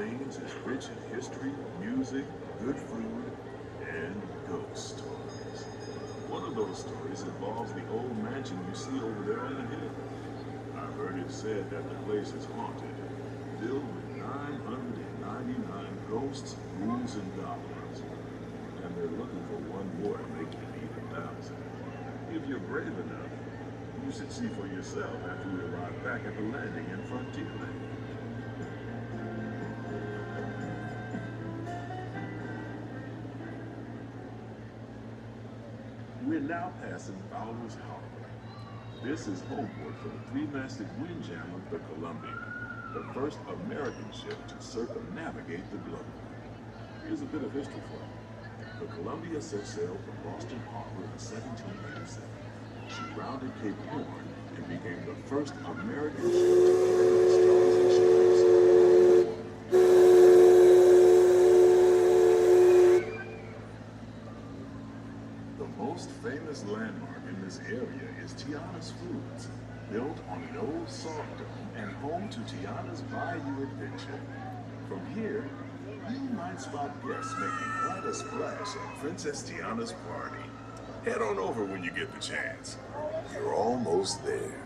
Orleans is rich in history, music, good food, and ghost stories. One of those stories involves the old mansion you see over there on the hill. I've heard it said that the place is haunted, filled with 999 ghosts, ghouls, and goblins. And they're looking for one more to make it beat 1,000. If you're brave enough, you should see for yourself after we arrive back at the landing in Frontierland. We're now passing Fowler's Harbor. This is homeport for the three-masted windjammer, the Columbia, the first American ship to circumnavigate the globe. Here's a bit of history for you. The Columbia set sail from Boston Harbor in 1787. She rounded Cape Horn and became the first American ship to carry the Stars and Stripes. The most famous landmark in this area is Tiana's Foods, built on an old salt dome and home to Tiana's Bayou Adventure. From here, you might spot guests making quite a splash at Princess Tiana's party. Head on over when you get the chance. You're almost there.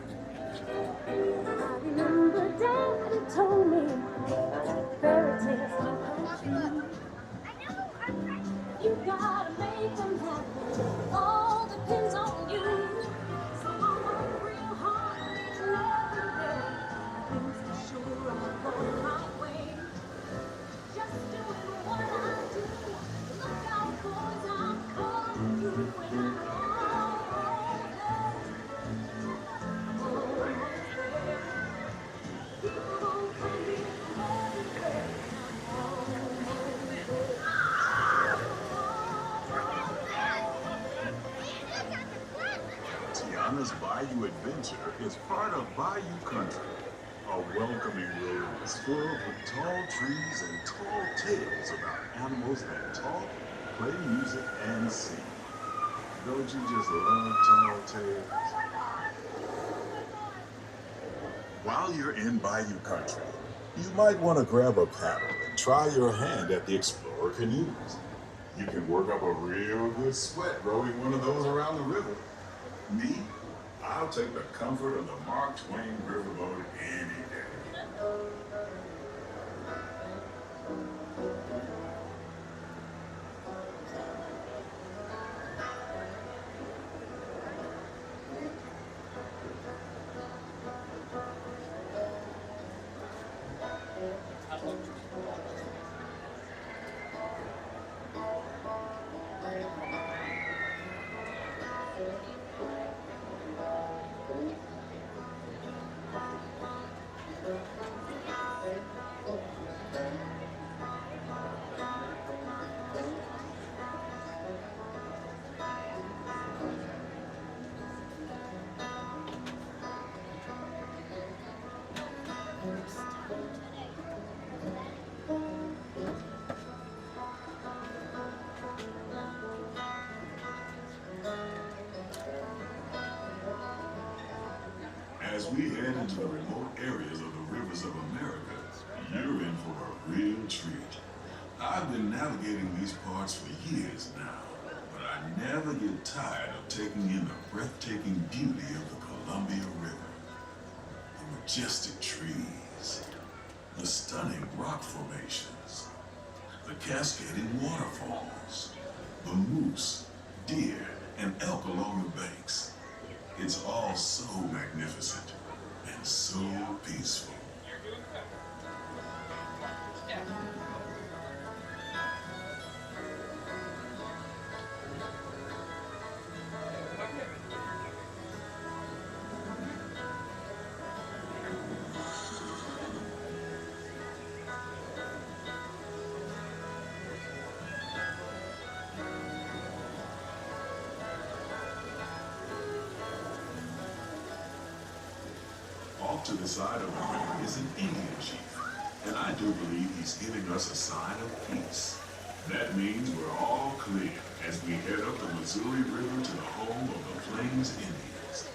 I remember Daddy told me fairy tales don't come true. You gotta make them happen. All depends on you. So I work real hard every day. Things for sure are going my way. Just doing what I do. Look out, boys, I'm calling you when I'm Tiana's Bayou Adventure is part of Bayou Country, a welcoming wilderness filled with tall trees and tall tales about animals that talk, play music, and sing. Don't you just love tall tales? While you're in Bayou Country, you might want to grab a paddle and try your hand at the Explorer canoes. You can work up a real good sweat rowing one of those around the river. Me, I'll take the comfort of the Mark Twain riverboat any day. As we head into the remote areas of the rivers of America, you're in for a real treat. I've been navigating these parts for years now, but I never get tired of taking in the breathtaking beauty of the Columbia River. The majestic trees, the stunning rock formations, the cascading waterfalls, the moose, deer, and elk along the banks. It's all so magnificent and so peaceful. Off to the side of the river is an Indian chief, and I do believe he's giving us a sign of peace. That means we're all clear as we head up the Missouri River to the home of the Plains Indians.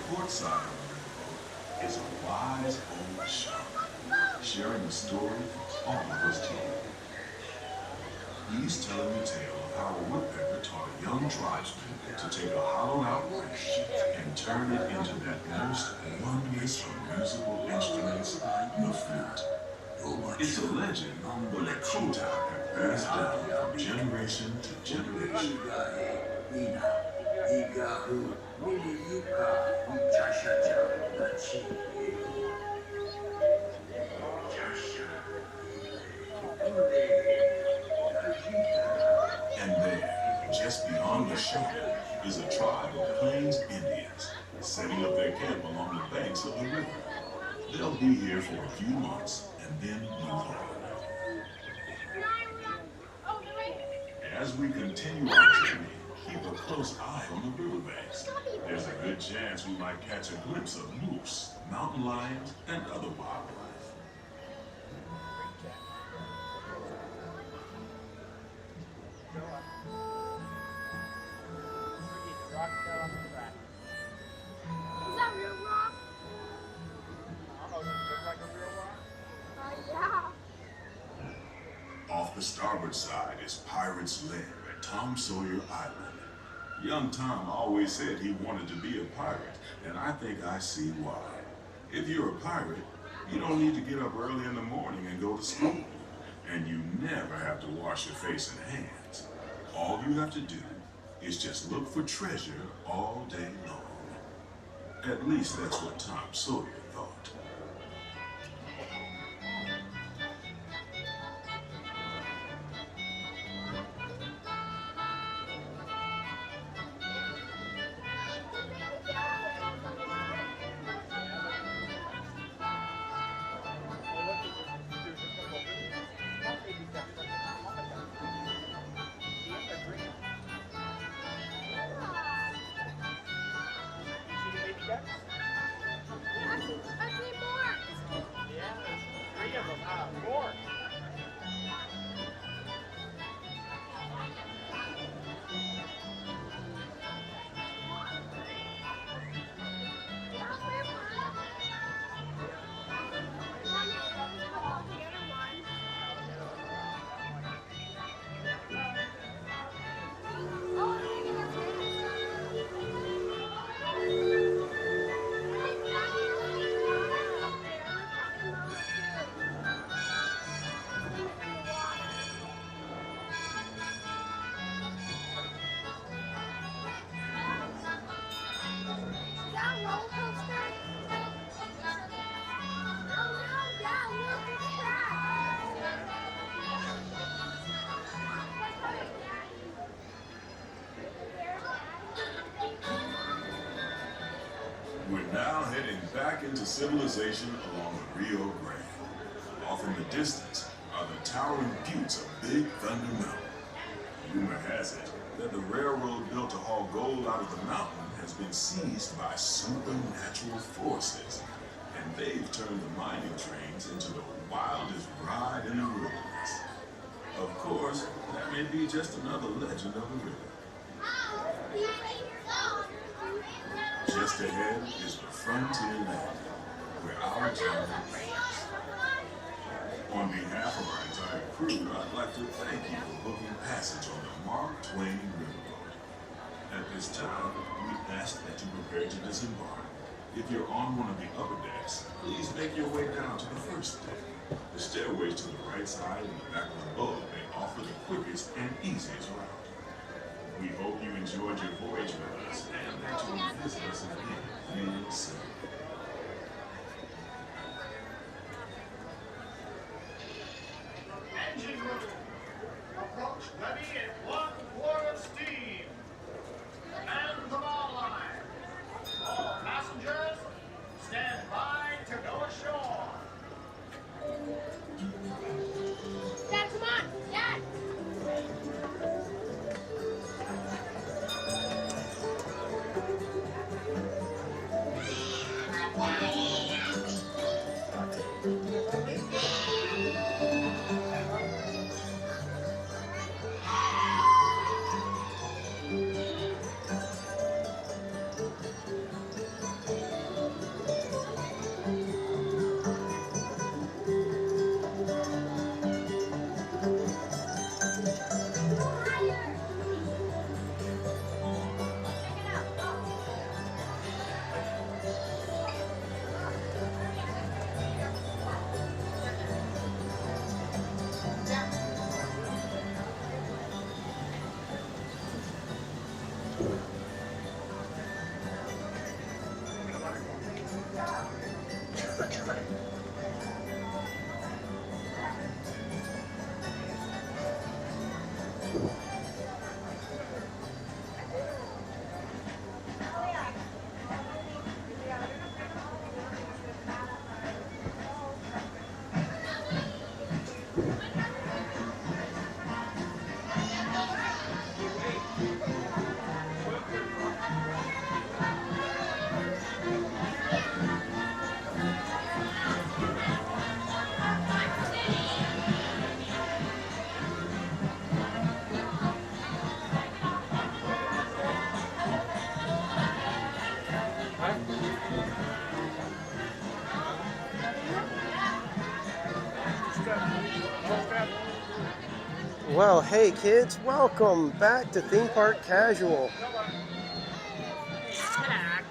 port side of the riverboat is a wise old shark, sharing a story all of us told. He's telling the tale of how a woodpecker taught a young tribesman to take a hollowed-out branch and turn it into that most wondrous of musical instruments, the flute. It's a legend, but a Kota have passed down from generation to generation. And there, just beyond the shore, is a tribe of Plains Indians setting up their camp along the banks of the river. They'll be here for a few months and then move on. As we continue our journey, keep a close eye on the riverbanks. There's a good chance we might catch a glimpse of moose, mountain lions, and other wildlife. Is that real rock? Does it look like a real rock? Yeah. Off the starboard side is Pirate's Lair at Tom Sawyer Island. Young Tom always said he wanted to be a pirate, and I think I see why. If you're a pirate, you don't need to get up early in the morning and go to school, and you never have to wash your face and hands. All you have to do is just look for treasure all day long. At least that's what Tom Sawyer thought. We're now heading back into civilization along the Rio Grande. Off in the distance are the towering buttes of Big Thunder Mountain. Rumor has it that the railroad built to haul gold out of the mountain has been seized by supernatural forces, and they've turned the mining trains into the wildest ride in the wilderness. Of course, that may be just another legend of the river. Just ahead is the frontier land, where our journey begins. On behalf of our entire crew, I'd like to thank you for booking passage on the Mark Twain Riverboat. At this time, we ask that you prepare to disembark. If you're on one of the upper decks, please make your way down to the first deck. The stairways to the right side and the back of the boat may offer the quickest and easiest route. We hope you enjoyed your voyage with us and that you will visit us again real soon. Engine room. Approach ready at 1 quart of steam. And the ball line. All passengers, stand by to go ashore. Dad, come on! Dad! Well, hey kids, welcome back to Theme Park Casual.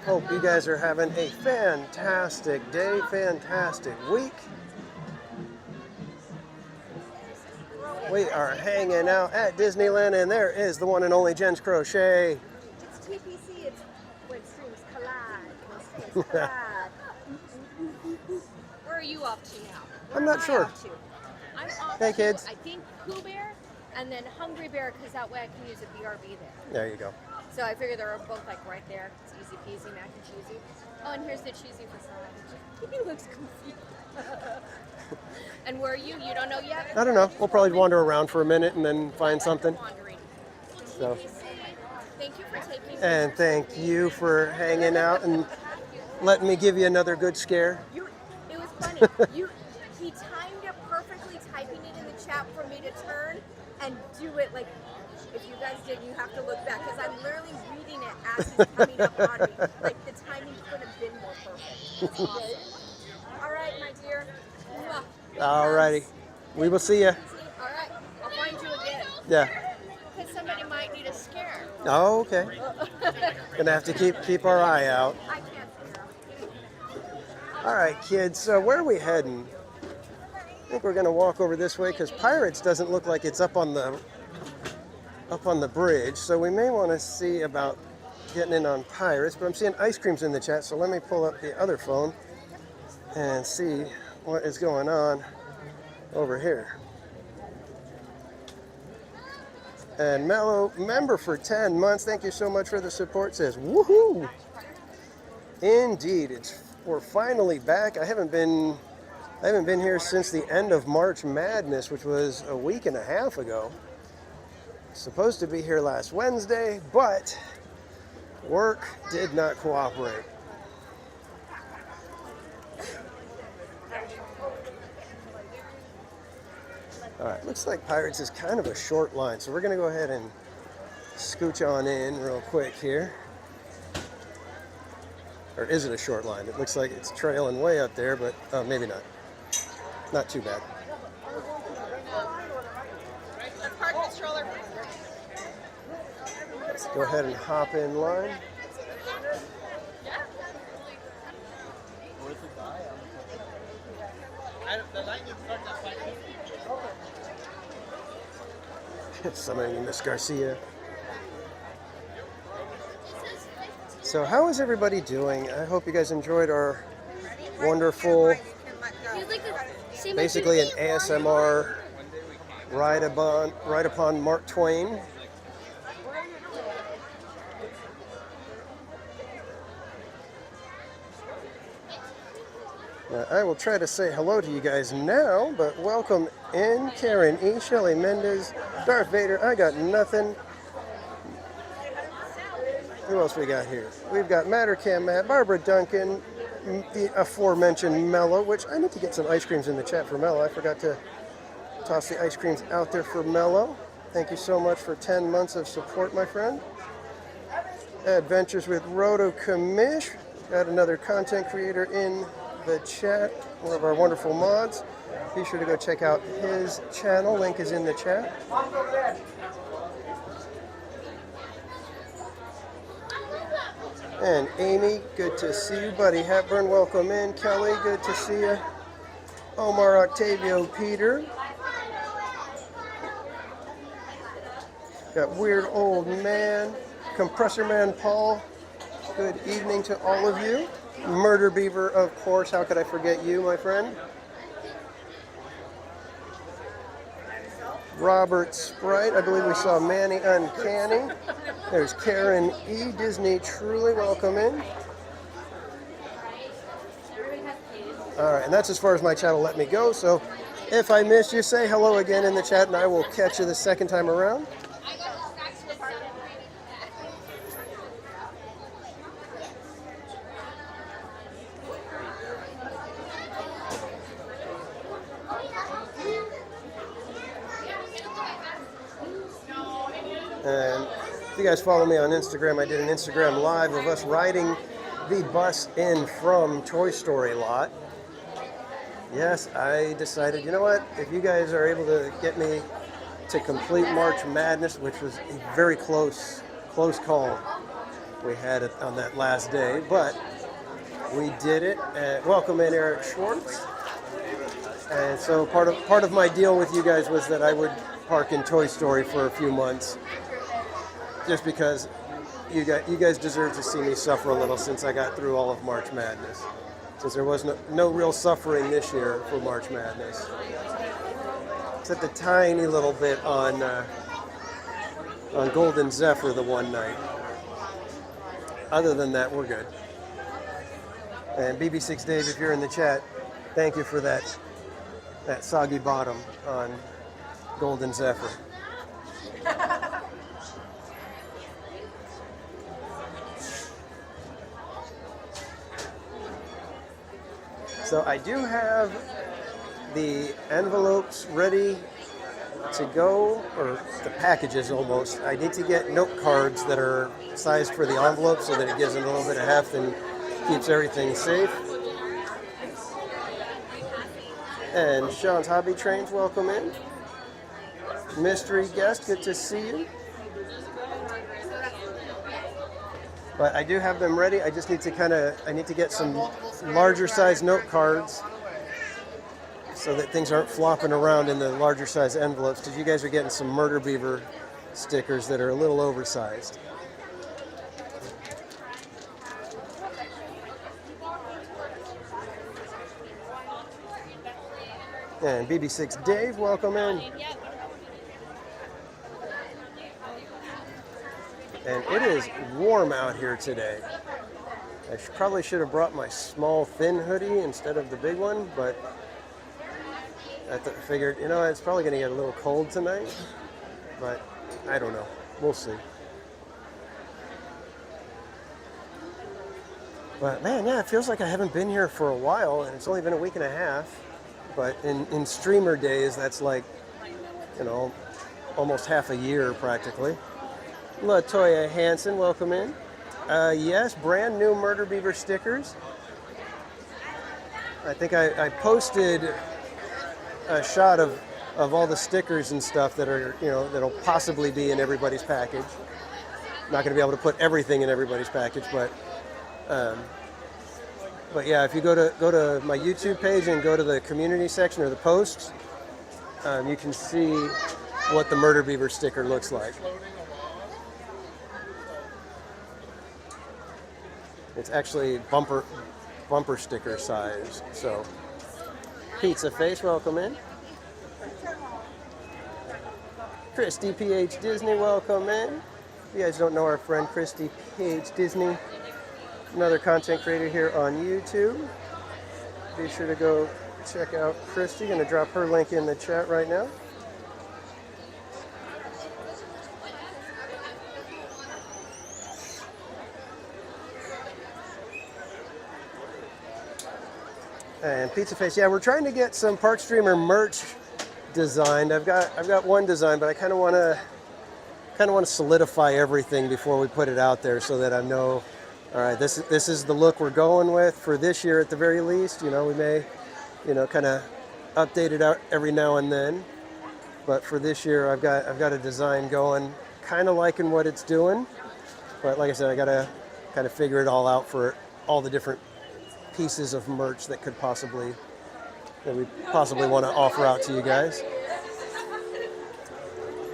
Hope you guys are having a fantastic day, fantastic week. We are hanging out at Disneyland, and there is the one and only Jen's Crochet. It's TPC, it's when streams collide. Where are you off to now? I'm not sure. I'm off Hey, to, kids. I think Pooh Bear and then Hungry Bear, because that way I can use a BRB there. There you go. So I figure they're both like right there. It's easy peasy, mac and cheesy. Oh, and here's the cheesy facade. He looks goofy. And where are you? You don't know yet? I don't know. We'll probably wander around for a minute and then find something. Wandering. So. Thank you for taking me. And thank you for hanging out and letting me give you another good scare. It was funny. He timed it perfectly, typing it in the chat for me to turn and do it like. If you guys did, you have to look back because I'm literally reading it as he's coming up on me. Like the timing could have been more perfect. It's awesome. All right, my dear. All righty. We will see you. All right. I'll find you again. Yeah. Because somebody might need a scare. Oh, okay. Gonna have to keep our eye out. I can't scare. All right, kids. So where are we heading? I think we're gonna walk over this way because Pirates doesn't look like it's up on the bridge. So we may want to see about getting in on Pirates. But I'm seeing ice creams in the chat, so let me pull up the other phone and see what is going on over here. And Mello, member for 10 months. Thank you so much for the support. Says, woohoo! Indeed, we're finally back. I haven't been here since the end of March Madness, which was a week and a half ago. Supposed to be here last Wednesday, but work did not cooperate. All right, looks like Pirates is kind of a short line, so we're going to go ahead and scooch on in real quick here. Or is it a short line? It looks like it's trailing way up there, but maybe not. Not too bad. Let's go ahead and hop in line. Summoning Miss Garcia. So how is everybody doing? I hope you guys enjoyed our wonderful, basically an ASMR ride upon Mark Twain. I will try to say hello to you guys now, but welcome in Karen E, Shelley Mendez, Darth Vader, I got nothing. Who else we got here? We've got Mattercam Matt, Barbara Duncan, the aforementioned Mello, which I need to get some ice creams in the chat for Mello. I forgot to toss the ice creams out there for Mello. Thank you so much for 10 months of support, my friend. Adventures with Roto Commish. Got another content creator in the chat, one of our wonderful mods. Be sure to go check out his channel. Link is in the chat. And Amy, good to see you. Buddy Hepburn, welcome in. Kelly, good to see you. Omar Octavio Peter. Got Weird Old Man. Compressor Man Paul. Good evening to all of you. Murder Beaver, of course. How could I forget you, my friend? Robert Sprite. I believe we saw Manny Uncanny. There's Karen E. Disney Truly. Welcome in. All right, and that's as far as my chat will let me go. So if I missed you, say hello again in the chat, and I will catch you the second time around. And if you guys follow me on Instagram, I did an Instagram live of us riding the bus in from Toy Story lot. Yes, I decided, you know what, if you guys are able to get me to complete March Madness, which was a very close call we had it on that last day, but we did it. Welcome in, Eric Schwartz. And so part of my deal with you guys was that I would park in Toy Story for a few months, just because you guys deserve to see me suffer a little since I got through all of March Madness. Since there was no real suffering this year for March Madness. Except a tiny little bit on Golden Zephyr the one night. Other than that, we're good. And BB6 Dave, if you're in the chat, thank you for that soggy bottom on Golden Zephyr. So I do have the envelopes ready to go, or the packages almost. I need to get note cards that are sized for the envelope so that it gives them a little bit of heft and keeps everything safe. And Sean's Hobby Trains, welcome in. Mystery guest, good to see you. But I do have them ready. I just need to I need to get some larger size note cards so that things aren't flopping around in the larger size envelopes, because you guys are getting some Murder Beaver stickers that are a little oversized. And BB6 Dave, welcome in. And it is warm out here today. I probably should have brought my small thin hoodie instead of the big one, but I figured, it's probably going to get a little cold tonight, but I don't know. We'll see. But man, yeah, it feels like I haven't been here for a while, and it's only been a week and a half. But in streamer days, that's like, almost half a year practically. Latoya Hansen, welcome in. Yes, brand new Murder Beaver stickers. I think I posted a shot of all the stickers and stuff that are, that'll possibly be in everybody's package. Not going to be able to put everything in everybody's package, but yeah, if you go to my YouTube page and go to the community section or the posts, you can see what the Murder Beaver sticker looks like. It's actually bumper sticker size. So, Pizza Face, welcome in. Christy PH Disney, welcome in. If you guys don't know our friend Christy PH Disney, another content creator here on YouTube. Be sure to go check out Christy. Going to drop her link in the chat right now. And Pizza Face, yeah, we're trying to get some Park Streamer merch designed. I've got one design, but I kind of want to solidify everything before we put it out there, so that I know, all right, this is the look we're going with for this year at the very least. We may, kind of update it out every now and then, but for this year, I've got a design going, kind of liking what it's doing, but like I said, I got to kind of figure it all out for all the different pieces of merch that we possibly want to offer out to you guys.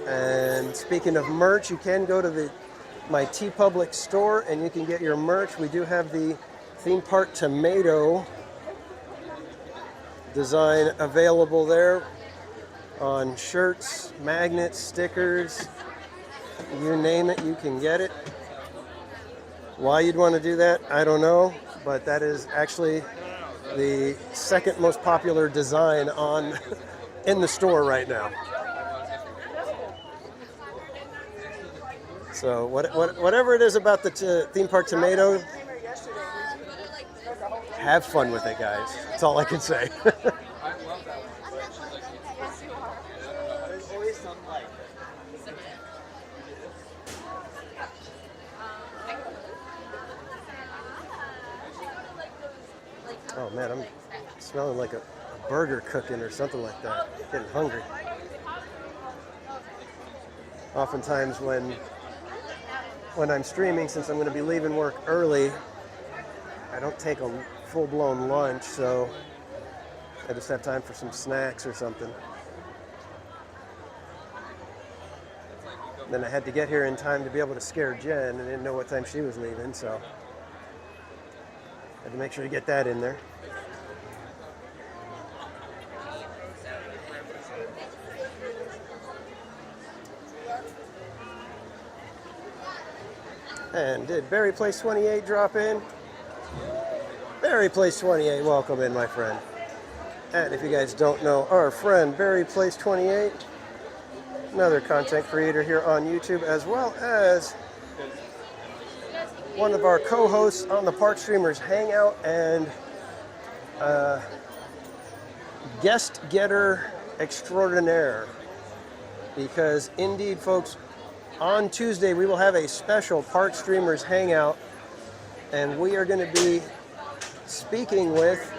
And speaking of merch, you can go to my TeePublic store and you can get your merch. We do have the Theme Park Tomato design available there on shirts, magnets, stickers, you name it, you can get it. Why you'd want to do that, I don't know, but that is actually the second most popular design in the store right now. So whatever it is about the Theme Park Tomato, have fun with it, guys. That's all I can say. Oh man, I'm smelling like a burger cooking or something like that. Getting hungry. oftentimes when I'm streaming, since I'm going to be leaving work early, I don't take a full-blown lunch, so I just have time for some snacks or something. Then I had to get here in time to be able to scare Jen. I didn't know what time she was leaving, so I had to make sure to get that in there. And did Barry Place 28 drop in? Barry Place 28, welcome in, my friend. And if you guys don't know our friend Barry Place 28, another content creator here on YouTube, as well as one of our co-hosts on the Park Streamers Hangout and guest getter extraordinaire. Because indeed, folks, on Tuesday we will have a special Park Streamers Hangout, and we are going to be speaking with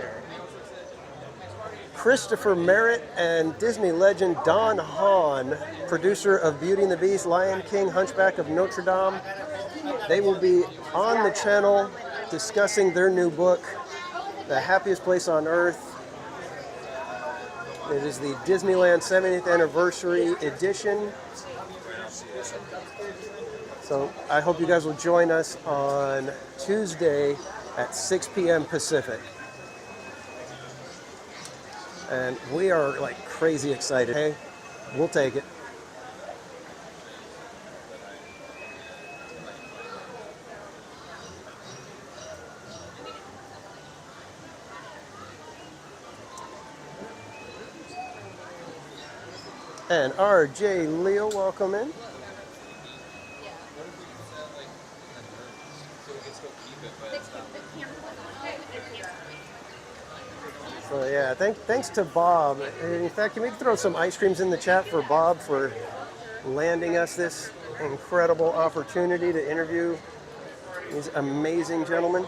Christopher Merritt and Disney legend Don Hahn, producer of Beauty and the Beast, Lion King, Hunchback of Notre Dame. They will be on the channel discussing their new book, The Happiest Place on Earth. It is the Disneyland 70th Anniversary Edition. So I hope you guys will join us on Tuesday at 6 p.m. Pacific. And we are like crazy excited. Hey, we'll take it. And RJ Leo, welcome in. So yeah, thanks to Bob. In fact, can we throw some ice creams in the chat for Bob for landing us this incredible opportunity to interview these amazing gentlemen?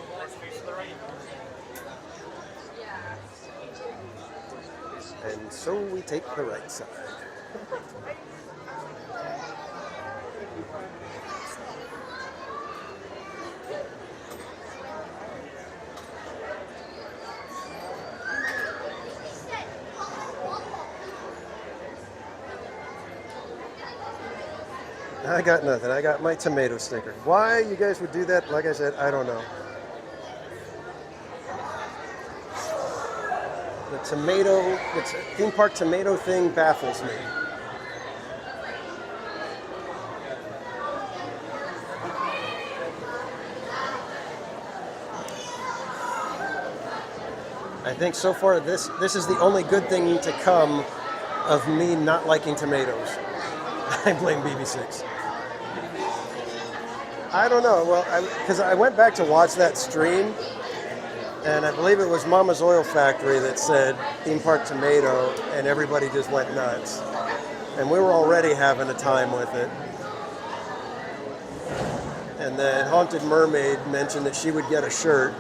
And so we take the right side. I got nothing. I got my tomato sticker. Why you guys would do that, like I said, I don't know. The theme park tomato thing baffles me. I think so far this is the only good thing to come of me not liking tomatoes. I blame BB6. I don't know. Well, because I went back to watch that stream, and I believe it was Mama's Oil Factory that said theme park tomato, and everybody just went nuts. And we were already having a time with it. And then Haunted Mermaid mentioned that she would get a shirt.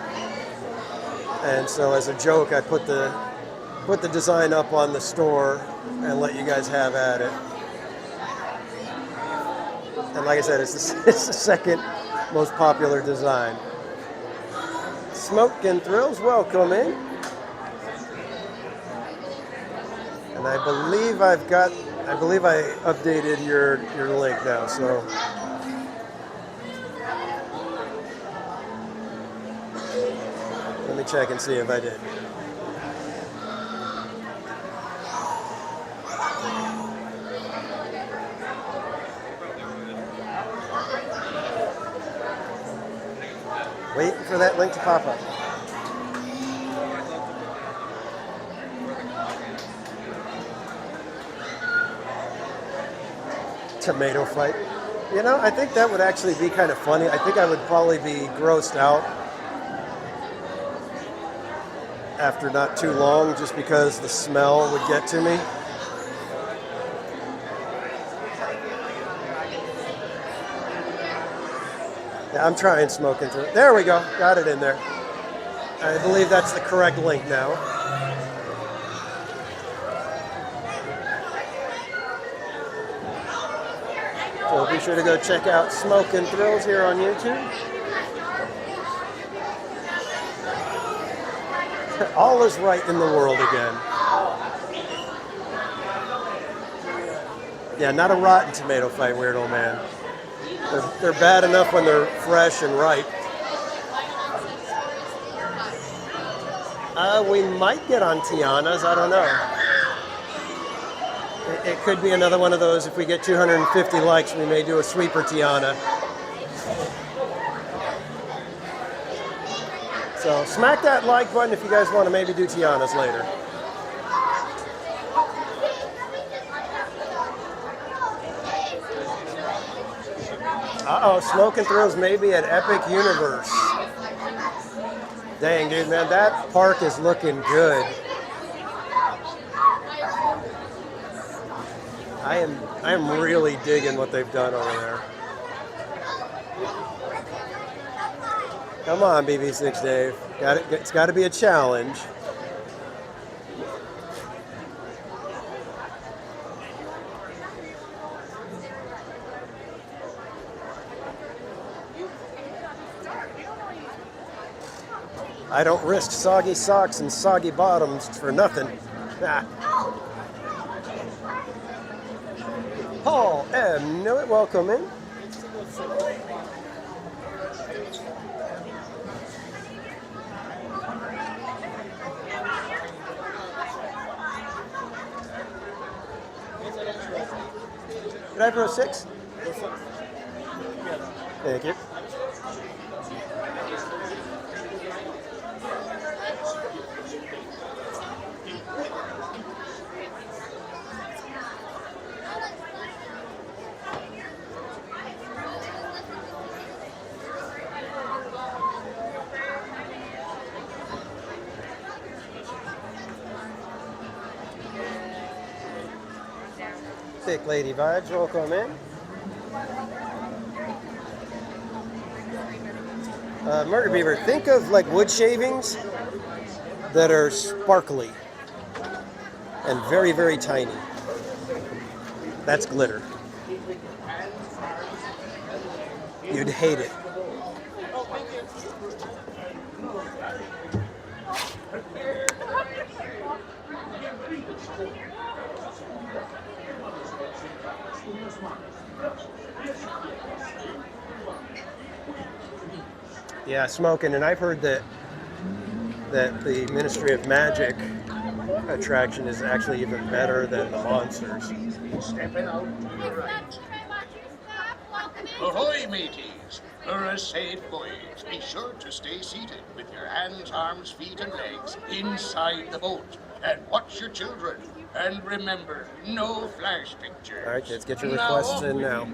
And so as a joke, I put the design up on the store and let you guys have at it. And like I said, it's the second most popular design. Smoke and Thrills, welcome in. And I believe I updated your link now, so. Let me check and see if I did. Waiting for that link to pop up. Tomato fight. You know, I think that would actually be kind of funny. I think I would probably be grossed out after not too long, just because the smell would get to me. Yeah, I'm trying smoking through it. There we go. Got it in there. I believe that's the correct link now. So be sure to go check out Smokin' Thrills here on YouTube. All is right in the world again. Yeah, not a rotten tomato fight, weird old man. They're bad enough when they're fresh and ripe. We might get on Tiana's, I don't know. It could be another one of those. If we get 250 likes, we may do a sweeper Tiana. So smack that like button if you guys want to maybe do Tiana's later. Uh-oh, Smokin' Thrills maybe at Epic Universe. Dang, dude, man, that park is looking good. I am really digging what they've done over there. Come on, BB6 Dave. It's got to be a challenge. I don't risk soggy socks and soggy bottoms for nothing. Ah. Paul M. Know it, welcome in. Did I throw 6? Thank you. Thick Lady Vibes, welcome in. Murder Beaver, think of like wood shavings that are sparkly and very, very tiny. That's glitter. You'd hate it. Yeah, smoking, and I've heard that the Ministry of Magic attraction is actually even better than the monsters. Stepping out to your right. Ahoy, mateys! For a safe voyage, be sure to stay seated with your hands, arms, feet, and legs inside the boat. And watch your children. And remember, no flash pictures. All right, kids, get your requests in now.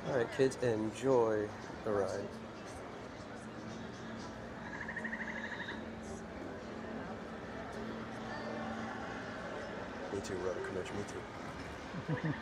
All right, kids, enjoy the ride. Me too, Rudder Commission, me too.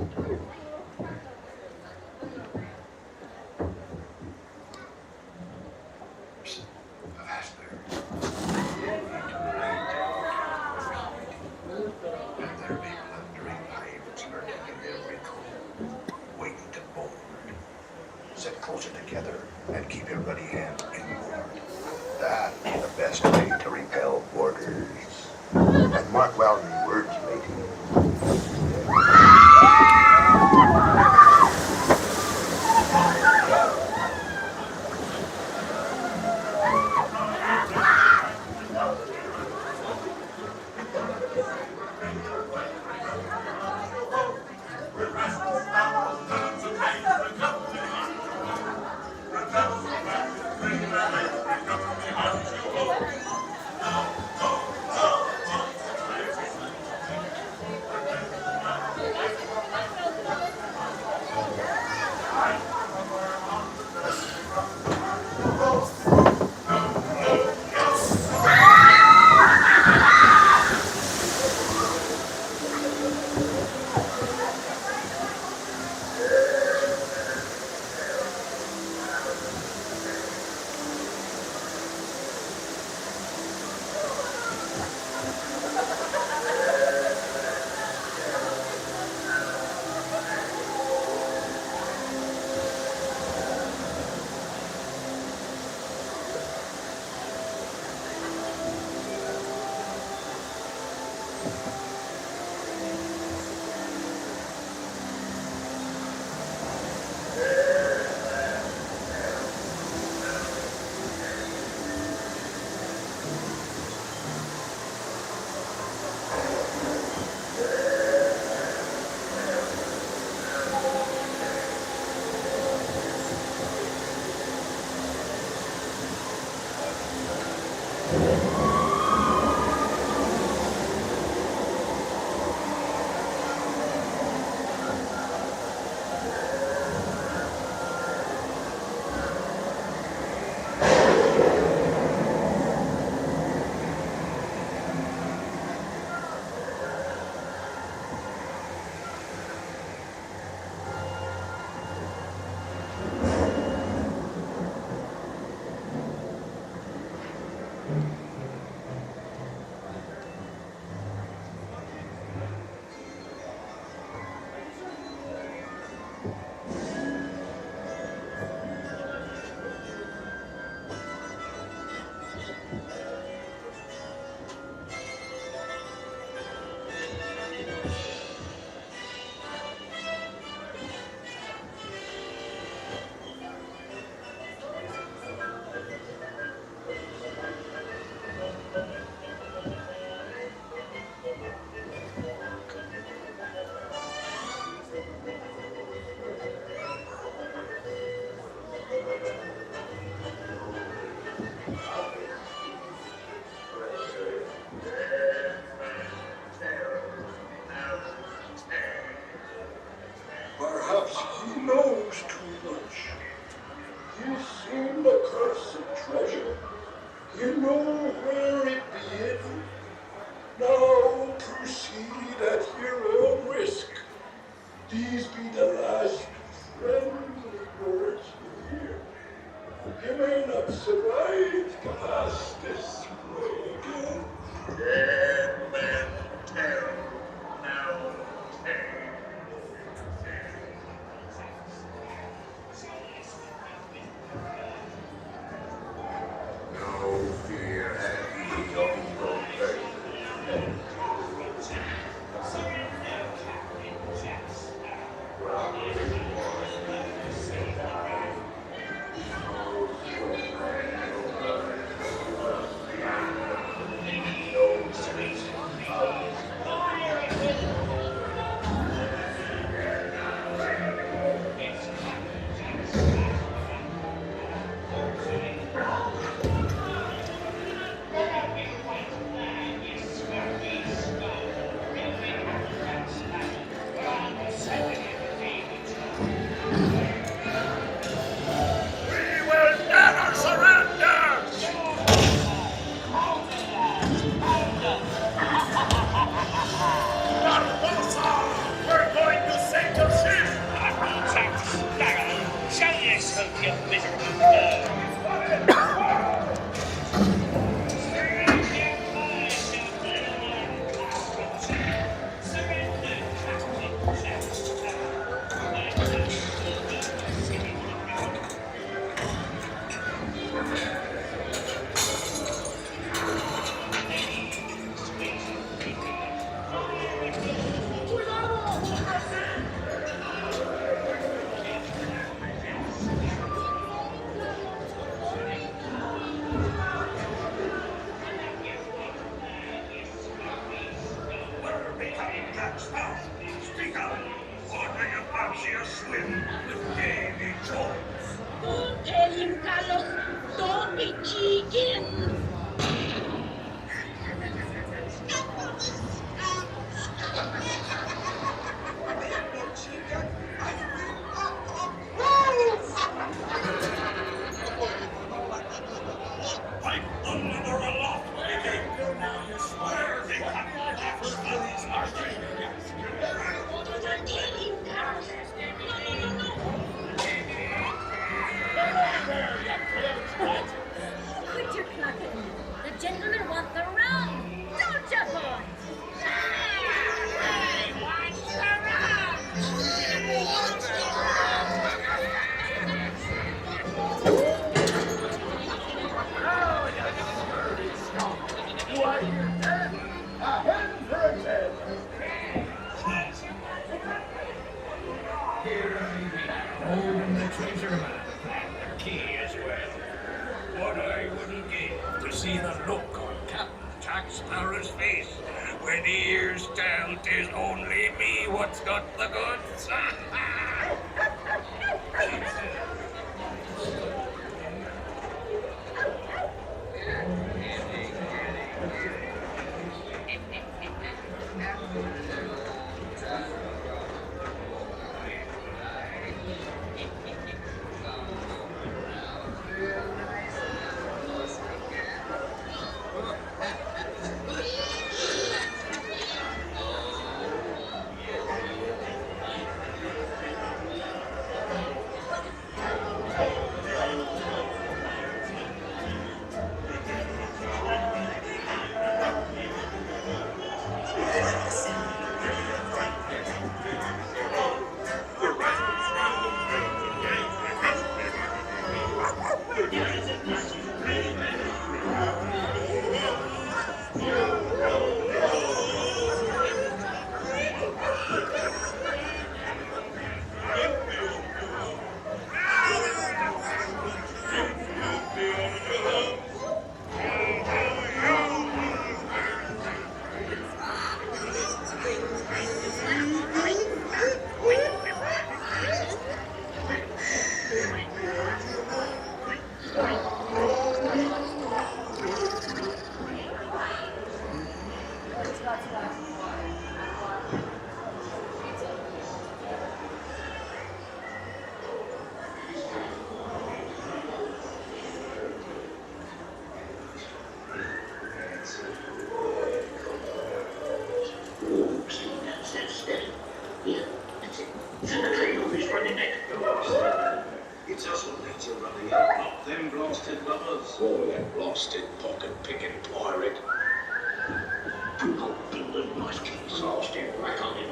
And there be plundering pirates lurking in every cove, waiting to board. Sit closer together and keep your ruddy hands inboard. That is the best way to repel boarders. And mark well the words, matey. a swim with daily chores. Don't tell him, Carlos. Don't be cheating. I'm under a lot, baby. I swear they cut my half of these What did I tell him, Carlos? No. Quit your clucking. The gentlemen want the rum. Don't you, boy? Hey, watch the road. Do I hear that? A hand for a head. The treasure man, the key as well. What I wouldn't give to see the look on Captain Jack Sparrow's face when he hears tell 'tis only me what's got the goods. It's us who needs a running up, not them blasted lovers. Or that blasted pocket-picking pirate. People build a nice keys. I'll stand back on him.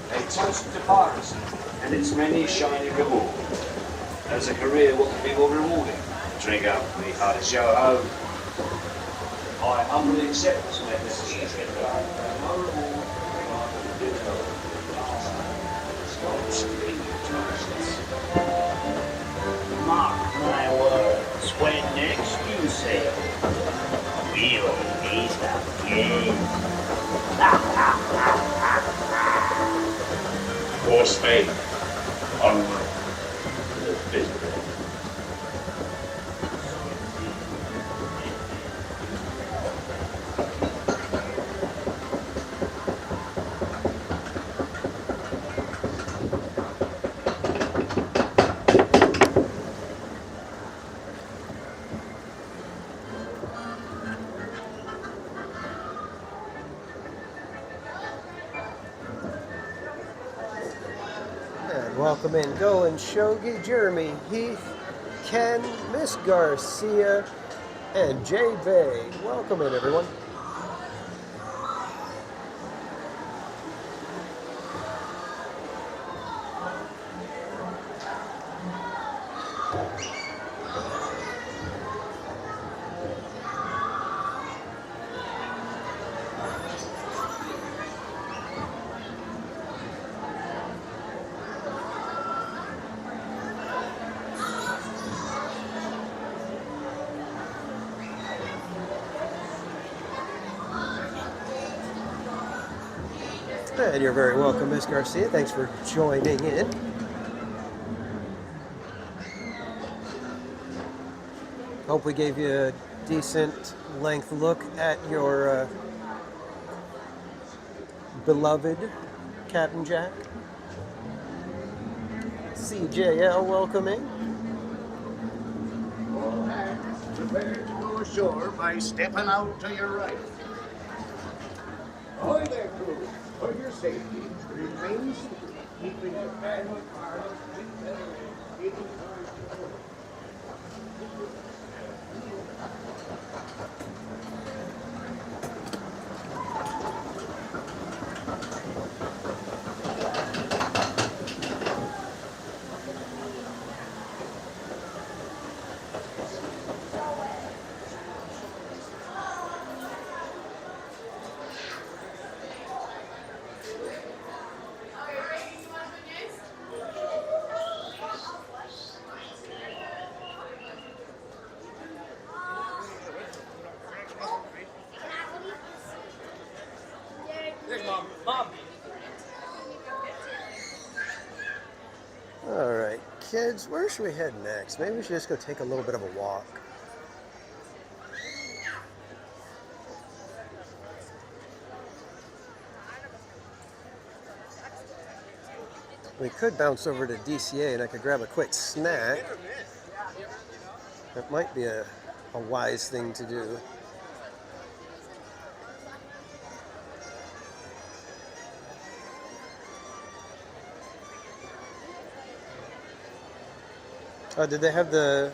A toast to piracy and its many shiny rewards. As a career, what could be more rewarding? Drink up, me hearty show home. I humbly accept this magnificent treasure. No reward. Mark my words, when next you sail, we'll meet again. For Spain, onward to the business. welcome in Dolan, Shogi, Jeremy, Heath, Ken, Miss Garcia, and Jay Bay. Welcome in, everyone. And you're very welcome, Miss Garcia. Thanks for joining in. Hope we gave you a decent length look at your beloved Captain Jack. CJL, welcome in. All hands prepare to go ashore by stepping out to your right. Ahoy there, crew. For your safety, remain seated, keeping your hand on fire. All right, kids, where should we head next? Maybe we should just go take a little bit of a walk. We could bounce over to DCA and I could grab a quick snack. That might be a wise thing to do. Did they have the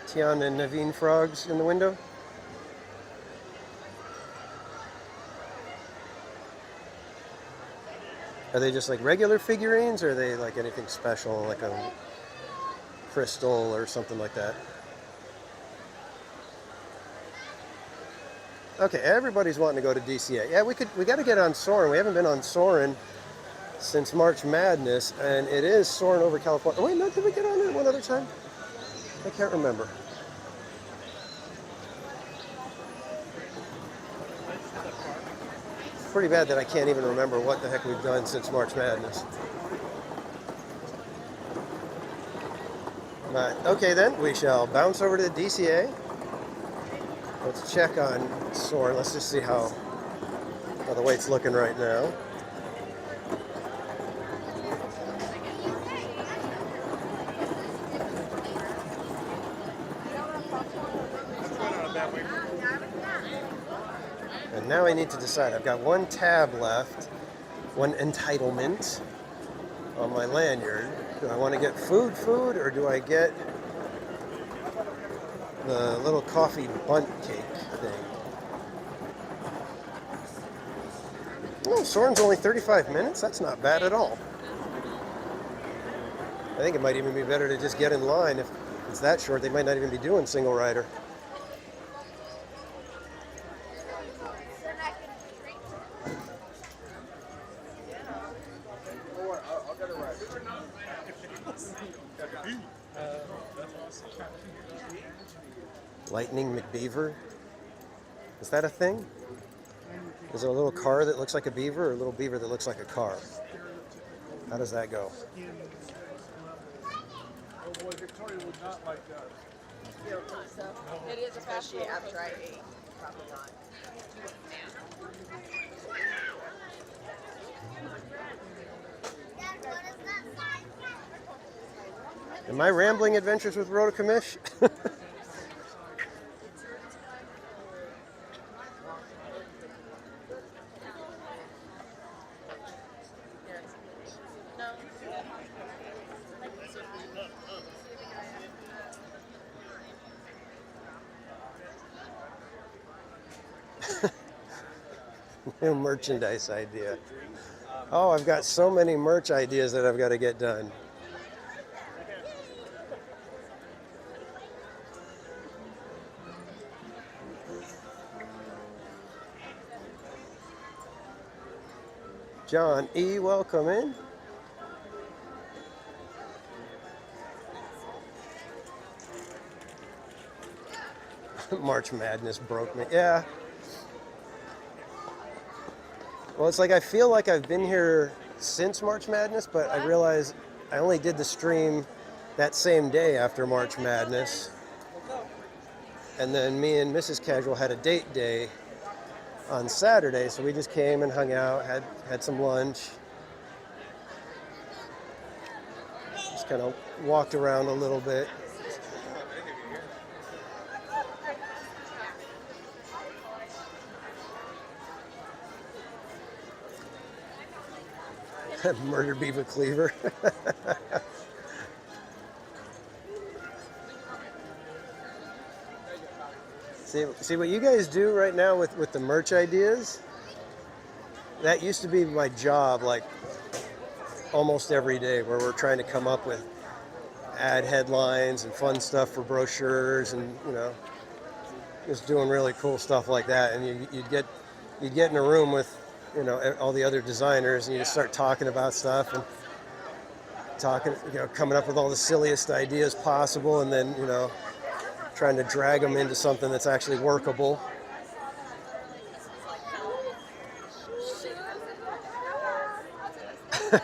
Tian and Naveen frogs in the window? Are they just like regular figurines, or are they like anything special, like a crystal or something like that? Okay, everybody's wanting to go to DCA. Yeah, we got to get on Soarin'. We haven't been on Soarin' since March Madness, and it is Soarin' over California. Oh, wait, no, did we get on it one other time? I can't remember. It's pretty bad that I can't even remember what the heck we've done since March Madness. But, okay then, we shall bounce over to the DCA. Let's check on Soarin'. Let's just see how the weight's looking right now. And now I need to decide. I've got one tab left, one entitlement on my lanyard. Do I want to get food, or do I get the little coffee bunt cake thing? Oh, Soarin's only 35 minutes? That's not bad at all. I think it might even be better to just get in line. If it's that short, they might not even be doing single rider. Lightning McBeaver? Is that a thing? Is it a little car that looks like a beaver, or a little beaver that looks like a car? How does that go? Oh boy, Victoria would not like that. You don't think so? It is especially after I ate. Probably not. Am I rambling adventures with Rhoda Kamish? New merchandise idea. Oh, I've got so many merch ideas that I've got to get done. John E., welcome in. March Madness broke me. Yeah. Well, it's like I feel like I've been here since March Madness, but I realize I only did the stream that same day after March Madness. And then me and Mrs. Casual had a date day on Saturday, so we just came and hung out, had some lunch. Just kind of walked around a little bit. Murdered Beaver Cleaver. See what you guys do right now with the merch ideas? That used to be my job, like almost every day, where we're trying to come up with ad headlines and fun stuff for brochures, and just doing really cool stuff like that. And you'd get in a room with all the other designers, and you just start talking about stuff and coming up with all the silliest ideas possible, and then trying to drag them into something that's actually workable.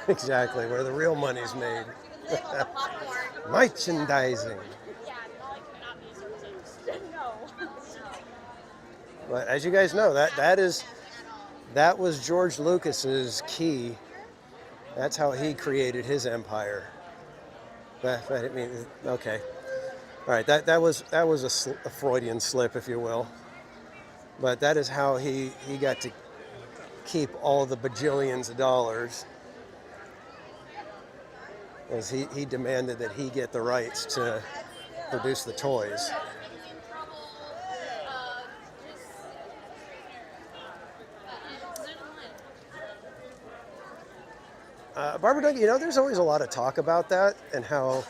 Exactly, where the real money's made. Merchandising. But as you guys know, that was George Lucas's key. That's how he created his empire. I mean, okay. All right, that was a Freudian slip, if you will. But that is how he got to keep all the bajillions of dollars, as he demanded that he get the rights to produce the toys. Barbara Doug, there's always a lot of talk about that and how,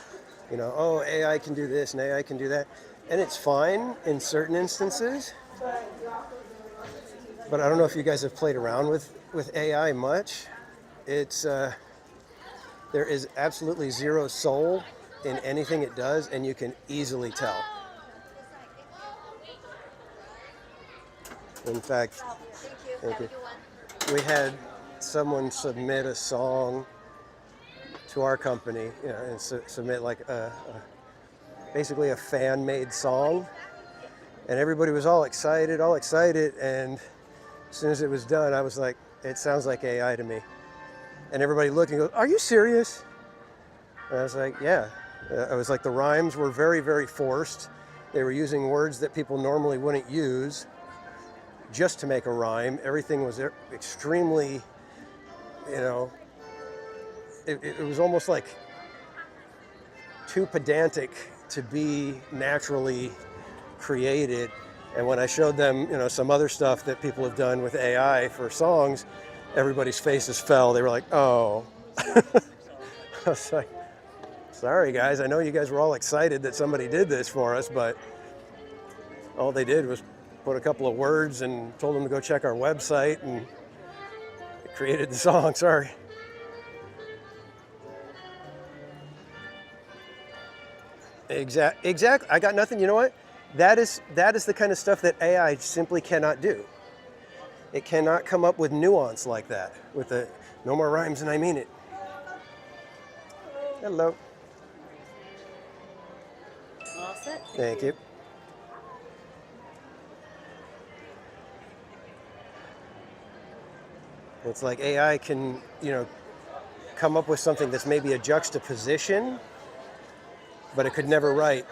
oh, AI can do this and AI can do that. And it's fine in certain instances. But I don't know if you guys have played around with AI much. There is absolutely zero soul in anything it does, and you can easily tell. In fact, thank you. We had someone submit a song to our company, and submit like basically a fan-made song, and everybody was all excited, and as soon as it was done, I was like, it sounds like AI to me. And everybody looked and goes, are you serious? And I was like, yeah. I was like, the rhymes were very, very forced. They were using words that people normally wouldn't use just to make a rhyme. Everything was extremely, it was almost like too pedantic to be naturally created. And when I showed them, some other stuff that people have done with AI for songs, everybody's faces fell. They were like, oh. I was like, sorry guys, I know you guys were all excited that somebody did this for us, but all they did was put a couple of words and told them to go check our website, and created the song. Sorry. Exactly. I got nothing. You know what? That is the kind of stuff that AI simply cannot do. It cannot come up with nuance like that, with the no more rhymes and I mean it. Hello. All set. Thank you. It's like AI can, come up with something that's maybe a juxtaposition, but it could never write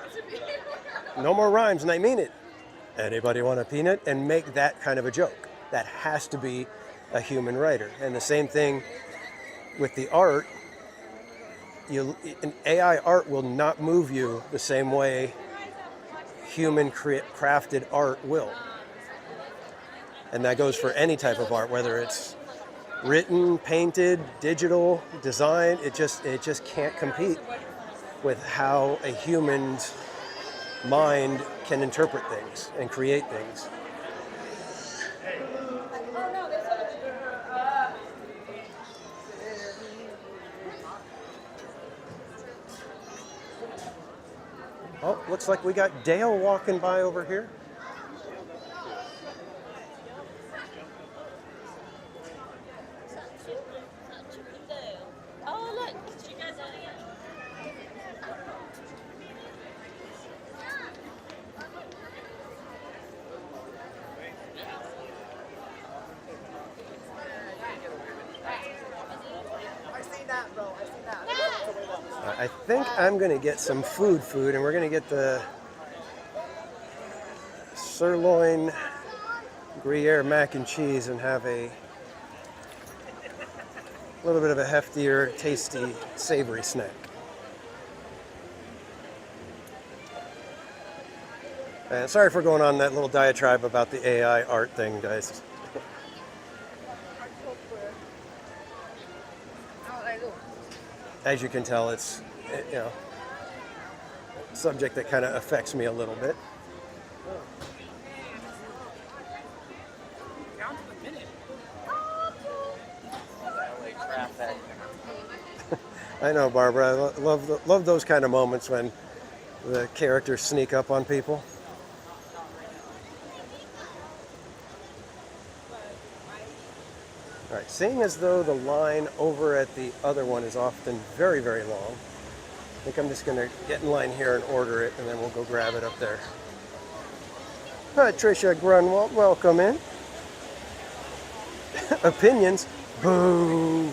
no more rhymes and I mean it. Anybody want a peanut? And make that kind of a joke. That has to be a human writer. And the same thing with the art. An AI art will not move you the same way human crafted art will. And that goes for any type of art, whether it's written, painted, digital, design. It just can't compete with how a human's mind can interpret things and create things. Oh, looks like we got Dale walking by over here. Oh, look, you guys are here. I think I'm going to get some food, and we're going to get the sirloin Gruyere mac and cheese and have a little bit of a heftier, tasty, savory snack. And sorry for going on that little diatribe about the AI art thing, guys. As you can tell, it's, you know, a subject that kind of affects me a little bit. I know, Barbara. I love those kind of moments when the characters sneak up on people. All right, seeing as though the line over at the other one is often very, very long, I think I'm just going to get in line here and order it, and then we'll go grab it up there. Patricia Grunwald, welcome in. Opinions? Boo!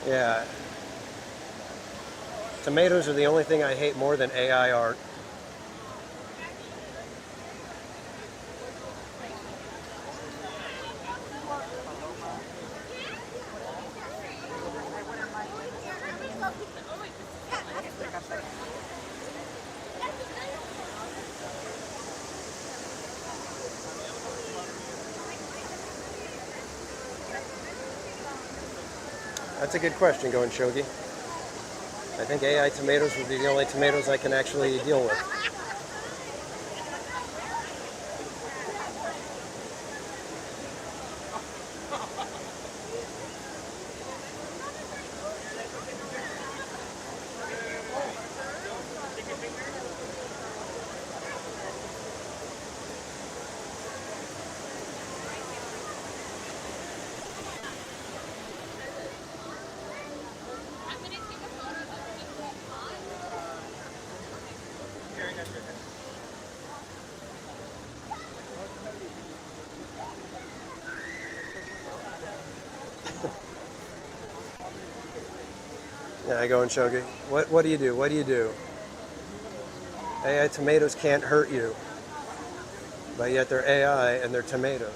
Yeah. Tomatoes are the only thing I hate more than AI art. That's a good question, Going Shogi. I think AI tomatoes would be the only tomatoes I can actually deal with. Yeah, I go and Shogi. What do you do? What do you do? AI tomatoes can't hurt you, but yet they're AI and they're tomatoes.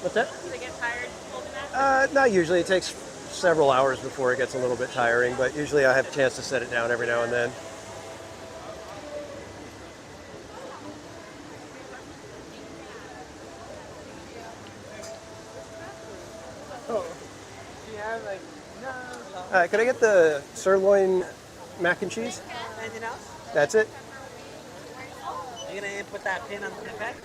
What's that? Do they get tired holding that? Not usually. It takes several hours before it gets a little bit tiring, but usually I have a chance to set it down every now and then. Oh, do you have like no? Could I get the sirloin mac and cheese? Anything else? That's it? Are you gonna put that pin on the pack?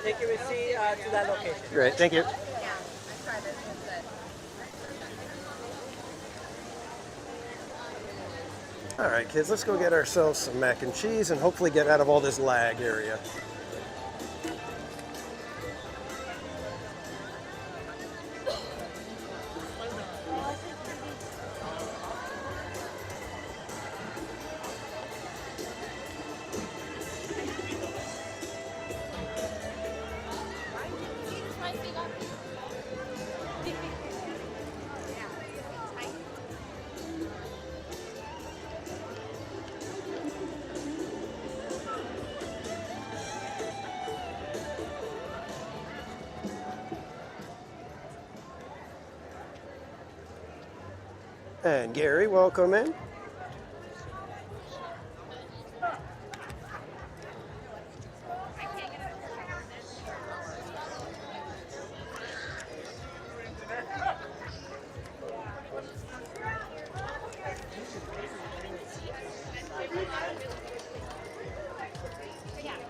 Take your receipt to that location. Great, thank you. Yeah, I tried it. It's good. All right, kids, let's go get ourselves some mac and cheese and hopefully get out of all this lag area. And Gary, welcome in.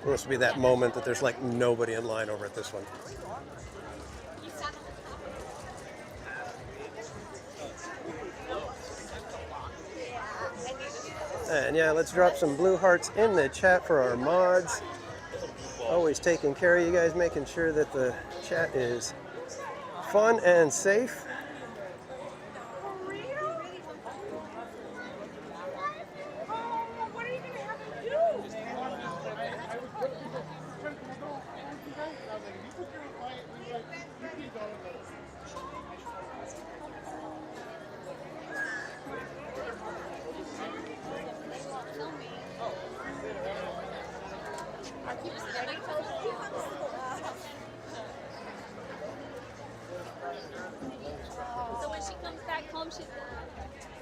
It must be that moment that there's like nobody in line over at this one. And yeah, let's drop some blue hearts in the chat for our mods. Always taking care of you guys, making sure that the chat is fun and safe. So when she comes back home, she's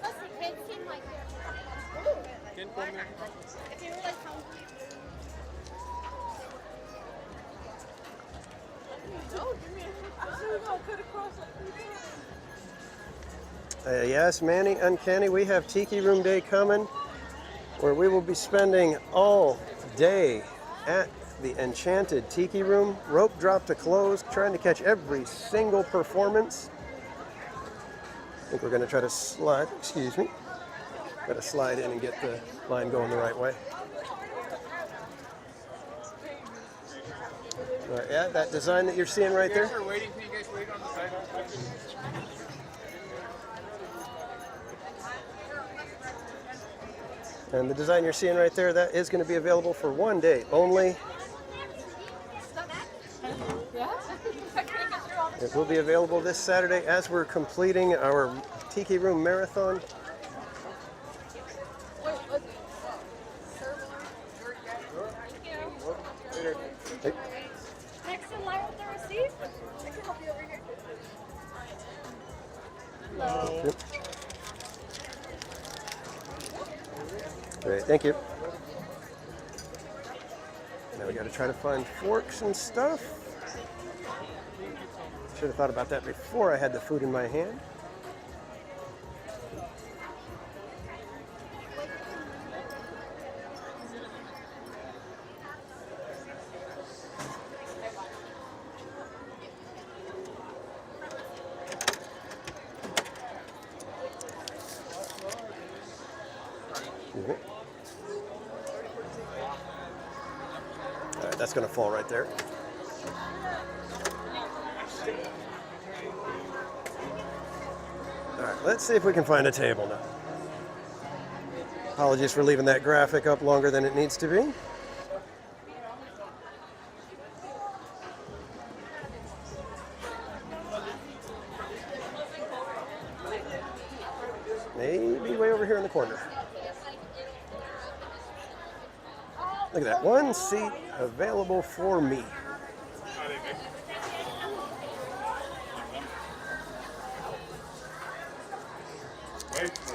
plus the kids seem like if you were like hungry. Yes, Manny, Uncanny, we have Tiki Room Day coming where we will be spending all day at the Enchanted Tiki Room. Rope drop to close, trying to catch every single performance. I think we're going to try to slide, excuse me, got to slide in and get the line going the right way. All right, yeah, that design that you're seeing right there. We're waiting for you guys to wait on the side. And the design you're seeing right there, that is going to be available for one day only. It will be available this Saturday as we're completing our Tiki Room Marathon. Hey. Next in line with the receipt. I can help you over here. Hello. Yep. Great, thank you. Now we got to try to find forks and stuff. Should have thought about that before I had the food in my hand. All right, that's going to fall right there. All right, let's see if we can find a table now. Apologies for leaving that graphic up longer than it needs to be. Maybe way over here in the corner. Look at that, one seat available for me.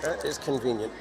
That is convenient.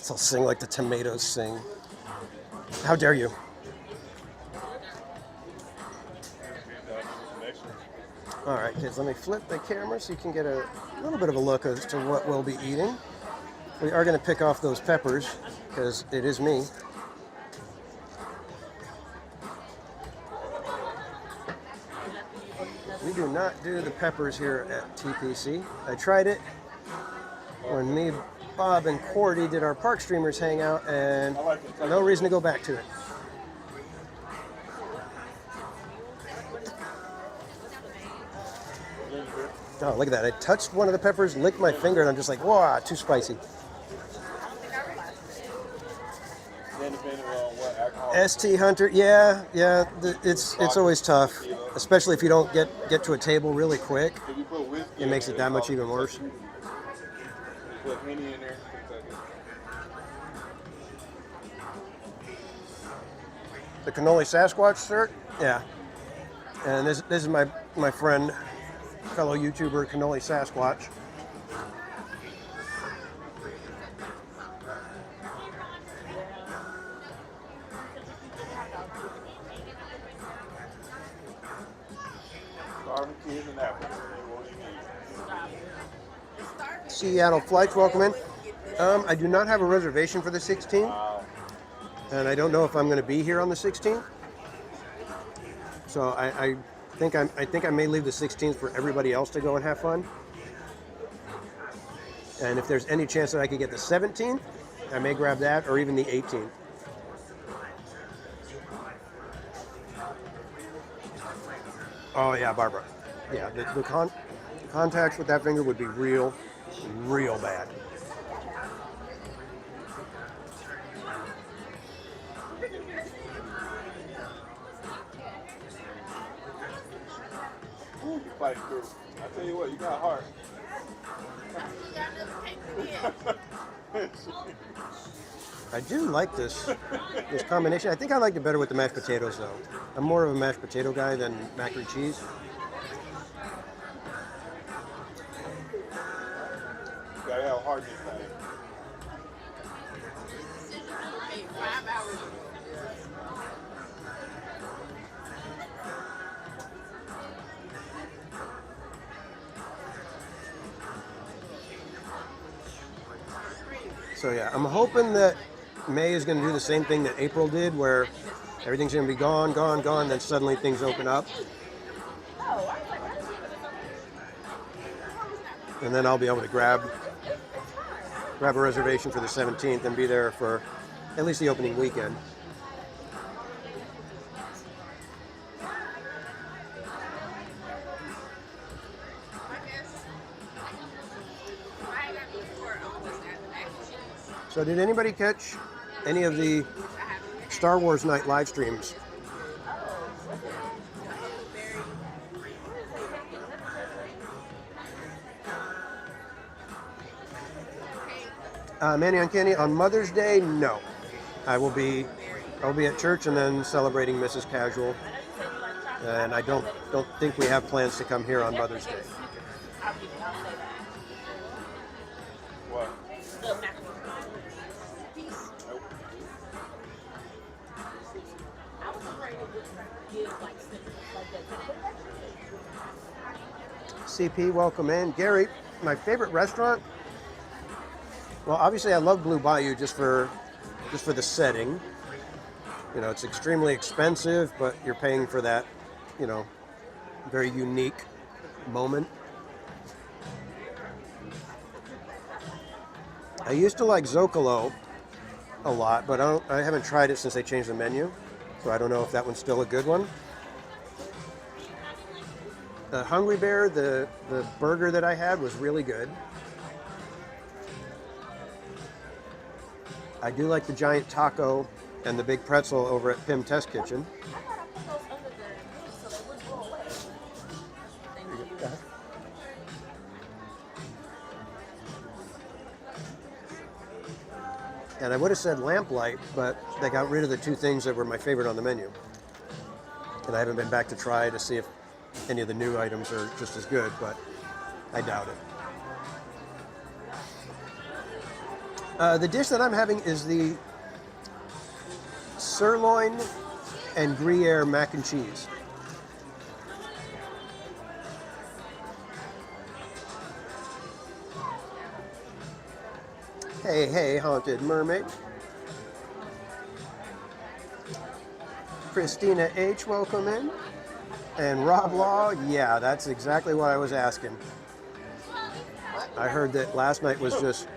They'll sing like the tomatoes sing. How dare you? All right, kids, let me flip the camera so you can get a little bit of a look as to what we'll be eating. We are going to pick off those peppers because it is me. We do not do the peppers here at TPC. I tried it when me, Bob, and Cordy did our Park Streamers hangout, and no reason to go back to it. Oh, look at that. I touched one of the peppers, licked my finger, and I'm just like, wow, too spicy. ST Hunter, yeah, it's always tough, especially if you don't get to a table really quick. It makes it that much even worse. The cannoli Sasquatch shirt, yeah. And this is my friend, fellow YouTuber, Cannoli Sasquatch. Seattle Flights, welcome in. I do not have a reservation for the 16th, and I don't know if I'm going to be here on the 16th. So I think I may leave the 16th for everybody else to go and have fun. And if there's any chance that I could get the 17th, I may grab that, or even the 18th. Oh yeah, Barbara. Yeah, the contacts with that finger would be real bad. Fight through. I tell you what, you got heart. I do like this combination. I think I liked it better with the mashed potatoes, though. I'm more of a mashed potato guy than mac and cheese. You gotta have heart this time. So yeah, I'm hoping that May is going to do the same thing that April did, where everything's going to be gone, then suddenly things open up. And then I'll be able to grab a reservation for the 17th and be there for at least the opening weekend. So did anybody catch any of the Star Wars Night live streams? Manny Uncanny, on Mother's Day, no. I'll be at church and then celebrating Mrs. Casual. And I don't think we have plans to come here on Mother's Day. What? CP, welcome in. Gary, my favorite restaurant? Well, obviously I love Blue Bayou just for the setting. You know, it's extremely expensive, but you're paying for that, you know, very unique moment. I used to like Zocalo a lot, but I haven't tried it since they changed the menu, so I don't know if that one's still a good one. The Hungry Bear, the burger that I had was really good. I do like the giant taco and the big pretzel over at Pim Test Kitchen. And I would have said lamplight, but they got rid of the two things that were my favorite on the menu. And I haven't been back to try to see if any of the new items are just as good, but I doubt it. The dish that I'm having is the sirloin and Gruyere mac and cheese. Hey, hey, Haunted Mermaid. Christina H, welcome in. And Rob Law, yeah, that's exactly what I was asking. I heard that last night was just,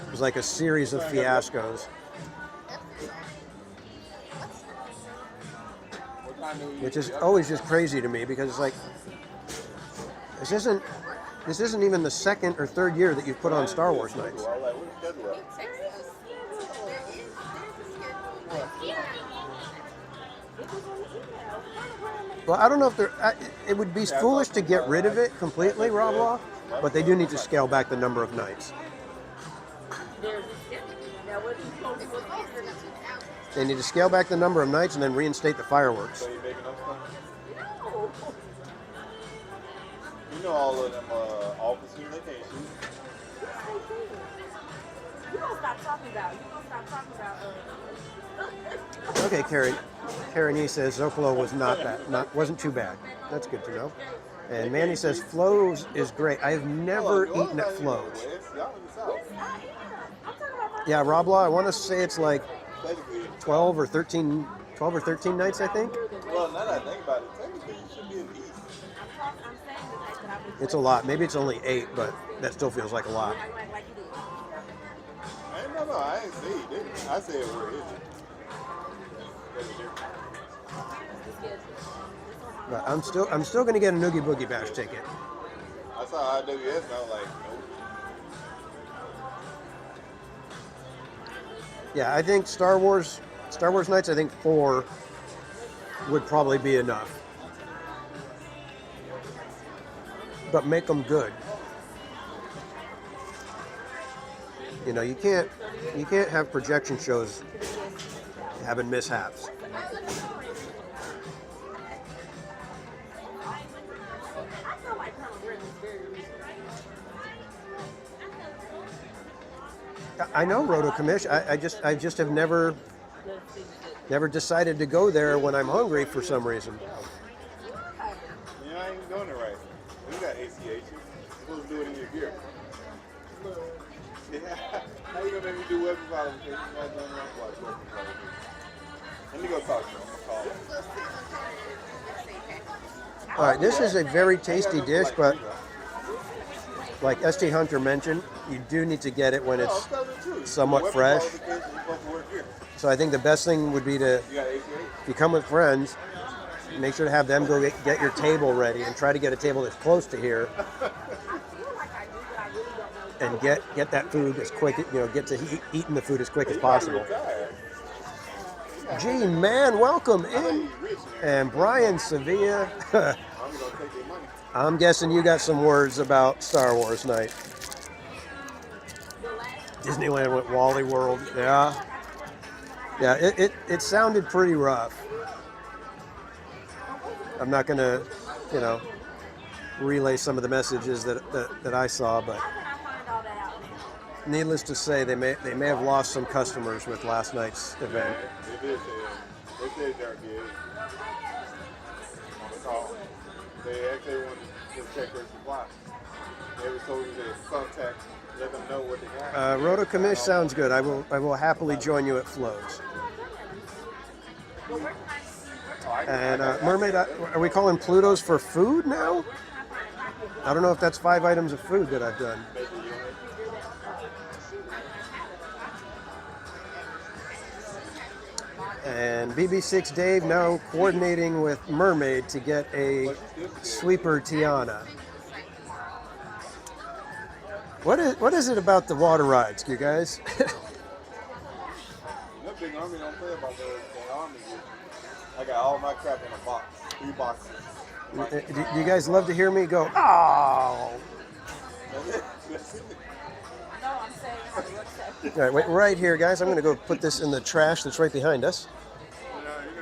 it was like a series of fiascos. Which is always just crazy to me because it's like, this isn't even the second or third year that you've put on Star Wars nights. Well, I don't know if it would be foolish to get rid of it completely, Rob Law, but they do need to scale back the number of nights. They need to scale back the number of nights and then reinstate the fireworks. You know all of them officers, they can't shoot. You don't stop talking about. Okay, Karen E says Zocalo was wasn't too bad. That's good to know. And Manny says Flo's is great. I've never eaten at Flo's. Yeah, Rob Law, I want to say it's like 12 or 13 nights, I think. Well, now that I think about it, technically it should be an east. It's a lot. Maybe it's only 8, but that still feels like a lot. No, I ain't say it. I said where it is. But I'm still gonna get a Noogie Boogie Bash ticket. I saw IWS and I was like, nope. Yeah, I think Star Wars nights, I think 4 would probably be enough. But make them good. You know, you can't have projection shows having mishaps. I know Roto Commish. I just have never decided to go there when I'm hungry for some reason. You know, I ain't doing it right. You got ACH. You're supposed to do it in your gear. Yeah. How you gonna make me do web qualification? You're not doing web qualification. Let me go talk to him. I'm gonna call him. All right, this is a very tasty dish, but like ST Hunter mentioned, you do need to get it when it's somewhat fresh. So I think the best thing would be to, if you come with friends, make sure to have them go get your table ready and try to get a table that's close to here. And get that food as quick, get to eating the food as quick as possible. Gee, man, welcome in. And Brian Sevilla. I'm guessing you got some words about Star Wars night. Disneyland with Wally World. Yeah, it sounded pretty rough. I'm not going to, relay some of the messages that I saw, but needless to say, they may have lost some customers with last night's event. They did say that. They said they're good. On the call. They asked everyone to check their supply. They were told to contact, let them know what they got. Roto Commish sounds good. I will happily join you at Flo's. And Mermaid, are we calling Pluto's for food now? I don't know if that's 5 items of food that I've done. And BB6 Dave now coordinating with Mermaid to get a sweeper Tiana. What is it about the water rides, you guys? That big army don't play about the army. I got all my crap in a box, 3 boxes. Do you guys love to hear me go, oh? All right, wait right here, guys. I'm going to go put this in the trash that's right behind us.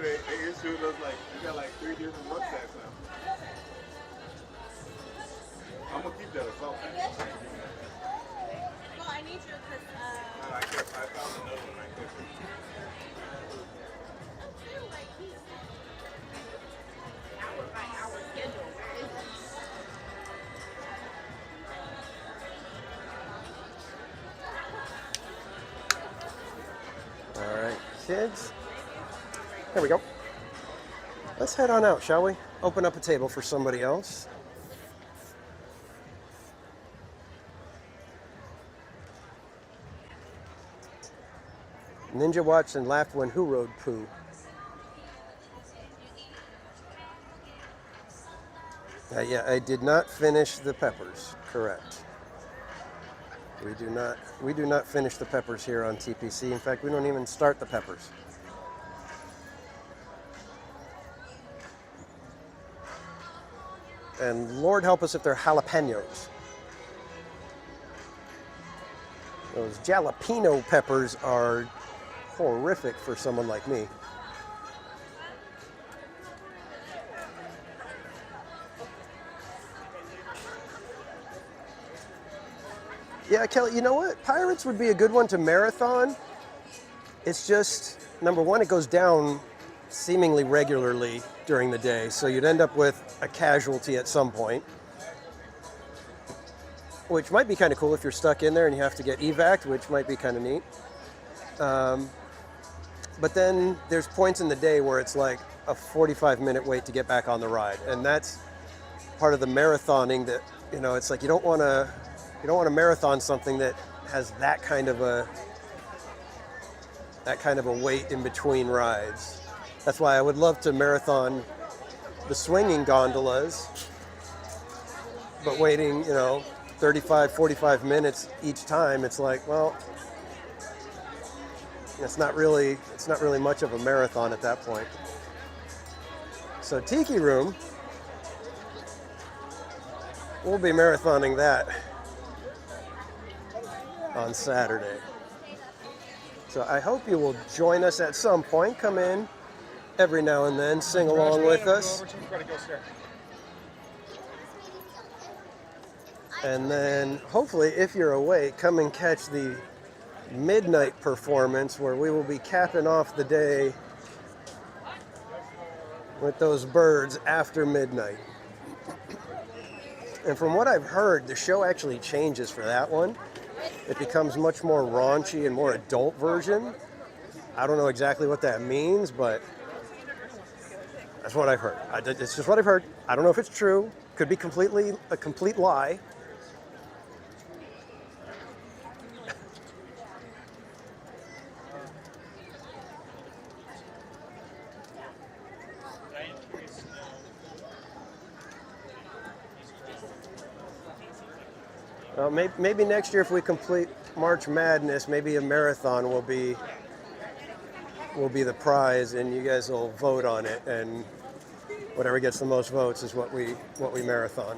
They issued us you got 3 different rucksacks now. I'm going to keep that assault. Well, I need you because kids. There we go. Let's head on out, shall we? Open up a table for somebody else. Ninja watched and laughed when who rode Pooh? Yeah, I did not finish the peppers. Correct. We do not finish the peppers here on TPC. In fact, we don't even start the peppers. And Lord help us if they're jalapenos. Those jalapeno peppers are horrific for someone like me. Yeah, Kelly, you know what? Pirates would be a good one to marathon. It's just, number one, it goes down seemingly regularly during the day, so you'd end up with a casualty at some point, which might be kind of cool if you're stuck in there and you have to get evac'd, which might be kind of neat. But then there's points in the day where it's like a 45-minute wait to get back on the ride, and that's part of the marathoning that, you know, it's like you don't want to marathon something that has that kind of a wait in between rides. That's why I would love to marathon the swinging gondolas, but waiting, 35, 45 minutes each time, it's like, well, it's not really much of a marathon at that point. So Tiki Room, we'll be marathoning that on Saturday. So I hope you will join us at some point. Come in every now and then, sing along with us. And then hopefully, if you're awake, come and catch the midnight performance where we will be capping off the day with those birds after midnight. And from what I've heard, the show actually changes for that one. It becomes much more raunchy and more adult version. I don't know exactly what that means, but that's what I've heard. It's just what I've heard. I don't know if it's true. Could be a complete lie. Well, maybe next year if we complete March Madness, maybe a marathon will be the prize, and you guys will vote on it, and whatever gets the most votes is what we marathon.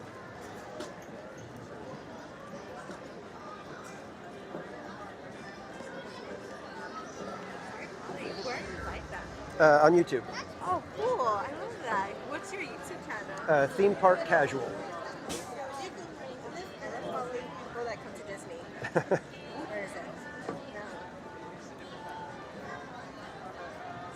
On YouTube. Oh, cool. I love that. What's your YouTube channel? Theme Park Casual. People that come to Disney. Where is it? No.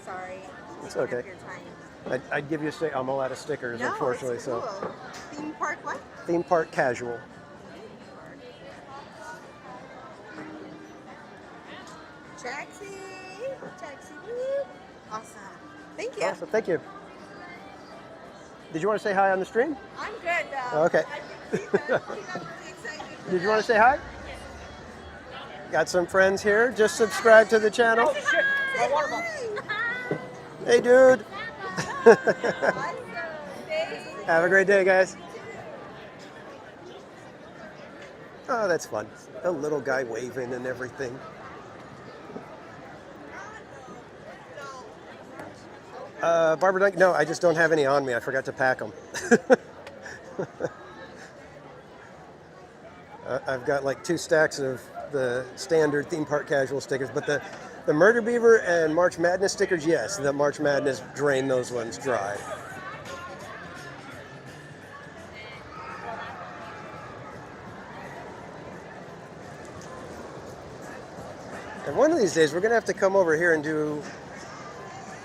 Sorry. It's okay. Up your time. I'd give you a stick. I'm all out of stickers, No, unfortunately. it's cool. So. Theme park what? Theme Park Casual. Taxi. Woo. Awesome. Thank you. Awesome. Thank you. Did you want to say hi on the stream? I'm good though. Okay. I can see that. I'm really excited for Did you want to say hi? Got some friends here. Just subscribe to the channel. Hey, dude. Have a great day, guys. Oh, that's fun. The little guy waving and everything. Barbara Dunk, no, I just don't have any on me. I forgot to pack them. I've got like 2 stacks of the standard Theme Park Casual stickers, but the Murder Beaver and March Madness stickers, yes, the March Madness drain those ones dry. And one of these days, we're going to have to come over here and do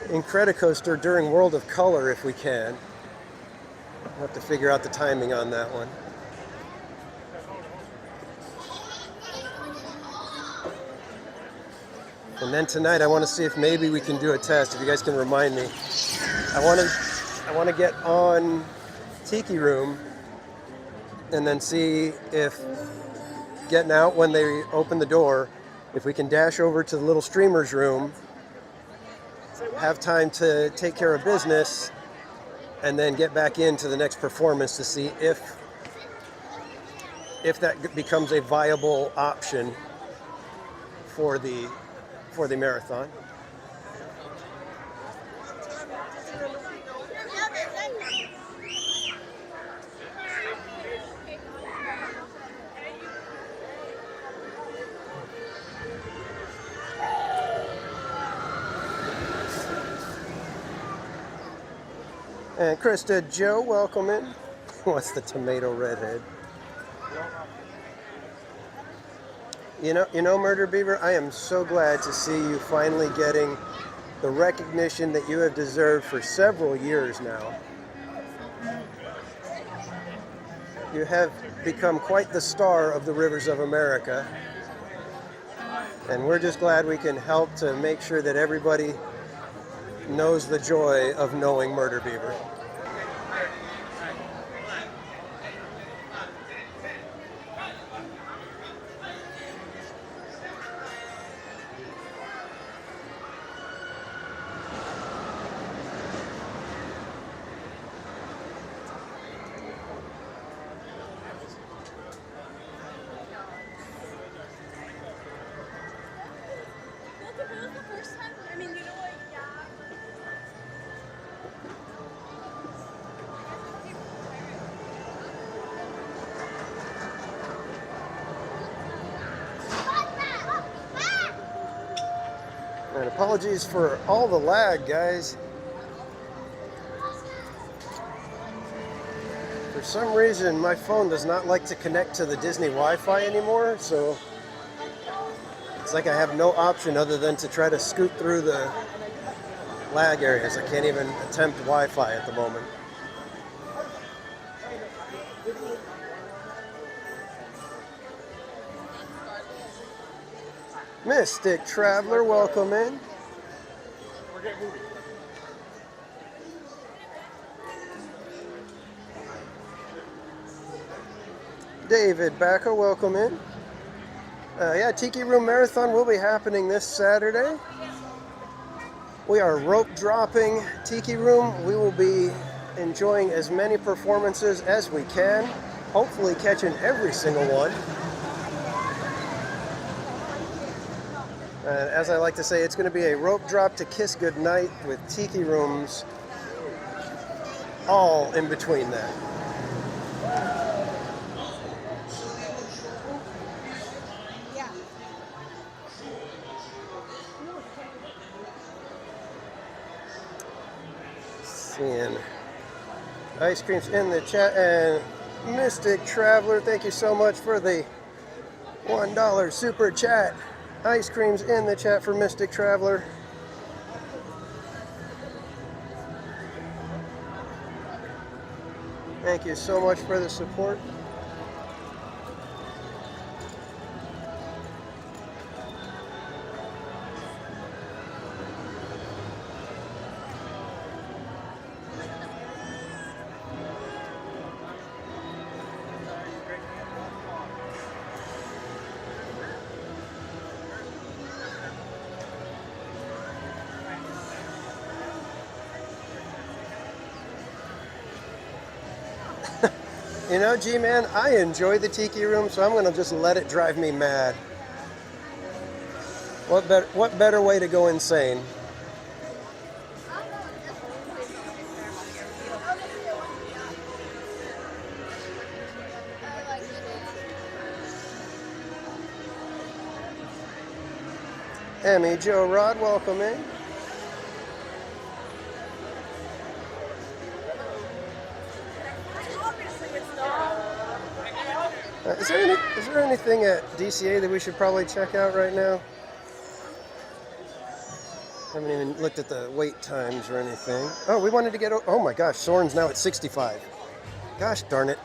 Incredicoaster during World of Color if we can. We'll have to figure out the timing on that one. And then tonight I want to see if maybe we can do a test, if you guys can remind me. I want to get on Tiki Room and then see if getting out when they open the door, if we can dash over to the little streamers room, have time to take care of business, and then get back into the next performance to see if that becomes a viable option for the marathon. And Krista Joe, welcome in. What's the tomato redhead? You know, Murder Beaver, I am so glad to see you finally getting the recognition that you have deserved for several years now. You have become quite the star of the Rivers of America. And we're just glad we can help to make sure that everybody knows the joy of knowing Murder Beaver. And apologies for all the lag, guys. For some reason, my phone does not like to connect to the Disney Wi-Fi anymore, so it's like I have no option other than to try to scoot through the lag areas. I can't even attempt Wi-Fi at the moment. Mystic Traveler, welcome in. David Backer, welcome in. Yeah, Tiki Room Marathon will be happening this Saturday. We are rope dropping Tiki Room. We will be enjoying as many performances as we can, hopefully catching every single one. And as I like to say, it's going to be a rope drop to kiss goodnight with Tiki Rooms all in between that. Seeing ice creams in the chat, and Mystic Traveler, thank you so much for the $1 super chat. Ice creams in the chat for Mystic Traveler. Thank you so much for the support. You know, G-Man, I enjoy the Tiki Room, so I'm going to just let it drive me mad. What better way to go insane? Emmy Joe Rod, welcome in. Is there anything at DCA that we should probably check out right now? Haven't even looked at the wait times or anything. Oh, we wanted to get, oh my gosh, Soren's now at 65. Gosh darn it.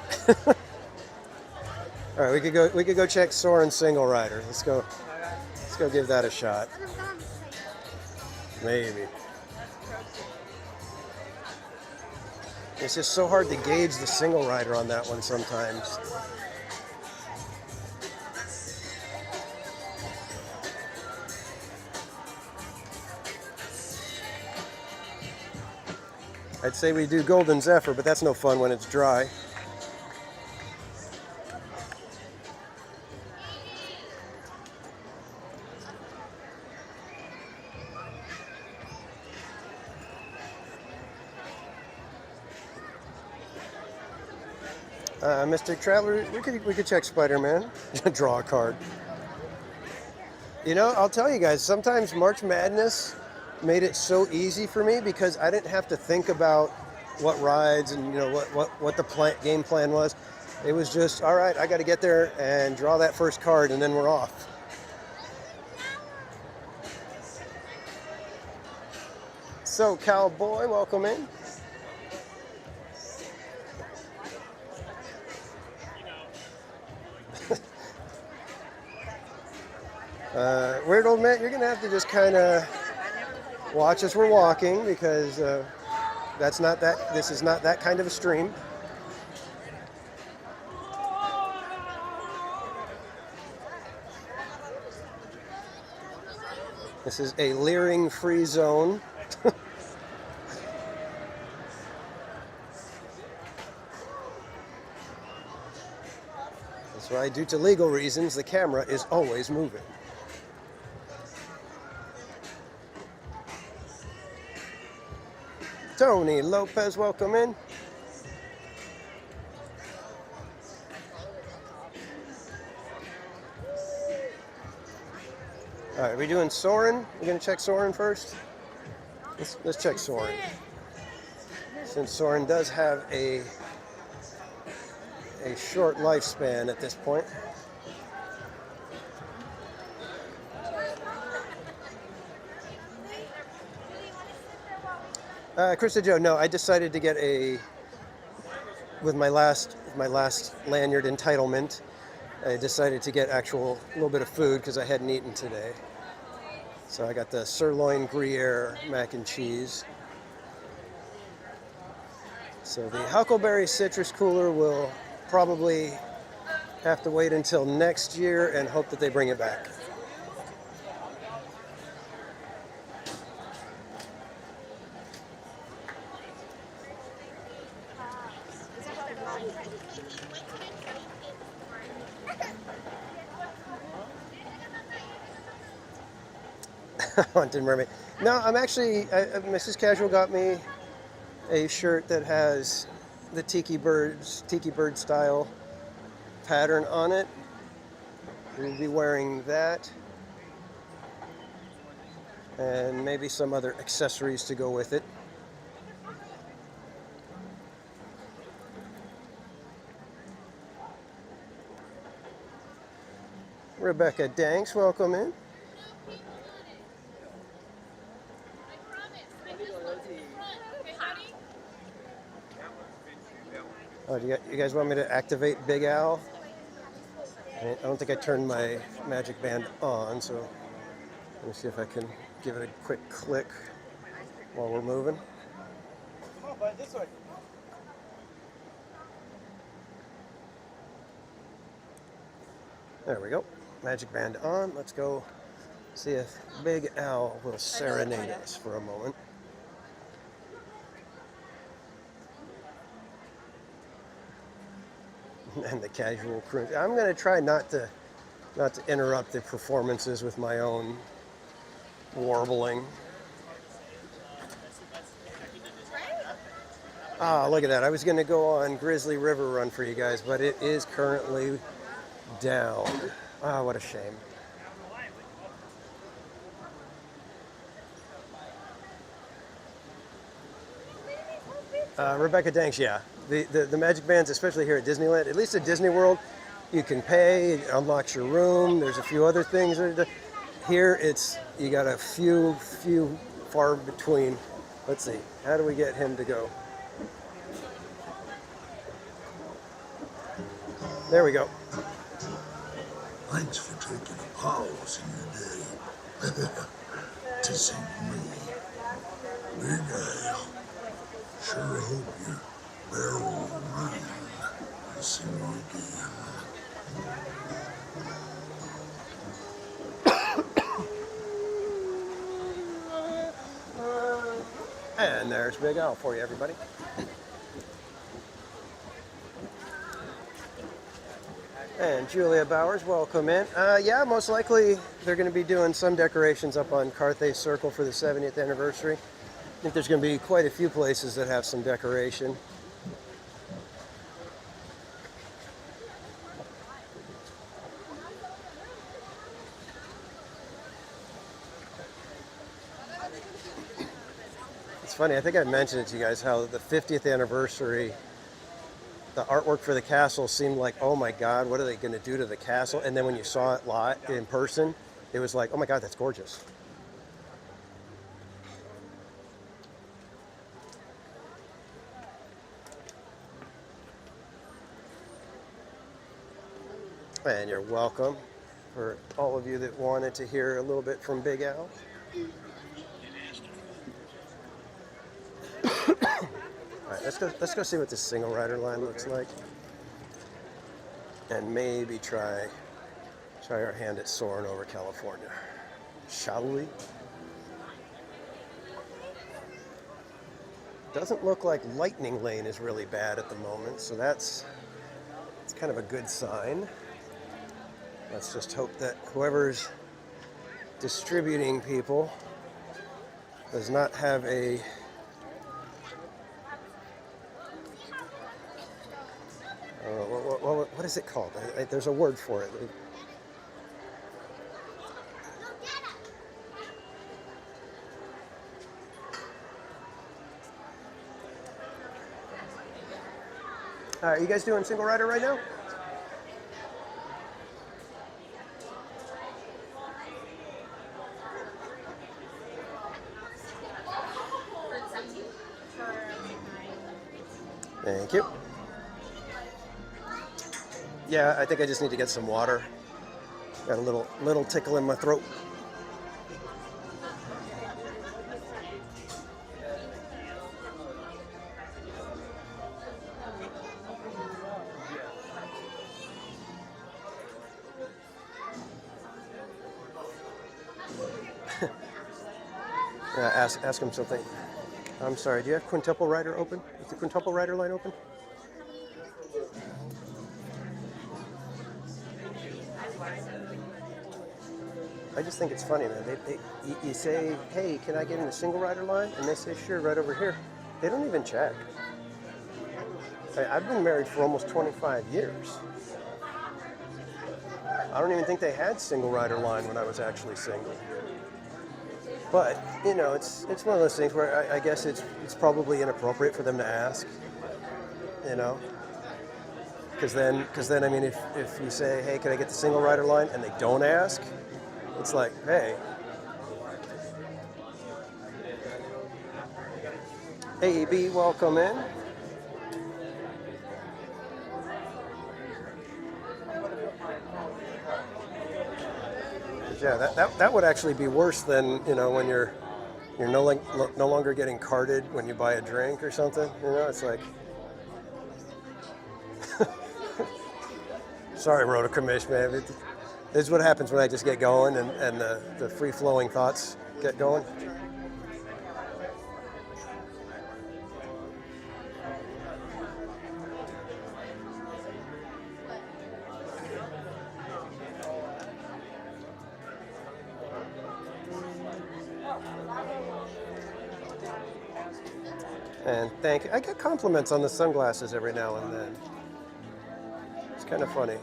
All right, we could go check Soren Single Rider. Let's go go give that a shot. Maybe. It's just so hard to gauge the single rider on that one sometimes. I'd say we do Golden Zephyr, but that's no fun when it's dry. Mr. Traveler, we could check Spider-Man. Draw a card. You know, I'll tell you guys, sometimes March Madness made it so easy for me because I didn't have to think about what rides and, you know, what the game plan was. It was just, all right, I got to get there and draw that first card, and then we're off. So, Cowboy, welcome in. Weird Old Matt, you're going to have to just kind of watch as we're walking because this is not that kind of a stream. This is a leering-free zone. That's why, due to legal reasons, the camera is always moving. Tony Lopez, welcome in. All right, are we doing Soren? We're gonna check Soren first. Let's check Soren. Since Soren does have a short lifespan at this point. Krista Joe, no, I decided to get with my last lanyard entitlement, I decided to get a little bit of food because I hadn't eaten today. So I got the sirloin Gruyere mac and cheese. So the Huckleberry Citrus Cooler will probably have to wait until next year and hope that they bring it back. Haunted Mermaid. No, I'm actually, Mrs. Casual got me a shirt that has the tiki bird style pattern on it. We'll be wearing that. And maybe some other accessories to go with it. Rebecca Danks, welcome in. Oh, you guys want me to activate Big Al? I don't think I turned my magic band on, so let me see if I can give it a quick click while we're moving. Come on, bud, this way. There we go. Magic band on. Let's go see if Big Al will serenade us for a moment. And the casual crew. I'm going to try not to interrupt the performances with my own warbling. Ah, look at that. I was going to go on Grizzly River Run for you guys, but it is currently down. Ah, what a shame. Rebecca Danks, yeah. The magic bands, especially here at Disneyland, at least at Disney World, you can pay, it unlocks your room. There's a few other things. Here, you got a few far between. Let's see, how do we get him to go? There we go. Thanks for taking a pause in your day To see me. Big Al. Sure hope your barrel will run to see me again. And there's Big Al for you, everybody. And Julia Bowers, welcome in. Yeah, most likely they're going to be doing some decorations up on Carthay Circle for the 70th anniversary. I think there's going to be quite a few places that have some decoration. It's funny, I think I mentioned it to you guys how the 50th anniversary, the artwork for the castle seemed like, oh my God, what are they going to do to the castle? And then when you saw it live in person, it was like, oh my God, that's gorgeous. And you're welcome for all of you that wanted to hear a little bit from Big Al. All right, let's go see what this single rider line looks like, and maybe try our hand at soaring over California, shall we? Doesn't look like Lightning Lane is really bad at the moment, so it's kind of a good sign. Let's just hope that whoever's distributing people does not have a what is it called? There's a word for it. Are you guys doing single rider right now? Thank you. Yeah, I think I just need to get some water. Got a little tickle in my throat. Ask him something. I'm sorry, do you have quintuple rider open? Is the quintuple rider line open? I just think it's funny, man. You say, hey, can I get in the single rider line? And they say, sure, right over here. They don't even check. I've been married for almost 25 years. I don't even think they had single rider line when I was actually single. But, you know, it's one of those things where I guess it's probably inappropriate for them to ask, you know? Because then, I mean, if you say, hey, can I get the single rider line? And they don't ask, it's like, hey. AB, welcome in. Yeah, that would actually be worse than, you know, when you're no longer getting carded when you buy a drink or something. You know, it's like, sorry, Rotocommish, man. This is what happens when I just get going and the free-flowing thoughts get going. And thank you. I get compliments on the sunglasses every now and then. It's kind of funny.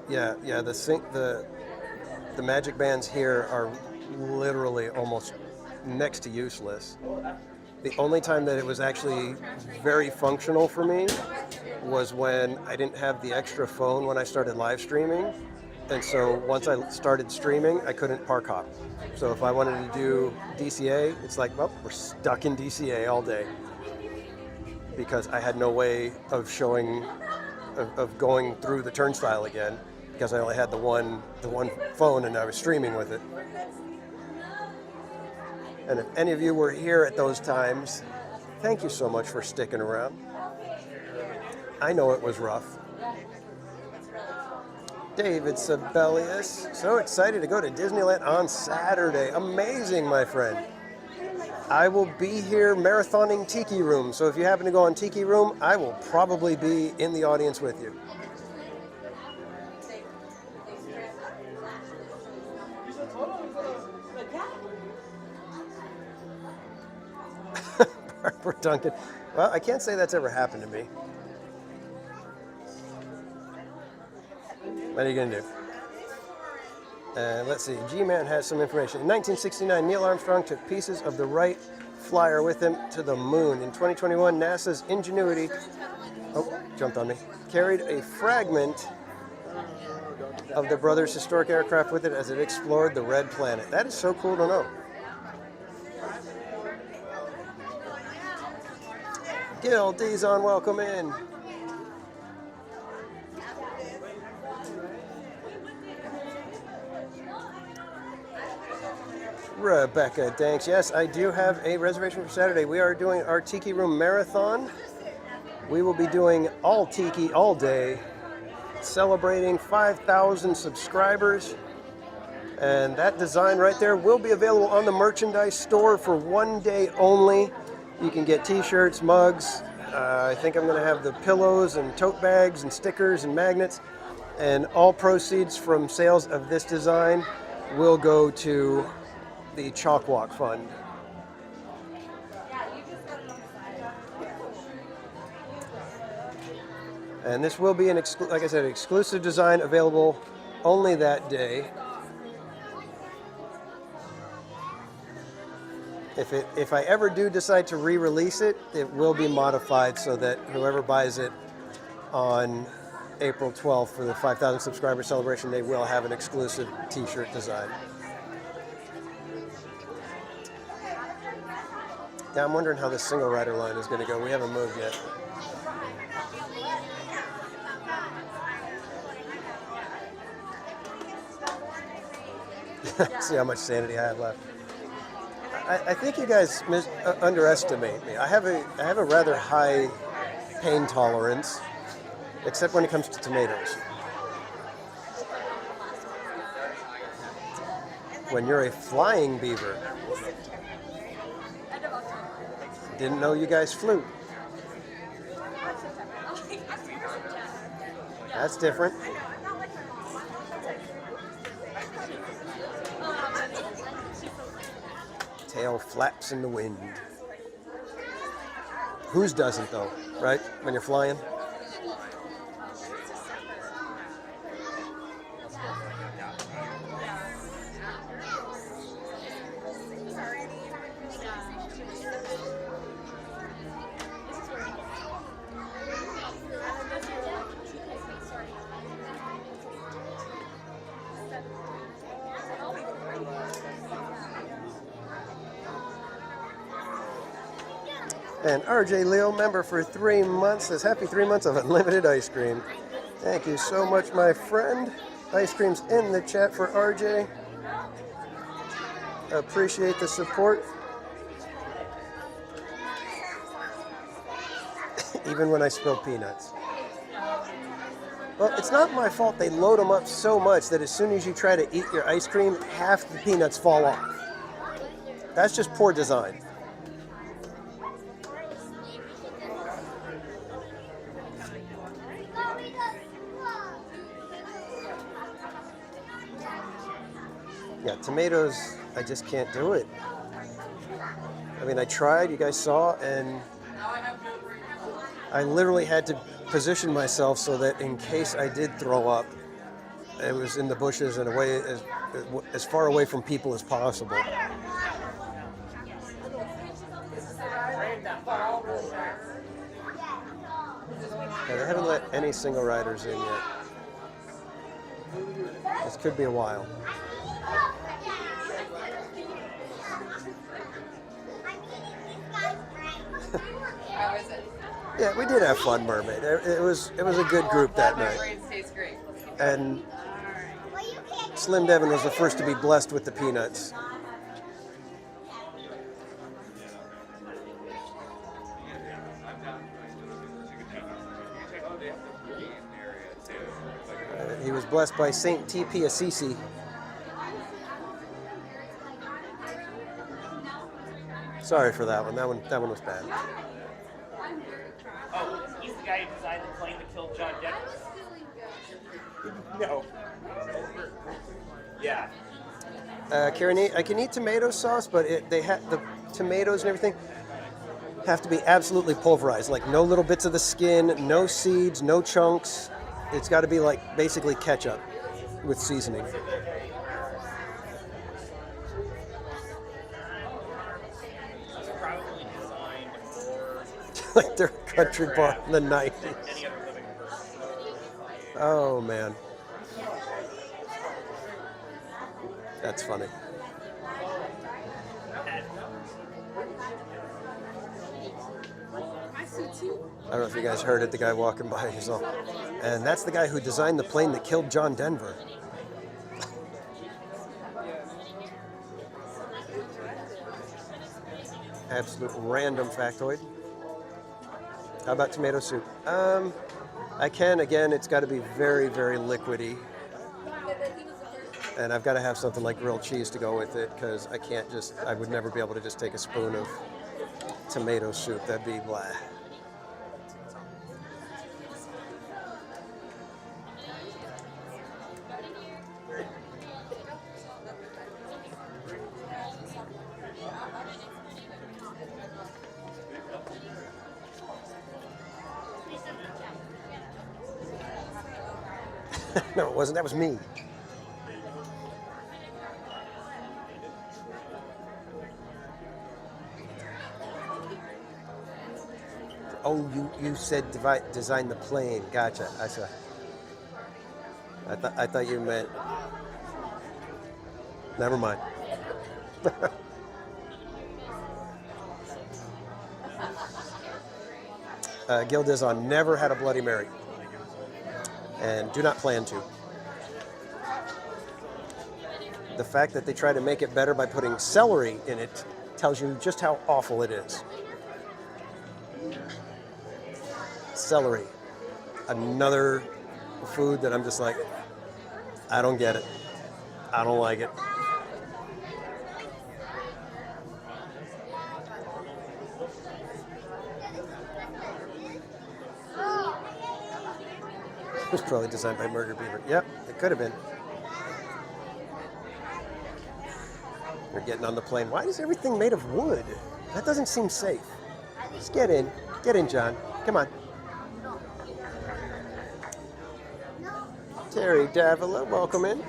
Yeah. The magic bands here are literally almost next to useless. The only time that it was actually very functional for me was when I didn't have the extra phone when I started live streaming. And so once I started streaming, I couldn't park hop. So if I wanted to do DCA, it's like, well, we're stuck in DCA all day. because I had no way of showing, of going through the turnstile again, because I only had the one phone and I was streaming with it. And if any of you were here at those times, thank you so much for sticking around. I know it was rough. David Sibelius, so excited to go to Disneyland on Saturday. Amazing, my friend. I will be here marathoning Tiki Room, so if you happen to go on Tiki Room, I will probably be in the audience with you. Barbara Duncan. Well, I can't say that's ever happened to me. What are you going to do? Let's see. G-Man has some information. In 1969, Neil Armstrong took pieces of the Wright Flyer with him to the moon. In 2021, NASA's Ingenuity, jumped on me, carried a fragment of the brothers' historic aircraft with it as it explored the Red Planet. That is so cool to know. Gil Dizon, welcome in. Rebecca Danks, yes, I do have a reservation for Saturday. We are doing our Tiki Room Marathon. We will be doing all Tiki all day, celebrating 5,000 subscribers. And that design right there will be available on the merchandise store for one day only. You can get t-shirts, mugs. I think I'm going to have the pillows and tote bags and stickers and magnets. And all proceeds from sales of this design will go to the Chalk Walk Fund. And this will be like I said, exclusive design available only that day. If I ever do decide to re-release it, it will be modified so that whoever buys it on April 12th for the 5,000 subscriber celebration, they will have an exclusive t-shirt design. Yeah, I'm wondering how this single rider line is going to go. We haven't moved yet. See how much sanity I have left. I think you guys underestimate me. I have a rather high pain tolerance, except when it comes to tomatoes. When you're a flying beaver. Didn't know you guys flew. That's different. Tail flaps in the wind. Whose doesn't though, right? When you're flying? And RJ Leo, member for 3 months, says happy 3 months of unlimited ice cream. Thank you so much, my friend. Ice cream's in the chat for RJ. Appreciate the support. Even when I spill peanuts. Well, it's not my fault they load them up so much that as soon as you try to eat your ice cream, half the peanuts fall off. That's just poor design. Yeah, tomatoes, I just can't do it. I mean, I tried, you guys saw, and I literally had to position myself so that in case I did throw up, it was in the bushes and away as far away from people as possible. Yeah, they haven't let any single riders in yet. This could be a while. Yeah, we did have fun, Mermaid. It was a good group that night. Tastes great. And Slim Devin was the first to be blessed with the peanuts. He was blessed by Saint T.P. Assisi. Sorry for that one. That one was bad. Oh, he's the guy who designed the plane that killed John Denver? No. Yeah. Karen, I can eat tomato sauce, but the tomatoes and everything have to be absolutely pulverized. Like no little bits of the skin, no seeds, no chunks. It's got to be like basically ketchup with seasoning. Probably designed for Like their country bar in the 90s. any other living person. Oh man. That's funny. I don't know if you guys heard it, the guy walking by, he's all, and that's the guy who designed the plane that killed John Denver. Absolute random factoid. How about tomato soup? I can, again, it's got to be very, very liquidy. And I've got to have something like grilled cheese to go with it because I would never be able to just take a spoon of tomato soup. That'd be blah. No, it wasn't. That was me. Oh, you said design the plane. Gotcha. I thought you meant. Never mind. Gil Dizon never had a Bloody Mary. And do not plan to. The fact that they try to make it better by putting celery in it tells you just how awful it is. Celery. Another food that I'm just like, I don't get it. I don't like it. It was probably designed by Murder Beaver. Yep, it could have been. We're getting on the plane. Why is everything made of wood? That doesn't seem safe. Just get in. Get in, John. Come on. Terry Davila, welcome in.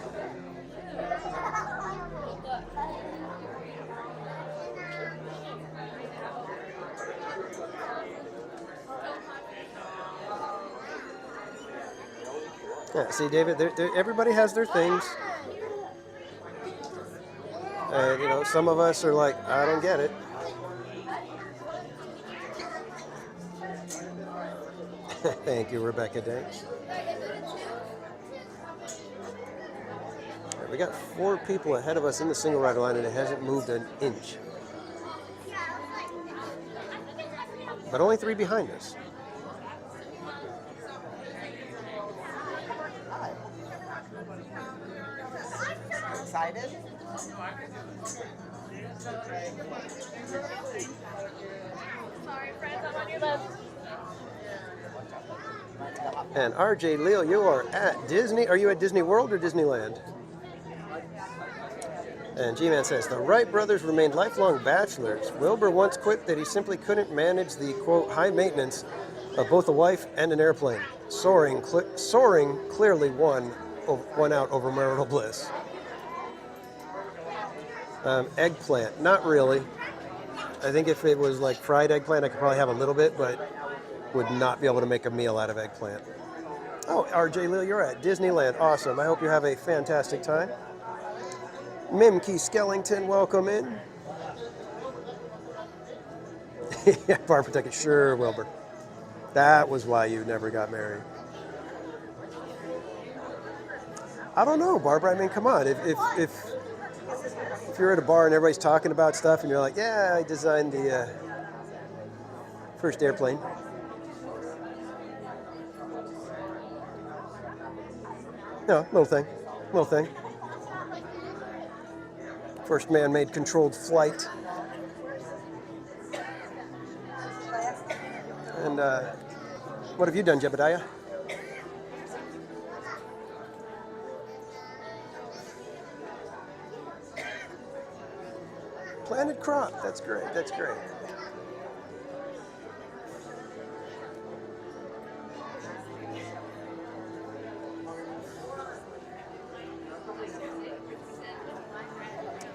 Yeah, see, David, everybody has their things. And, some of us are like, I don't get it. Thank you, Rebecca Danks. We got 4 people ahead of us in the single rider line, and it hasn't moved an inch. But only 3 behind us. Excited? Sorry, friends, I'm on your list. And RJ Leal, you are at Disney. Are you at Disney World or Disneyland? And G-Man says, the Wright brothers remained lifelong bachelors. Wilbur once quipped that he simply couldn't manage the, quote, high maintenance of both a wife and an airplane. Soaring clearly won out over marital bliss. Eggplant, not really. I think if it was like fried eggplant, I could probably have a little bit, but would not be able to make a meal out of eggplant. Oh, RJ Lil, you're at Disneyland. Awesome. I hope you have a fantastic time. Mimkey Skellington, welcome in. Yeah, Bar Protected. Sure, Wilbur. That was why you never got married. I don't know, Barbara. I mean, come on. If you're at a bar and everybody's talking about stuff and you're like, yeah, I designed the first airplane. No, little thing. First man-made controlled flight. And what have you done, Jebediah? Planted crop. That's great. That's great.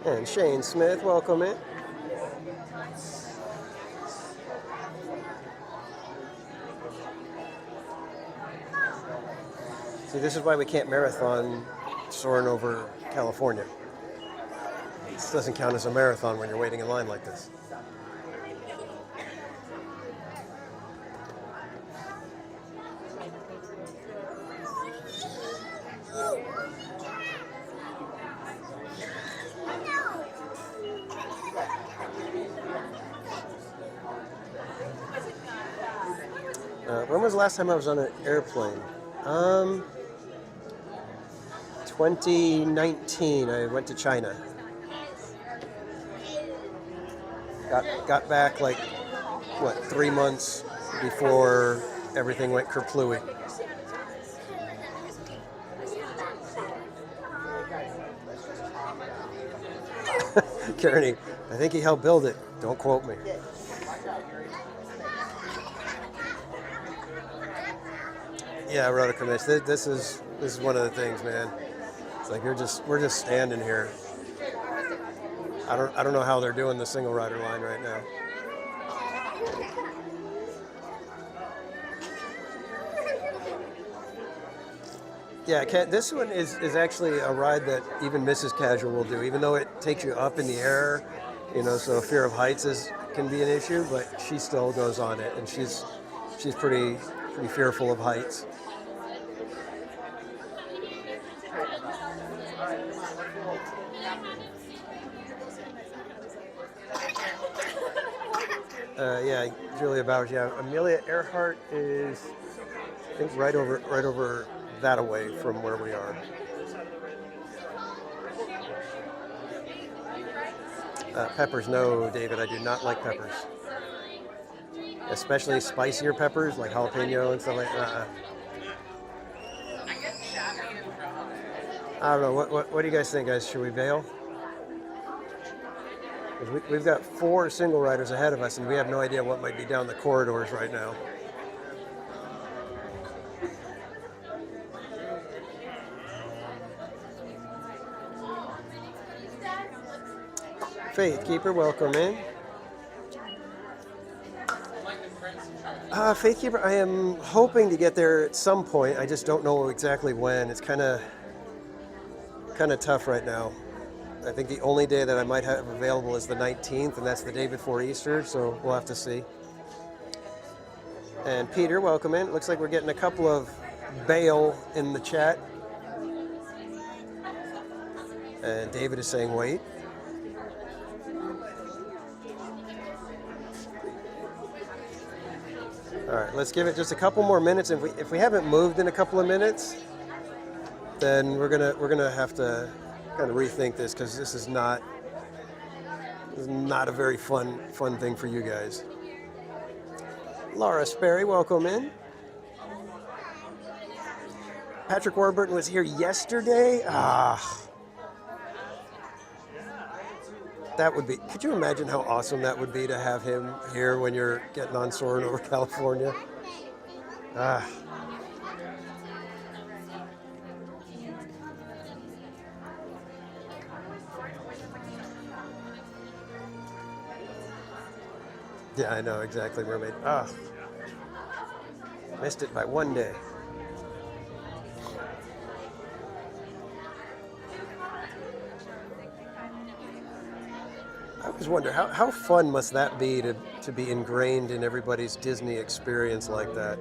And Shane Smith, welcome in. See, this is why we can't marathon soaring over California. This doesn't count as a marathon when you're waiting in line like this. When was the last time I was on an airplane? 2019. I went to China. Got back like, 3 months before everything went kerplooey. Kearney, I think he helped build it. Don't quote me. Yeah, Rotocommish. This is one of the things, man. It's like we're just standing here. I don't know how they're doing the single rider line right now. Yeah, this one is actually a ride that even Mrs. Casual will do, even though it takes you up in the air, so fear of heights can be an issue, but she still goes on it, and she's pretty fearful of heights. Yeah, Julia Bowers. Yeah, Amelia Earhart is, I think, right over that away from where we are. Peppers, no, David. I do not like peppers, especially spicier peppers like jalapeno and stuff like that. I don't know. What do you guys think, guys? Should we bail? We've got 4 single riders ahead of us, and we have no idea what might be down the corridors right now. Faith Keeper, welcome in. Faith Keeper, I am hoping to get there at some point. I just don't know exactly when. It's kind of tough right now. I think the only day that I might have available is the 19th, and that's the day before Easter, so we'll have to see. And Peter, welcome in. It looks like we're getting a couple of bail in the chat. And David is saying wait. All right, let's give it just a couple more minutes. If we haven't moved in a couple of minutes, then we're gonna have to kind of rethink this, because this is not a very fun thing for you guys. Laura Sperry, welcome in. Patrick Warburton was here yesterday. That would be, could you imagine how awesome that would be to have him here when you're getting on soaring over California? Yeah, I know, exactly, Mermaid. Missed it by one day. I always wonder, how fun must that be to to be ingrained in everybody's Disney experience like that.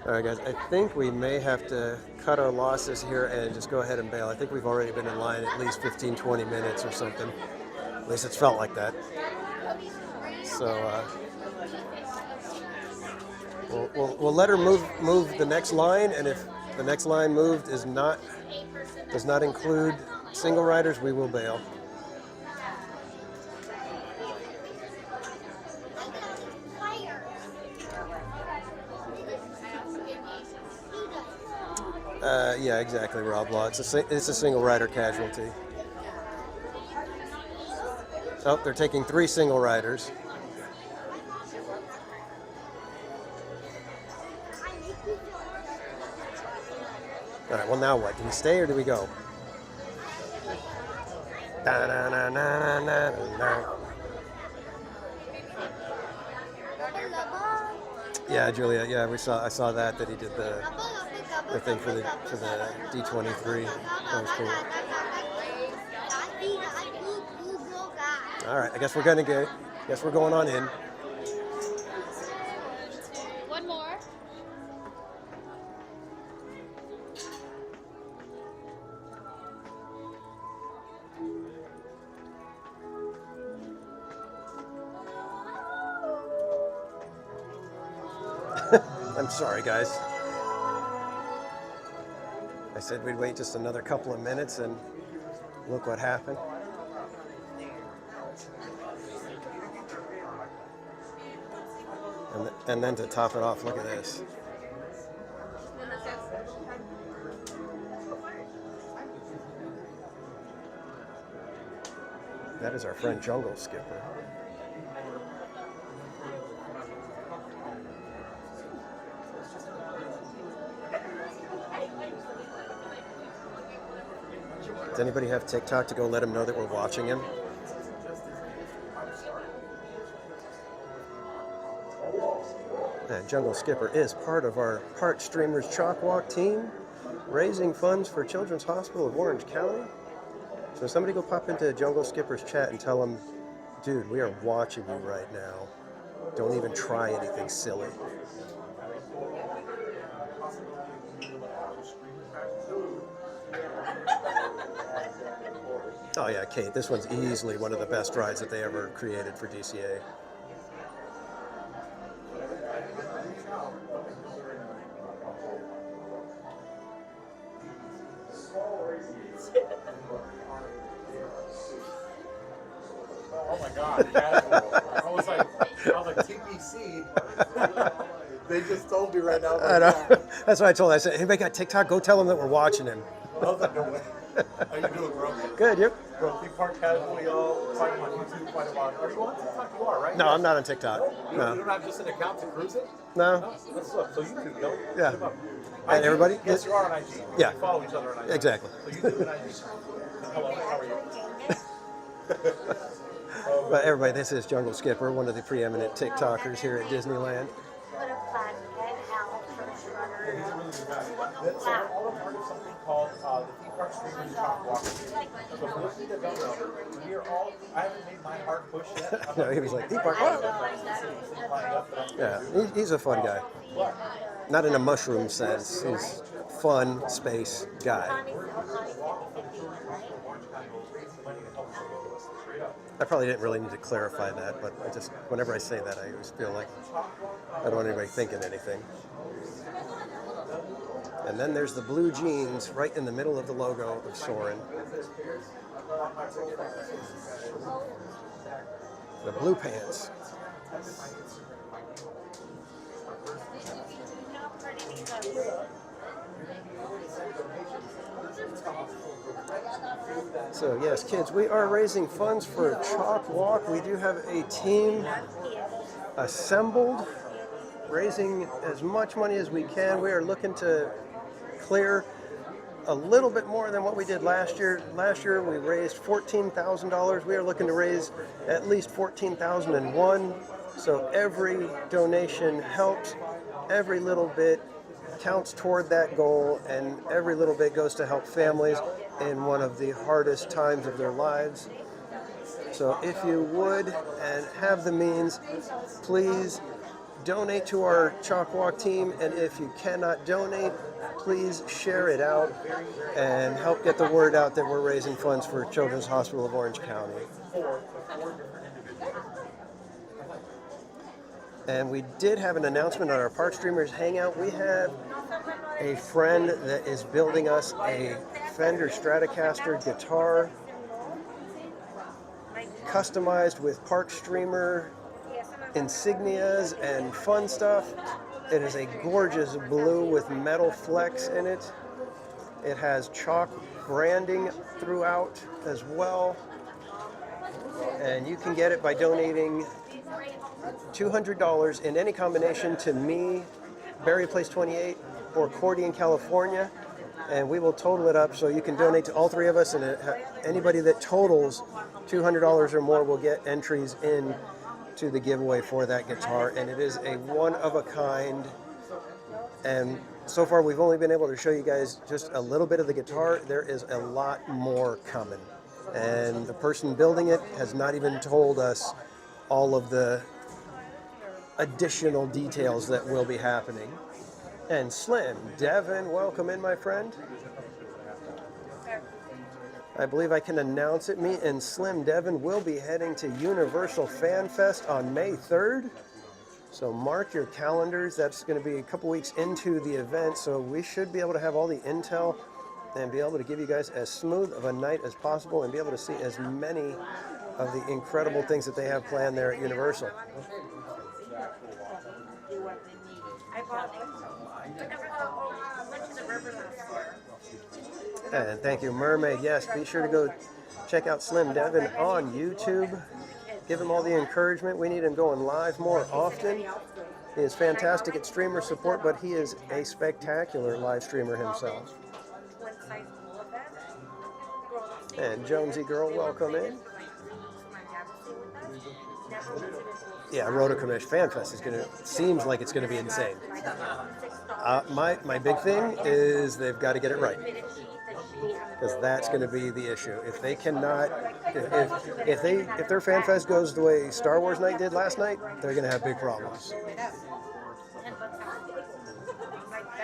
All right, guys, I think we may have to cut our losses here and just go ahead and bail. I think we've already been in line at least 15, 20 minutes or something. At least it's felt like that. So we'll let her move the next line, and if the next line moved does not include single riders, we will bail. Yeah, exactly, Rob Law. It's a single rider casualty. Oh, they're taking 3 single riders. All right, well, now what? Do we stay or do we go? Yeah, Julia. Yeah, I saw that he did the thing for the D23. That was cool. All right, I guess we're going on in. One more. I'm sorry, guys. I said we'd wait just another couple of minutes, and look what happened. And then to top it off, look at this. That is our friend Jungle Skipper. Does anybody have TikTok to go let him know that we're watching him? And Jungle Skipper is part of our Part Streamers Chalk Walk team, raising funds for Children's Hospital of Orange County. So somebody go pop into Jungle Skipper's chat and tell him, dude, we are watching you right now. Don't even try anything silly. Oh yeah, Kate, this one's easily one of the best rides that they ever created for DCA. Oh my God, I was like TPC. They just told me right now. I know. That's what I told him. I said, anybody got TikTok? Go tell them that we're watching him. I was like, no way. How you doing, bro? Good, you? Bro, we park casually all find him on YouTube quite a lot. Are you on TikTok? You are, right? No, I'm not on TikTok. You No. don't have just an account to cruise it? No. Let's look. So YouTube, don't. Yeah. Hit him up. And IG? everybody? Yes, you are on IG. Yeah. We follow each other on IG. Exactly. So YouTube and IG. Hello, how are you? But everybody, this is Jungle Skipper, one of the preeminent TikTokers here at Disneyland. So we're all a part of something called the Theme Park Streamers Chalk Walk. So for those of you that don't know, we are all, I haven't made my hard push yet. No, he was like, Theme Park Walk? Yeah, he's a fun guy. Not in a mushroom sense. He's fun space guy. I probably didn't really need to clarify that, but I just, whenever I say that, I always feel like I don't want anybody thinking anything. And then there's the blue jeans right in the middle of the logo of Soarin'. The blue pants. So yes, kids, we are raising funds for Chalk Walk. We do have a team assembled, raising as much money as we can. We are looking to clear a little bit more than what we did last year. Last year we raised $14,000. We are looking to raise at least $14,001. So every donation helps. Every little bit counts toward that goal, and every little bit goes to help families. in one of the hardest times of their lives. So if you would and have the means, please donate to our Chalk Walk team. And if you cannot donate, please share it out and help get the word out that we're raising funds for Children's Hospital of Orange County. And we did have an announcement on our Park Streamers Hangout. We have a friend that is building us a Fender Stratocaster guitar, customized with Park Streamer insignias and fun stuff. It is a gorgeous blue with metal flex in it. It has chalk branding throughout as well. And you can get it by donating $200 in any combination to me, Barry Place 28, or Cordy in California, and we will total it up so you can donate to all three of us, and anybody that totals $200 or more will get entries in to the giveaway for that guitar. And it is a one of a kind, and so far we've only been able to show you guys just a little bit of the guitar. There is a lot more coming, and the person building it has not even told us all of the additional details that will be happening. And Slim Devin, welcome in, my friend. I believe I can announce it. Me and Slim Devin will be heading to Universal Fan Fest on May 3rd. So mark your calendars. That's going to be a couple weeks into the event. So we should be able to have all the intel and be able to give you guys as smooth of a night as possible and be able to see as many of the incredible things that they have planned there at Universal. And thank you, Mermaid. Yes, be sure to go check out Slim Devin on YouTube. Give him all the encouragement. We need him going live more often. He is fantastic at streamer support, but he is a spectacular live streamer himself. And Jonesy Girl, welcome in. Yeah, Rotocommish Fan Fest is seems like it's gonna be insane. My big thing is they've got to get it right, because that's going to be the issue. If they cannot, if their Fan Fest goes the way Star Wars Night did last night, they're going to have big problems.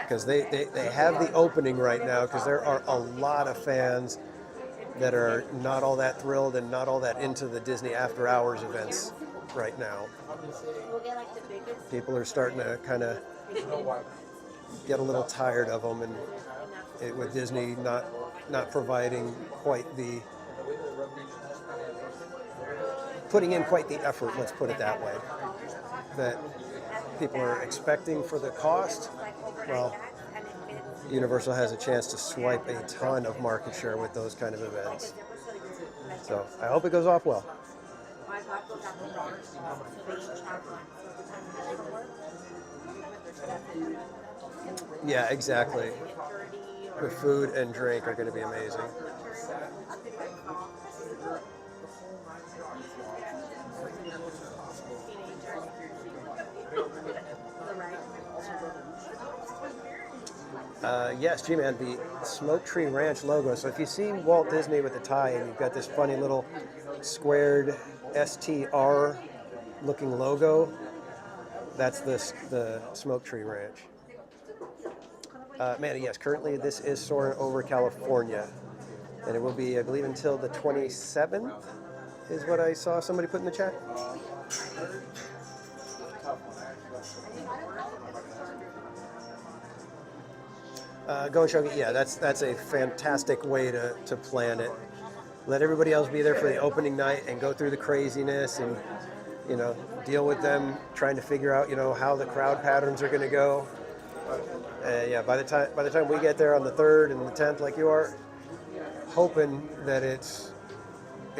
Because they have the opening right now, because there are a lot of fans that are not all that thrilled and not all that into the Disney After Hours events right now. People are starting to kind of get a little tired of them, and with Disney not providing quite the, putting in quite the effort, let's put it that way, that people are expecting for the cost. Well, Universal has a chance to swipe a ton of market share with those kind of events. So I hope it goes off well. Yeah, exactly. The food and drink are going to be amazing. Yes, G-Man, the Smoke Tree Ranch logo. So if you see Walt Disney with the tie and you've got this funny little squared STR looking logo, that's the Smoke Tree Ranch. Manny, yes, currently this is soaring over California, and it will be, I believe, until the 27th is what I saw somebody put in the chat. Go and show me. Yeah, that's a fantastic way to plan it. Let everybody else be there for the opening night and go through the craziness and, you know, deal with them trying to figure out, you know, how the crowd patterns are going to go. Yeah, by the time we get there on the 3rd and the 10th, like you are, hoping that it's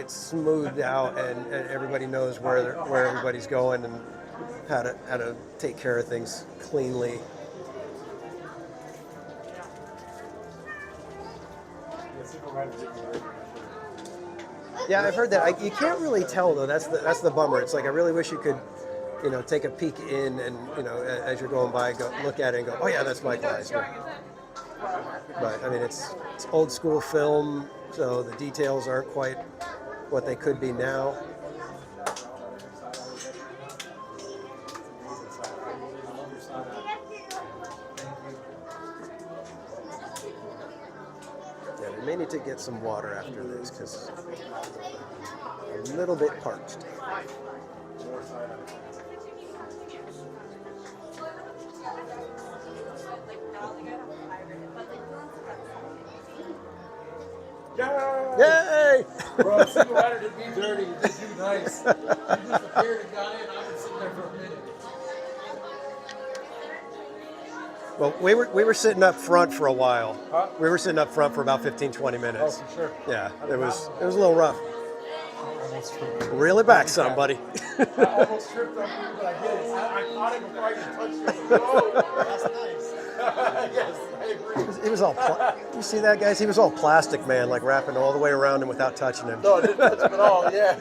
smoothed out and everybody knows where everybody's going and how to take care of things cleanly. Yeah, I've heard that. You can't really tell though. That's the bummer. It's like I really wish you could, you know, take a peek in and, you know, as you're going by, go look at it and go, oh yeah, that's Michael Eisner. But I mean, it's old school film, so the details aren't quite what they could be now. Yeah, we may need to get some water after this because a little bit parched. Yay! Bro, I'm super honored to be dirty. You did do nice. You just appeared and got in. I've been sitting there for a minute. Well, we were sitting up front for a while. Huh? We were sitting up front for about 15, 20 Oh, minutes. for sure. Yeah, it was a little rough. Almost tripped. Reel it back, son, buddy. I almost tripped on you, but I did it. I caught it before I even touched it. Oh, that's nice. Yes, I agree. He was all. You see that, guys? He was all plastic, man, like wrapping all the way around him without touching him. No, I didn't touch him at all. Yeah.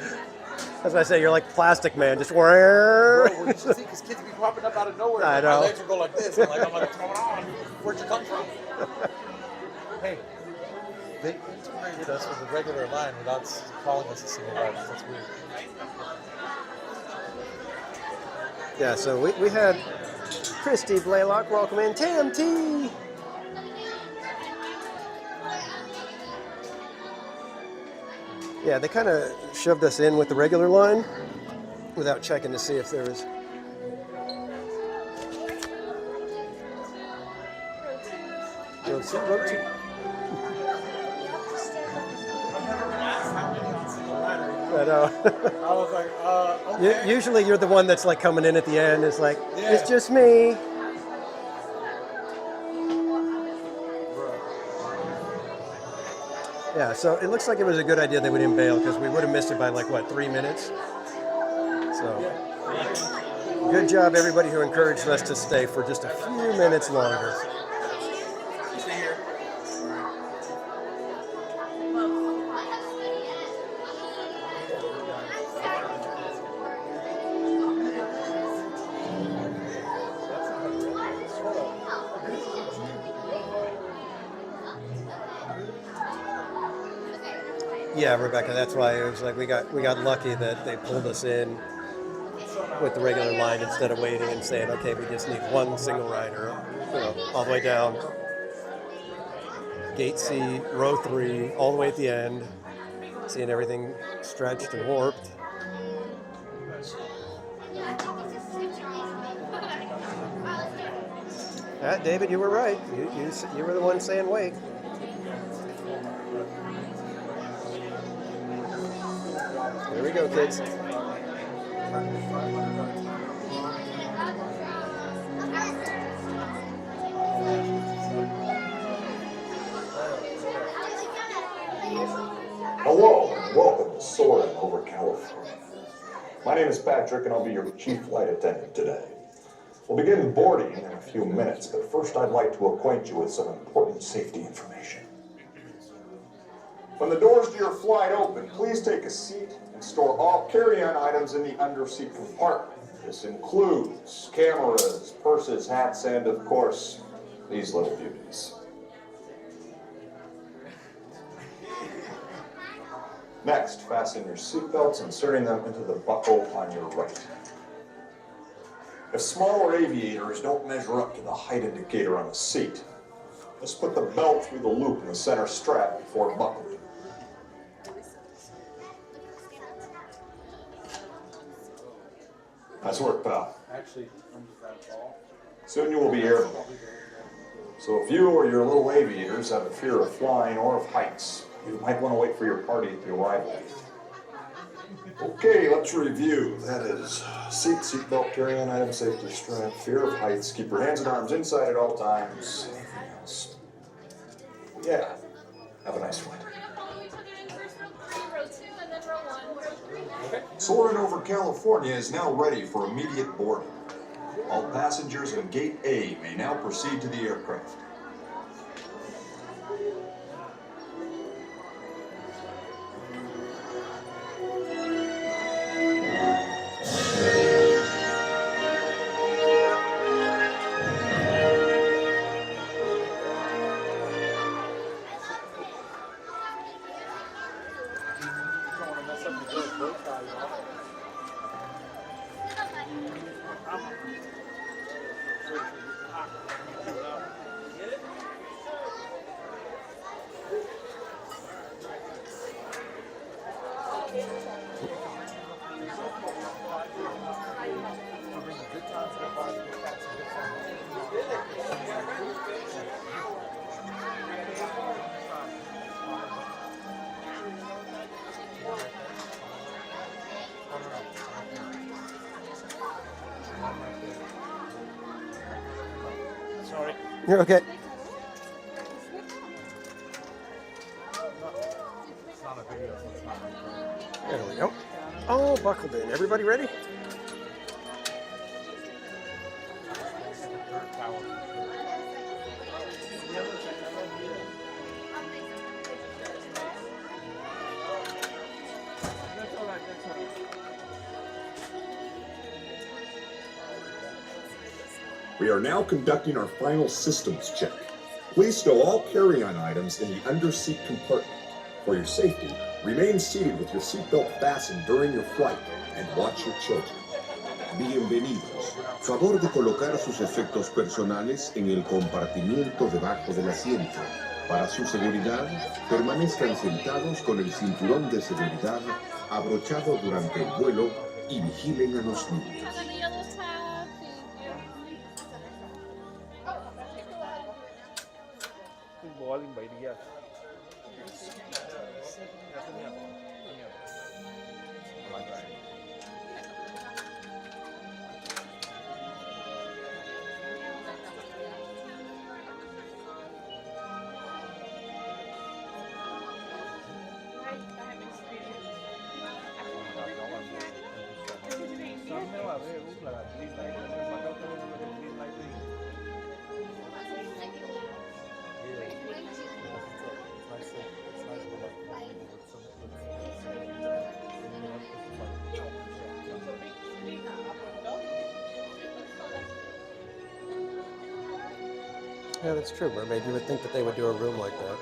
That's what I say. You're like plastic, man. Just Bro, well, you should see, because kids be popping up out of nowhere. I Like, know. my legs will go like this. I'm like, what's going on? Where'd you come from? Hey, they integrated us with a regular line without calling us a single rider. That's weird. Yeah. So we had Christy Blaylock welcome in. TMT. Yeah, they kind of shoved us in with the regular line without checking to see if there was. Row two. I know. I was like, okay. Usually you're the one that's like coming in at the end. It's like, Yeah. it's just me. Yeah, so it looks like it was a good idea that we didn't bail because we would have missed it by like, what, 3 minutes? So, good job everybody who encouraged us to stay for just a few minutes longer. Stay here. Yeah, Rebecca, that's why it was like we got lucky that they pulled us in with the regular line instead of waiting and saying, okay, we just need one single rider, all the way down. Gate C, row 3, all the way at the end, seeing everything stretched and warped. Yeah, David, you were right. You were the one saying wait. Here we go, kids. Hello and welcome to Soaring over California. My name is Patrick and I'll be your chief flight attendant today. We'll begin boarding in a few minutes, but first I'd like to acquaint you with some important safety information. When the doors to your flight open, please take a seat and store all carry-on items in the underseat compartment. This includes cameras, purses, hats, and of course, these little beauties. Next, fasten your seatbelts, inserting them into the buckle on your right. If smaller aviators don't measure up to the height indicator on the seat, just put the belt through the loop in the center strap before buckling. Nice work, pal. Actually, I'm just that tall. Soon you will be airborne. So if you or your little aviators have a fear of flying or of heights, you might want to wait for your party at the arrival. Okay, let's review. That is seatbelt, carry-on item, safety strap, fear of heights, keep your hands and arms inside at all times. Anything else? Yeah. Have a nice flight. Soaring over California is now ready for immediate boarding. All passengers in Gate A may now proceed to the aircraft. Sorry. You're okay. There we go. All buckled in. Everybody ready? We are now conducting our final systems check. Please stow all carry-on items in the under-seat compartment. For your safety, remain seated with your seatbelt fastened during your flight and watch your children. Bienvenidos. Favor de colocar sus efectos personales en el compartimiento debajo del asiento. Para su seguridad, permanezcan sentados con el cinturón de seguridad abrochado durante el vuelo y vigilen a los niños. Yeah, that's true, Mermaid. You would think that they would do a room like that.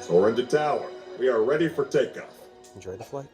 Soaring to tower. We are ready for takeoff. Enjoy the flight.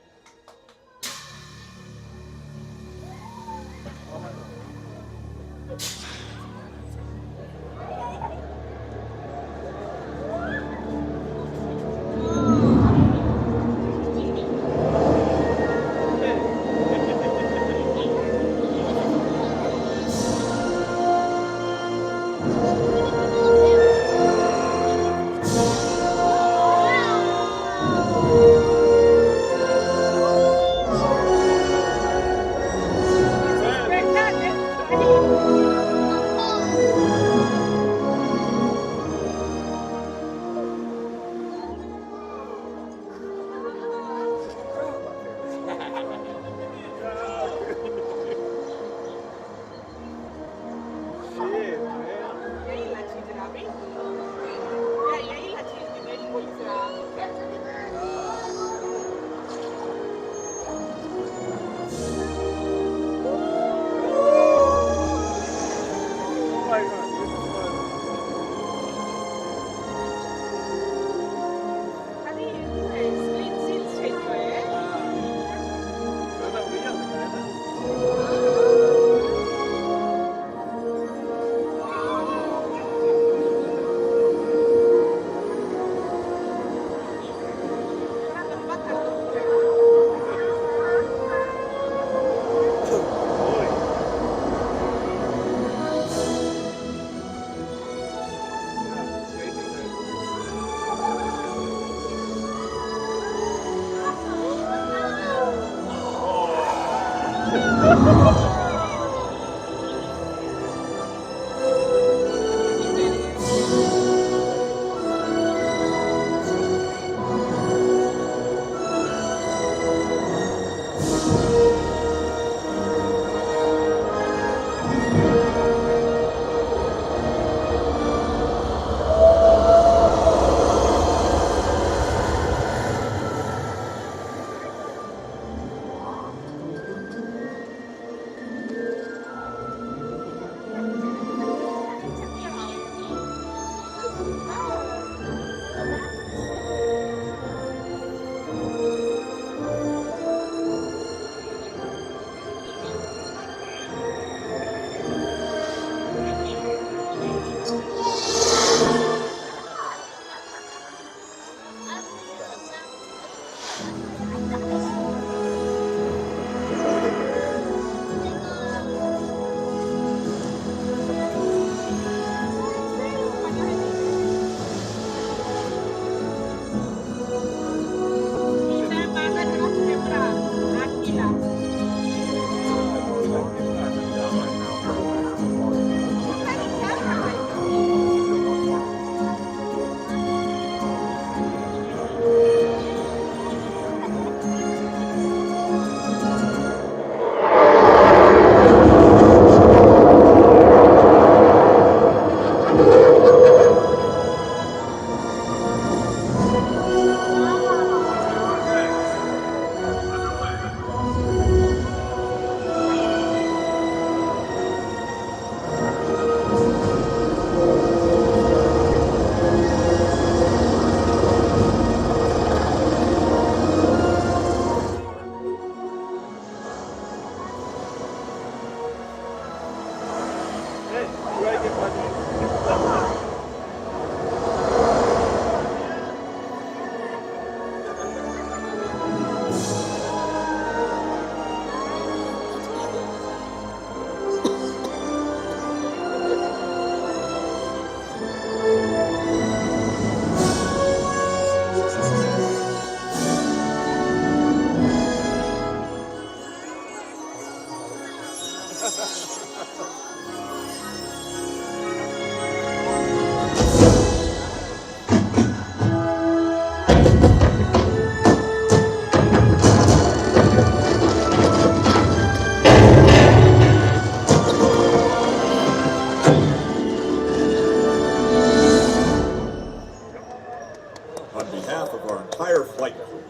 On behalf of our entire flight crew,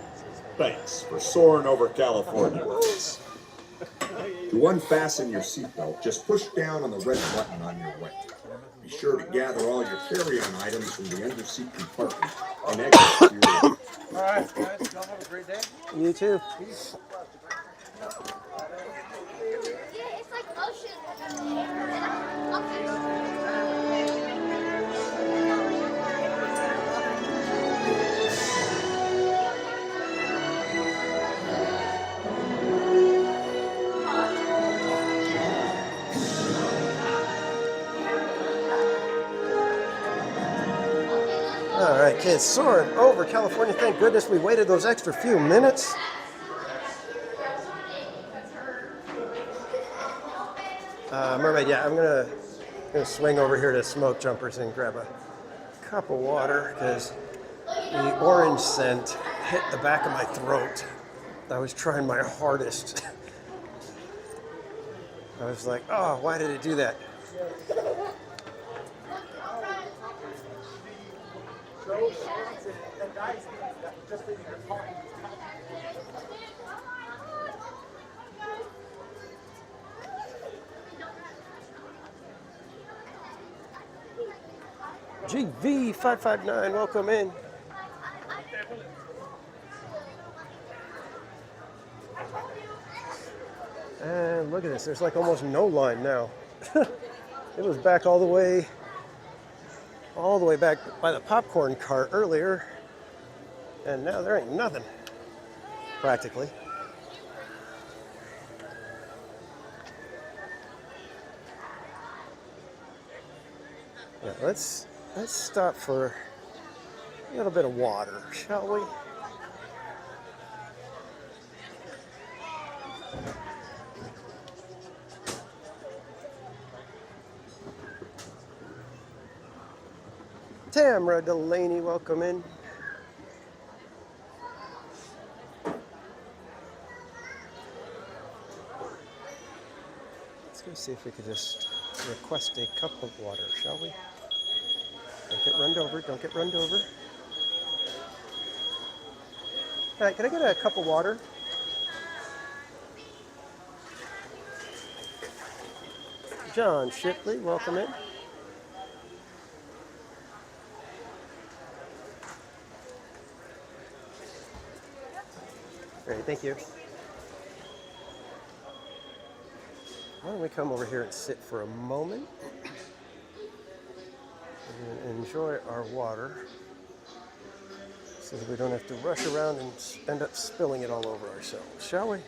thanks for soaring over California with us. To unfasten your seatbelt, just push down on the red button on your way. Be sure to gather all your carry-on items from the underseat compartment and exit to your room. All right, guys. Y'all have a great day. You too. Peace. It's like ocean. All right, kids, soaring over California. Thank goodness we waited those extra few minutes. Mermaid, yeah, I'm gonna swing over here to Smoke Jumpers and grab a cup of water because the orange scent hit the back of my throat. I was trying my hardest. I was like, oh, why did it do that? GV559, welcome in. And look at this, there's like almost no line now. It was back all the way back by the popcorn cart earlier. And now there ain't nothing, practically. Yeah, let's stop for a little bit of water, shall we? Tamara Delaney, welcome in. Let's go see if we could just request a cup of water, shall we? Don't get runned over, don't get runned over. Hi, can I get a cup of water? John Shipley, welcome in. Great, thank you. Why don't we come over here and sit for a moment and enjoy our water. So that we don't have to rush around and end up spilling it all over ourselves, shall we?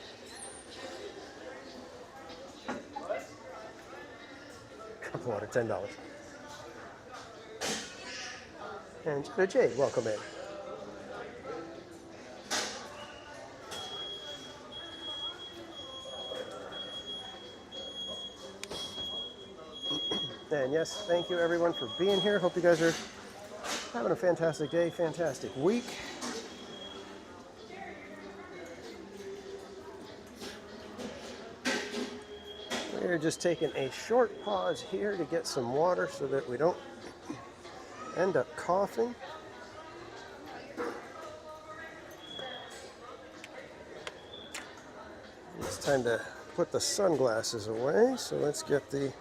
Cup of water, $10. And Jade, welcome in. And yes, thank you everyone for being here. Hope you guys are having a fantastic day, fantastic week. We're just taking a short pause here to get some water so that we don't end up coughing. It's time to put the sunglasses away, so let's get the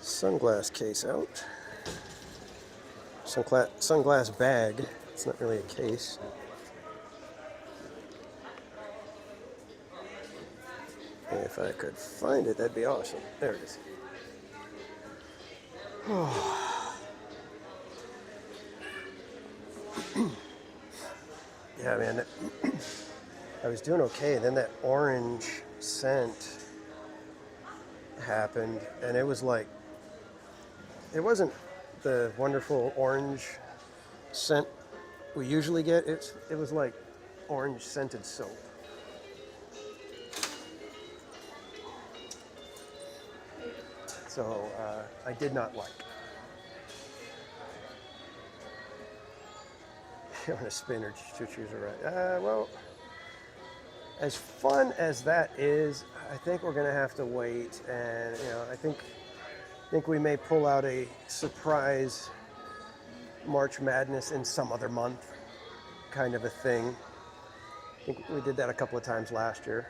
sunglass case out. Sunglass bag. It's not really a case. If I could find it, that'd be awesome. There it is. Yeah, man. I was doing okay. Then that orange scent happened, and it was like, it wasn't the wonderful orange scent we usually get. It was like orange scented soap. So I did not like. You want to spin or to choose a right? Well, as fun as that is, I think we're going to have to wait, and I think we may pull out a surprise March Madness in some other month, kind of a thing. I think we did that a couple of times last year.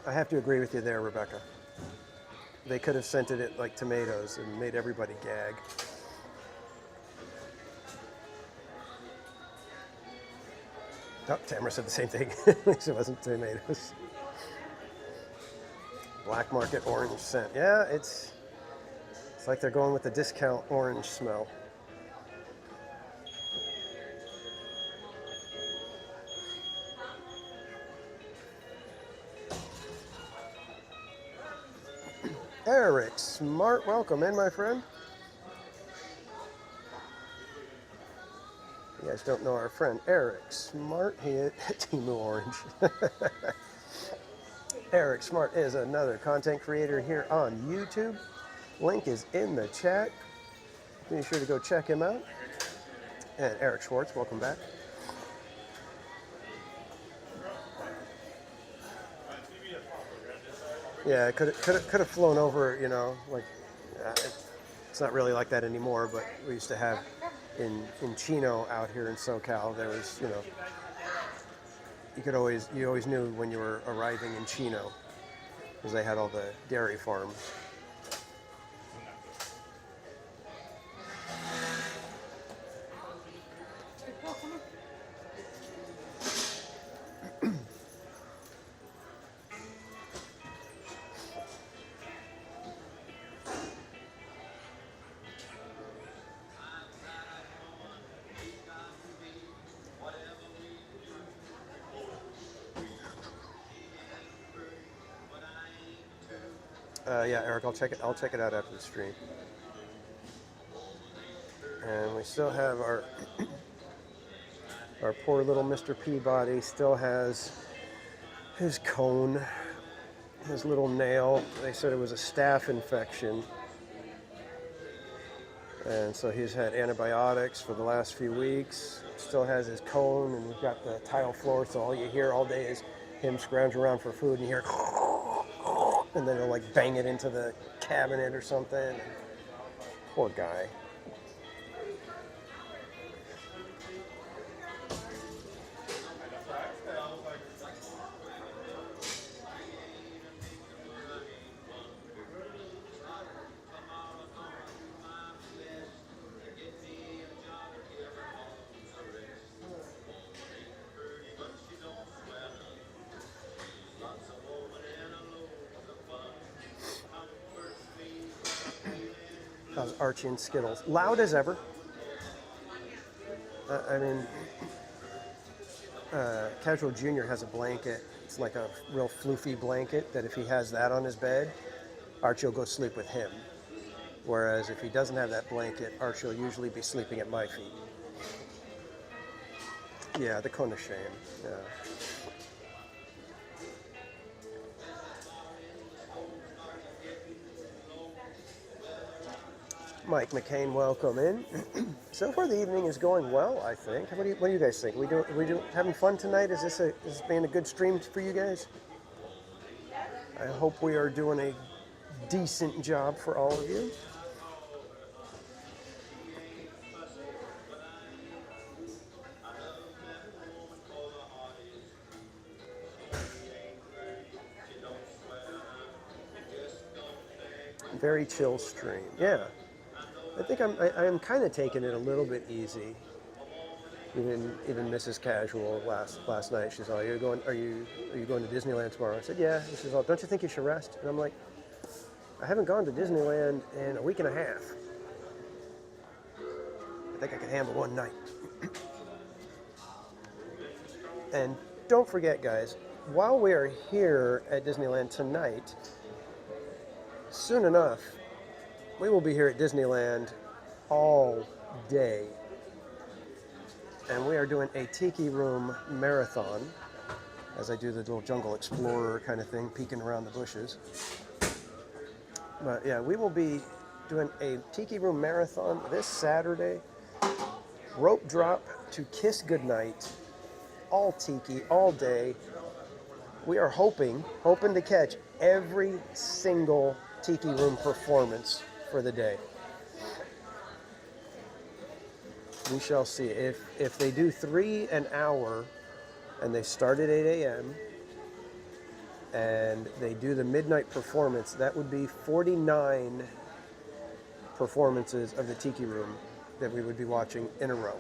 I have to agree with you there, Rebecca. They could have scented it like tomatoes and made everybody gag. Oh, Tamara said the same thing. At least it wasn't tomatoes. Black market orange scent. Yeah, it's like they're going with the discount orange smell. Eric Smart, welcome in, my friend. You guys don't know our friend Eric Smart. He is Timu Orange. Eric Smart is another content creator here on YouTube. Link is in the chat. Be sure to go check him out. And Eric Schwartz, welcome back. Yeah, it could have flown over, like, it's not really like that anymore, but we used to have in Chino out here in SoCal, there was, you always knew when you were arriving in Chino, because they had all the dairy farms. Yeah, Eric, I'll check it out after the stream. And we still have our poor little Mr. Peabody still has his cone, his little nail. They said it was a staph infection. And so he's had antibiotics for the last few weeks. Still has his cone, and we've got the tile floor, so all you hear all day is him scrounging around for food, and you hear and then he'll like bang it into the cabinet or something. Poor guy. How's Archie and Skittles? Loud as ever. I mean, Casual Jr. has a blanket. It's like a real floofy blanket that if he has that on his bed, Archie will go sleep with him. Whereas if he doesn't have that blanket, Archie will usually be sleeping at my feet. Yeah, the cone of shame. Yeah. Mike McCain, welcome in. So far, the evening is going well, I think. What do you guys think? We having fun tonight? Is this being a good stream for you guys? I hope we are doing a decent job for all of you. Very chill stream. Yeah. I think I'm kind of taking it a little bit easy. Even Mrs. Casual last night, she's all, are you going to Disneyland tomorrow? I said, yeah. And she's all, don't you think you should rest? And I'm like, I haven't gone to Disneyland in a week and a half. I think I can handle one night. And don't forget, guys, while we are here at Disneyland tonight, soon enough, we will be here at Disneyland all day. And we are doing a Tiki Room marathon, as I do the little Jungle Explorer kind of thing, peeking around the bushes. But yeah, we will be doing a Tiki Room marathon this Saturday. Rope drop to Kiss Goodnight, all Tiki, all day. We are hoping to catch every single Tiki Room performance for the day. We shall see. If they do 3 an hour and they start at 8 a.m. and they do the midnight performance, that would be 49 performances of the Tiki Room that we would be watching in a row.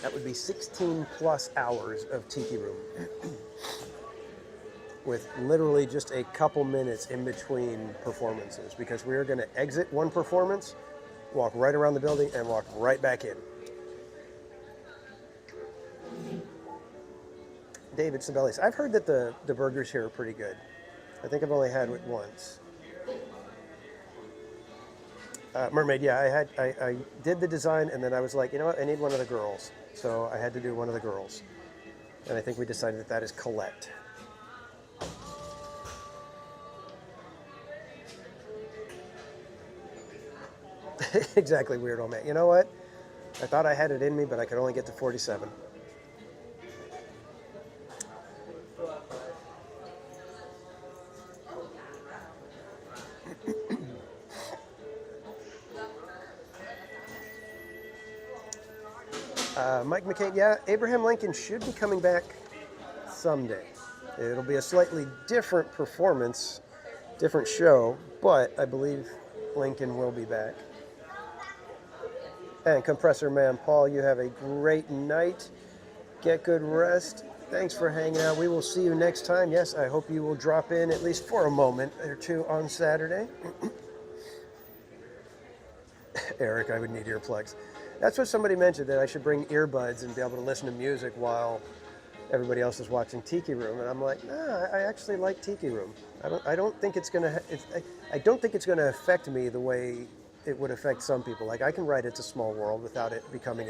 That would be 16 plus hours of Tiki Room with literally just a couple minutes in between performances, because we are going to exit one performance, walk right around the building, and walk right back in. David Sibelius. I've heard that the burgers here are pretty good. I think I've only had it once. Mermaid, yeah, I did the design, and then I was like, you know what, I need one of the girls. So I had to do one of the girls. And I think we decided that is Colette. Exactly, weird old man. You know what? I thought I had it in me, but I could only get to 47. Mike McCain, yeah, Abraham Lincoln should be coming back someday. It'll be a slightly different performance, different show, but I believe Lincoln will be back. And Compressor Man Paul, you have a great night. Get good rest. Thanks for hanging out. We will see you next time. Yes, I hope you will drop in at least for a moment or two on Saturday. Eric, I would need earplugs. That's what somebody mentioned, that I should bring earbuds and be able to listen to music while everybody else is watching Tiki Room. And I'm like, nah, I actually like Tiki Room. I don't think it's gonna affect me the way it would affect some people. Like, I can write It's a Small World without it becoming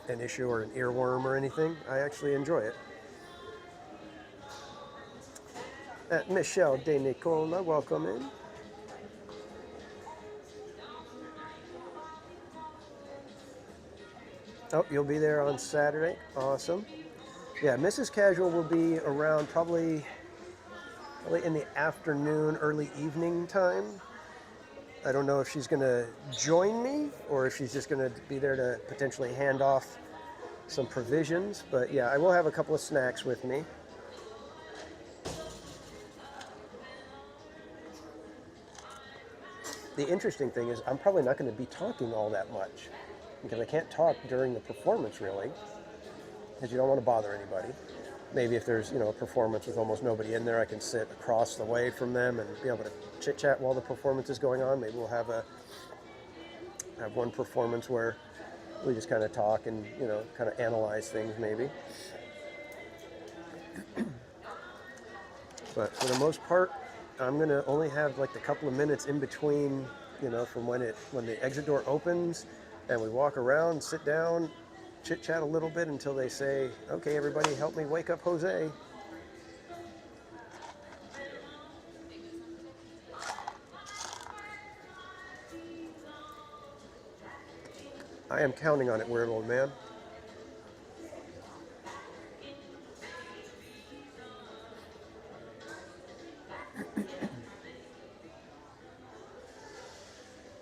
an issue or an earworm or anything. I actually enjoy it. Michelle De Nicola, welcome in. Oh, you'll be there on Saturday. Awesome. Yeah, Mrs. Casual will be around probably in the afternoon, early evening time. I don't know if she's going to join me or if she's just going to be there to potentially hand off some provisions. But yeah, I will have a couple of snacks with me. The interesting thing is I'm probably not going to be talking all that much, because I can't talk during the performance, really, because you don't want to bother anybody. maybe if there's, a performance with almost nobody in there, I can sit across the way from them and be able to chit-chat while the performance is going on. Maybe we'll have one performance where we just kind of talk and, kind of analyze things maybe. But for the most part, I'm going to only have like the couple of minutes in between, from when the exit door opens and we walk around, sit down, chit-chat a little bit until they say, okay, everybody help me wake up Jose. I am counting on it, weird old man.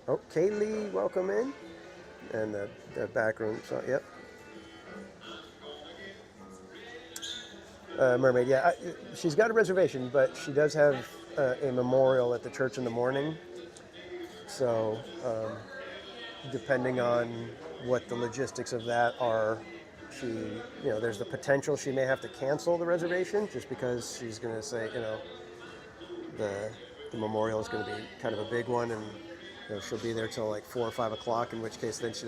Oh, Kaylee, welcome in. And the back room, so, yep. Mermaid, yeah, she's got a reservation, but she does have a memorial at the church in the morning. So, depending on what the logistics of that are, there's the potential she may have to cancel the reservation just because she's going to say, the memorial is going to be kind of a big one, and she'll be there till like 4 or 5 o'clock, in which case then she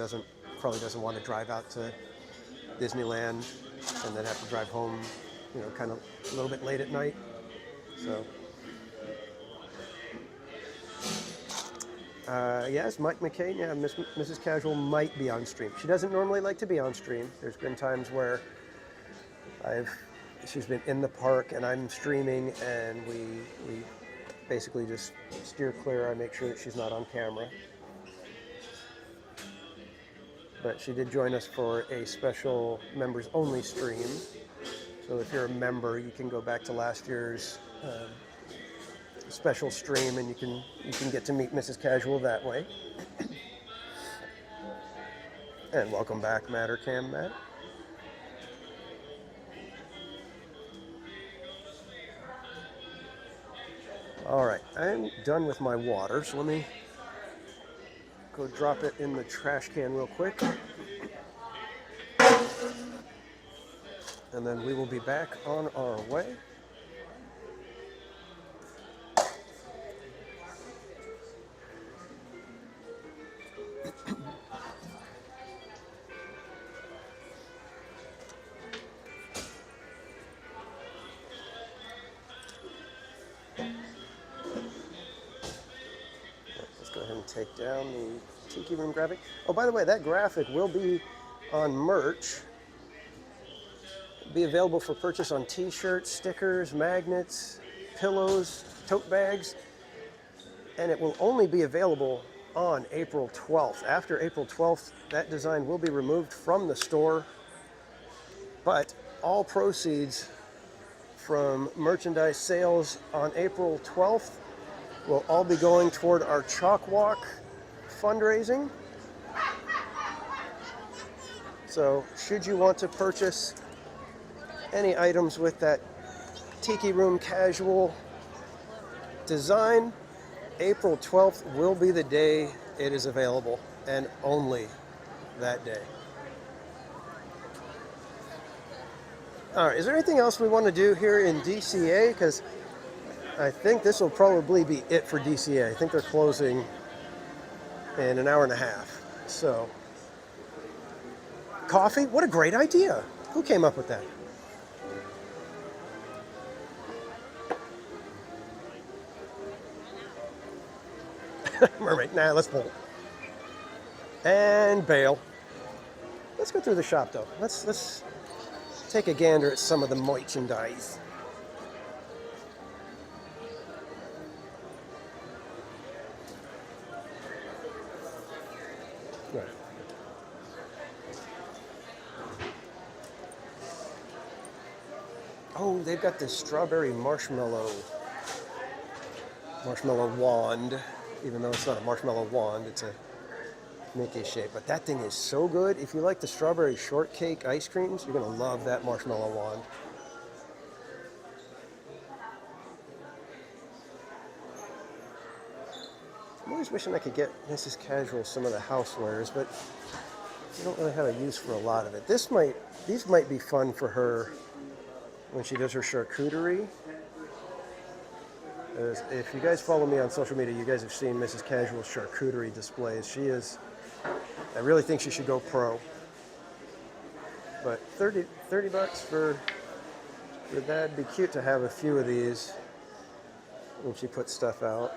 probably doesn't want to drive out to Disneyland and then have to drive home, kind of a little bit late at night. So, yes, Mike McCain, yeah, Mrs. Casual might be on stream. She doesn't normally like to be on stream. There's been times where she's been in the park and I'm streaming, and we basically just steer clear. I make sure that she's not on camera. But she did join us for a special members only stream. So if you're a member, you can go back to last year's special stream, and you can get to meet Mrs. Casual that way. And welcome back, Mattercam Matt. All right, I'm done with my water, so let me go drop it in the trash can real quick. And then we will be back on our way. Take down the Tiki Room graphic. Oh, by the way, that graphic will be on merch. It'll be available for purchase on t-shirts, stickers, magnets, pillows, tote bags, and it will only be available on April 12th. After April 12th, that design will be removed from the store, but all proceeds from merchandise sales on April 12th will all be going toward our Chalk Walk fundraising. So, should you want to purchase any items with that Tiki Room casual design, April 12th will be the day it is available, and only that day. All right, is there anything else we want to do here in DCA? Because I think this will probably be it for DCA. I think they're closing in an hour and a half. So, coffee? What a great idea. Who came up with that? Mermaid. Nah, let's bolt. And bail. Let's go through the shop, though. Let's take a gander at some of the merchandise. Right. Oh, they've got this strawberry marshmallow wand. Even though it's not a marshmallow wand, it's a Mickey shape. But that thing is so good. If you like the strawberry shortcake ice creams, you're going to love that marshmallow wand. I'm always wishing I could get Mrs. Casual some of the housewares, but I don't really have a use for a lot of it. These might be fun for her when she does her charcuterie. If you guys follow me on social media, you guys have seen Mrs. Casual's charcuterie displays. She is, I really think she should go pro. But 30 bucks for that'd be cute to have a few of these when she puts stuff out.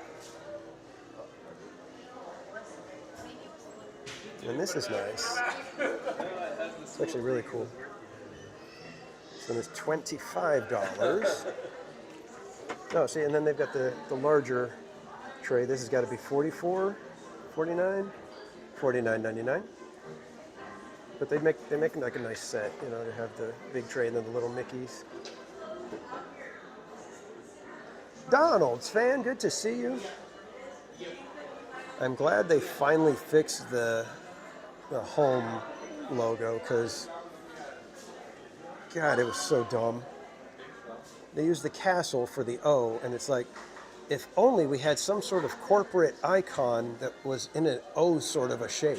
And this is nice. It's actually really cool. This one is $25. No, see, and then they've got the larger tray. This has got to be $44, $49, $49.99. But they make like a nice set, you know, to have the big tray and then the little Mickeys. Donald's fan, good to see you. I'm glad they finally fixed the home logo, because God, it was so dumb. They used the castle for the O, and it's like, if only we had some sort of corporate icon that was in an O sort of a shape.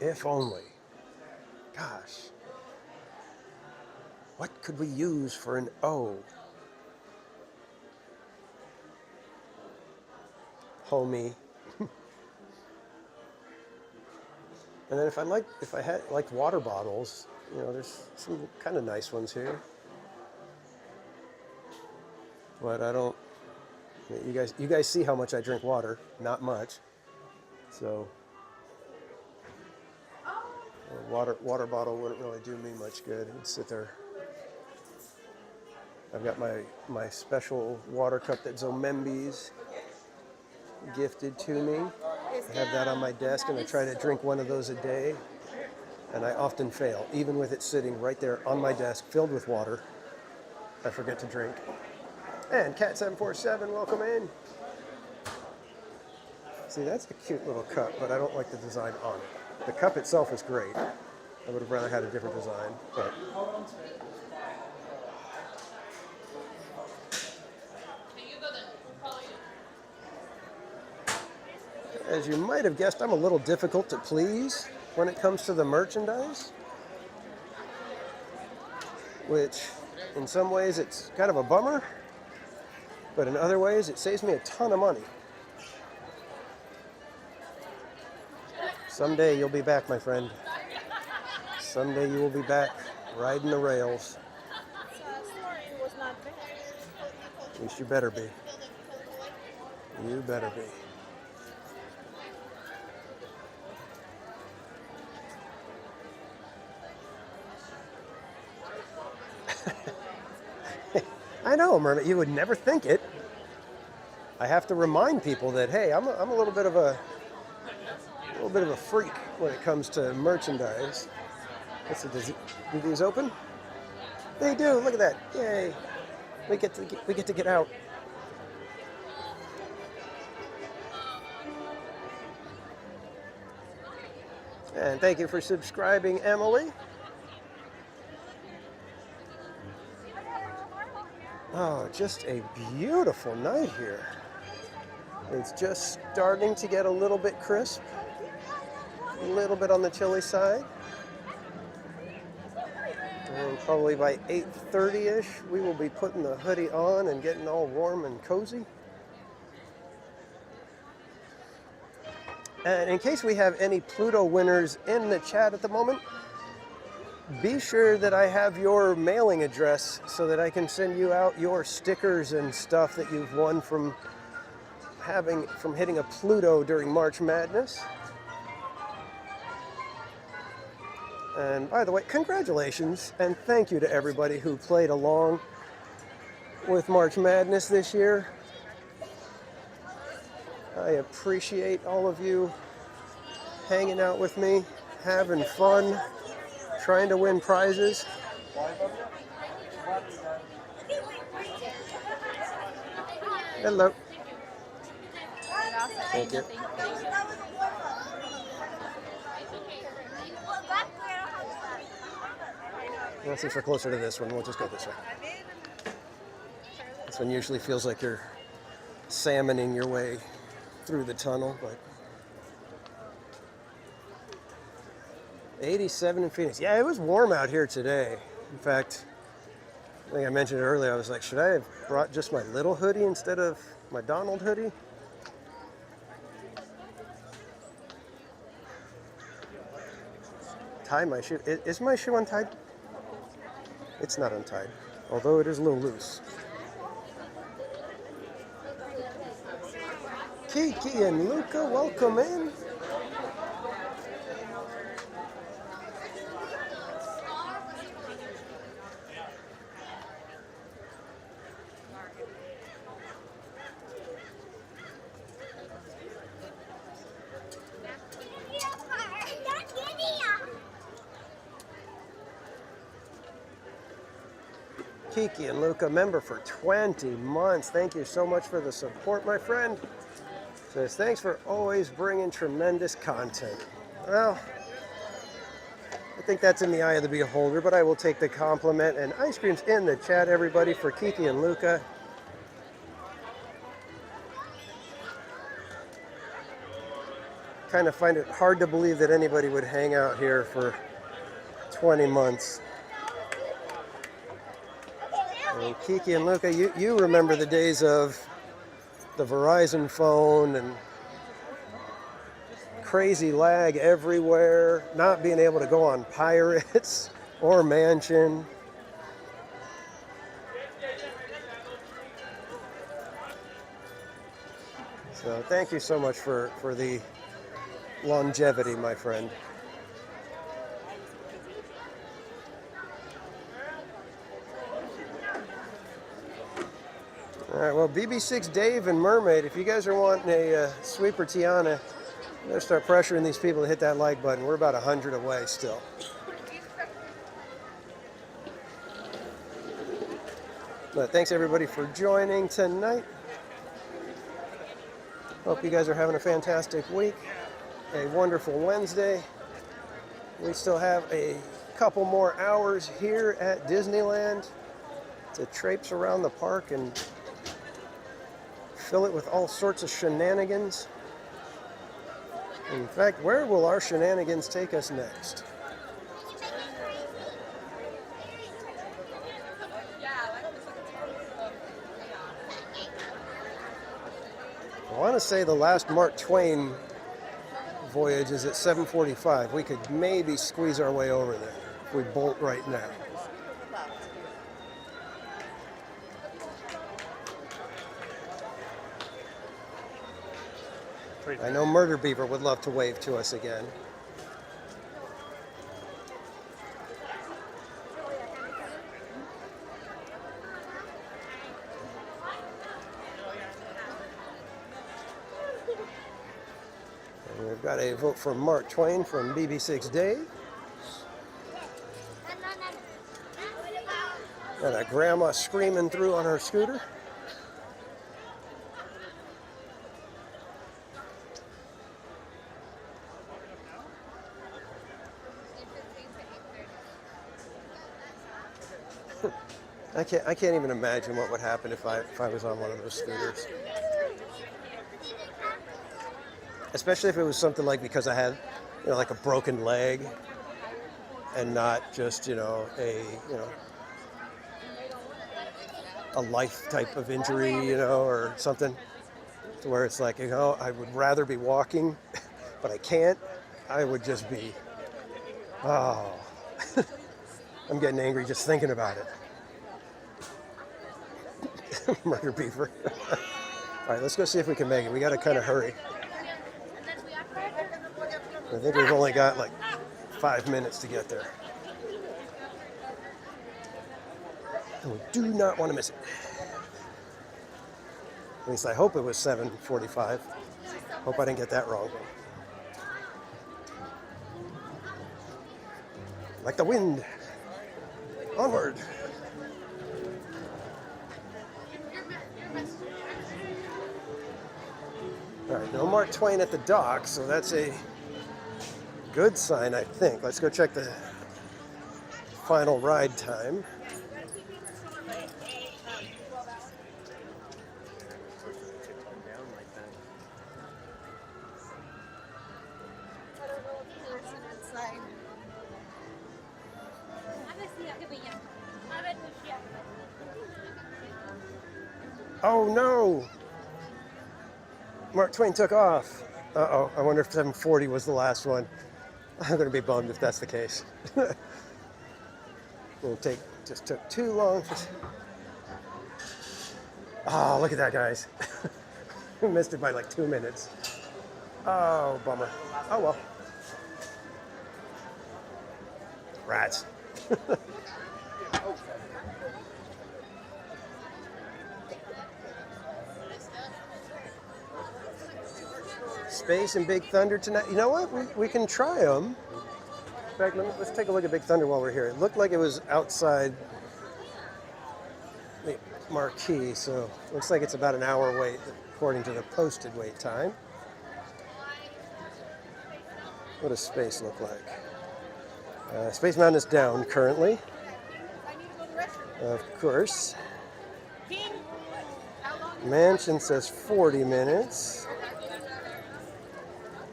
If only. Gosh. What could we use for an O? Homie. And then if I had water bottles, you know, there's some kind of nice ones here. But I don't. You guys see how much I drink water? Not much. So a water bottle wouldn't really do me much good. It'd sit there. I've got my special water cup that Zomembi's gifted to me. I have that on my desk, and I try to drink one of those a day, and I often fail. Even with it sitting right there on my desk, filled with water, I forget to drink. And Cat747, welcome in. See, that's a cute little cup, but I don't like the design on it. The cup itself is great. I would have rather had a different design, but... As you might have guessed, I'm a little difficult to please when it comes to the merchandise, which in some ways it's kind of a bummer, but in other ways it saves me a ton of money. Someday you'll be back, my friend. Someday you will be back riding the rails. At least you better be. You better be. I know, Mermaid. You would never think it. I have to remind people that, hey, I'm a little bit of a freak when it comes to merchandise. Let's see, do these open? They do. Look at that! Yay! We get to get out. And thank you for subscribing, Emily. Oh, just a beautiful night here. It's just starting to get a little bit crisp, a little bit on the chilly side. And probably by 8:30-ish, we will be putting the hoodie on and getting all warm and cozy. And in case we have any Pluto winners in the chat at the moment, be sure that I have your mailing address so that I can send you out your stickers and stuff that you've won from hitting a Pluto during March Madness. And by the way, congratulations and thank you to everybody who played along with March Madness this year. I appreciate all of you hanging out with me, having fun, trying to win prizes. Hello. Thank you. Let's see if we're closer to this one. We'll just go this way. This one usually feels like you're salmoning your way through the tunnel, but 87 in Phoenix. Yeah, it was warm out here today. In fact, I think I mentioned it earlier. I was like, should I have brought just my little hoodie instead of my Donald hoodie? Tie my shoe. Is my shoe untied? It's not untied, although it is a little loose. Kiki and Luca, welcome in. Kiki and Luca, member for 20 months. Thank you so much for the support, my friend. Says, thanks for always bringing tremendous content. Well, I think that's in the eye of the beholder, but I will take the compliment. And ice cream's in the chat, everybody, for Kiki and Luca. Kind of find it hard to believe that anybody would hang out here for 20 months. And Kiki and Luca, you remember the days of the Verizon phone and crazy lag everywhere, not being able to go on Pirates or Mansion. So thank you so much for the longevity, my friend. All right, well, BB6 Dave and Mermaid, if you guys are wanting a sweeper Tiana, you better start pressuring these people to hit that like button. We're about 100 away still. But thanks everybody for joining tonight. Hope you guys are having a fantastic week, a wonderful Wednesday. We still have a couple more hours here at Disneyland to traipse around the park and fill it with all sorts of shenanigans. In fact, where will our shenanigans take us next? I want to say the last Mark Twain voyage is at 7:45. We could maybe squeeze our way over there if we bolt right now. I know Murder Beaver would love to wave to us again. And we've got a vote for Mark Twain from BB6 Dave. And a grandma screaming through on her scooter. I can't even imagine what would happen if I was on one of those scooters. Especially if it was something like because I had, like a broken leg and not just, a life type of injury, or something to where it's like, I would rather be walking, but I can't. I would just be, I'm getting angry just thinking about it. Murder Beaver. All right, let's go see if we can make it. We got to kind of hurry. I think we've only got like 5 minutes to get there. And we do not want to miss it. At least I hope it was 7:45. Hope I didn't get that wrong. Like the wind. Onward. All right, no Mark Twain at the dock, so that's a good sign, I think. Let's go check the final ride time. Oh no! Mark Twain took off. Uh-oh, I wonder if 740 was the last one. I'm gonna be bummed if that's the case. Just took too long. Oh, look at that, guys. We missed it by like 2 minutes. Oh, bummer. Oh well. Rats. Space and Big Thunder tonight. You know what? We can try them. In fact, let's take a look at Big Thunder while we're here. It looked like it was outside the marquee, so looks like it's about an hour wait according to the posted wait time. What does Space look like? Space Mountain is down currently. Of course. Mansion says 40 minutes.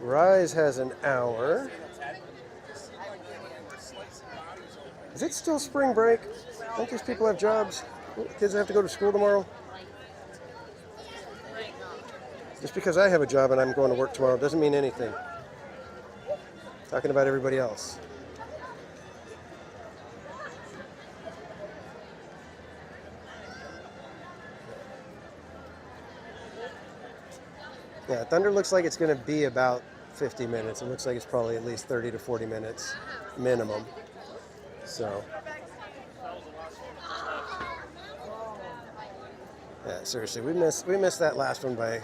Rise has an hour. Is it still spring break? Don't these people have jobs? Kids have to go to school tomorrow? Just because I have a job and I'm going to work tomorrow doesn't mean anything. Talking about everybody else. Yeah, Thunder looks like it's going to be about 50 minutes. It looks like it's probably at least 30 to 40 minutes minimum. So, yeah, seriously, we missed that last one by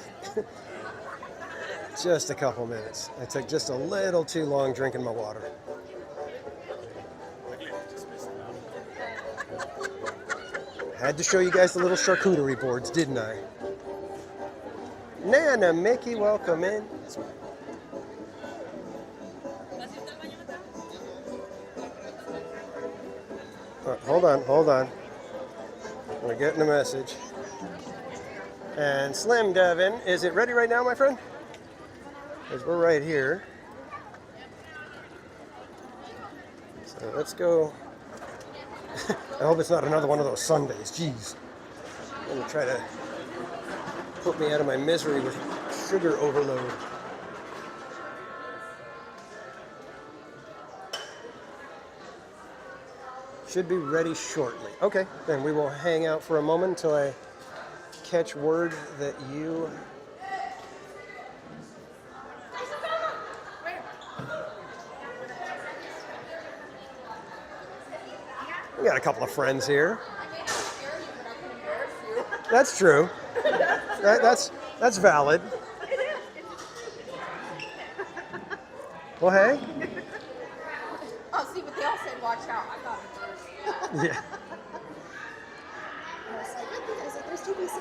just a couple minutes. I took just a little too long drinking my water. Had to show you guys the little charcuterie boards, didn't I? Nana, Mickey, welcome in. Hold on. We're getting a message. And Slim Devin, is it ready right now, my friend? Because we're right here. So let's go. I hope it's not another one of those Sundays. Jeez. I'm going to try to put me out of my misery with sugar overload. Should be ready shortly. Okay, then we will hang out for a moment until I catch word that you... We got a couple of friends here. That's true. That's valid. Well, hey. Oh, see, but they all said, watch out. I got it. Yeah. I was like, there's TBC.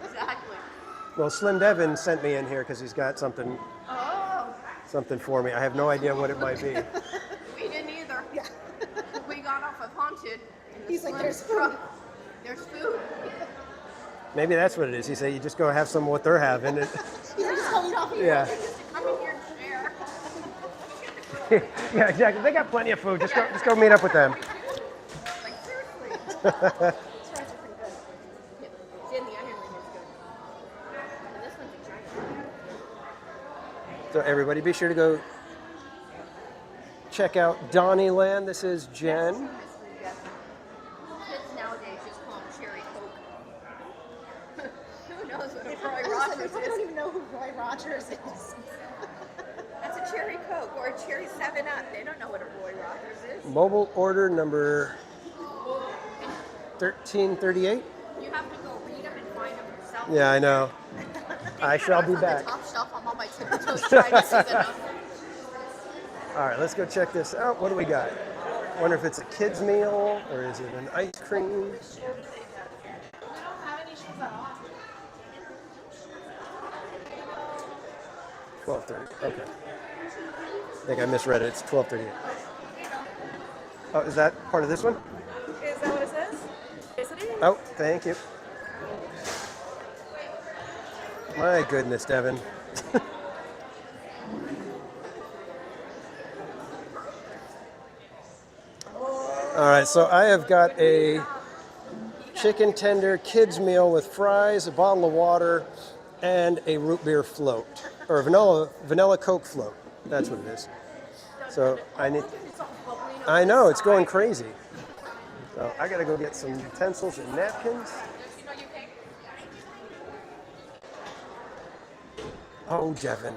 Exactly. Well, Slim Devin sent me in here because he's got something for me. I have no idea what it might be. We didn't either. Yeah. We got off of Haunted. He's like, there's food. There's food. Maybe that's what it is. He said, you just go have some of what they're having. He's like, just coming off here. Yeah. Come in here and share. Yeah, exactly. They got plenty of food. Just go meet up with them. Like, seriously. These fries are pretty good. Yeah. The onion ring is good. And this one's a giant. So everybody be sure to go check out Donnyland. This is Jen. Kids nowadays just call them cherry Coke. Who knows what a Roy Rogers is? I don't even know who Roy Rogers is. That's a cherry Coke or a cherry 7-Up. They don't know what a Roy Rogers is. Mobile order number 1338. You have to go read them and find them yourself. Yeah, I know. I shall be back. Top shelf, I'm on my tiptoes trying to see them. All right, let's go check this out. What do we got? Wonder if it's a kid's meal or is it an ice cream? We don't have any shoes at all. 12:30. Okay. I think I misread it. It's 12:38. Oh, is that part of this one? Is that what it says? Yes, it is. Oh, thank you. My goodness, Devin. All right, so I have got a chicken tender kids meal with fries, a bottle of water, and a root beer float, or a vanilla Coke float. That's what it is. So I know it's going crazy. So I gotta go get some utensils and napkins. Oh, Devin.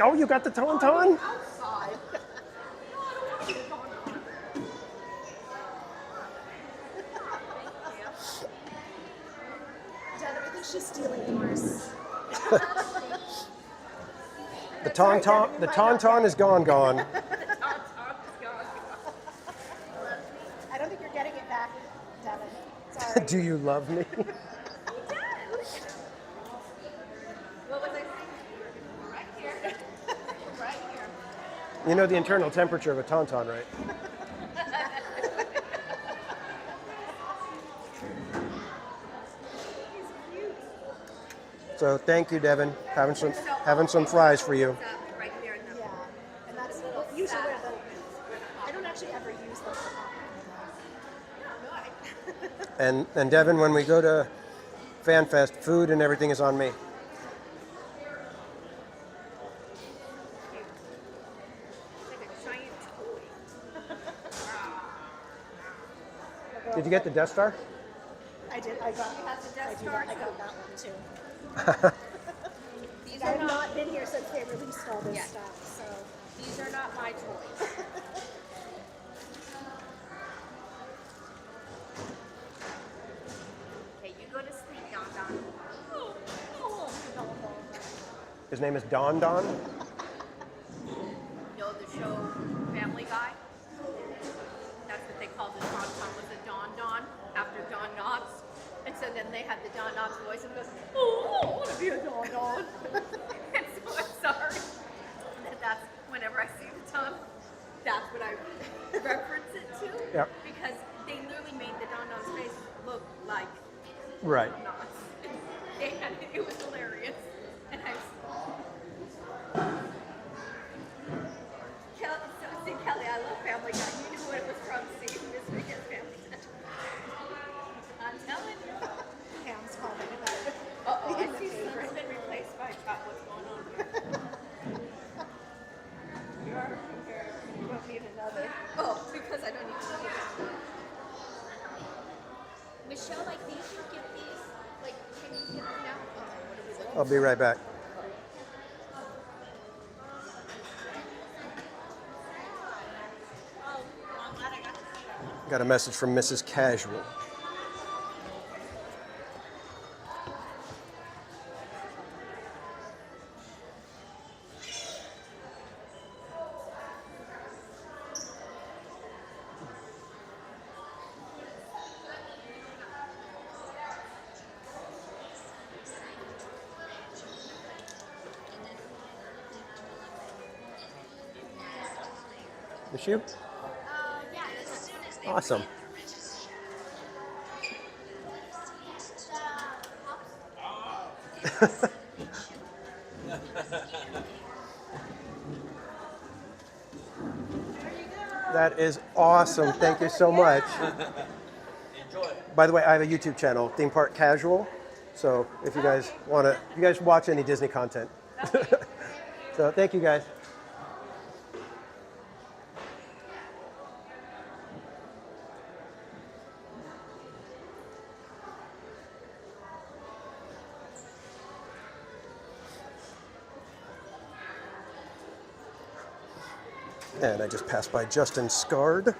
Oh, you got the tauntaun? Dad, I think she's stealing yours. The tauntaun is gone. I don't think you're getting it back, Devin. Sorry. Do you love me? What was I saying? Right here. Right here. You know the internal temperature of a tauntaun, right? So thank you, Devin. Having some fries for you. Right here in the Yeah, and that's usually where I don't actually ever use those. And Devin, when we go to FanFest, food and everything is on me. Did you get the Death Star? I did. I got that one too. These I've not been here since they released all this stuff, so these are not my toys. Okay, you go to sleep, Don Don. His name is Don Don. You know the show Family Guy? That's what they called the tauntaun, was a Don Don after Don Knotts. And so then they had the Don Knotts voice and goes, oh, I want to be a Don Don. And so I'm sorry. And that's whenever I see the tongue, that's what I reference it to. Yep. Because they literally made the Don Don's face look like Right. Don Knotts. And it was hilarious. And I was, Kelly, I love Family Guy. You knew what it was from. See, this weekend's Family Guy. I'm telling you. Pam's calling about it. Uh-oh, I see Son's been replaced by Chop. What's going on here? You are here. You don't need another. Oh, because I don't need another. Michelle, like these, you get these. Like, can you get them now? Oh, what are we looking I'll be right back. Got a message from Mrs. Casual. The shoe? yeah, that's Awesome. That is awesome. Thank you so much. Enjoy. By the way, I have a YouTube channel, Theme Park Casual. So if you guys want to, if you guys watch any Disney content. So thank you guys. And I just passed by Justin Scard.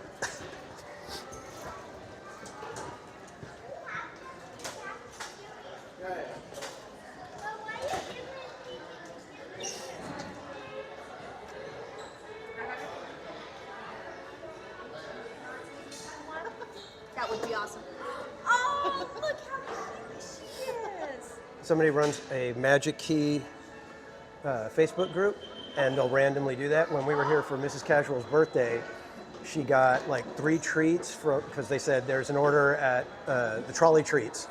That would be awesome. Oh, look how cute she is. Somebody runs a Magic Key Facebook group, and they'll randomly do that. When we were here for Mrs. Casual's birthday, she got like 3 treats because they said there's an order at the Trolley Treats,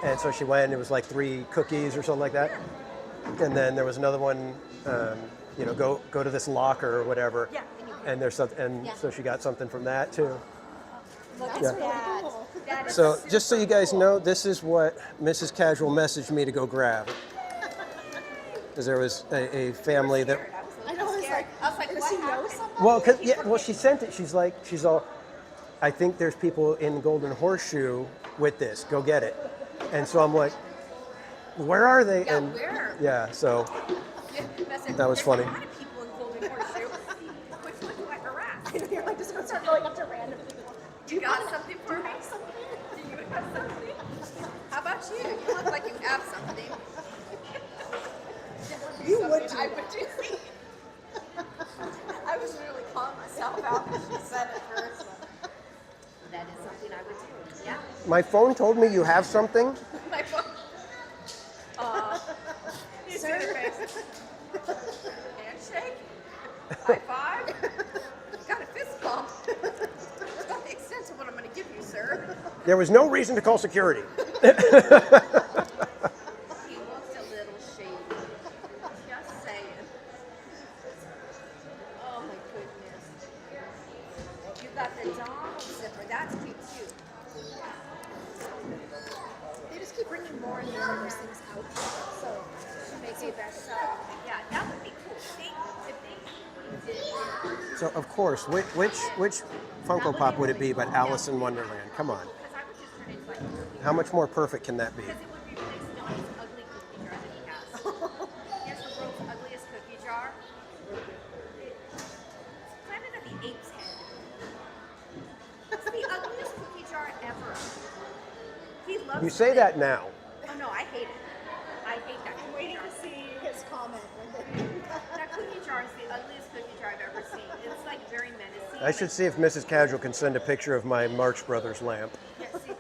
and so she went and it was like 3 cookies or something like that, and then there was another one, you know, go to this locker or whatever, and there's something, and so she got something from that too. Look Yeah. at that. That is So super just so you guys know, this is what Mrs. Casual messaged me to go grab, because there was a family that. I know. I was like, what happened? Well, she sent it. She's all. I think there's people in Golden Horseshoe with this. Go get it. And so I'm like, where are they? Yeah, and where? yeah, so that was There's funny. a lot of people in Golden Horseshoe. Which one do I harass? You're like, just gonna start going up to random people. You got something for me? Do you have something? How about you? You look like you have something. You would I would do. I was really calling myself out because she said it first. That is something I would do. Yeah. My phone told me you have something. My phone. You see your face. Handshake. High five. Got a fist bump. It's got the extent of what I'm going to give you, sir. There was no reason to call security. He looked a little shady. Just saying. Oh my goodness. You got the Donald zipper. That's cute too. They just keep bringing more and more of those things out. So Make it better. So yeah, that would be cool. If they did. So of course, which Funko Pop would it be but Alice in Wonderland? Come on. Because I would just turn into like a cookie. How much more perfect can that be? Because it would replace Donald's ugly cookie jar that he has. He has the world's ugliest cookie jar. It's Planet of the Apes head. It's the ugliest cookie jar ever. He loves You say it. that now. Oh no, I hate it. I hate that. I'm waiting to see his comment. That cookie jar is the ugliest cookie jar I've ever seen. It's like very menacing. I should see if Mrs. Casual can send a picture of my Marx Brothers lamp. Yeah, see,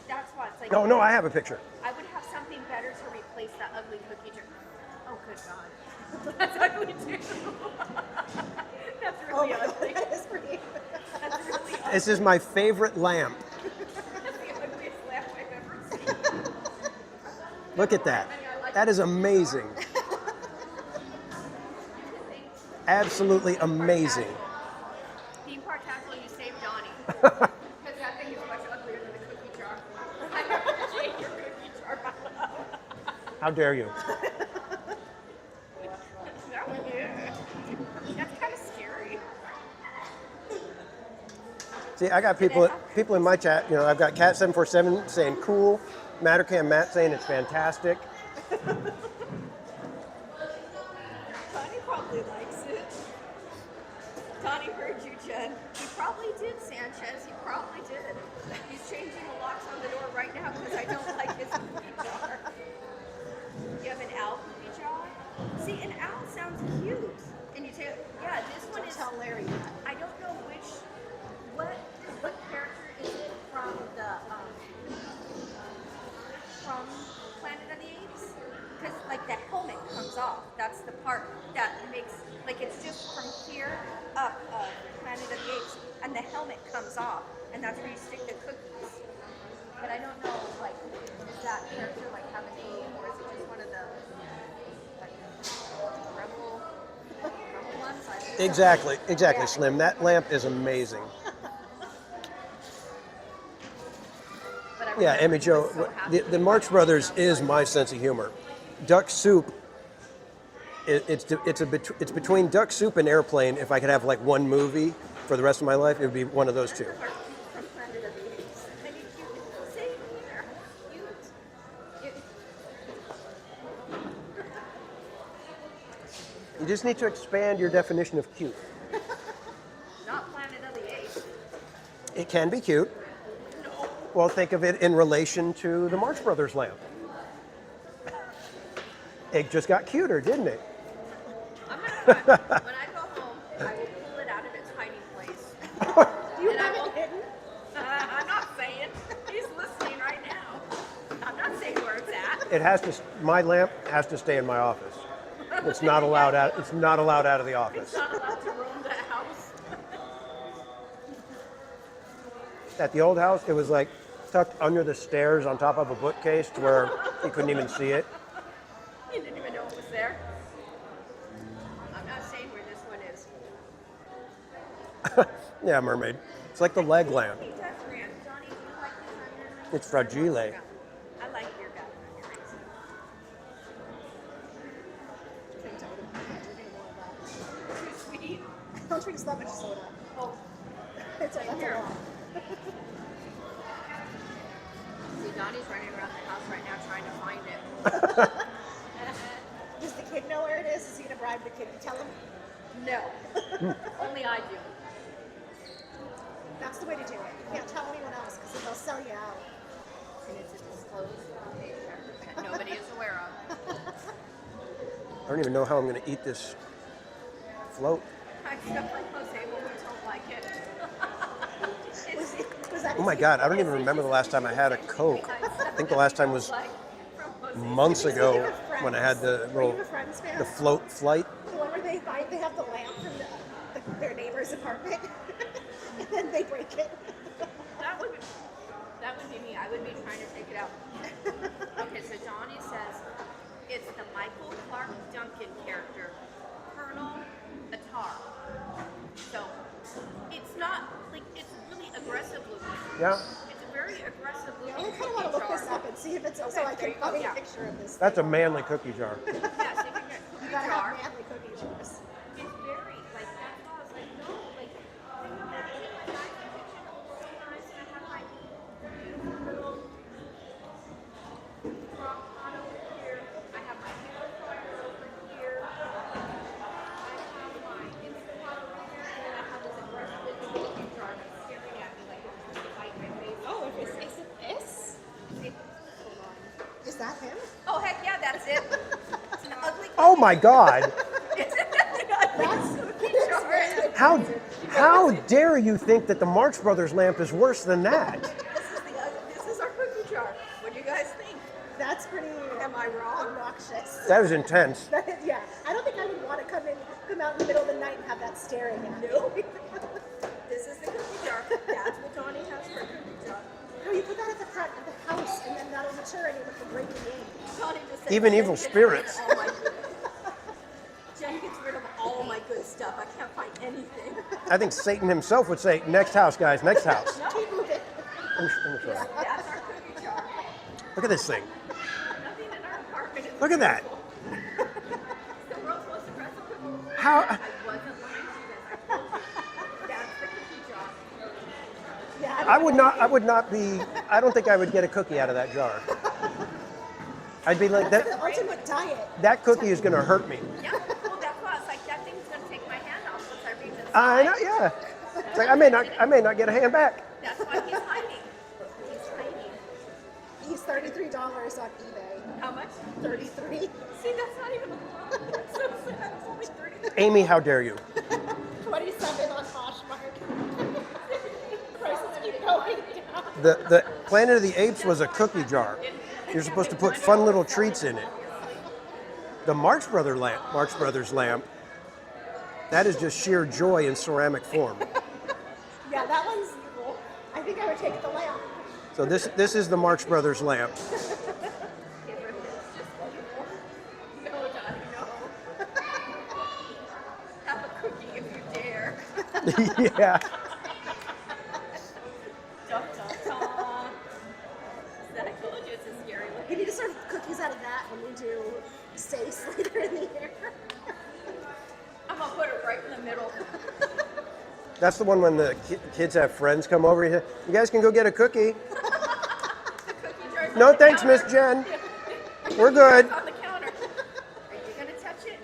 that's why it's like. No, I have a picture. I would have something better to replace that ugly cookie jar. Oh, good God. That's ugly too. That's really ugly. That's pretty. That's really ugly. This is my favorite lamp. That's the ugliest lamp I've ever seen. Look at that. That is amazing. Absolutely amazing. Theme park tackle, you saved Donnie. Because that thing is much uglier than the cookie jar. I have to change your cookie jar. How dare you? That's kind of scary. See, I got people in my chat. You know, I've got Cat747 saying cool, Mattercam Matt saying it's fantastic. Donnie probably likes it. Donnie heard you, Jen. He probably did, Sanchez. He probably did. He's changing the locks on the door right now because I don't like his cookie jar. You have an owl cookie jar? See, an owl sounds cute. And you say, yeah, this one is. Tell Larry that. I don't know what character is it from from Planet of the Apes? Because like the helmet comes off. That's the part that makes like it's just from here up Planet of the Apes, and the helmet comes off, and that's where you stick the cookies. But I don't know, like, does that character like have a name, or is it just one of the like rebel ones? I don't know. Exactly, Yeah. Slim. That lamp is amazing. But I Yeah, remember Emmy he Joe, was so happy the Marx Brothers is my sense of humor. Duck Soup, it's between Duck Soup and Airplane. If I could have like one movie for the rest of my life, it would be one of those two. from Planet of the Apes. And you cute. Same here. Cute. You just need to expand your definition of cute. Not Planet of the Apes. It can be cute. No. Well, think of it in relation to the Marx Brothers lamp. It just got cuter, didn't it? I'm gonna when I go home, I will pull it out of its hiding place. Do you And I have will- it hidden? I'm not saying. He's listening right now. I'm not saying where it's at. It has to. My lamp has to stay in my office. It's not allowed out. It's not allowed out of the office. It's not allowed to roam the house. At the old house, it was like tucked under the stairs on top of a bookcase to where you couldn't even see it. You didn't even know it was there. I'm not saying where this one is. Yeah, mermaid. It's like the leg lamp. He does, Grant. Johnny, do you like this on your It's fragile. I like your back on your rings. Too sweet. Don't drink that much soda. Oh, It's like, that's a lot. see, Donnie's running around the house right now trying to find it. Does the kid know where it is? Is he going to bribe the kid to tell him? No. Only I do. That's the way to do it. You can't tell anyone else because they'll sell you out. And it's a disclosed location that nobody is aware of. I don't even know how I'm going to eat this float. Except for Jose when we don't like it. Oh my God, I don't even remember the last time I had a Coke. I think the last time was months ago when I had the little the float flight. The one where they have the lamp from their neighbor's apartment, and then they break it. That would be me. I would be trying to take it out. Okay, so Donnie says it's the Michael Clark Duncan character, Colonel Attar. So it's not like it's really aggressive looking. Yeah. It's a very aggressive I looking. kind of want to look this up and see if it's so I can find a picture of this. That's a manly cookie jar. Yeah, so you can get You gotta have manly cookie jars. It's very like that's why I was like, no, like I know that in my dining kitchen all the time, and I have my beautiful little crock pot over here. I have my hair fryer over here. I have my Insta pot over here, and then I have this aggressive looking cookie jar that's staring at me like it's trying to bite my face. Oh, is it this? Hold on. Is that him? Oh heck yeah, that's it. It's an ugly cookie. Oh my God! It's an ugly cookie jar. How dare you think that the Marx Brothers lamp is worse than that? This is our cookie jar. What do you guys think? That's pretty. Am I wrong? Obnoxious. That was intense. Yeah, I don't think I would want to come out in the middle of the night and have that staring at me. No. This is the cookie jar. That's what Donnie has for a cookie jar. No, you put that at the front of the house, and then that'll deter anyone from breaking in. Donnie just said, Even Jen evil gets spirits. rid of all my good- Jen gets rid of all my good stuff. I can't find anything. I think Satan himself would say, "Next house, guys, next house." Keep moving. Let me try. That's our cookie jar. Look at this thing. Nothing in our apartment is Look at that. the world's most aggressive cookie. How? I wasn't lying to you guys. I told you. That's the cookie jar. Yeah, I would not be. I don't think I would get a cookie out of that jar. I'd be like that's the that. ultimate diet. That cookie is going to hurt me. Yeah, well, that's why I was like, that thing's gonna take my hand off once I reach inside. I know. Yeah. It's like I may not get a hand back. That's why he's hiding. He's hiding. He's $33 on eBay. How much? 33. See, that's not even a lot. That's so sad. It's only 33. Amy, how dare you? 27 on Poshmark. Prices keep going down. The Planet of the Apes was a cookie jar. You're supposed to put fun little treats in it. The Marx Brothers lamp, that is just sheer joy in ceramic form. Yeah, that one's evil. I think I would take the lamp. So this is the Marx Brothers lamp. No, Donnie, no. Have a cookie if you dare. Yeah. Dun, dun, dun. I told you it's a scary We looking. need to serve cookies out of that when we do Stace later in the year. I'm gonna put it right in the middle. That's the one when the kids have friends come over. You guys can go get a cookie. The cookie jar's No on the thanks, counter. Miss Jen. We're good. On the counter. Are you gonna touch it?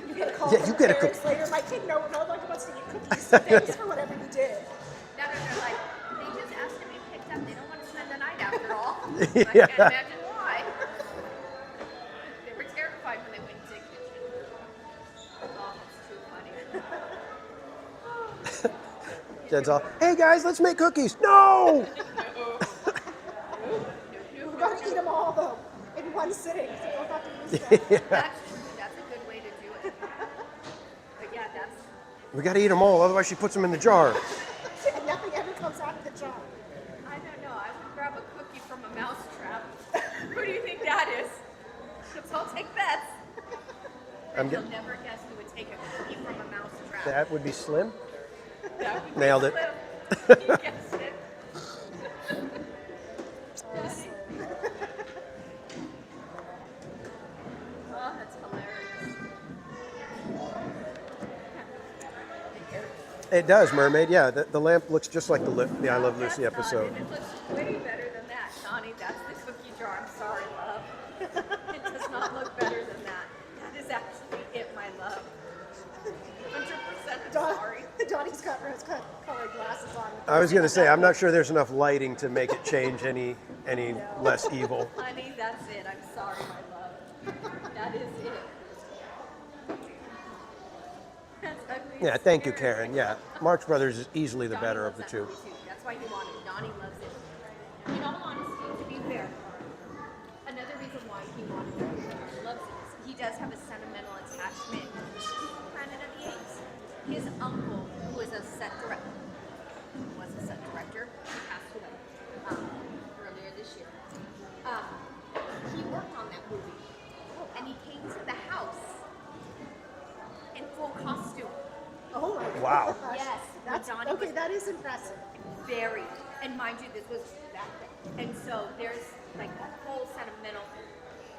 You get a call Yeah, from you the get a parents cookie. later. My kid no longer wants to eat cookies. So thanks for whatever you did. No, they're like, they just asked to be picked up. They don't want to spend the night after all. Yeah. I can't imagine why. They were terrified when they went to the kitchen. Oh, it's too funny. Jen's all, hey guys, let's make cookies. No! We're going to eat them all, though, in one sitting. So you don't have to use that. Yeah. That's a good way to do We got to eat them all, otherwise she puts them in the jar. And nothing ever comes out of the jar. I don't know. I would grab a cookie from a mouse trap. Who do you think that is? Because I'll take bets. You'll never guess who would take a cookie from a mouse trap. That would be Slim. That would be Nailed it. Slim. You guessed it. Oh, that's hilarious. It does, Mermaid. Yeah, the lamp looks just like the I Love Lucy episode. It looks way better than that, Donnie. That's the cookie jar. I'm sorry, love. It does not look better than that. That is actually it, my love. 100% sorry. Donnie's got rose-colored glasses on. I was going to say, I'm not sure there's enough lighting to make it change any less evil. Honey, that's it. I'm sorry, my love. That is it. That's ugly. Yeah, thank you, Karen. Yeah, Marx Brothers is easily the better of the two. That's why he wanted it. Donnie loves it. In all honesty, to be fair, another reason why he wanted it, he loves it, is he does have a sentimental attachment to Planet of the Apes. His uncle, who was a set director, he passed away earlier this year. He worked on that movie, and he came to the house in full costume. Oh my God. Wow. Yes, That's Donnie okay. was That is impressive. very, and mind you, this was back then. And so there's like a whole sentimental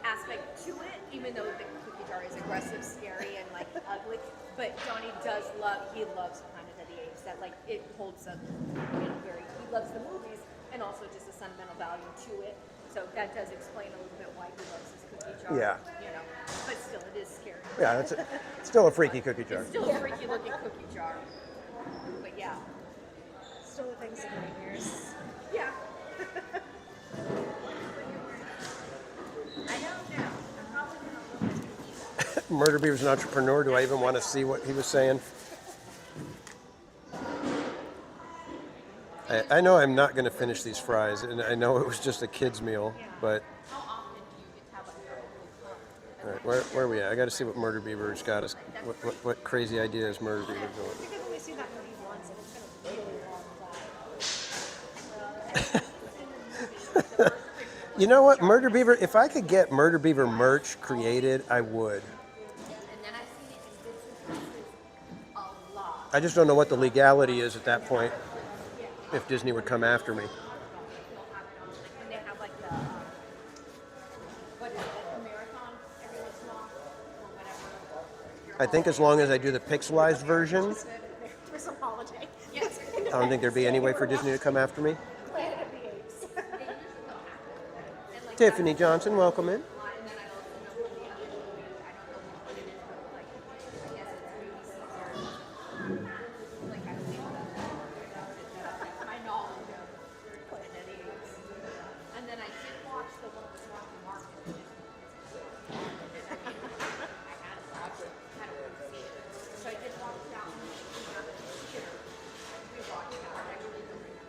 aspect to it, even though the cookie jar is aggressive, scary, and like ugly. But Donnie loves Planet of the Apes. That like it holds a, very. He loves the movies and also just a sentimental value to it. So that does explain a little bit why he loves his cookie jar. Yeah. But still, it is scary. Yeah, it's still a freaky cookie jar. It's still a freaky looking cookie jar. But yeah. Still a thing 70 years. Yeah. I don't know. I'm probably gonna look at these. Murder Beaver's an entrepreneur. Do I even want to see what he was saying? I know I'm not going to finish these fries, and I know it was just a kid's meal, but... All right, where are we at? I got to see what Murder Beaver's got us. What crazy ideas Murder Beaver's I doing. think I've only seen that movie once, and it's been a really long time. You know what, Murder Beaver, if I could get Murder Beaver merch created, I would. I just don't know what the legality is at that point, if Disney would come after me. When they have like the, what is it, a marathon every once in a while, or whatever. I think as long as I do the pixelized version, For some holiday. Yes. I don't think there'd be any way for Disney to come after me. Planet of the Apes. Tiffany Johnson, welcome in. And then I did watch the one with Rocky Market. I had to see it. So I did watch that one. We watched that one. I really don't remember.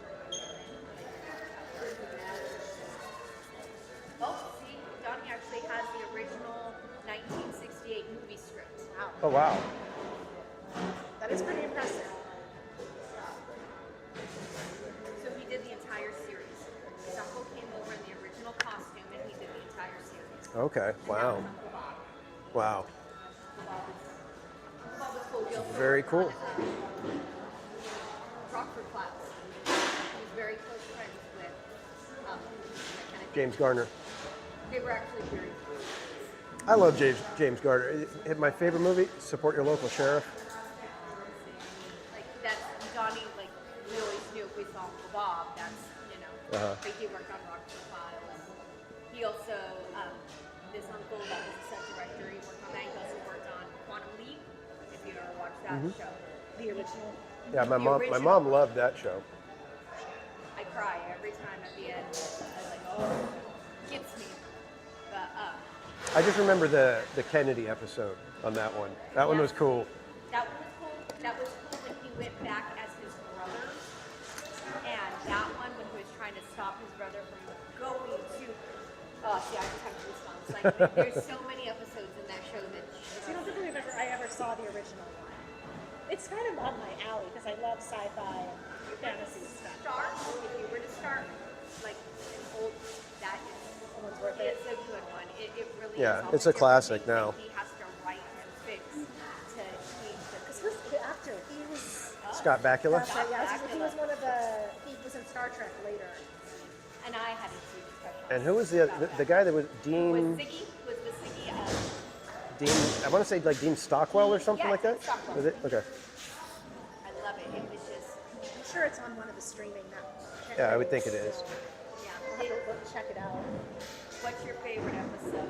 Oh, see, Donnie actually has the original 1968 movie script. Wow. Oh, wow. That is pretty impressive. So he did the entire series. His uncle came over in the original costume and he did the entire series. Okay, wow. Wow. Bob was cool. He also Very worked cool. on, Rockford Flats. He was very close friends with James Garner. They were actually very close. I love James Garner. My favorite movie, Support Your Local Sheriff. Like that's Donnie. Like we always knew if we saw Uncle Bob, that's But he worked on Rockford File, and he also this uncle that was a set director. He worked on that. He also worked on Quantum Leap. If you ever watched that show, the original. Yeah, my mom loved that show. I cry every time at the end. I was like, oh, gets me. But I just remember the Kennedy episode on that one. That one was cool. that one was cool. That was cool when he went back as his brother. And that one when he was trying to stop his brother from going to. Oh, see, I just have goosebumps. Like, there's so many episodes in that show that. I don't think I ever saw the original one. It's kind of on my alley because I love sci-fi and fantasy stuff. If you were to start like an old, that is Someone's worth it. it's a good one. It really Yeah, is. it's a classic now. He has to write and fix to keep Because who's the actor? He was. Scott Bakula. That's right, yeah, he was one of the. He was in Star Trek later. and I hadn't seen special. And who was the guy that was Dean? Was Ziggy? Was the Ziggy? Dean, I want to say like Dean Stockwell or something Yeah, like that. Stockwell. Was it? Okay. I love it. It was just. I'm sure it's on one of the streaming. Yeah, I would think it is. Yeah. I'll have to look, check it out. What's your favorite episode?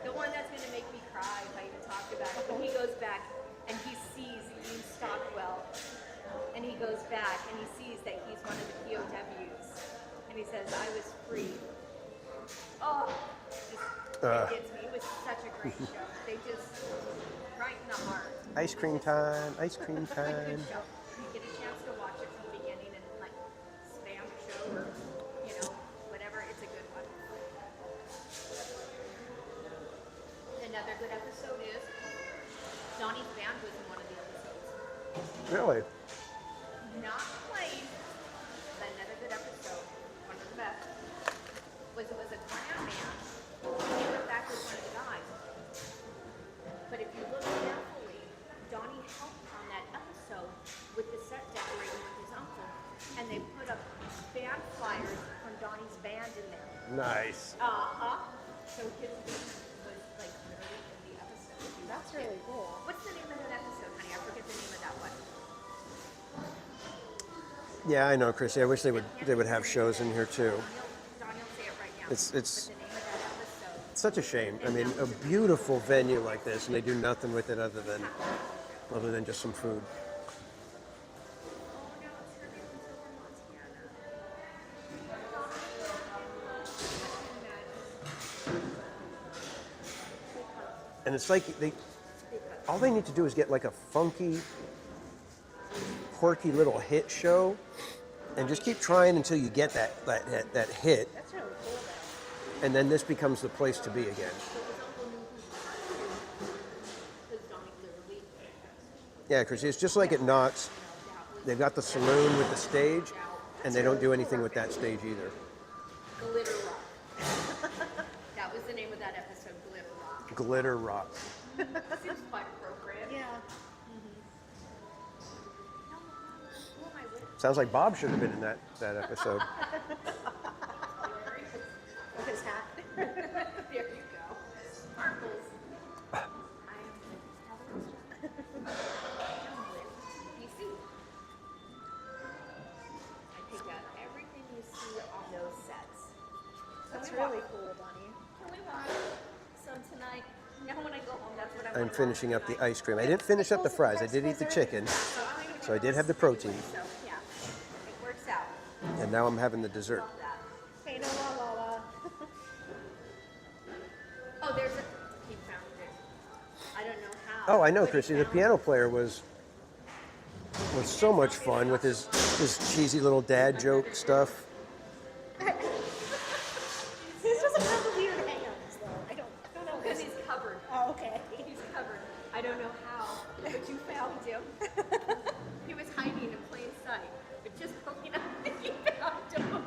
The one that's going to make me cry if I even talked about it. When he goes back and he sees Dean Stockwell, and he goes back and he sees that he's one of the POWs, and he says, "I was free." Oh, it gets me. It was such a great show. They just right in the heart. Ice cream time. Ice cream time. Show. You get a chance to watch it from the beginning and like spam the show or whatever. It's a good one. Another good episode is Donnie's band was in one of the episodes. Really? Not played, but another good episode, one of the best, was it was a clan man who came back with one of the guys. But if you look carefully, Donnie helped on that episode with the set decorating with his uncle, and they put up band flyers from Donnie's band in there. Nice. So his band was like literally in the episode. That's really cool. What's the name of that episode, honey? I forget the name of that one. Yeah, I know, Chrissy. I wish they would have shows in here too. Donnie will say it right now. It's But the name of that episode. such a shame. I mean, a beautiful venue like this, and they do nothing with it other than just some food. And it's like all they need to do is get like a funky, quirky little hit show, and just keep trying until you get that hit. That's really cool, though. And then this becomes the place to be again. Yeah, because it's just like at Knott's. They've got the saloon with the stage, and they don't do anything with that stage either. Glitter Rock. That was the name of that episode, Glitter Rock. Glitter Rock. Seems quite appropriate. Yeah. Sounds like Bob should have been in that episode. With his hat. There you go. Sparkles. You see? I pick out everything you see on those sets. That's really cool, Bonnie. Can we watch some tonight? Now when I go home, that's what I I'm want to finishing up the ice cream. I didn't finish up the fries. I did eat the chicken, so I did have the protein. So, yeah, it works out. And now I'm having the dessert. Love that. Hey, no, la, la, la. Oh, there's a... He found it. I don't know how. Oh, I know, but he Chrissy. The found piano player was so much fun with his cheesy little dad joke stuff. This doesn't have the weird hands, though. I don't know. Because he's covered. Oh, okay. He's covered. I don't know how, but you found him. He was hiding in plain sight, but just poking up, you found him.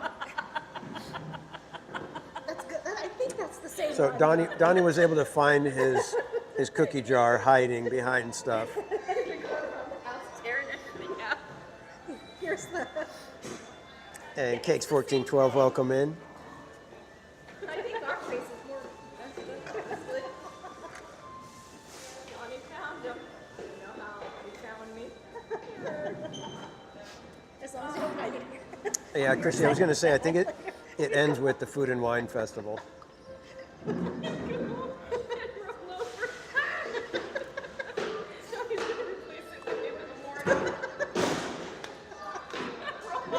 That's good. I think that's the same So one. Donnie was able to find his cookie jar hiding behind stuff. Tearing everything out. Here's the... And Cakes 1412, welcome in. I think our face is more. That's good. Johnny found him. You know how he found me? As long as you don't hide it. Yeah, Chrissy, I was going to say, I think it ends with the Food and Wine Festival.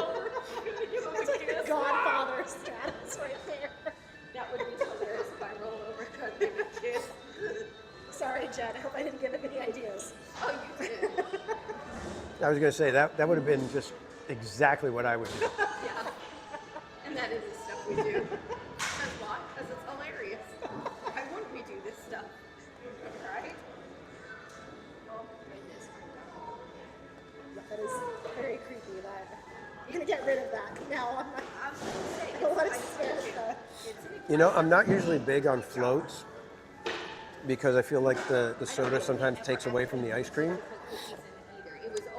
That's like a Godfather status right there. That would be hilarious if I roll over and give a kiss. Sorry, Jen. I hope I didn't give him any ideas. Oh, you did. I was going to say, that would have been just exactly what I would do. Yeah. And that is the stuff we do. That's why, because it's hilarious. Why wouldn't we do this stuff? Right? You know, I'm not usually big on floats because I feel like the soda sometimes takes away from the ice cream.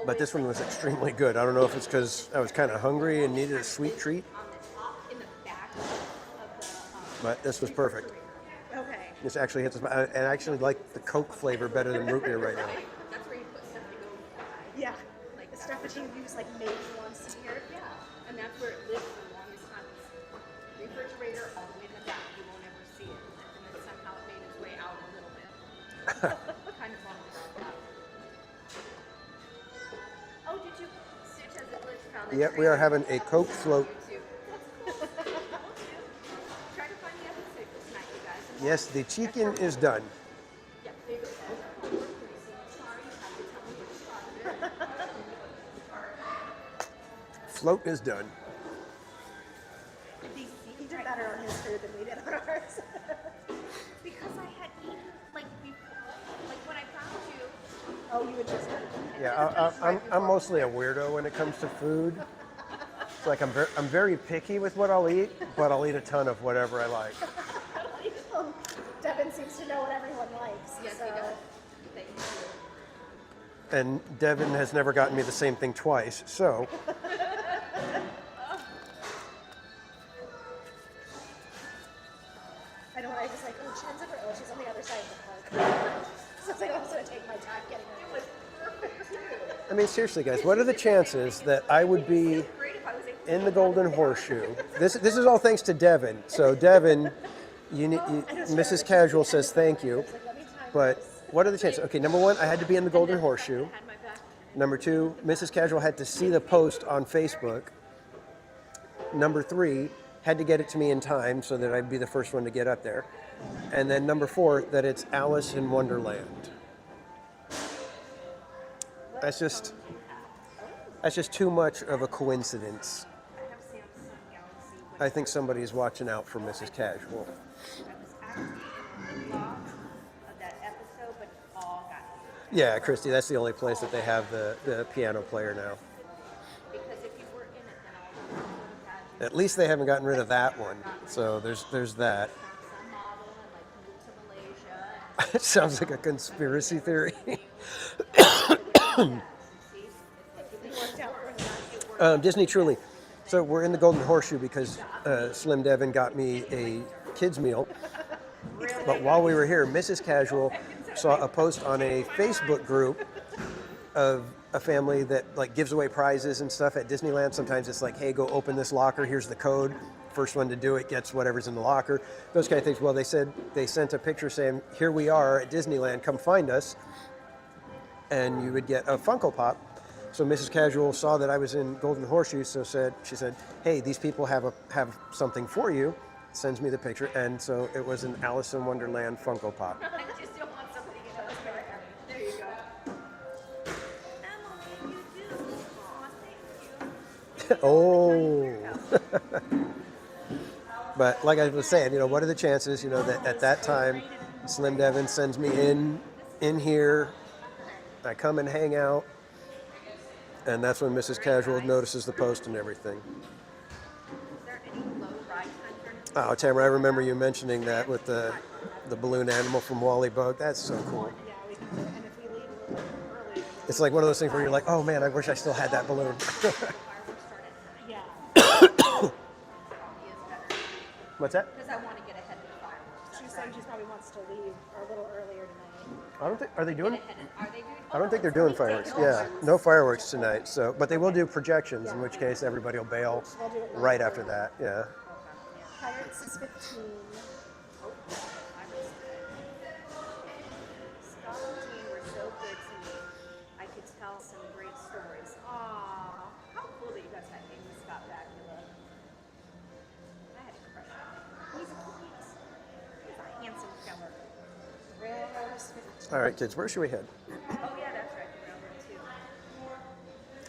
But this one was extremely good. I don't know if it's because I was kind of hungry and needed a sweet treat. But this was perfect. Okay. This actually hits my... And I actually like the Coke flavor better than root beer right now. That's where you put stuff to go. Yeah. Like the stuff that you use like maybe once a year. Yeah. And that's where it lives for the longest time. It's refrigerator all the way to the back. You won't ever see it. And then somehow it made its way out a little bit. Kind of bummed about that. Oh, did you? Stitch as a glitch found the Yep, we are having a Coke float. Try to find the episode tonight, you guys. Yes, the chicken is done. Yeah, there you go. Sorry, you have to tell me which part of it. Float is done. He did better on his food than we did on ours. Because I had eaten, like, before, like when I found you. Oh, you would just. Yeah, I'm mostly a weirdo when it comes to food. It's like I'm very picky with what I'll eat, but I'll eat a ton of whatever I like. Devin seems to know what everyone likes. Yes, so. he does. Thank you. And Devin has never gotten me the same thing twice, so. I know, I was like, oh, Chen's over. Oh, she's on the other side of the park. So it's like, I was going to take my time getting her. It was perfect, too. I mean, seriously, guys, what are the chances that I would be in the Golden Horseshoe? This is all thanks to Devin. So, Devin, Mrs. Casual says thank you. But what are the chances? Okay, number one, I had to be in the Golden Horseshoe. Number two, Mrs. Casual had to see the post on Facebook. Number three, had to get it to me in time so that I'd be the first one to get up there. And then number four, that it's Alice in Wonderland. That's just too much of a coincidence. I think somebody's watching out for Mrs. Casual. Yeah, Christy, that's the only place that they have the piano player now. At least they haven't gotten rid of that one. So there's that. It sounds like a conspiracy theory. Disney Truly. So we're in the Golden Horseshoe because Slim Devin got me a kids meal. But while we were here, Mrs. Casual saw a post on a Facebook group of a family that like gives away prizes and stuff at Disneyland. Sometimes it's like, hey, go open this locker. Here's the code. First one to do it gets whatever's in the locker. Those kind of things. Well, they said they sent a picture saying, here we are at Disneyland. Come find us. And you would get a Funko Pop. So Mrs. Casual saw that I was in Golden Horseshoe, so she said, hey, these people have something for you. Sends me the picture, and so it was an Alice in Wonderland Funko Pop. I just don't want somebody to know. There you go. Emily, you do. Aw, thank you. Oh. But like I was saying, what are the chances, that at that time, Slim Devin sends me in here, I come and hang out, and that's when Mrs. Casual notices the post and everything. Oh, Tamara, I remember you mentioning that with the balloon animal from Wally Bug. That's so cool. It's like one of those things where you're like, oh man, I wish I still had that balloon. What's that? Because I want to get ahead of the fireworks. She's saying she probably wants to leave a little earlier tonight. I don't think, are they doing? Are they doing? I don't think they're doing fireworks. Yeah, no fireworks tonight. So, but they will do projections, in which case everybody will bail right after that. Yeah. Pirates is 15. Scott and Dean were so good to me. I could tell some great stories. Aw, how cool that you guys had named Scott back in the. I had a crush on him. He's a handsome fella. Railroad is 15. All right, kids, where should we head? Oh yeah, that's right. The railroad too.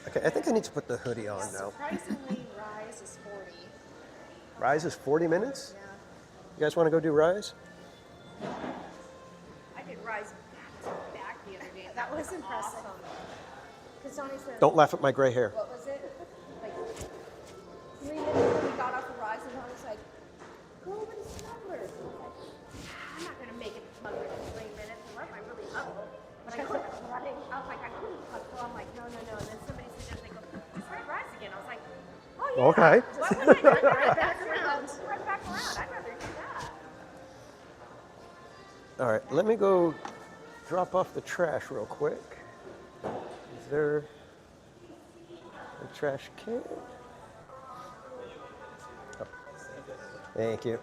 Okay, I think I need to put the hoodie on now. Surprisingly, Rise is 40. Rise is 40 minutes? Yeah. You guys want to go do Rise? I did Rise back the other day. That was impressive. Because Donnie said, Don't laugh at my gray hair. What was it? Like 3 minutes when we got off the Rise, and I was like, go over to Scott. okay. Right back around. Right back around. I'd rather do that. All right, let me go drop off the trash real quick. Is there a trash can? Oh. Thank you.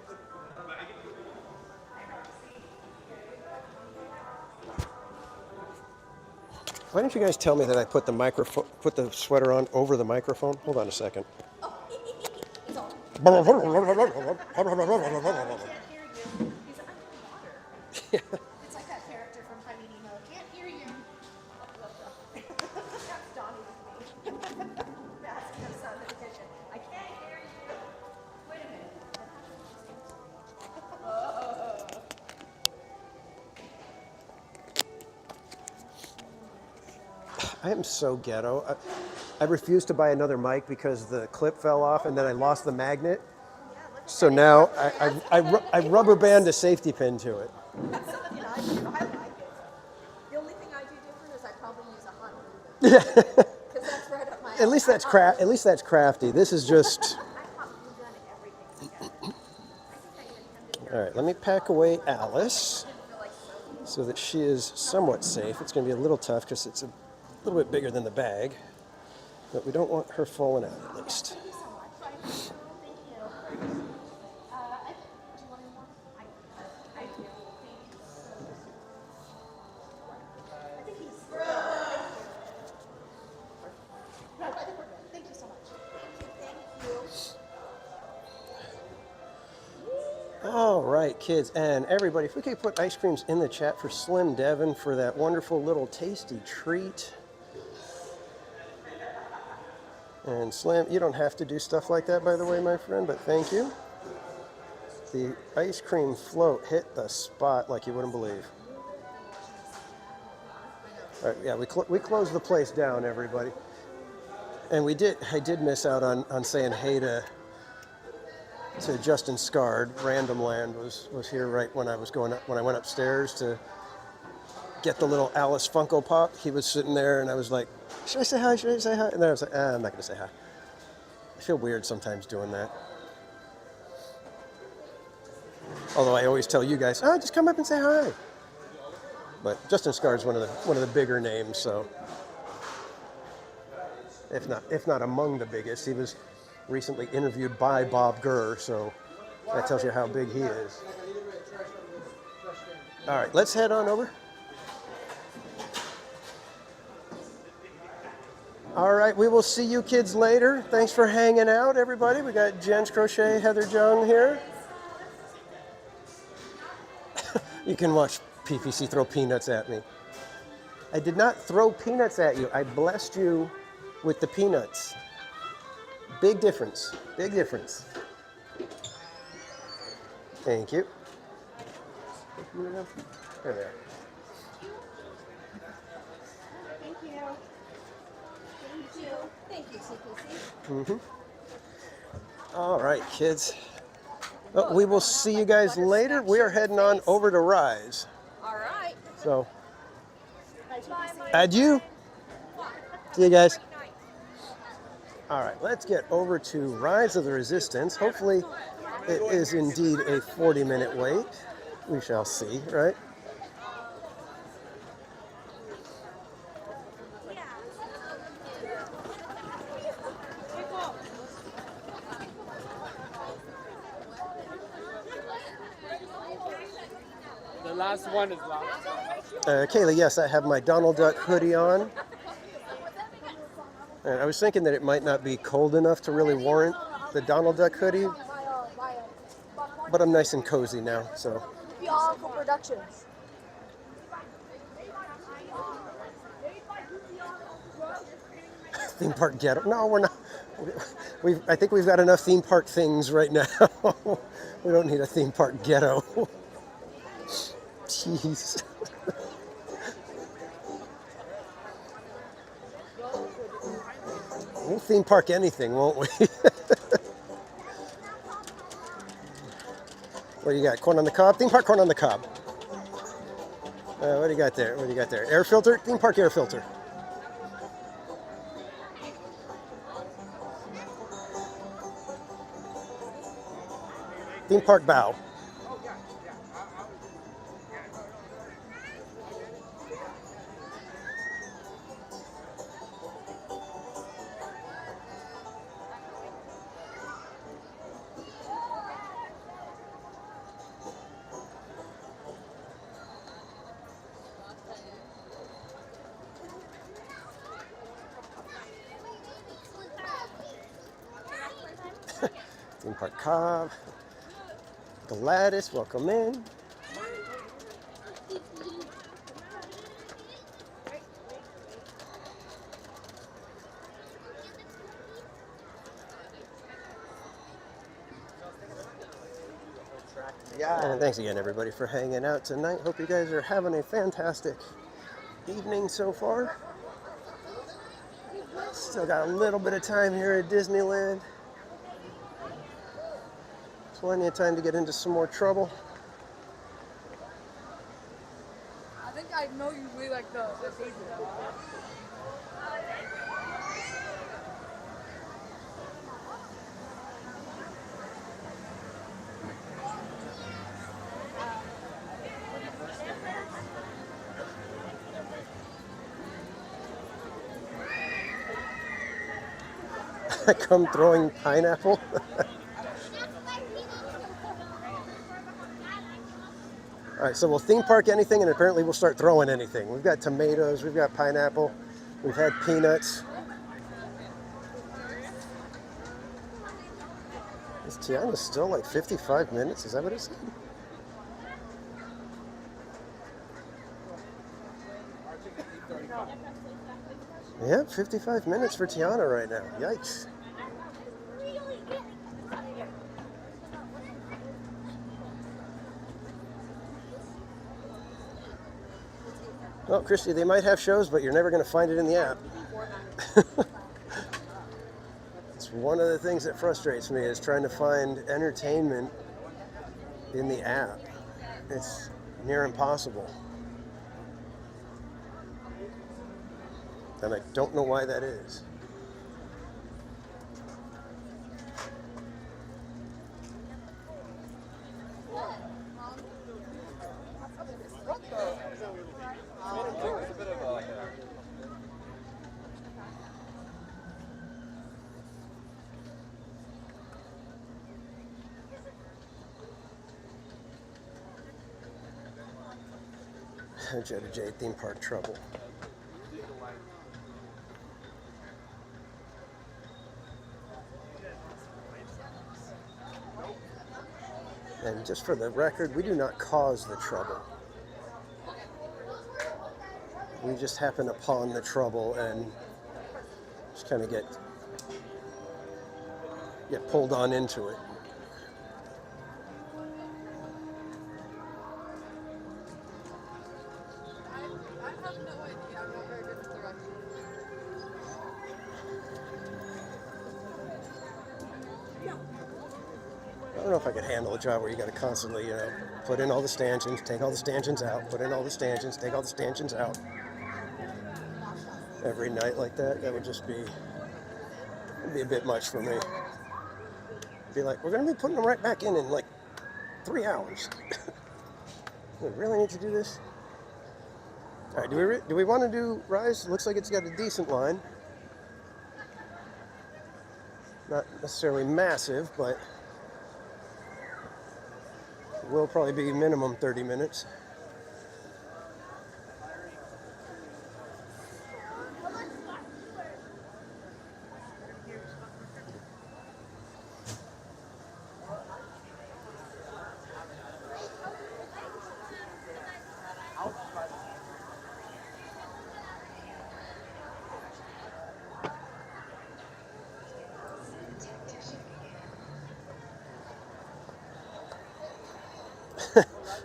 Why didn't you guys tell me that I put the sweater on over the microphone? Hold on a second. It's all. It's like that character from Finding Nemo. Can't hear you. That's Donnie with me. That's her son in the kitchen. I can't hear you. Wait a minute. I am so ghetto. I refused to buy another mic because the clip fell off and then I lost the magnet. So now I rubber band a safety pin to it. That's something I do. I like it. The only thing I do different is I probably use a hot glue gun. Because that's right up my At least that's crafty. This is just. All right, let me pack away Alice so that she is somewhat safe. It's going to be a little tough because it's a little bit bigger than the bag, but we don't want her falling out at least. Thank you so much. All right, kids and everybody, if we could put ice creams in the chat for Slim Devon for that wonderful little tasty treat. And Slim, you don't have to do stuff like that, by the way, my friend, but thank you. The ice cream float hit the spot like you wouldn't believe. All right, yeah, we closed the place down, everybody. And I did miss out on saying hey to Justin Scard. Random Land was here right when I went upstairs to get the little Alice Funko Pop. He was sitting there and I was like, should I say hi? Should I say hi? And then I was like, I'm not gonna say hi. I feel weird sometimes doing that. Although I always tell you guys, just come up and say hi. But Justin Scard's one of the bigger names, so if not among the biggest. He was recently interviewed by Bob Gurr, so that tells you how big he is. All right, let's head on over. All right, we will see you kids later. Thanks for hanging out, everybody. We got Jen's Crochet, Heather Jung here. You can watch PPC throw peanuts at me. I did not throw peanuts at you. I blessed you with the peanuts. Big difference. Big difference. Thank you. There they are. Thank you. Thank you. Thank you, CPC. Mm-hmm. All right, kids. Well, we will see you guys later. We are heading on over to Rise. All right. So, adieu. See you guys. All right, let's get over to Rise of the Resistance. Hopefully, it is indeed a 40-minute wait. We shall see, right? The last one is loud. Kayla, yes, I have my Donald Duck hoodie on. And I was thinking that it might not be cold enough to really warrant the Donald Duck hoodie, but I'm nice and cozy now, so. Bianco Productions. Theme park ghetto? No, we're not. I think we've got enough theme park things right now. We don't need a theme park ghetto. Jeez. We'll theme park anything, won't we? What do you got? Corn on the cob? Theme park corn on the cob. What do you got there? What do you got there? Air filter? Theme park air filter. Theme park bow. Theme Park Cobb. Gladys, welcome in. And thanks again, everybody, for hanging out tonight. Hope you guys are having a fantastic evening so far. Still got a little bit of time here at Disneyland. Plenty of time to get into some more trouble. I think I know you really like the Daisy. I come throwing pineapple. All right, so we'll theme park anything, and apparently we'll start throwing anything. We've got tomatoes, we've got pineapple, we've had peanuts. Is Tiana's still like 55 minutes? Is that what it said? Yeah, 55 minutes for Tiana right now. Yikes. Well, Christy, they might have shows, but you're never going to find it in the app. It's one of the things that frustrates me is trying to find entertainment in the app. It's near impossible. And I don't know why that is. Jetta J theme park trouble. And just for the record, we do not cause the trouble. We just happen upon the trouble and just kind of get pulled on into it. I don't know if I could handle a job where you got to constantly, put in all the stanchions, take all the stanchions out, put in all the stanchions, take all the stanchions out. Every night like that, that would just be a bit much for me. Be like, we're going to be putting them right back in like 3 hours. We really need to do this? All right, do we want to do Rise? Looks like it's got a decent line. Not necessarily massive, but will probably be minimum 30 minutes.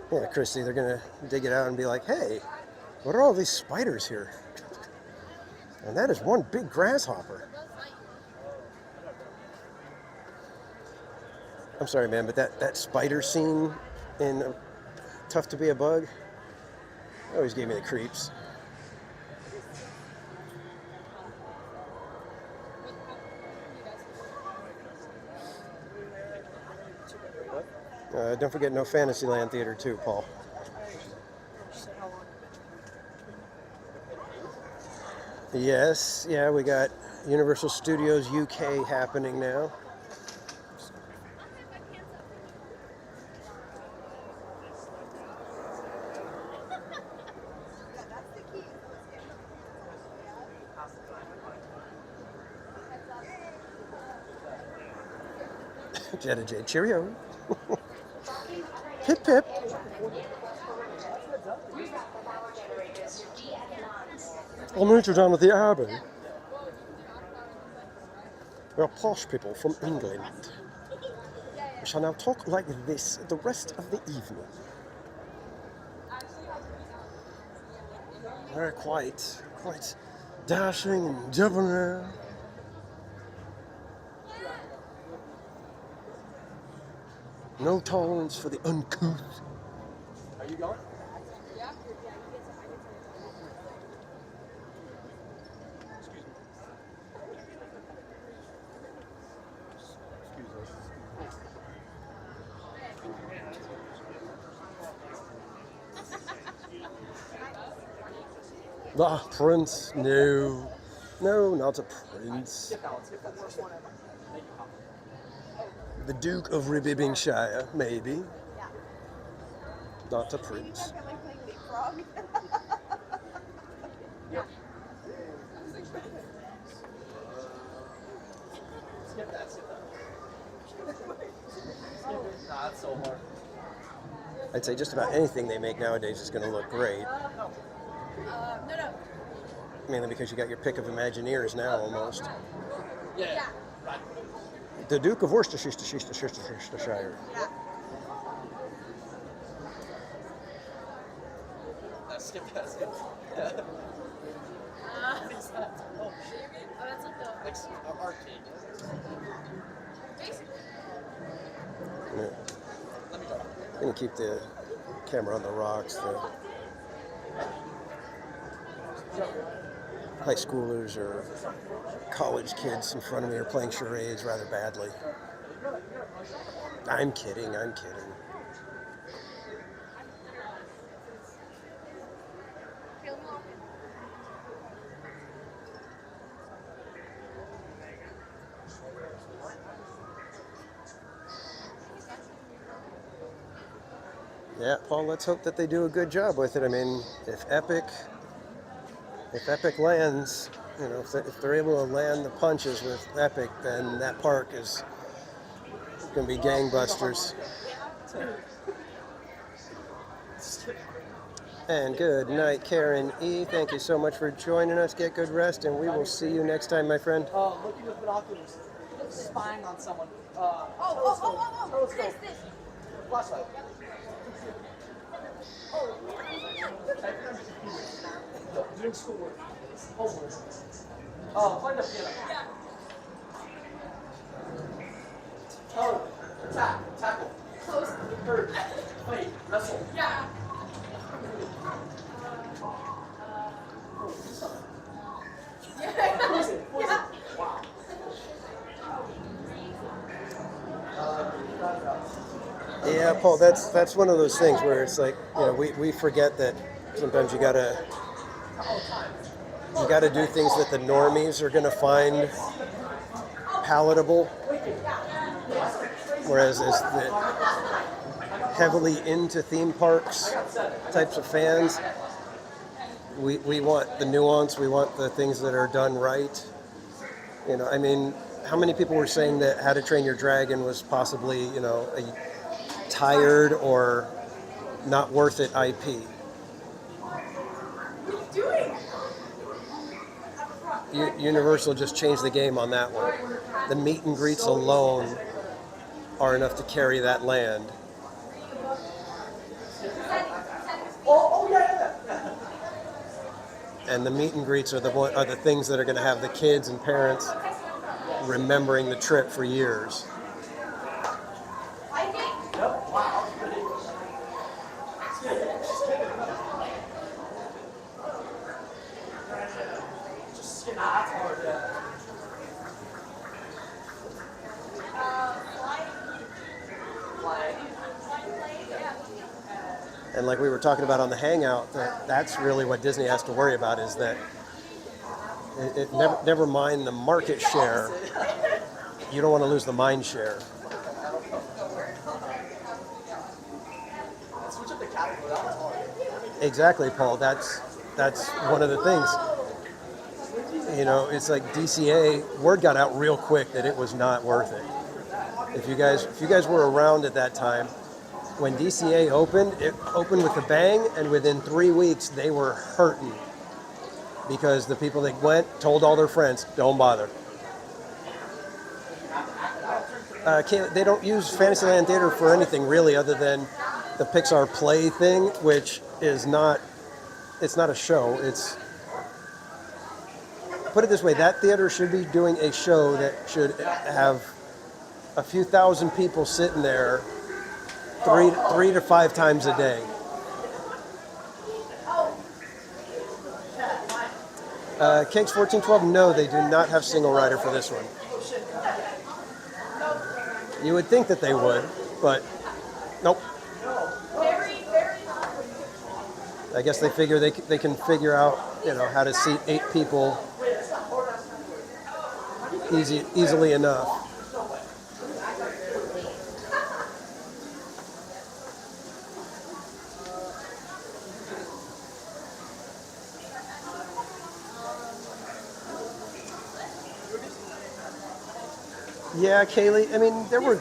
Yeah, Christy, they're going to dig it out and be like, hey, what are all these spiders here? And that is one big grasshopper. I'm sorry, man, but that spider scene in Tough to Be a Bug always gave me the creeps. Don't forget no Fantasyland Theater too, Paul. Yes, yeah, we got Universal Studios UK happening now. Jetta J, cheerio. Pip pip. I'll meet you down at the Abbey. We are posh people from England. We shall now talk like this the rest of the evening. They're quite dashing and debonair. No tolerance for the uncouth. Are you going? Ah, Prince, no. No, not a prince. The Duke of Ribbingshire, maybe. Not a prince. Not so hard. I'd say just about anything they make nowadays is going to look great. No. Mainly because you got your pick of Imagineers now, almost. Yeah. Right. The Duke of Worcestershire. Skip that. Skip. What is that? Oh, That's like the like arcade. Yeah. Let me try. I'm going to keep the camera on the rocks. The high schoolers or college kids in front of me are playing charades rather badly. I'm kidding. Yeah, Paul, let's hope that they do a good job with it. I mean, if Epic lands, you know, if they're able to land the punches with Epic, then that park is going to be gangbusters. And good night, Karen E. Thank you so much for joining us. Get good rest, and we will see you next time, my friend. Looking with binoculars, spying on someone. This. Flashlight. Doing schoolwork. Homework. Find a piano. Oh, attack, tackle. Close. Hurt. Fight. Wrestle. Yeah. Poison. Wow. Yeah, Paul, that's one of those things where it's like, you know, we forget that sometimes you gotta do things that the normies are gonna find palatable, whereas as the heavily into theme parks types of fans, we want the nuance, we want the things that are done right. You know, I mean, how many people were saying that How to Train Your Dragon was possibly, you know, a tired or not worth it IP? Universal just changed the game on that one. The meet and greets alone are enough to carry that land. And the meet and greets are the things that are going to have the kids and parents remembering the trip for years. And like we were talking about on the Hangout, that's really what Disney has to worry about, is that never mind the market share, you don't want to lose the mind share. Exactly, Paul. That's one of the things. You know, it's like DCA, word got out real quick that it was not worth it. If you guys were around at that time, when DCA opened, it opened with a bang, and within 3 weeks they were hurting because the people that went told all their friends, don't bother. They don't use Fantasyland Theater for anything really other than the Pixar Play thing, which is not, it's not a show. It's, put it this way, that theater should be doing a show that should have a few thousand people sitting there three to 5 times a day. Cakes 1412, no, they do not have single rider for this one. You would think that they would, but nope. I guess they figure they can figure out, you know, how to seat 8 people easily enough. Yeah, Kaylee. I mean, there were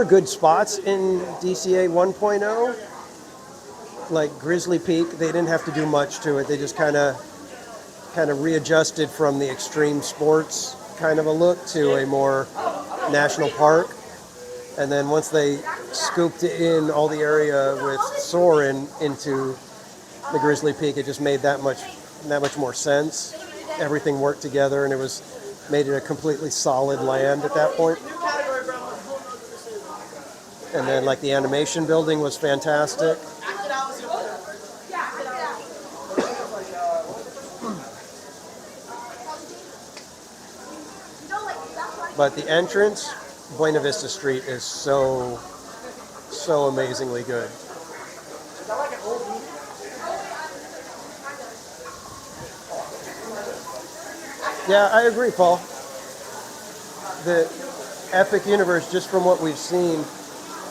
good spots in DCA 1.0, like Grizzly Peak. They didn't have to do much to it. They just kind of readjusted from the extreme sports kind of a look to a more national park. And then once they scooped in all the area with Soarin' into the Grizzly Peak, it just made that much more sense. Everything worked together, and made it a completely solid land at that point. And then like the animation building was fantastic. But the entrance, Buena Vista Street, is so amazingly good. Yeah, I agree, Paul. The Epic Universe, just from what we've seen,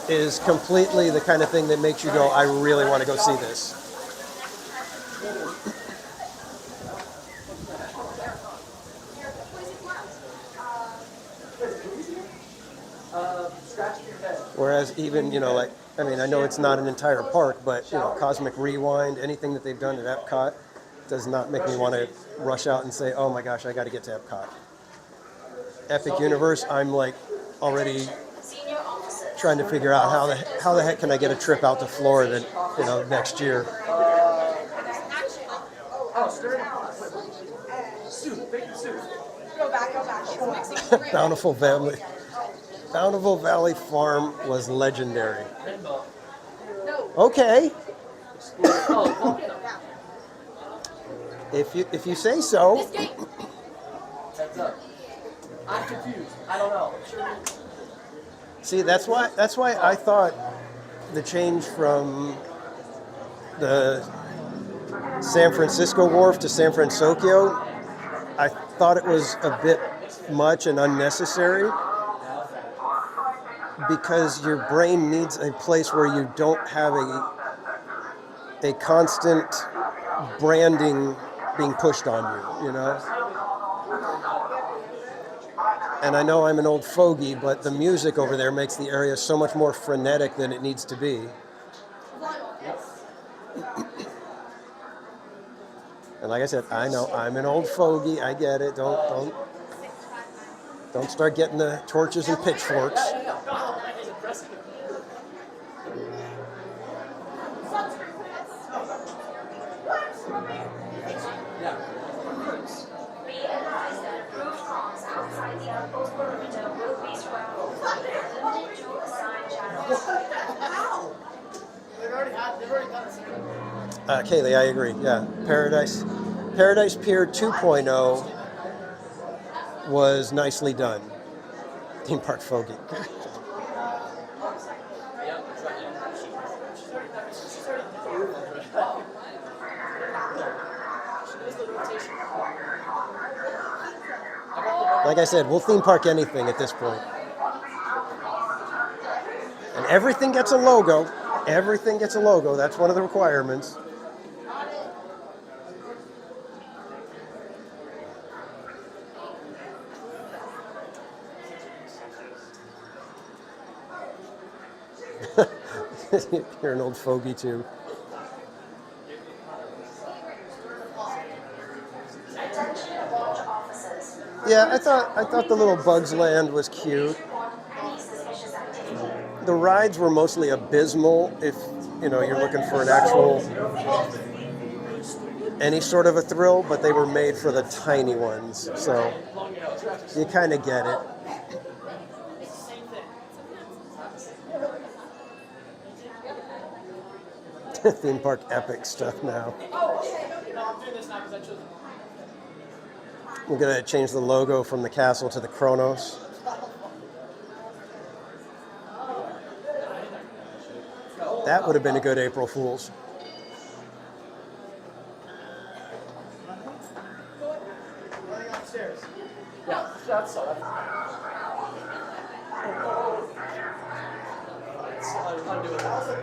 is completely the kind of thing that makes you go, I really want to go see this. Whereas even, you know, like, I mean, I know it's not an entire park, but, you know, Cosmic Rewind, anything that they've done at Epcot does not make me want to rush out and say, oh my gosh, I got to get to Epcot. Epic Universe, I'm like already trying to figure out how the heck can I get a trip out to Florida, you know, next year. Bountiful Valley Farm was legendary. Okay. If you say so. Heads up. I'm confused. I don't know. See, that's why I thought the change from the San Francisco Wharf to San Francisco, I thought it was a bit much and unnecessary, because your brain needs a place where you don't have a constant branding being pushed on you, you know? And I know I'm an old fogey, but the music over there makes the area so much more frenetic than it needs to be. And like I said, I know I'm an old fogey. I get it. Don't start getting the torches and pitchforks. Kaylee, I agree. Yeah, Paradise Pier 2.0 was nicely done. Theme Park Fogey. Like I said, we'll theme park anything at this point. And everything gets a logo. Everything gets a logo. That's one of the requirements. You're an old fogey too. Yeah, I thought the little Bugs Land was cute. The rides were mostly abysmal if you're looking for an actual any sort of a thrill, but they were made for the tiny ones, so you kind of get it. Theme park epic stuff now. We're gonna change the logo from the castle to the Kronos. That would have been a good April Fool's. Yeah, that's all. I'm doing that.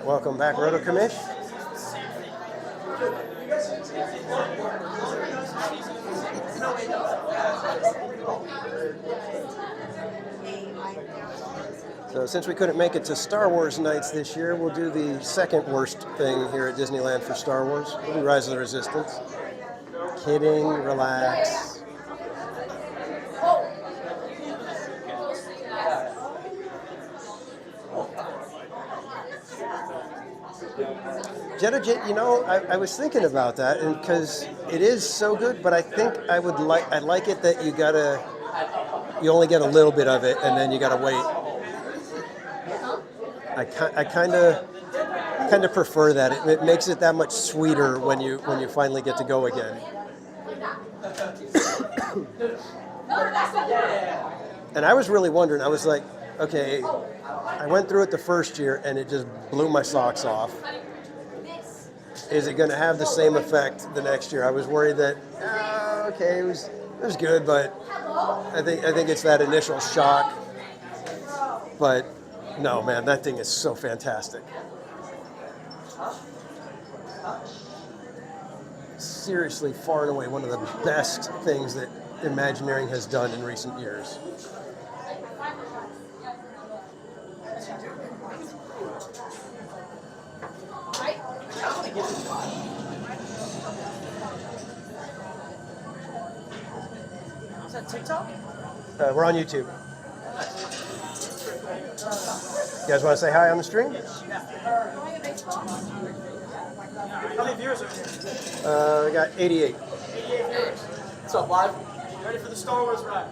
Welcome back, Roto Commish. So since we couldn't make it to Star Wars nights this year, we'll do the second worst thing here at Disneyland for Star Wars. We'll do Rise of the Resistance. Kidding, relax. Jetta Jet, I was thinking about that, and because it is so good, but I think I like it that you only get a little bit of it, and then you gotta wait. I kind of prefer that. It makes it that much sweeter when you finally get to go again. And I was really wondering. I was like, okay, I went through it the first year, and it just blew my socks off. Is it going to have the same effect the next year? I was worried that okay, it was good, but I think it's that initial shock. But no, man, that thing is so fantastic. Seriously, far and away one of the best things that Imagineering has done in recent years. Is that TikTok? We're on YouTube. You guys want to say hi on the stream? How many viewers are here? We got 88. What's up, live? Ready for the Star Wars ride?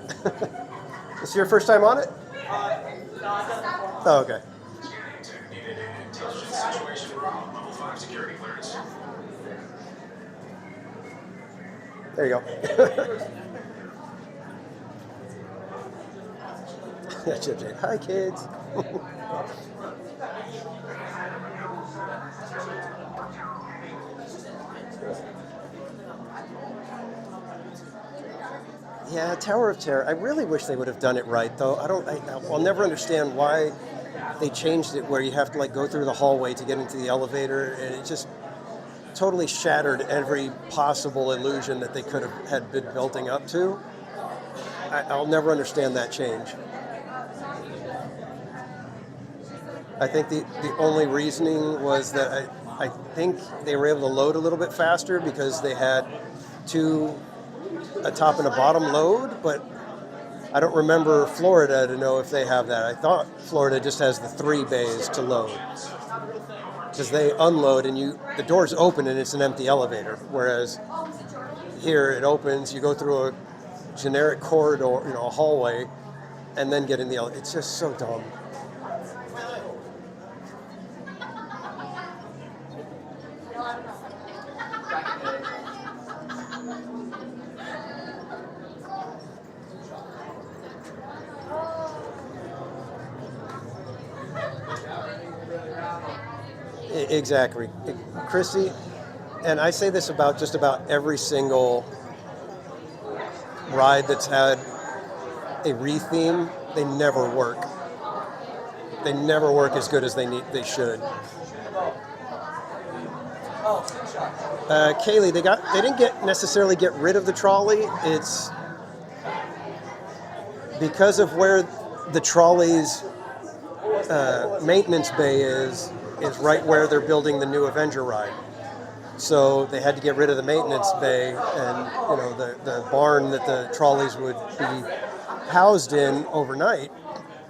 This is your first time on it? No, I've done it before. Oh, okay. There you go. Chip Jade. Hi, kids. Yeah, Tower of Terror. I really wish they would have done it right, though. I'll never understand why they changed it where you have to go through the hallway to get into the elevator, and it just totally shattered every possible illusion that they could have had been building up to. I'll never understand that change. I think the only reasoning was that I think they were able to load a little bit faster because they had a top and a bottom load, but I don't remember Florida to know if they have that. I thought Florida just has the 3 bays to load because they unload and the doors open and it's an empty elevator, whereas here it opens, you go through a generic corridor, a hallway, and then get in the elevator. It's just so dumb. Exactly. Chrissy, and I say this about just about every single ride that's had a retheme, they never work. They never work as good as they should. Kaylee, they didn't necessarily get rid of the trolley. It's because of where the trolley's maintenance bay is right where they're building the new Avenger ride. So they had to get rid of the maintenance bay and the barn that the trolleys would be housed in overnight.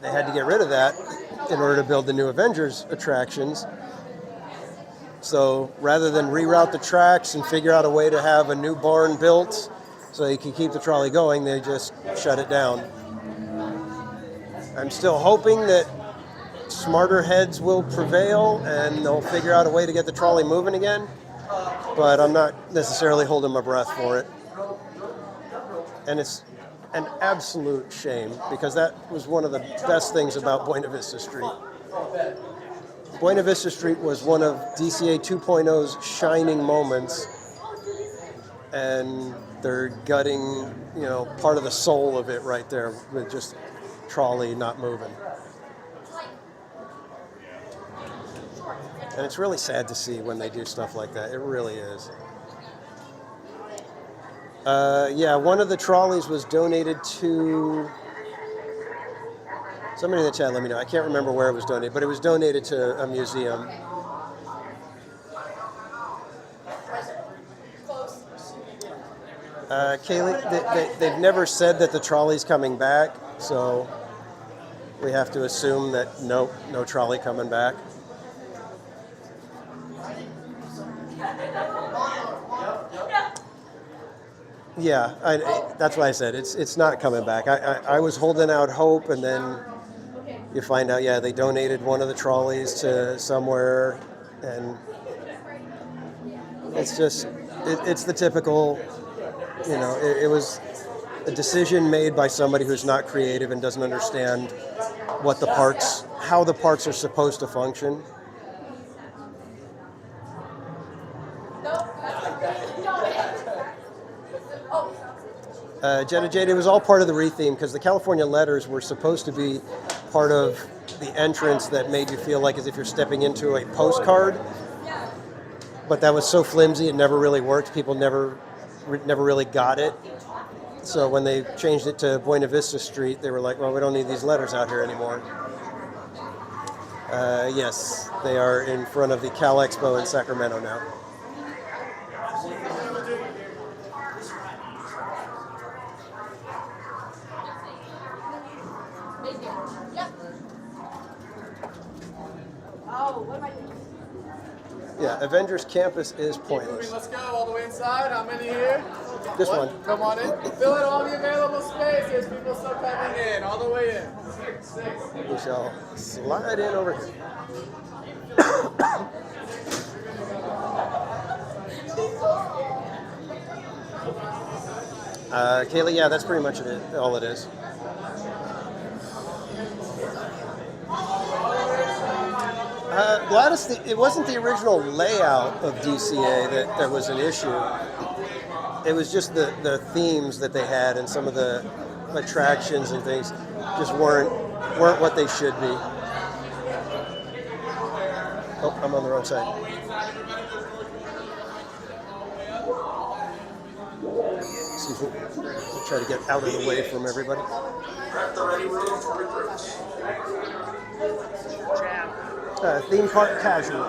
They had to get rid of that in order to build the new Avengers attractions. So rather than reroute the tracks and figure out a way to have a new barn built so you can keep the trolley going, they just shut it down. I'm still hoping that smarter heads will prevail and they'll figure out a way to get the trolley moving again, but I'm not necessarily holding my breath for it. And it's an absolute shame because that was one of the best things about Buena Vista Street. Buena Vista Street was one of DCA 2.0's shining moments, and they're gutting, part of the soul of it right there with just trolley not moving. And it's really sad to see when they do stuff like that. It really is. One of the trolleys was donated to... Somebody in the chat let me know. I can't remember where it was donated, but it was donated to a museum. Kaylee, they've never said that the trolley's coming back, so we have to assume that no trolley coming back. Yeah, that's why I said it's not coming back. I was holding out hope, and then you find out, they donated one of the trolleys to somewhere, and it's just, it's the typical, it was a decision made by somebody who's not creative and doesn't understand how the parks are supposed to function. Jenna Jade, it was all part of the retheme because the California letters were supposed to be part of the entrance that made you feel like as if you're stepping into a postcard. But that was so flimsy, it never really worked. People never really got it. So when they changed it to Buena Vista Street, they were like, well, we don't need these letters out here anymore. Yes, they are in front of the Cal Expo in Sacramento now. Yeah, Avengers Campus is pointless. Let's go all the way inside. How many here? This one. Come on in. Fill in all the available spaces. People still coming in. All the way in. We shall slide in over here. Kaylee, that's pretty much all it is. Gladys, it wasn't the original layout of DCA that was an issue. It was just the themes that they had and some of the attractions and things just weren't what they should be. Oh, I'm on the wrong side. Excuse me. I'll try to get out of the way from everybody. Theme park casual.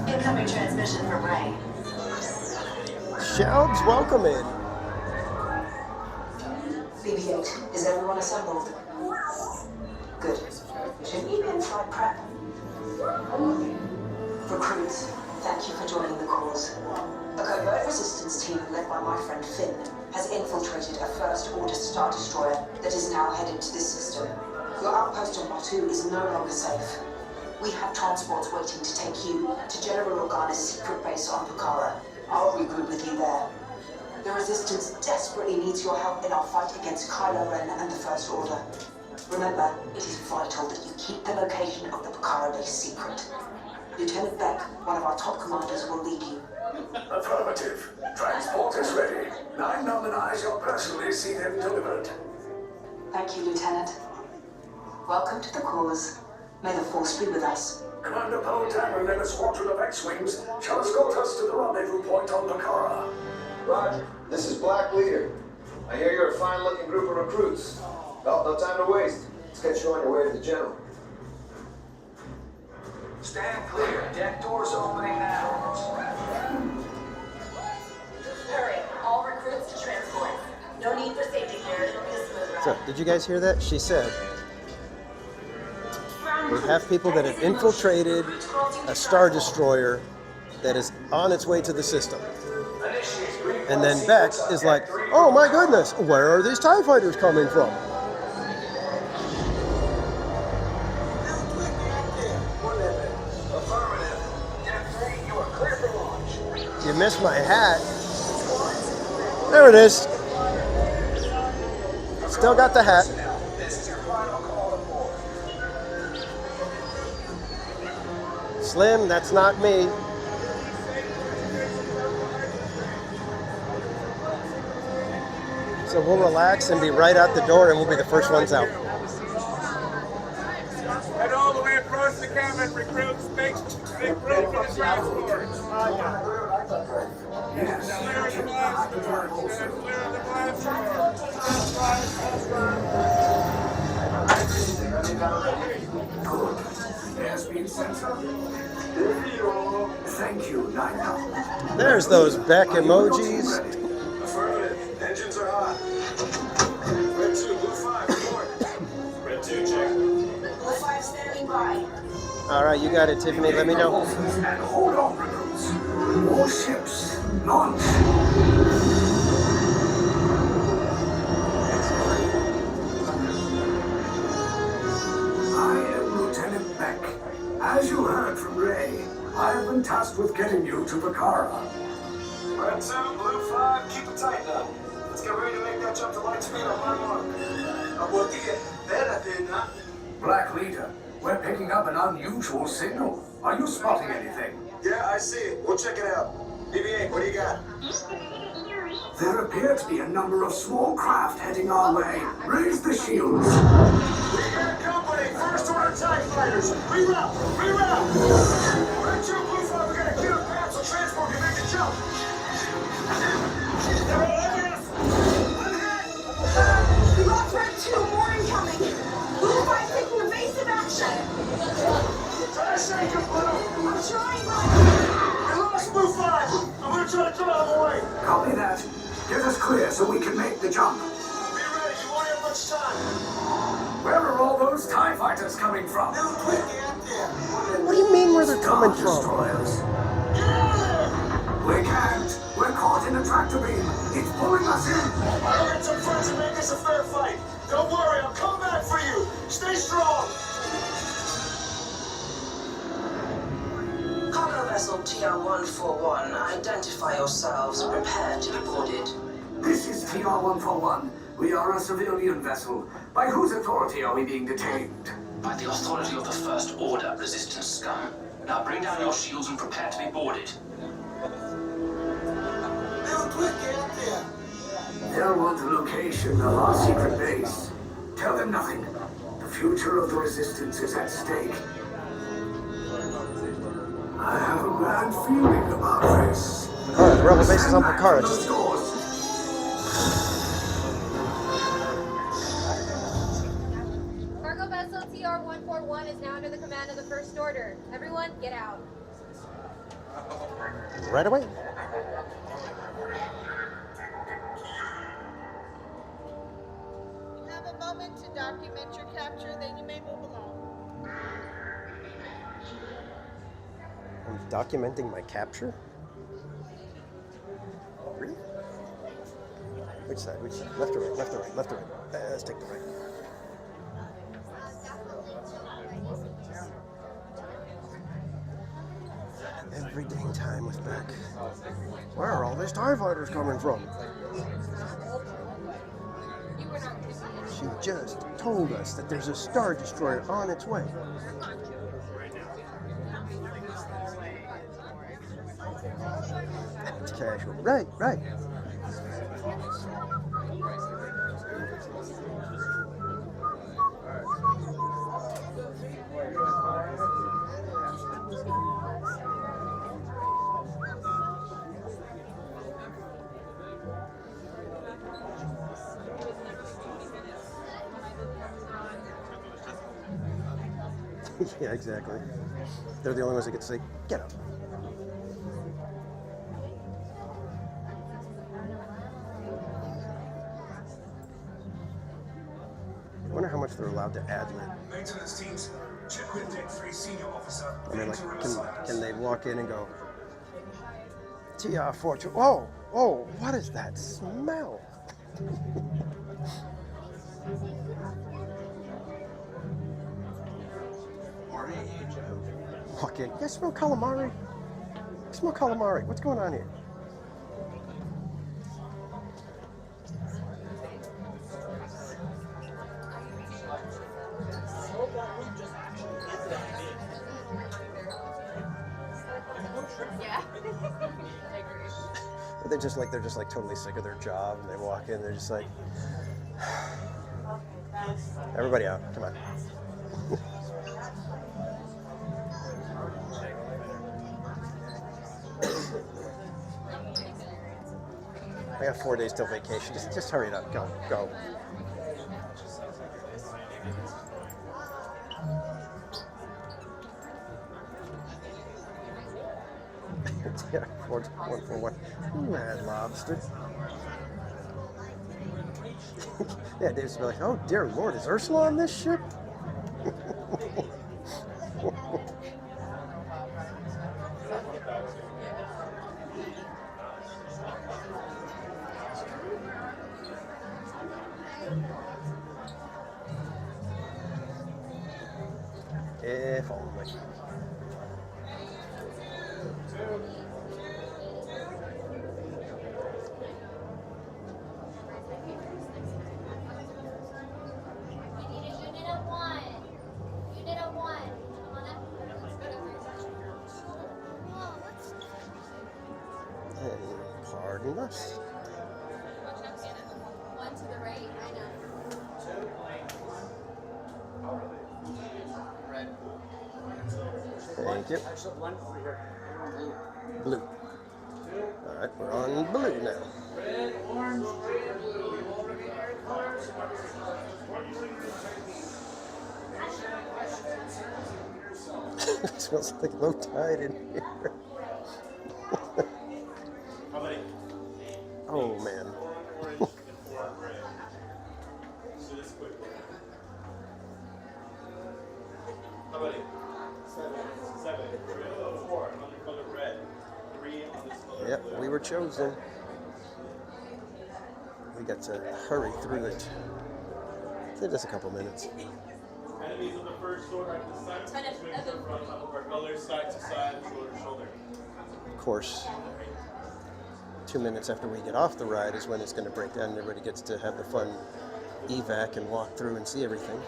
Incoming transmission from Ray. Shouts, welcome in. BB-8, is everyone assembled? Good. Shouldn't you be in flight prep? Recruits, thank you for joining the cause. A covert resistance team led by my friend Finn has infiltrated a First Order Star Destroyer that is now headed to this system. Your outpost on Batu is no longer safe. We have transports waiting to take you to General Organa's secret base on Pucara. I'll regroup with you there. The Resistance desperately needs your help in our fight against Kylo Ren and the First Order. Remember, it is vital that you keep the location of the Pucara base secret. Lieutenant Beck, one of our top commanders, will lead you. Affirmative. Transport is ready. 9 Nominai shall personally see them delivered. Thank you, Lieutenant. Welcome to the cause. May the Force be with us. Commander Potan and then a squadron of X-Wings shall escort us to the rendezvous point on Pucara. Roger. This is Black Leader. I hear you're a fine-looking group of recruits. Well, no time to waste. Let's get you on your way to the General. Stand clear. Deck doors opening now. Hurry. All recruits to transport. No need for safety gear. It'll be a smooth ride. So, did you guys hear that? She said, we have people that have infiltrated a Star Destroyer that is on its way to the system. And then Beck is like, oh my goodness, where are these TIE fighters coming from? You missed my hat. There it is. Still got the hat. Slim, that's not me. So we'll relax and be right out the door and we'll be the first ones out. Head all the way across the cabin, recruits. Make room for the transport. Yes. Clear the blast doors. Clear the blast Good. Airspeed sensor. Thank you, Nina. There's those Beck emojis. Affirmative. Engines are hot. Red 2, Blue 5, report. Red 2, check. Blue 5 standing by. All right, you got it, Tiffany. Let me know. And hold on, recruits. More ships. Launch. I am Lieutenant Beck. As you heard from Ray, I have been tasked with getting you to Pucara. Red 2, Blue 5, keep it tight now. Let's get ready to make that jump to light speed on my mark. Black Leader, we're picking up an unusual signal. Are you spotting anything? Yeah, I see it. We'll check it out. BB-8, what do you got? There appear to be a number of small craft heading our way. Raise the shields. We got company. First Order TIE fighters. Reroute. Reroute. Red 2, Blue 5, we got a clear path so transport can make the jump. They're all over us. We lost Red 2. More incoming. Blue 5 taking evasive action. Try to shake him, Blue. I'm trying, but... We lost Blue 5. I'm going to try to get out of the way. Copy that. Get us clear so we can make the jump. Be ready. You won't have much time. Where are all those TIE fighters coming from? What do you mean where they're coming from? Destroyers. We can't. We're caught in a tractor beam. It's pulling us in. I'll get some friends and make this a fair fight. Don't worry. I'll come back for you. Stay strong. Cargo vessel TR-141, identify yourselves and prepare to be boarded. This is TR-141. We are a civilian vessel. By whose authority are we being detained? By the authority of the First Order, Resistance scum. Now bring down your shields and prepare to be boarded. They'll want the location of our secret base. Tell them nothing. The future of the Resistance is at stake. I have a bad feeling about this. Oh, the rebel base is on Pucara. Cargo vessel TR-141 is now under the command of the First Order. Everyone, get out. Right away. You have a moment to document your capture. capture, then you may move along. I'm documenting my capture? Really? Which side? Which side? Left or right? Left or right? Left or right? Let's take the right. Every dang time with Beck. Where are all these TIE fighters coming from? She just told us that there's a Star Destroyer on its way. It's casual. Right, right. Yeah, exactly. They're the only ones that get to say, get up. I wonder how much they're allowed to ad-lib. Maintenance teams, check with Deck 3 senior officer. I mean, like, can they walk in and go, TR-4, oh, what is that smell? Walk in. You smell calamari? I smell calamari. What's going on here? Yeah. They're just like totally sick of their job, and they walk in. They're just like, everybody out. Come on. I got 4 days till vacation. Just hurry it up. Go. Yeah, 141. Mad lobster. Yeah, Dave's like, oh dear Lord, is Ursula on this ship? If only. Pardon us. One to the right, I know. Thank you. Blue. All right, we're on blue now. Red, orange, red, blue. You all remain your colors. It smells like low tide in here. Oh man. How about it? 7, 4, another color red, 3 on this color. Yep, we were chosen. We got to hurry through it. Give us a couple minutes. Enemies of the first sword at the side, swings are from top of our colors, side to side, shoulder to shoulder. Of course, 2 minutes after we get off the ride is when it's going to break down and everybody gets to have the fun evac and walk through and see everything.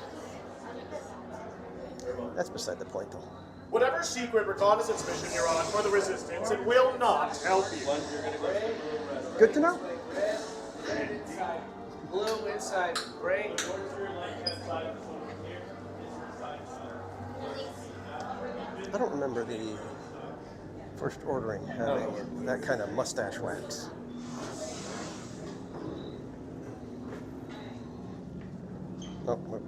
That's beside the point, though. Whatever secret reconnaissance mission you're on for the Resistance, it will not help you. Good to know. Red inside, blue inside, gray. I don't remember the First Ordering having that kind of mustache wax. Oh, look.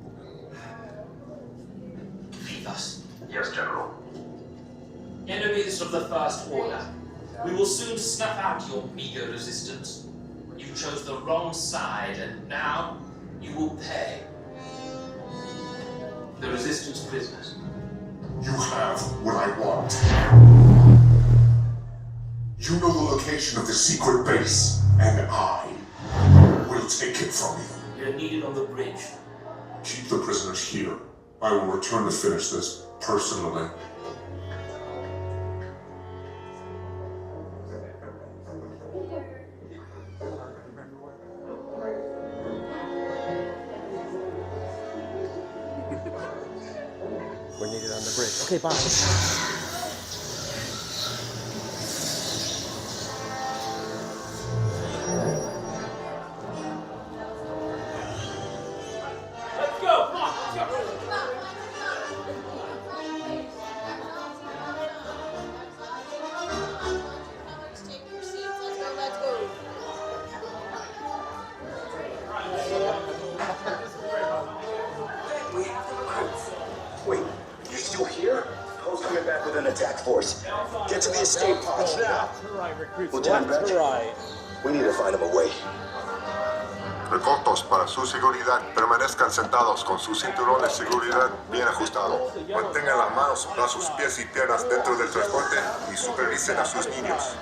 Vivas. Yes, General. Enemies of the First Order. We will soon snuff out your meager resistance. You chose the wrong side, and now you will pay. the Resistance prisoners. You have what I want. You know the location of the secret base, and I will take it from you. You're needed on the bridge. Keep the prisoners here. I will return to finish this personally. We're needed on the bridge. Okay, bye. We have the recruits. Wait, you're still here? Poe's coming back with an attack force. Get to the escape pods now. Lieutenant Badge, we need to find him a way. Recortos, para su seguridad, permanezcan sentados con su cinturón de seguridad bien ajustado. Mantengan las manos, brazos, pies y piernas dentro del transporte y supervisen a sus niños.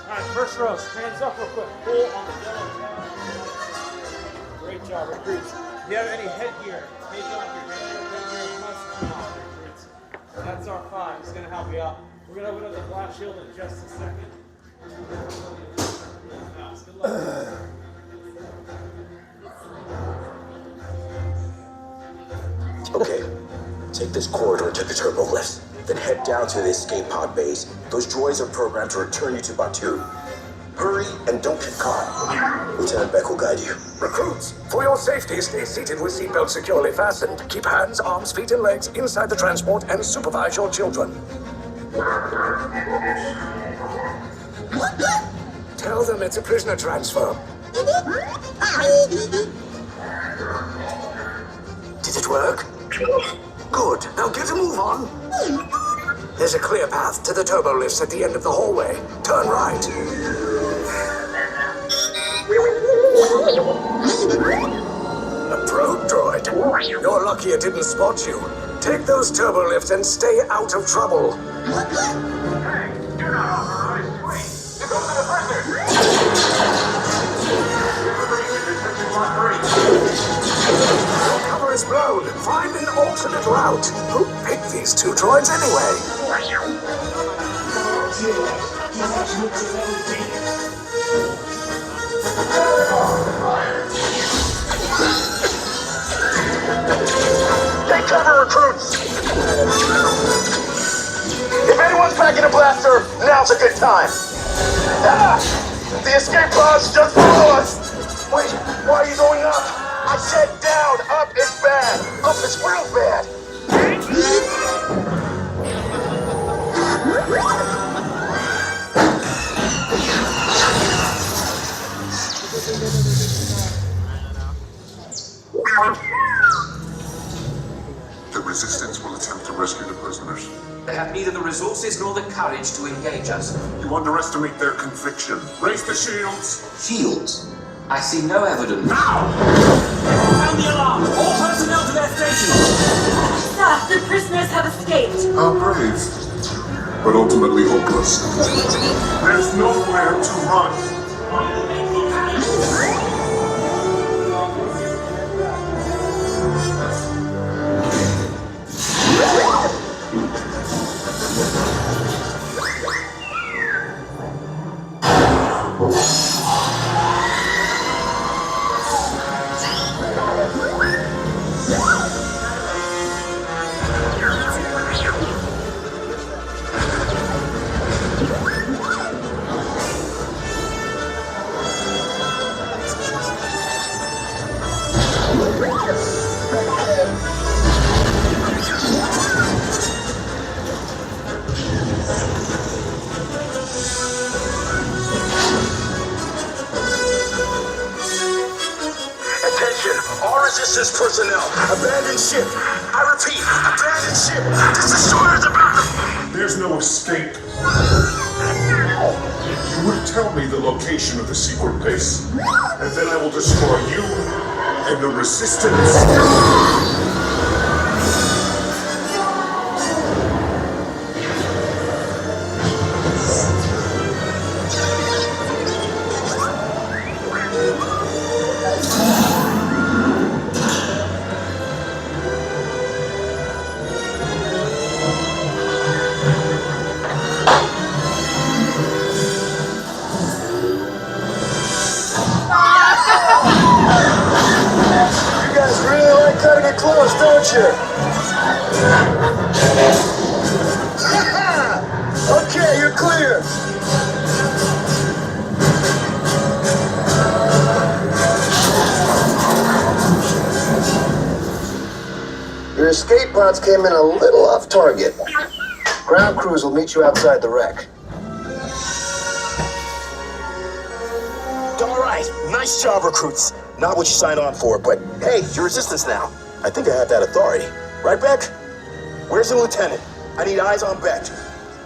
Alright, first rows, hands up real quick. Pull on the yellow tab. Great job, recruits. If you have any headgear, take off your headgear must come off, recruits. That's our 5. He's going to help you out. We're going to open up the blast shield in just a second. Good luck. Okay, take this corridor to the turbo lift. Then head down to the escape pod base. Those droids are programmed to return you to Batu. Hurry and don't get caught. Lieutenant Beck will guide you. Recruits, for your safety, stay seated with seatbelts securely fastened. Keep hands, arms, feet, and legs inside the transport and supervise your children. Tell them it's a prisoner transfer. Did it work? Good. Now get a move on. There's a clear path to the turbo lifts at the end of the hallway. Turn right. A probe droid. You're lucky it didn't spot you. Take those turbo lifts and stay out of trouble. Hey, you're not authorized. Wait, you go to the prisoners. Your cover is blown. Find an alternate route. Who picked these two droids anyway? Take cover, recruits! If anyone's packing a blaster, now's a good time. Ah! The escape pod's just below us! Wait, why are you going up? I said down, up is bad. Up is real bad. The Resistance will attempt to rescue the prisoners. They have neither the resources nor the courage to engage us. You underestimate their conviction. Raise the shields! Shields? I see no evidence. Now! Sound the alarm! All personnel to their stations! Sir, the prisoners have escaped. How brave, but ultimately hopeless. There's nowhere to run. Resistance personnel, abandoned ship. I repeat, abandoned ship. This destroyer's about to... There's no escape. You would tell me the location of the secret base, and then I will destroy you and the resistance. You guys really like cutting it close, don't you? Okay, you're clear. Your escape pods came in a little off target. Ground crews will meet you outside the wreck. All right, nice job, recruits. Not what you signed on for, but hey, you're resistance now. I think I have that authority. Right, Beck? Where's the lieutenant? I need eyes on Beck.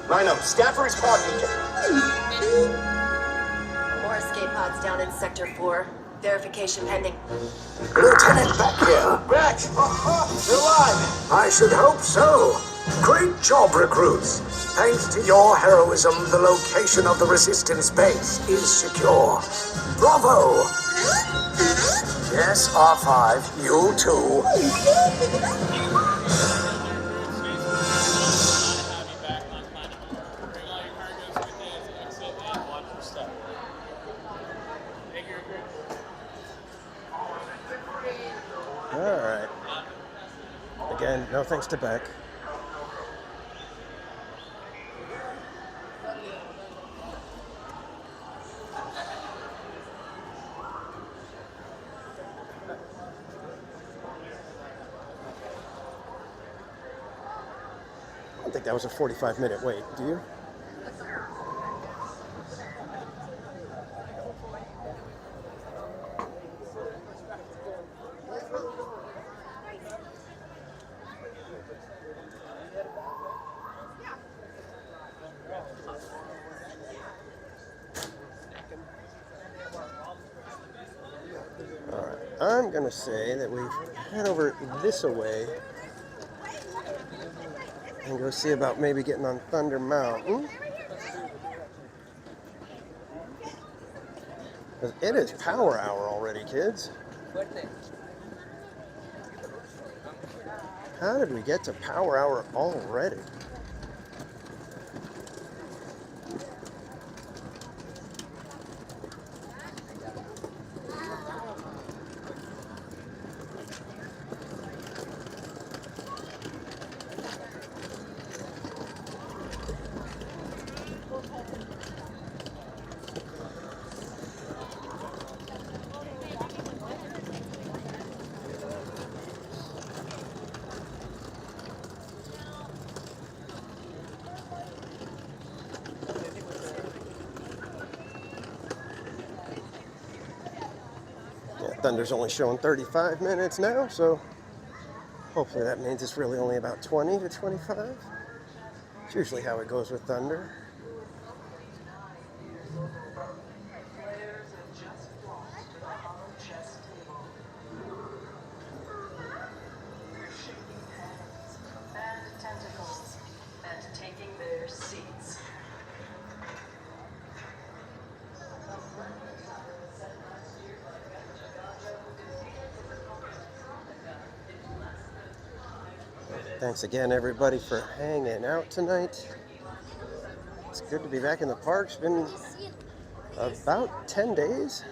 Line up, scan for his pod beacon. More escape pods down in Sector 4. Verification pending. Lieutenant Beck here. Beck! You're alive! I should hope so. Great job, recruits. Thanks to your heroism, the location of the Resistance base is secure. Bravo! Yes, R5, you too. All right. Again, no thanks to Beck. I don't think that was a 45-minute wait, do you? Alright, I'm gonna say that we head over this way and go see about maybe getting on Thunder Mountain. 'Cause it is power hour already, kids. How did we get to power hour already? Thunder's only showing 35 minutes now, so hopefully that means it's really only about 20 to 25. It's usually how it goes with Thunder. Thanks again, everybody, for hanging out tonight. It's good to be back in the park. It's been about 10 days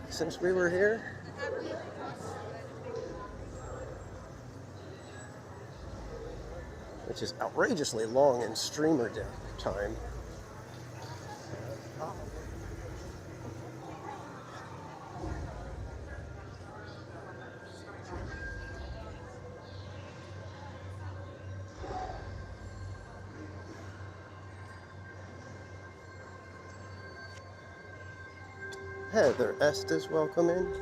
since we were here. Which is outrageously long in streamer time. Heather Estes, welcome in.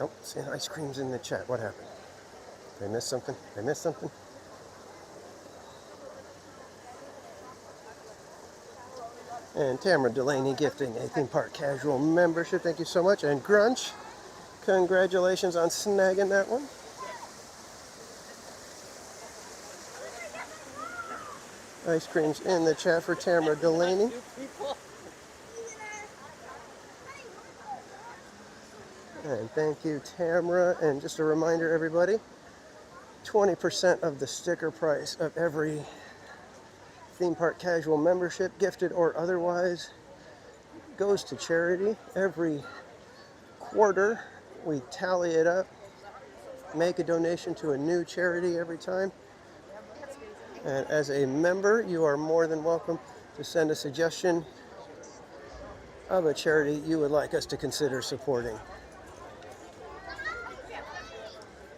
Oh, seeing ice creams in the chat. What happened? Did I miss something? Did I miss something? And Tamara Delaney gifting a theme park casual membership. Thank you so much. And Grunch, congratulations on snagging that one. Ice creams in the chat for Tamara Delaney. And thank you, Tamara. And just a reminder, everybody, 20% of the sticker price of every theme park casual membership, gifted or otherwise, goes to charity. Every quarter, we tally it up, make a donation to a new charity every time. And as a member, you are more than welcome to send a suggestion of a charity you would like us to consider supporting.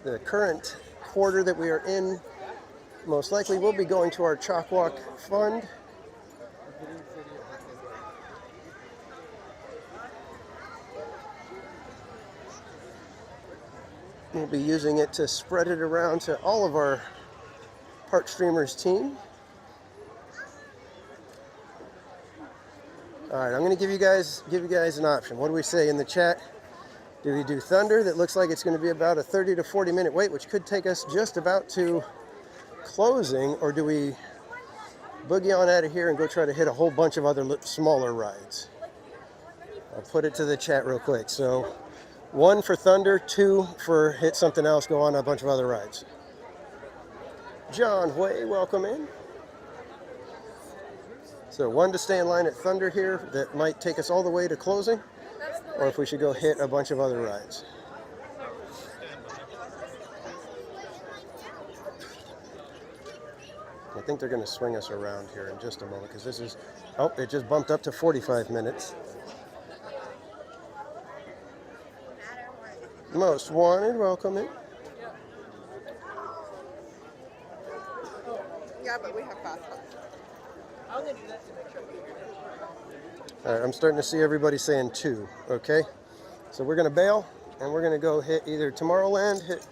The current quarter that we are in most likely will be going to our Chalk Walk Fund. We'll be using it to spread it around to all of our Park Streamers team. All right, I'm going to give you guys an option. What do we say in the chat? Do we do Thunder? That looks like it's going to be about a 30 to 40 minute wait, which could take us just about to closing, or do we boogie on out of here and go try to hit a whole bunch of other smaller rides? I'll put it to the chat real quick. So 1 for Thunder, 2 for hit something else, go on a bunch of other rides. John Way, welcome in. So 1 to stay in line at Thunder here, that might take us all the way to closing, or if we should go hit a bunch of other rides. I think they're going to swing us around here in just a moment, because this is, oh, it just bumped up to 45 minutes. Most Wanted, welcome in. Yeah, but we have fast pass. I'm gonna do that to make sure we hear it. All right, I'm starting to see everybody saying 2, okay? So we're gonna bail, and we're gonna go hit either Tomorrowland, hit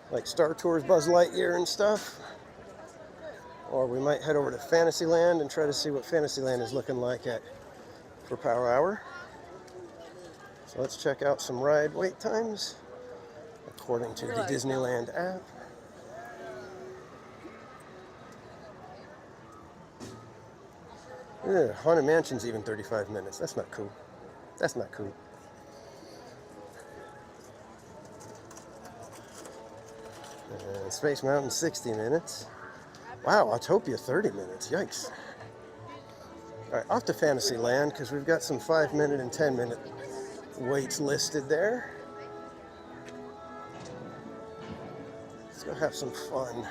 like Star Tours, Buzz Lightyear and stuff, or we might head over to Fantasyland and try to see what Fantasyland is looking like for Power Hour. So let's check out some ride wait times according to the Disneyland app. Yeah, Haunted Mansion's even 35 minutes. That's not cool. That's not cool. Space Mountain 60 minutes. Wow, Autopia 30 minutes. Yikes. All right, off to Fantasyland, because we've got some 5-minute and 10-minute waits listed there. Let's go have some fun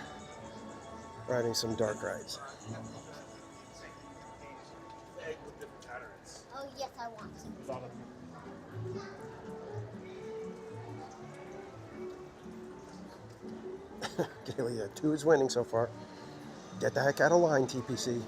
riding some dark rides. Oh, yes, I want to. Galia 2 is winning so far. Get the heck out of line, TPC.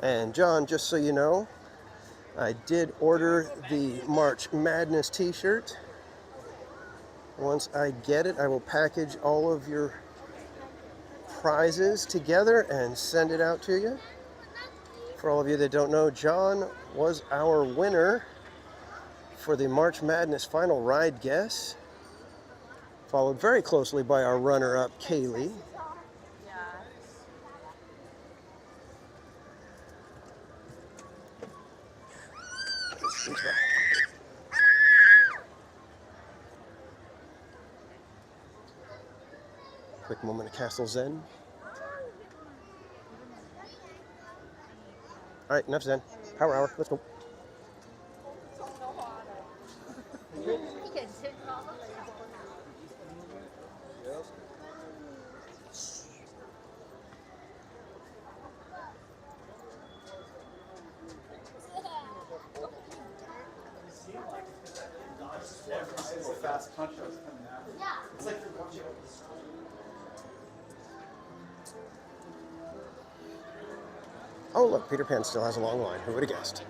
And John, just so you know, I did order the March Madness t-shirt. Once I get it, I will package all of your prizes together and send it out to you. For all of you that don't know, John was our winner for the March Madness final ride guess, followed very closely by our runner-up, Kaylee. Quick moment of Castle Zen. All right, enough Zen. Power Hour, let's go. Fast punch that was coming out. It's like you're watching this. Oh, look, Peter Pan still has a long line. Who would have guessed?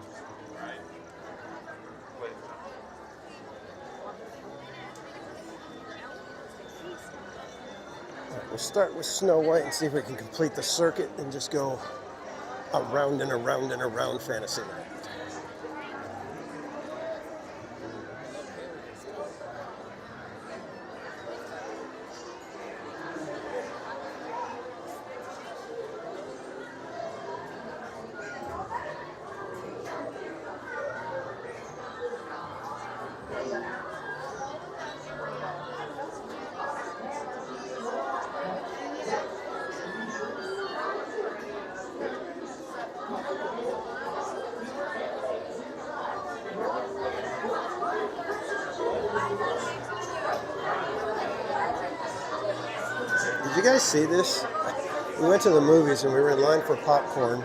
All right, we'll start with Snow White and see if we can complete the circuit and just go around and around and around Fantasyland. Did you guys see this? We went to the movies and we were in line for popcorn,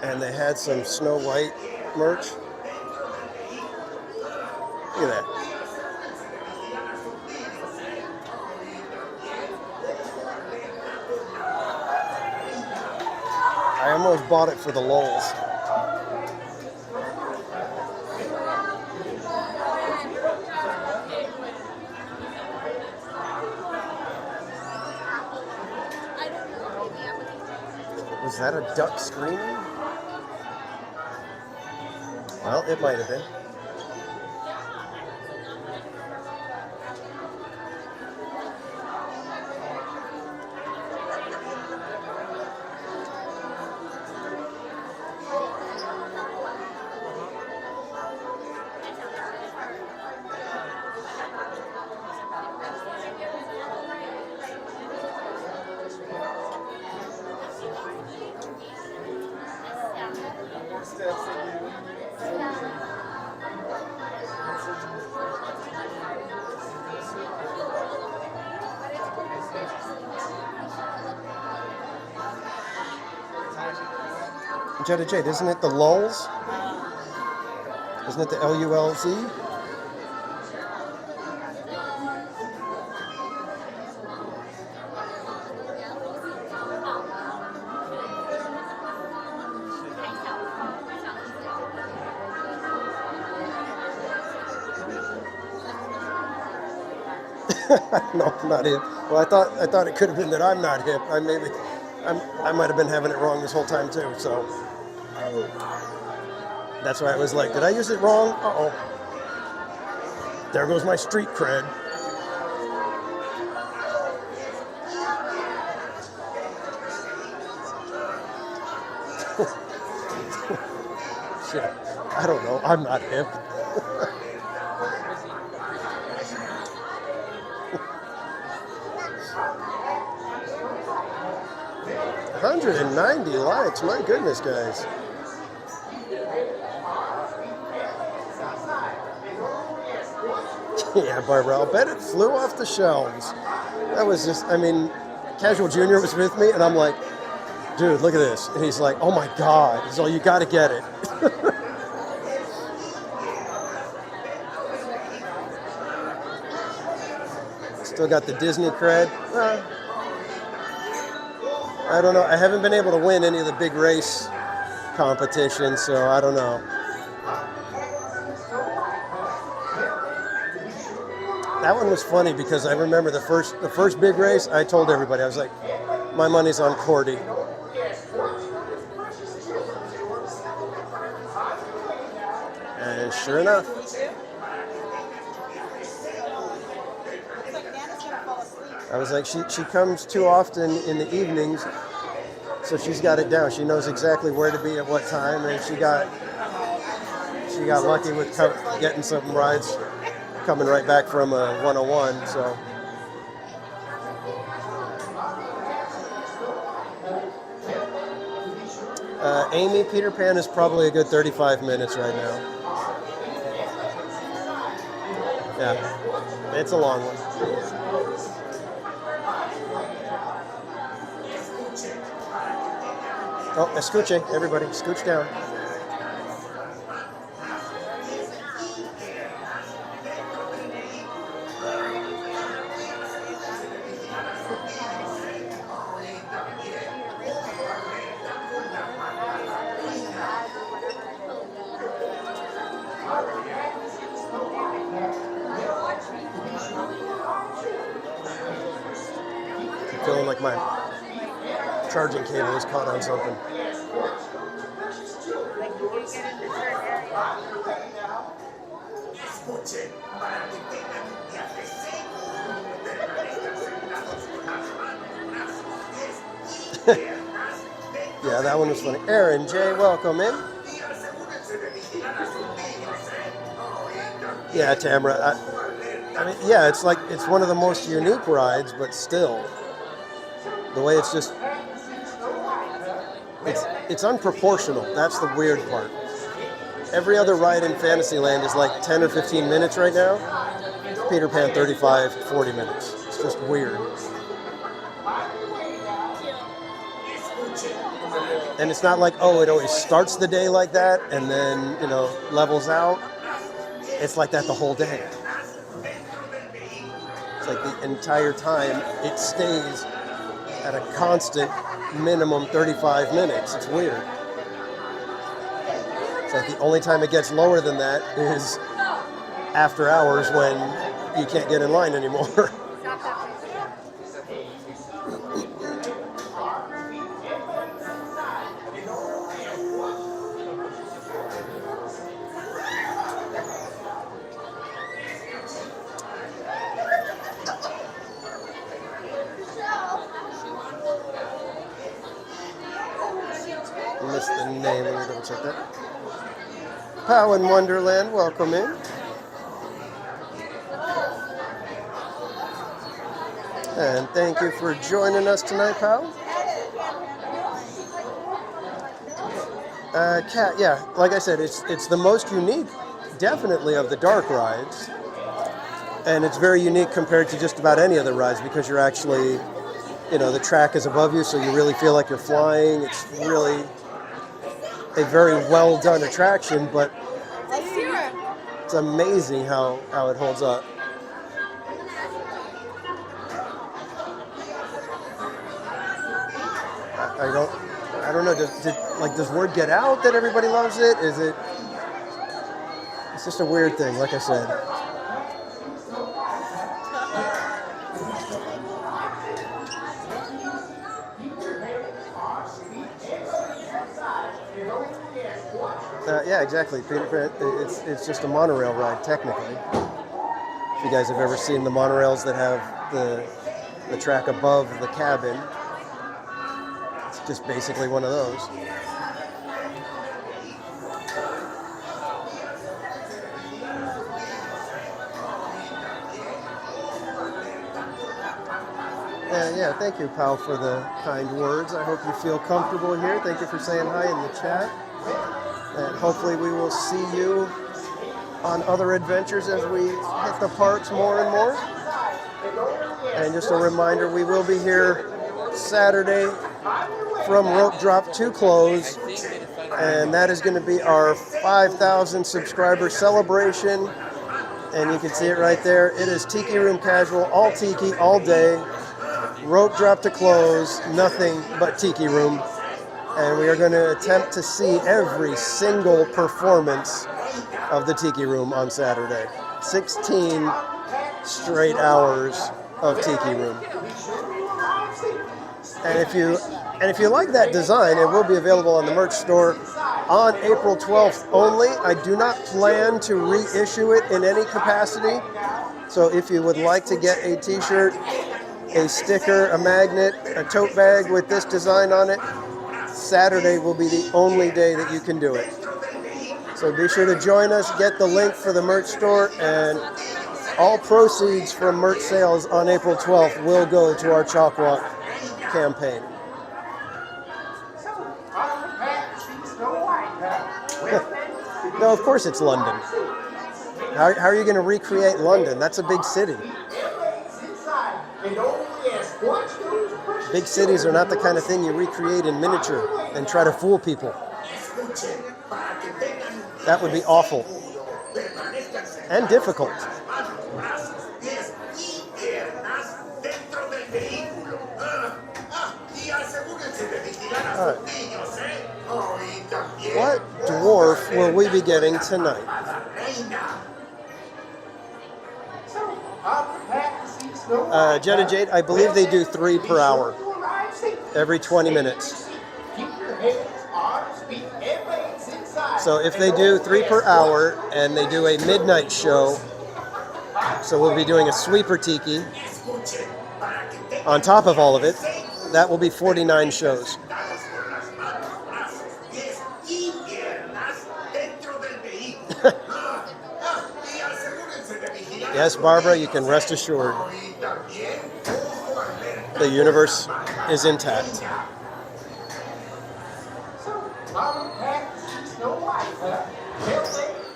and they had some Snow White merch. Look at that. I almost bought it for the lulz. Was that a duck screaming? Well, it might have been. Jetta Jade, isn't it the lulz? Isn't it the L-U-L-Z? No, I'm not hip. Well, I thought it could have been that I'm not hip. I might have been having it wrong this whole time too. So that's why I was like, did I use it wrong? Uh-oh. There goes my street cred. Shit. I don't know. I'm not hip. 190 likes, my goodness, guys. Yeah, Barbara, I'll bet it flew off the shelves. That was just, I mean, Casual Junior was with me, and I'm like, dude, look at this. And he's like, oh my God. He's like, you got to get it. Still got the Disney cred. I don't know. I haven't been able to win any of the big race competitions, so I don't know. That one was funny because I remember the first big race. I told everybody, I was like, my money's on Cordy. And sure enough. I was like, she comes too often in the evenings, so she's got it down. She knows exactly where to be at what time, and she got lucky with getting some rides coming right back from 101. So Amy, Peter Pan is probably a good 35 minutes right now. Yeah, it's a long one. Oh, escuche, everybody, scooch down. I'm feeling like my charging cable is caught on something. Yeah, that one was funny. Aaron J, welcome in. Yeah, Tamara. I mean, yeah, it's like it's one of the most unique rides, but still, the way it's just, it's unproportional. That's the weird part. Every other ride in Fantasyland is like 10 or 15 minutes right now. Peter Pan 35, 40 minutes. It's just weird. And it's not like, oh, it always starts the day like that and then, you know, levels out. It's like that the whole day. It's like the entire time it stays at a constant minimum 35 minutes. It's weird. It's like the only time it gets lower than that is after hours when you can't get in line anymore. Missed the name. Let me double check that. Pow in Wonderland, welcome in. And thank you for joining us tonight, Pow. Cat, yeah, like I said, it's the most unique, definitely, of the dark rides. And it's very unique compared to just about any other rides because you're actually, you know, the track is above you, so you really feel like you're flying. It's really a very well done attraction, but it's amazing how it holds up. I don't know. Does word get out that everybody loves it? Is it? It's just a weird thing, like I said. Yeah, exactly. Peter Pan, it's just a monorail ride, technically. If you guys have ever seen the monorails that have the track above the cabin, it's just basically one of those. Yeah, thank you, pal, for the kind words. I hope you feel comfortable here. Thank you for saying hi in the chat. And hopefully we will see you on other adventures as we hit the parks more and more. And just a reminder, we will be here Saturday from rope drop to close. And that is going to be our 5,000 subscriber celebration. And you can see it right there. It is Tiki Room Casual, all Tiki, all day. Rope drop to close, nothing but Tiki Room. And we are going to attempt to see every single performance of the Tiki Room on Saturday. 16 straight hours of Tiki Room. And if you like that design, it will be available on the merch store on April 12th only. I do not plan to reissue it in any capacity. So if you would like to get a t-shirt, a sticker, a magnet, a tote bag with this design on it, Saturday will be the only day that you can do it. So be sure to join us, get the link for the merch store, and all proceeds from merch sales on April 12th will go to our Chalk Walk campaign. No, of course it's London. How are you going to recreate London? That's a big city. Big cities are not the kind of thing you recreate in miniature and try to fool people. That would be awful. And difficult. Alright. What dwarf will we be getting tonight? Jet and Jade, I believe they do 3 per hour. Every 20 minutes. So if they do 3 per hour and they do a midnight show, so we'll be doing a sweeper tiki on top of all of it, that will be 49 shows. Yes, Barbara, you can rest assured. The universe is intact.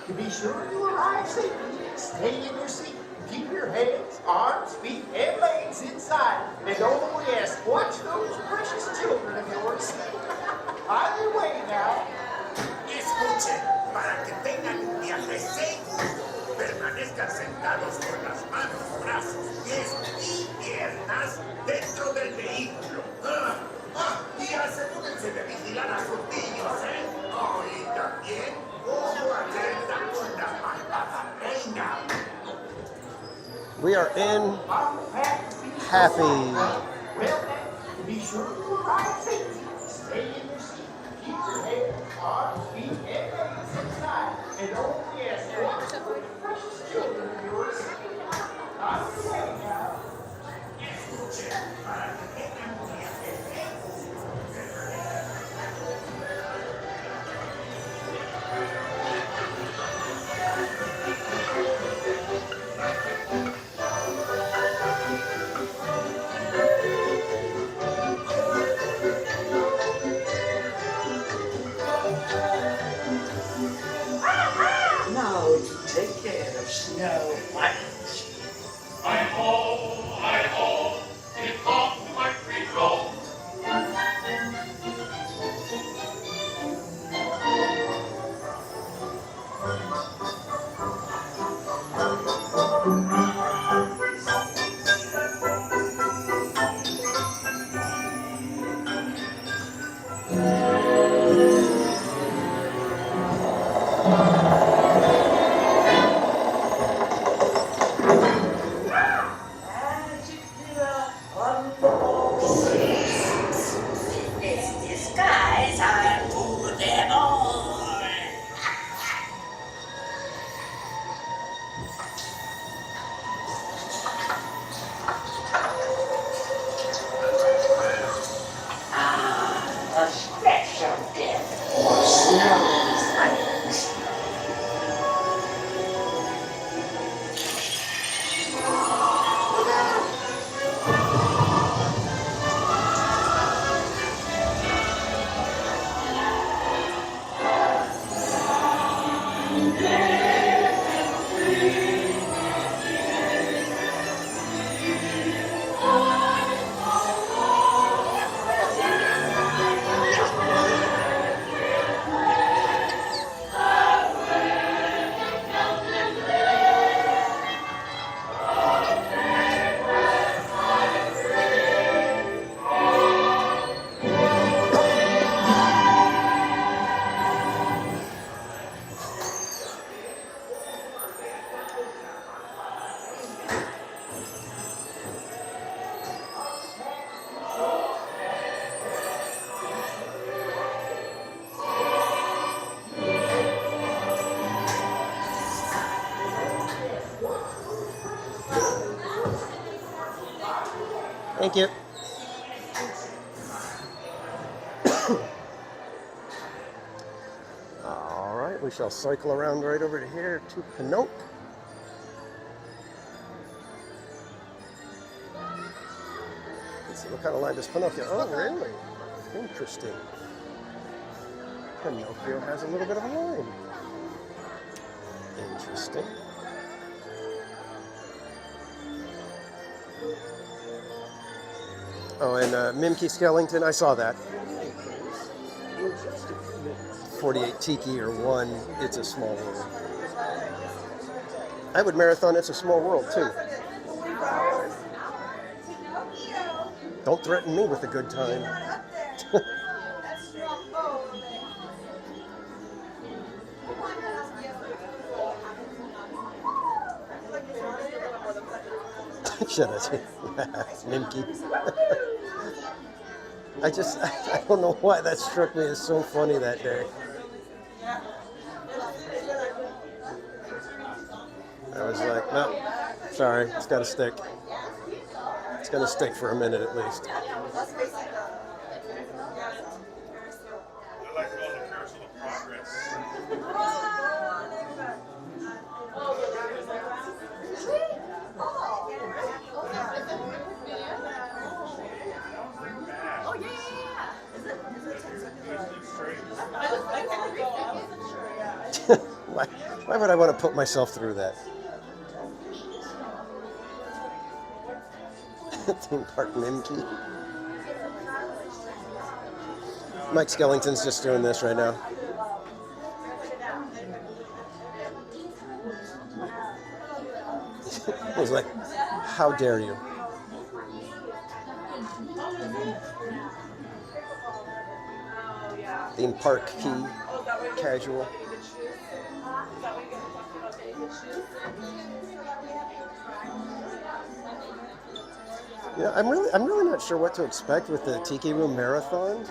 To be sure you arrive safely, stay in your seat. Keep your hands, arms, feet, and legs inside. And oh yes, watch those precious children of yours. On your way now. Escuchen, para que tengan un viaje seguro, permanezcan sentados con las manos, brazos, pies y piernas dentro del vehículo. Y asegúrense de vigilar a sus niños, ¿eh? Oh, y también, ojo atenta con la malvada reina. We are in happy. Be sure you arrive safely. Stay in your seat. Keep your hands, arms, feet, and legs inside. And oh yes, watch those precious children of yours. On your way now. Escuchen, para que tengan un viaje seguro. Now to take care of Snow White. Hi-ho, it comes to my free roll. A special gift for Snow White. Thank you. All right, we shall cycle around right over to here to Pinocchio. Let's see, what kind of line does Pinocchio? Oh, really? Interesting. Pinocchio has a little bit of a line. Interesting. Oh, and Mimkey Skellington, I saw that. 48 Tiki or 1, It's a Small World. I would marathon It's a Small World too. Don't threaten me with a good time. Shut up, Nimky. I don't know why that struck me as so funny that day. I was like, no, sorry, it's got to stick. It's going to stick for a minute at least. I like all the personal progress. Oh, yeah. Is it 10 seconds? Why would I want to put myself through that? Theme Park Nimky. Mike Skellington's just doing this right now. He's like, how dare you? Theme Park Key, casual. Yeah, I'm really not sure what to expect with the Tiki Room Marathon.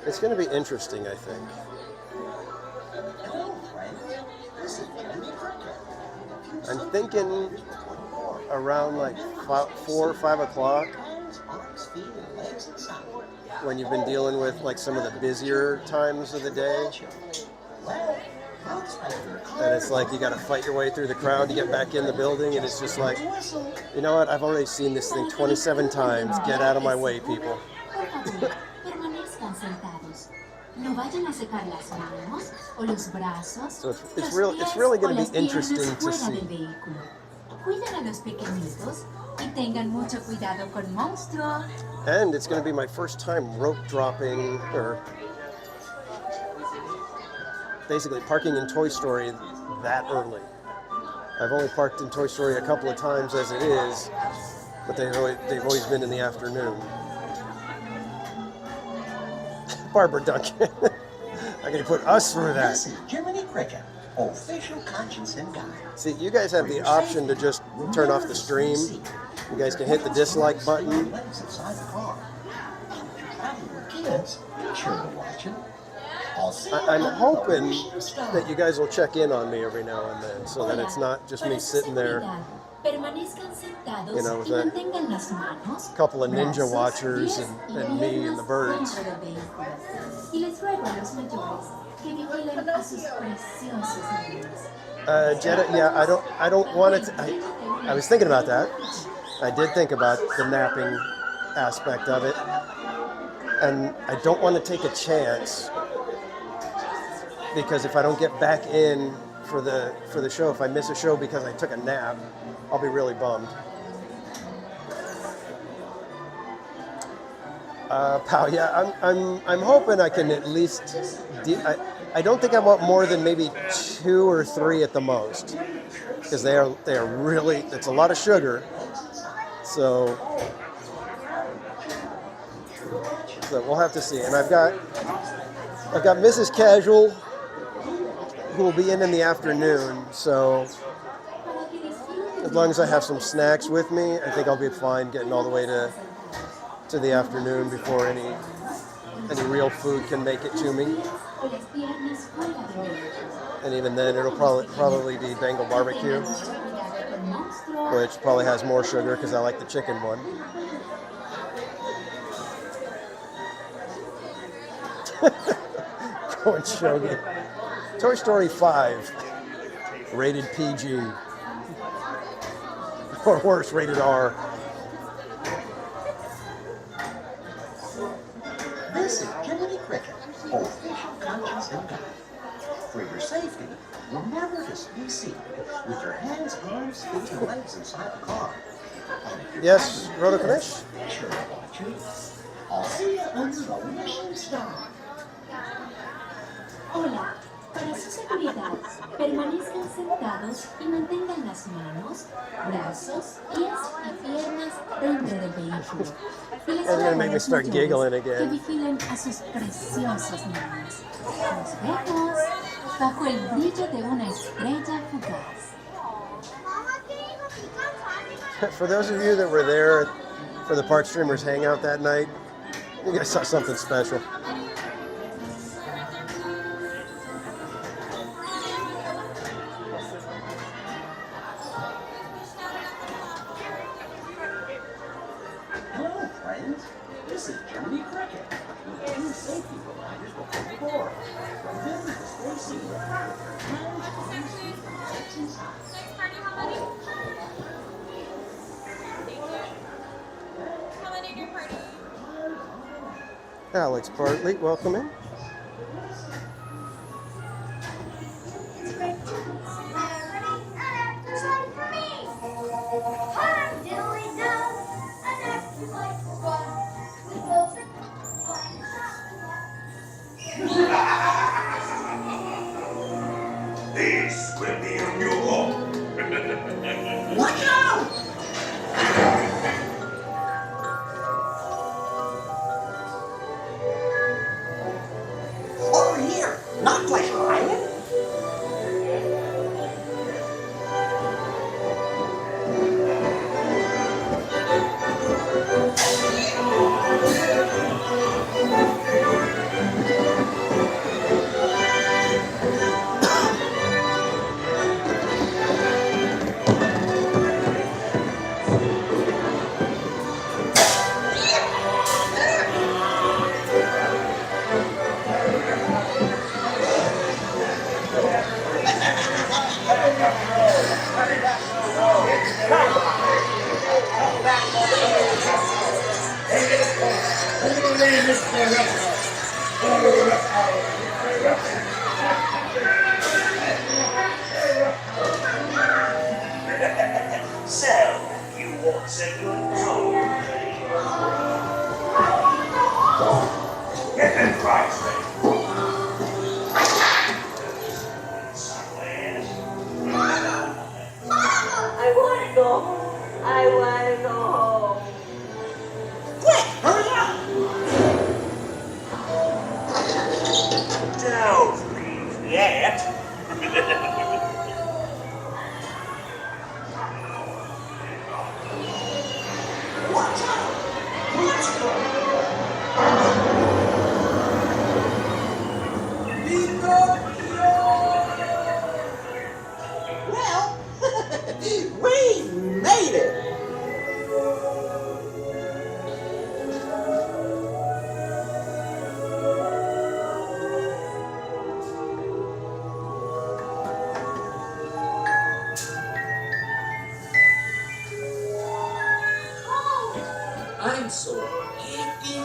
It's going to be interesting, I think. I'm thinking around like 4 or 5 o'clock, when you've been dealing with like some of the busier times of the day. And it's like you got to fight your way through the crowd to get back in the building, and it's just like, you know what? I've already seen this thing 27 times. Get out of my way, people. So it's really going to be interesting to see. And it's going to be my first time rope dropping, or basically parking in Toy Story that early. I've only parked in Toy Story a couple of times as it is, but they've always been in the afternoon. Barbara Duncan. I'm going to put us through that. This is Jiminy Cricket, official conscience and guide. See, you guys have the option to just turn off the stream. You guys can hit the dislike button. Kids, be sure to watch it. I'm hoping that you guys will check in on me every now and then, so that it's not just me sitting there, you know, with a couple of ninja watchers and me and the birds. Jetta, yeah, I don't want it. I was thinking about that. I did think about the napping aspect of it, and I don't want to take a chance. Because if I don't get back in for the show, if I miss a show because I took a nap, I'll be really bummed. Pal, yeah, I'm hoping I can at least. I don't think I want more than maybe 2 or 3 at the most, because they are really. It's a lot of sugar, so we'll have to see. And I've got Mrs. Casual, who will be in the afternoon, so as long as I have some snacks with me, I think I'll be fine getting all the way to the afternoon before any real food can make it to me. And even then, it'll probably be Bengal barbecue, which probably has more sugar because I like the chicken one. Going Shogi. Toy Story 5, rated PG, or worse, rated R. This is Jiminy Cricket, official conscience and guide. For your safety, remember to stay seated with your hands, arms, feet, and legs inside the car, Yes, Roto Kanish? I'll see you until mission start. Hola, para su seguridad, permanezcan sentados y mantengan las manos, brazos, pies y piernas dentro del vehículo. Y les That's gonna make me start giggling que again. vigilen a sus preciosos niños. Nos vemos bajo el brillo de una estrella fugaz. For those of you that were there for the Park Streamers Hangout that night, you guys saw something special. Hello, friends. This is Jiminy Cricket. With two safety reminders before the board. Remember to stay seated. Hands on the seat and legs inside. Alex Bartley, welcome in. This will be your new home. Watch out! Over here, not Pleasure Island. So, you want a good tour? Get them price I want to go home. I want to go home. Quick, hurry up! Don't leave yet. Watch out! Let's go! Well, we made it! I'm so happy.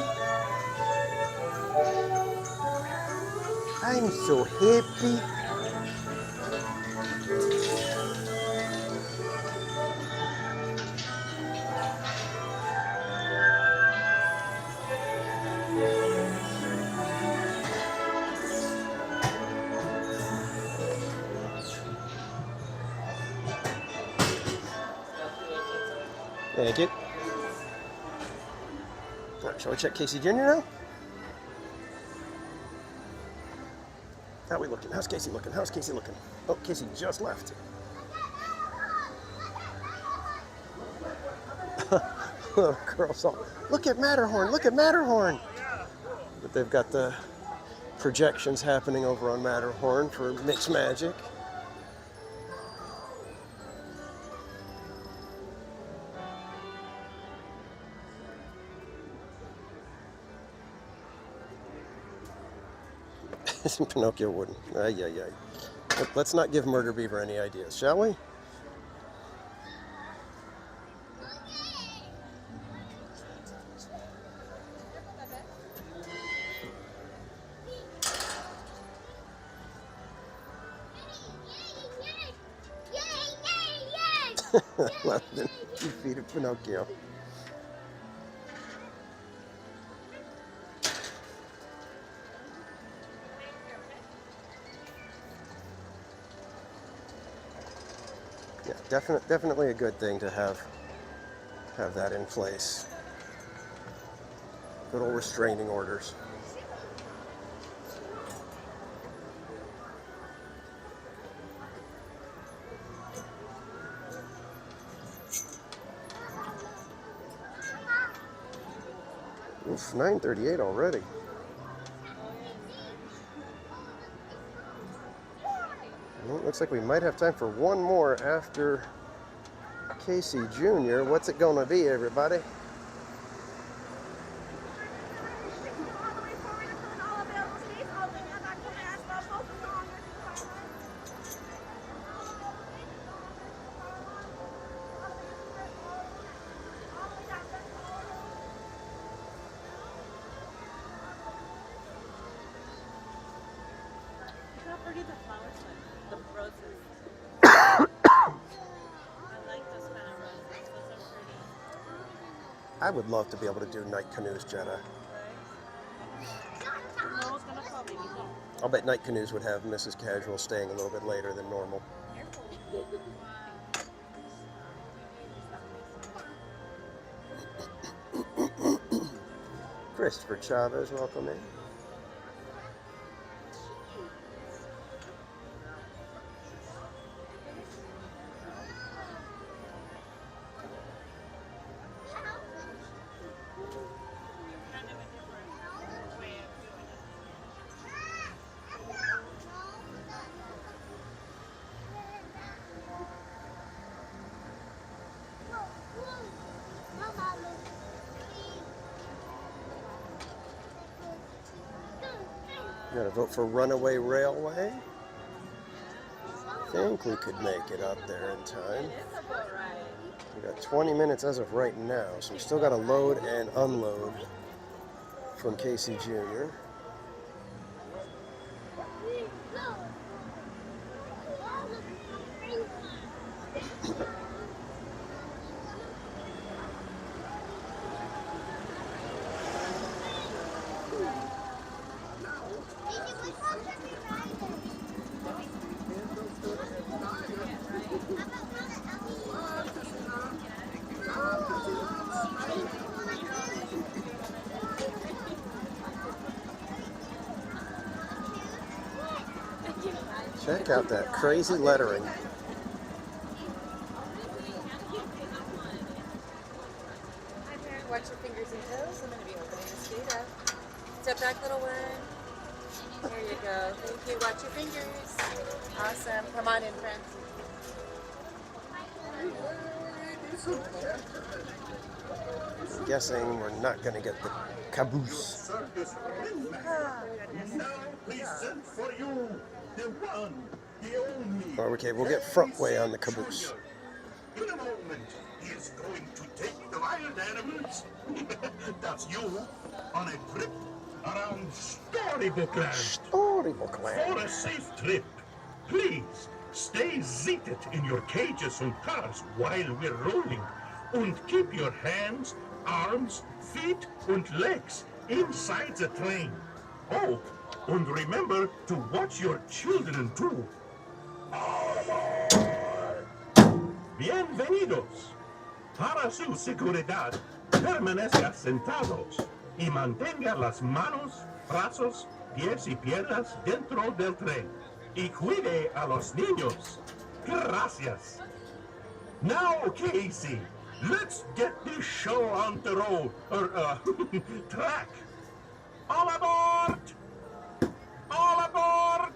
I'm so happy. Thank you. All right, shall we check Casey Jr. now? How are we looking? How's Casey looking? How's Casey looking? Oh, Casey just left. Little girl song. Look at Matterhorn. Look at Matterhorn. But they've got the projections happening over on Matterhorn for Mixed Magic. Pinocchio wouldn't. Ay, ay, ay. Let's not give Murder Beaver any ideas, shall we? Less than 2 feet of Pinocchio. Yeah, definitely a good thing to have that in place. Good old restraining orders. Oof, 9:38 already. Well, it looks like we might have time for one more after Casey Jr. What's it gonna be, everybody? How pretty the flowers look. The roses. I like those kind of roses. Those are pretty. I would love to be able to do night canoes, Jetta. Tomorrow's gonna fall, baby. I'll bet night canoes would have Mrs. Casual staying a little bit later than normal. Christopher Chavez, welcome in. Got to vote for Runaway Railway. I think we could make it up there in time. We got 20 minutes as of right now, so we still got to load and unload from Casey Jr. Check out that crazy lettering. Hi, parent. Watch your fingers and toes. I'm going to be opening the skate up. Step back, little one. There you go. Thank you. Watch your fingers. Awesome. Come on in, friends. I'm guessing we're not going to get the caboose. Or okay, we'll get front way on the caboose. In a moment, he is going to take the wild animals. That's you on a trip around Storybook Land. Storybook Land. For a safe trip, please stay seated in your cages and cars while we're rolling, and keep your hands, arms, feet, and legs inside the train. Oh, and remember to watch your children too. Bienvenidos. Para su seguridad, permanezca sentados y mantenga las manos, brazos, pies y piernas dentro del tren. Y cuide a los niños. Gracias. Now, Casey, let's get this show on the road, or track. All aboard! All aboard!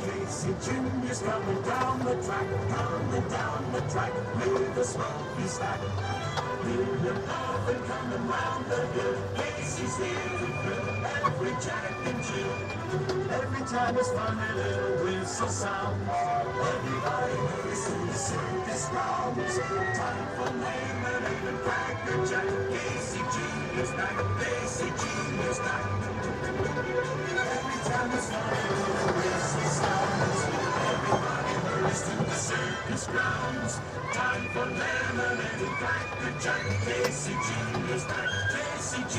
Casey Jr.'s coming down the track, coming down the track, with the smoky stack. Every time it's funny little whistle sound. Everybody hurries to the circus grounds. Time for lemonade and Cracker Jack. Casey G is back. Casey G is back. Every time it's funny little whistle sounds. Everybody hurries to the circus grounds. Time for lemonade and Cracker Jack. Casey G is back. Casey G.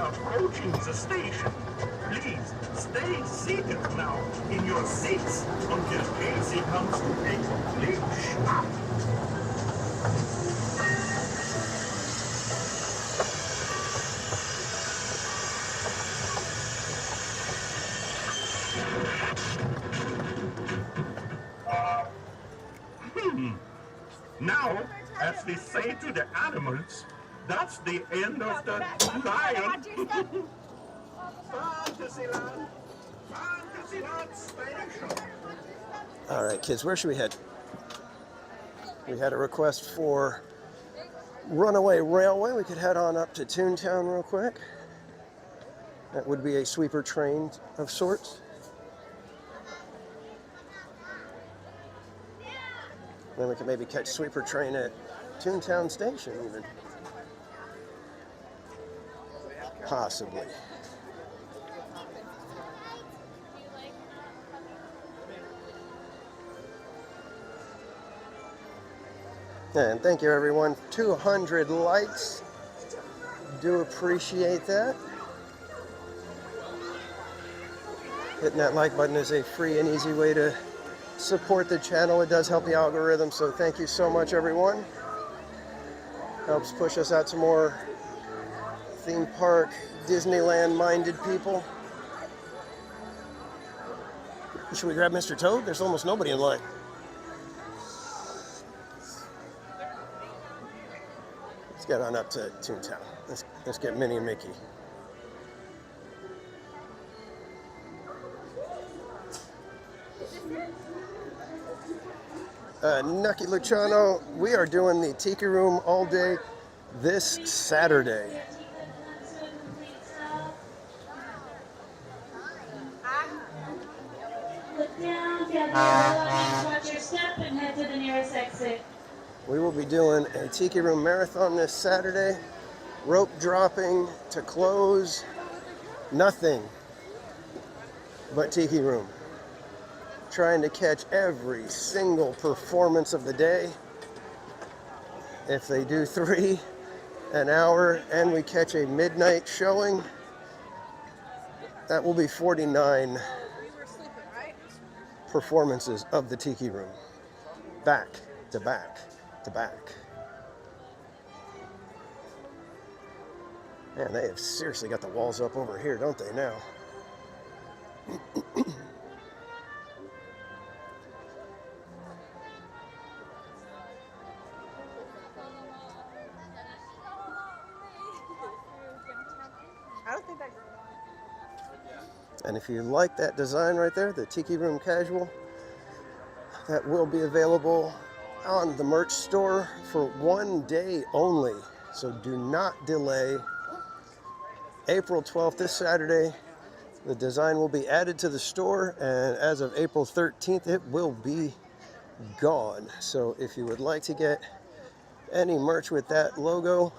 Approaching the station. Please stay seated now in your seats until Casey comes to take a complete stop. Now, as they say to the animals, that's the end of the lion. Fantasyland! Fantasyland Station! All right, kids, where should we head? We had a request for Runaway Railway. We could head on up to Toontown real quick. That would be a sweeper train of sorts. Then we could maybe catch sweeper train at Toontown Station even. Possibly. And thank you everyone. 200 likes. Do appreciate that. Hitting that like button is a free and easy way to support the channel. It does help the algorithm, so thank you so much everyone. Helps push us out to more theme park, Disneyland minded people. Should we grab Mr. Toad? There's almost nobody in line. Let's get on up to Toontown. Let's get Minnie and Mickey. Nucky Luciano, we are doing the Tiki Room all day this Saturday. Down, gather your belongings, watch your step, and head to the nearest exit. We will be doing a Tiki Room Marathon this Saturday. Rope dropping to close. Nothing but Tiki Room. Trying to catch every single performance of the day. If they do 3 an hour and we catch a midnight showing, that will be 49 performances of the Tiki Room. Back to back to back. Man, they have seriously got the walls up over here, don't they now? I don't think that. And if you like that design right there, the Tiki Room Casual, that will be available on the merch store for 1 day only. So do not delay. April 12th, this Saturday, the design will be added to the store, and as of April 13th, it will be gone. So if you would like to get any merch with that logo,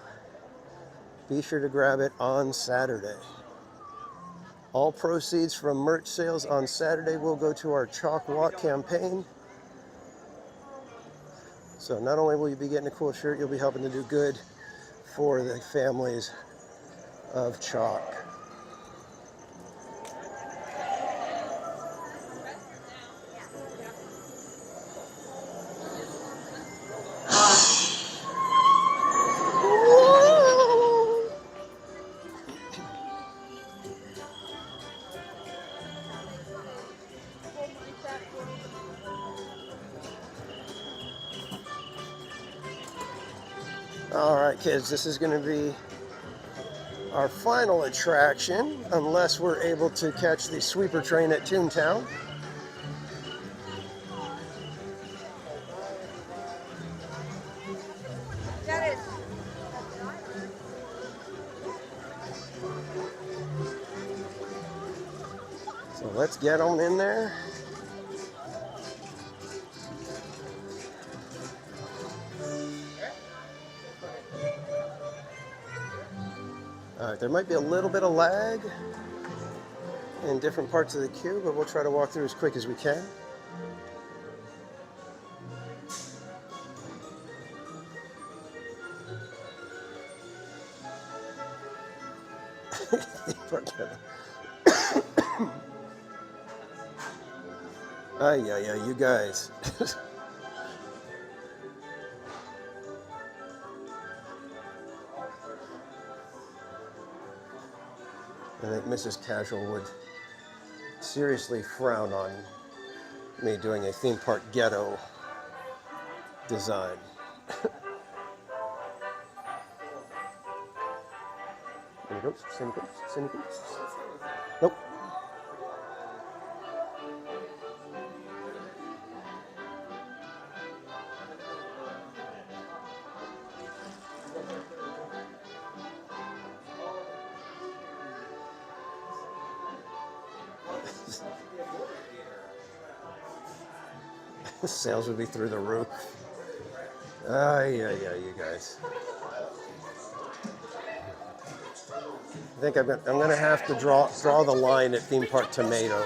be sure to grab it on Saturday. All proceeds from merch sales on Saturday will go to our Chalk Walk campaign. So not only will you be getting a cool shirt, you'll be helping to do good for the families of Chalk. All right, kids, this is going to be our final attraction, unless we're able to catch the sweeper train at Toontown. So let's get on in there. All right, there might be a little bit of lag in different parts of the queue, but we'll try to walk through as quick as we can. Yeah, you guys. I think Mrs. Casual would seriously frown on me doing a theme park ghetto design. There we go. Send it. Nope. Sales would be through the roof. Yeah, you guys. I think I'm gonna have to draw the line at Theme Park Tomato.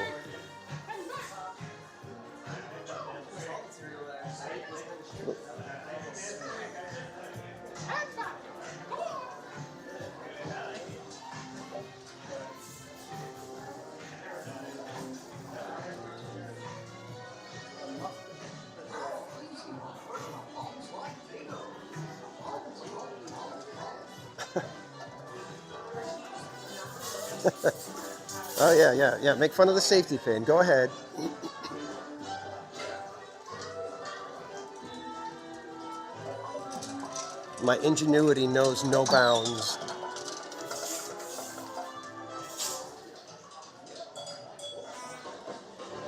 Oh yeah. Make fun of the safety pin. Go ahead. My ingenuity knows no bounds.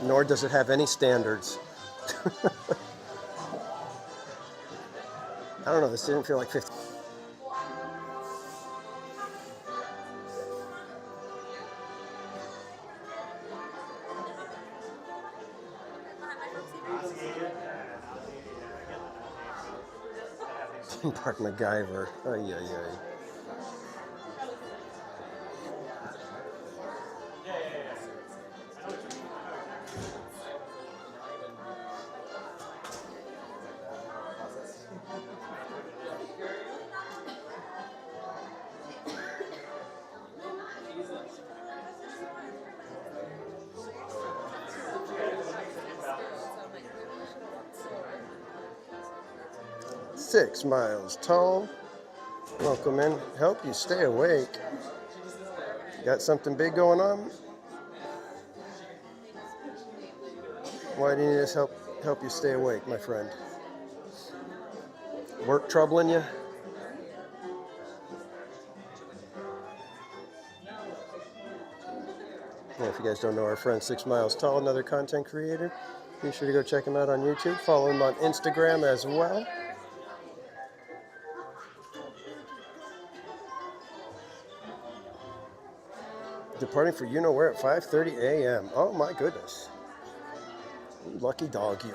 Nor does it have any standards. I don't know, this didn't feel like 50. Park MacGyver. Ay, ay, ay. Six miles tall. Welcome in. Help you stay awake. Got something big going on? Why do you need us help you stay awake, my friend? Work troubling you? Yeah, if you guys don't know our friend 6 Miles Tall, another content creator, be sure to go check him out on YouTube. Follow him on Instagram as well. Departing for you-know-where at 5:30 a.m. Oh my goodness. Lucky dog you.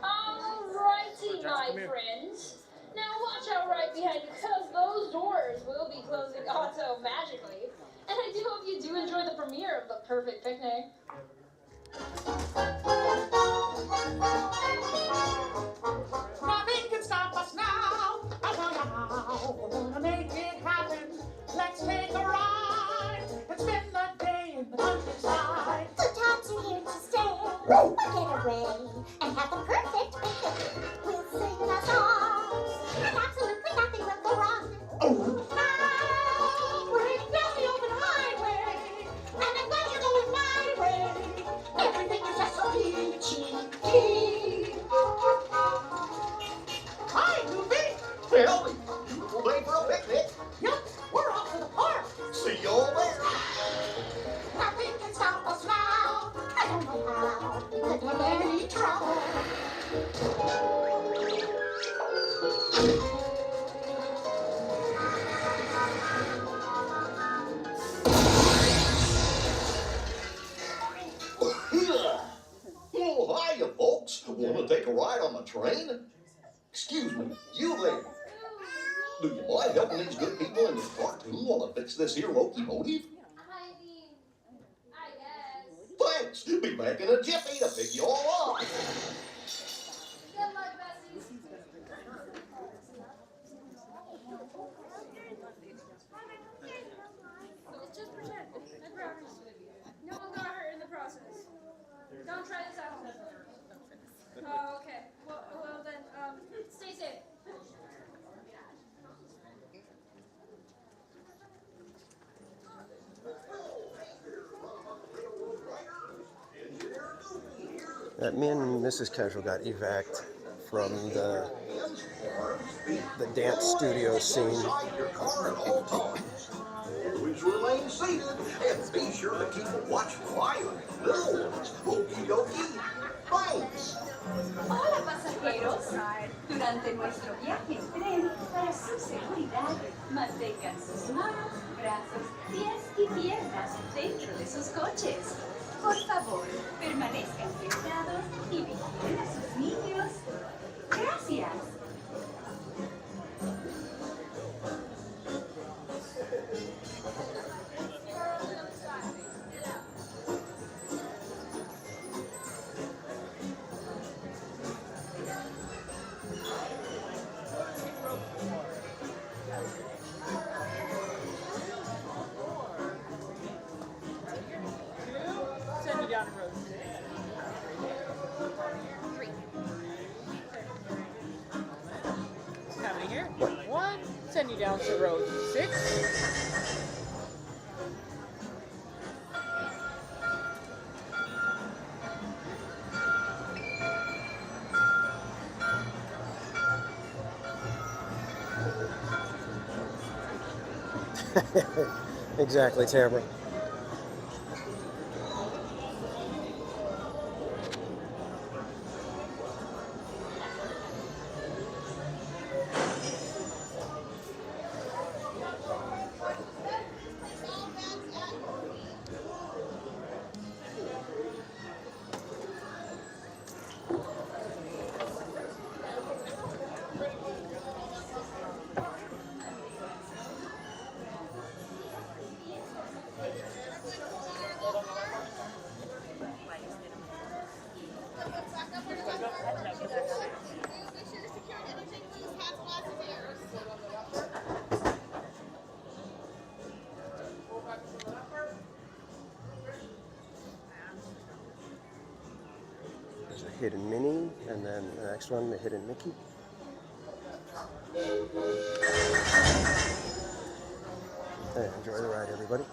Alrighty, my friends. Now watch out right behind you, because those doors will be closing auto-magically. And I do hope you do enjoy the premiere of The Perfect Picnic. Nothing can stop us now. We're gonna make it happen. Let's take a ride and spend the day in the countryside. Good times are here to stay. We'll get ready and have the perfect picnic. We'll sing our songs, and absolutely nothing will go wrong. Tonight, we're heading down the open highway, and I'm glad you're going my way. Everything is just so peachy. Hi, Goofy. Well, beautiful day for a picnic. Yep, we're off to the park. See you all there. Nothing can stop us now. I don't know how. Couldn't have any trouble. Oh, hiya, folks. Want to take a ride on the train? Excuse me, you there. Do you mind helping these good people in this cartoon while I fix this here locomotive? Thanks. Be back in a jiffy to pick you all up. Good luck, Bessies. Just pretend. I promise. No one got hurt in the process. Don't try this at home. Oh, okay. Well then, stay safe. Me and Mrs. Casual got evac'd from the dance studio scene. Always remain seated and be sure to keep a watchful eye on the little ones. Okie dokie. Thanks. Hola pasajeros, durante nuestro viaje en tren, para su seguridad, mantengan sus manos, brazos, pies y piernas dentro de sus coches. Por favor, permanezcan sentados y vigilen a sus niños. Gracias. Send you down the road. How many here? 1. Send you down to road 6. Exactly, Tamara. Hidden Minnie, and then the next one, the Hidden Mickey. Hey, enjoy the ride, everybody.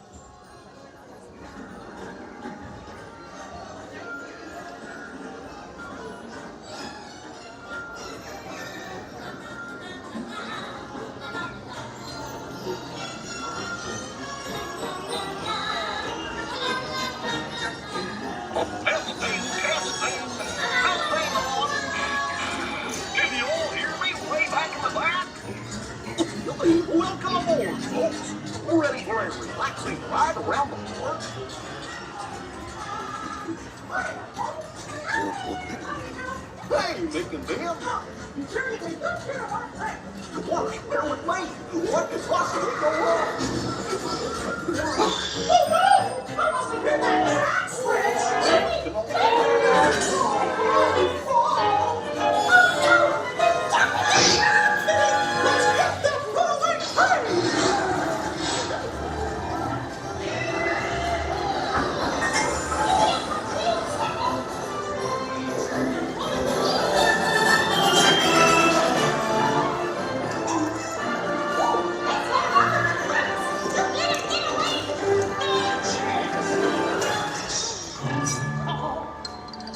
Can you all hear me way back in the back? Welcome aboard, folks. We're ready for a relaxing ride around the park. Hey, Mick and Ben. Seriously, don't care about that. Watch, bear with me. What could possibly go wrong? Oh no! I must have hit that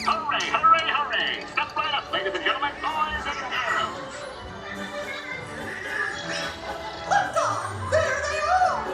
Hurry, hurry, hurry! Step right up, ladies and gentlemen, boys and girls! Lift off! There they are!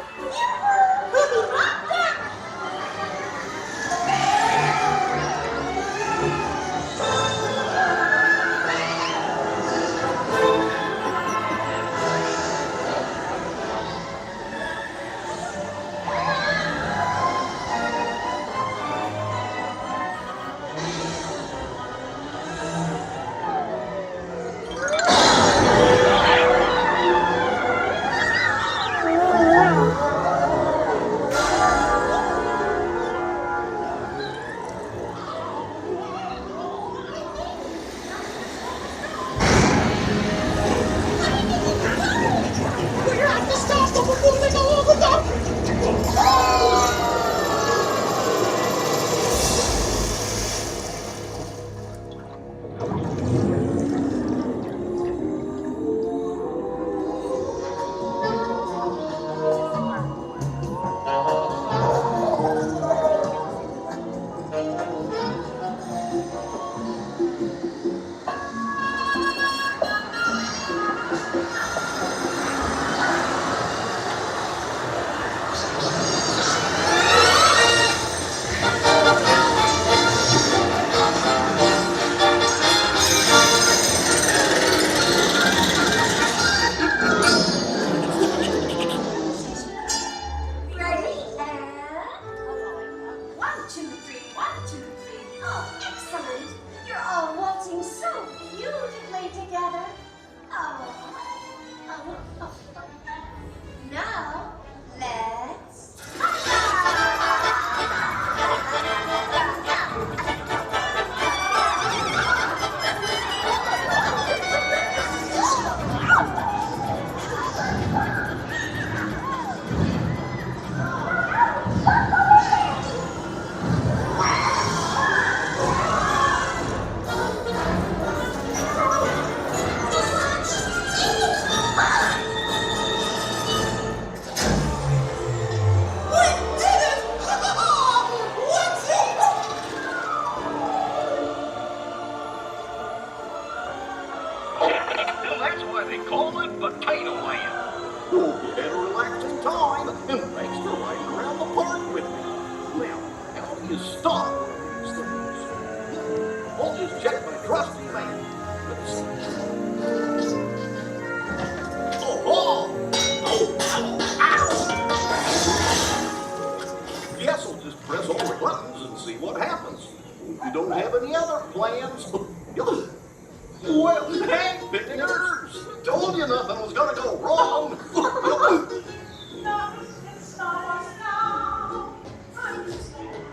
We have to stop them before they go over Ready? And 1, 2, 3, 1, 2, 3. Oh, excellent. You're all waltzing so beautifully together. Now, let's... That's why they call it Potato Land. Hope you had a relaxing time, and thanks for riding around the park with me. Now, how do you stop these things? I'll just check my trusty man. Let's see. Oh, ow! Guess I'll just press all the buttons and see what happens. You don't have any other plans? Well, hey, fingers! Told you nothing was gonna go wrong. Nothing can stop us now. Understand?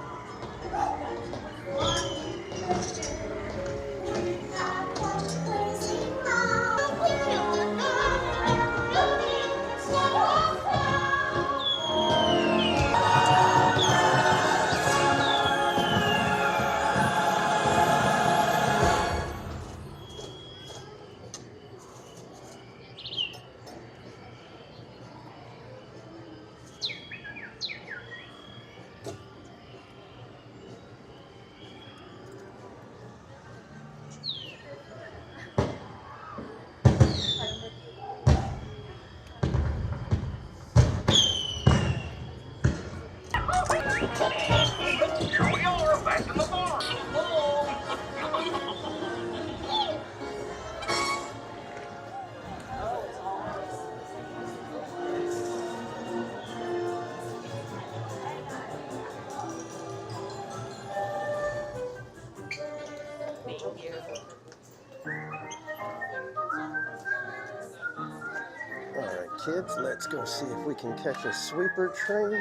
kids, let's go see if we can catch a sweeper train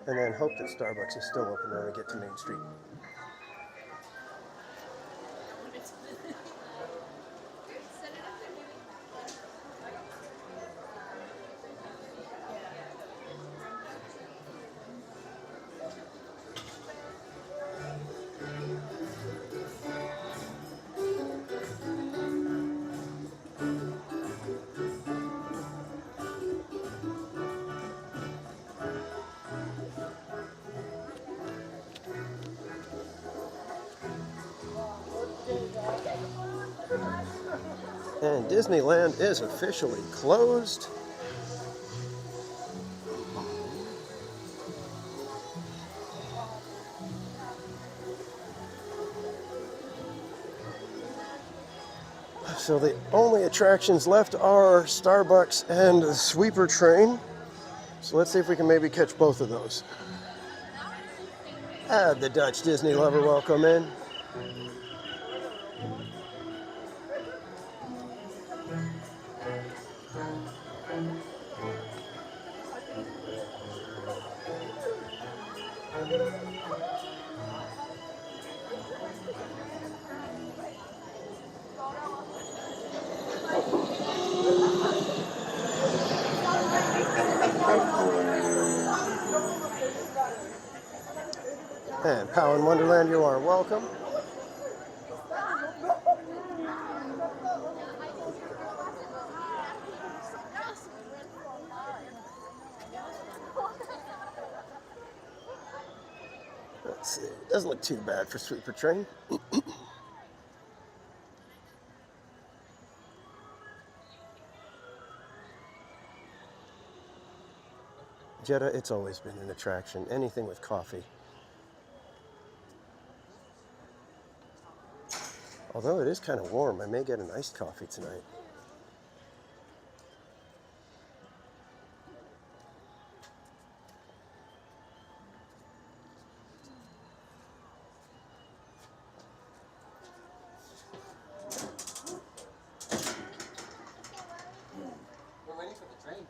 and then hope that Starbucks is still open when we get to Main Street. And Disneyland is officially closed. So the only attractions left are Starbucks and the sweeper train. So let's see if we can maybe catch both of those. The Dutch Disney lover, welcome in. And Pow in Wonderland, you are welcome. Let's see, doesn't look too bad for sweeper train. Jeddah, it's always been an attraction. Anything with coffee. Although it is kind of warm, I may get an iced coffee tonight. We're waiting for the train.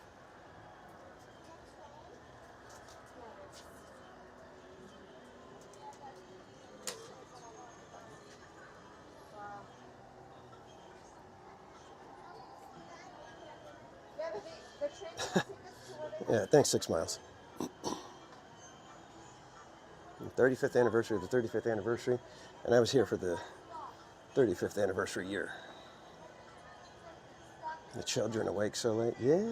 Yeah, thanks 6 miles. 35th anniversary of the 35th anniversary, and I was here for the 35th anniversary year. The children awake so late? Yeah.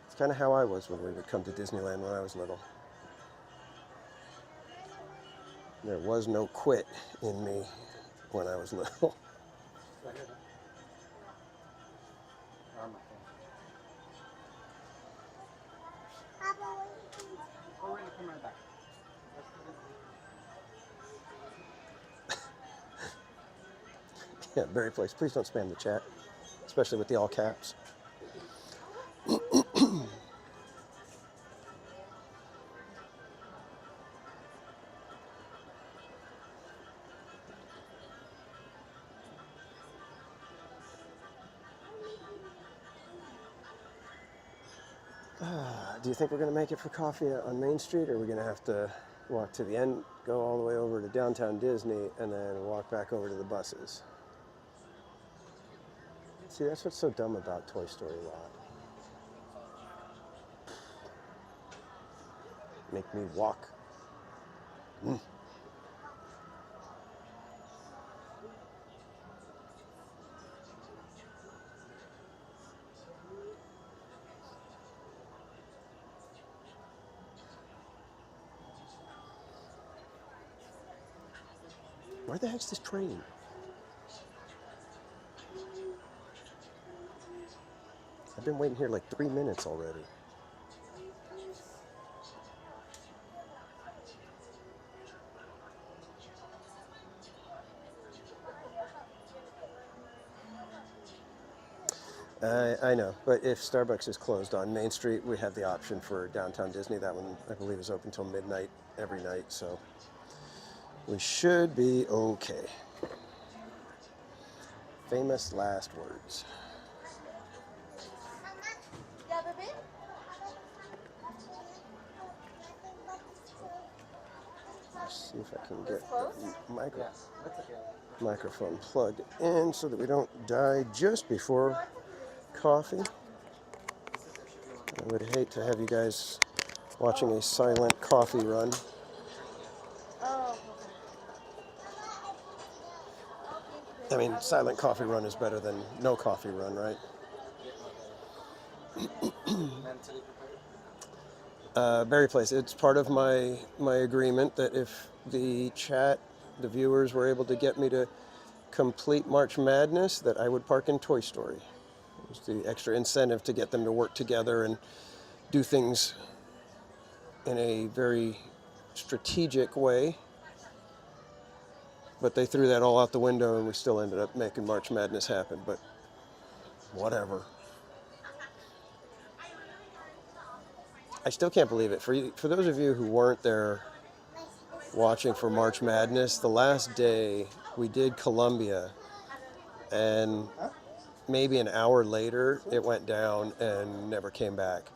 It's kind of how I was when we would come to Disneyland when I was little. There was no quit in me when I was little. Yeah, very place. Please don't spam the chat, especially with the all caps. Do you think we're going to make it for coffee on Main Street, or are we going to have to walk to the end, go all the way over to downtown Disney, and then walk back over to the buses? See, that's what's so dumb about Toy Story Lot. Make me walk. Where the heck's this train? I've been waiting here like 3 minutes already. I know, but if Starbucks is closed on Main Street, we have the option for downtown Disney. That one, I believe, is open till midnight every night, so we should be okay. Famous last words. Let's see if I can get the microphone plugged in so that we don't die just before coffee. I would hate to have you guys watching a silent coffee run. I mean, silent coffee run is better than no coffee run, right? Berry Place. It's part of my agreement that if the viewers were able to get me to complete March Madness, that I would park in Toy Story. It was the extra incentive to get them to work together and do things in a very strategic way. But they threw that all out the window, and we still ended up making March Madness happen. But whatever. I still can't believe it. For those of you who weren't there watching for March Madness, the last day we did Columbia, and maybe an hour later it went down and never came back.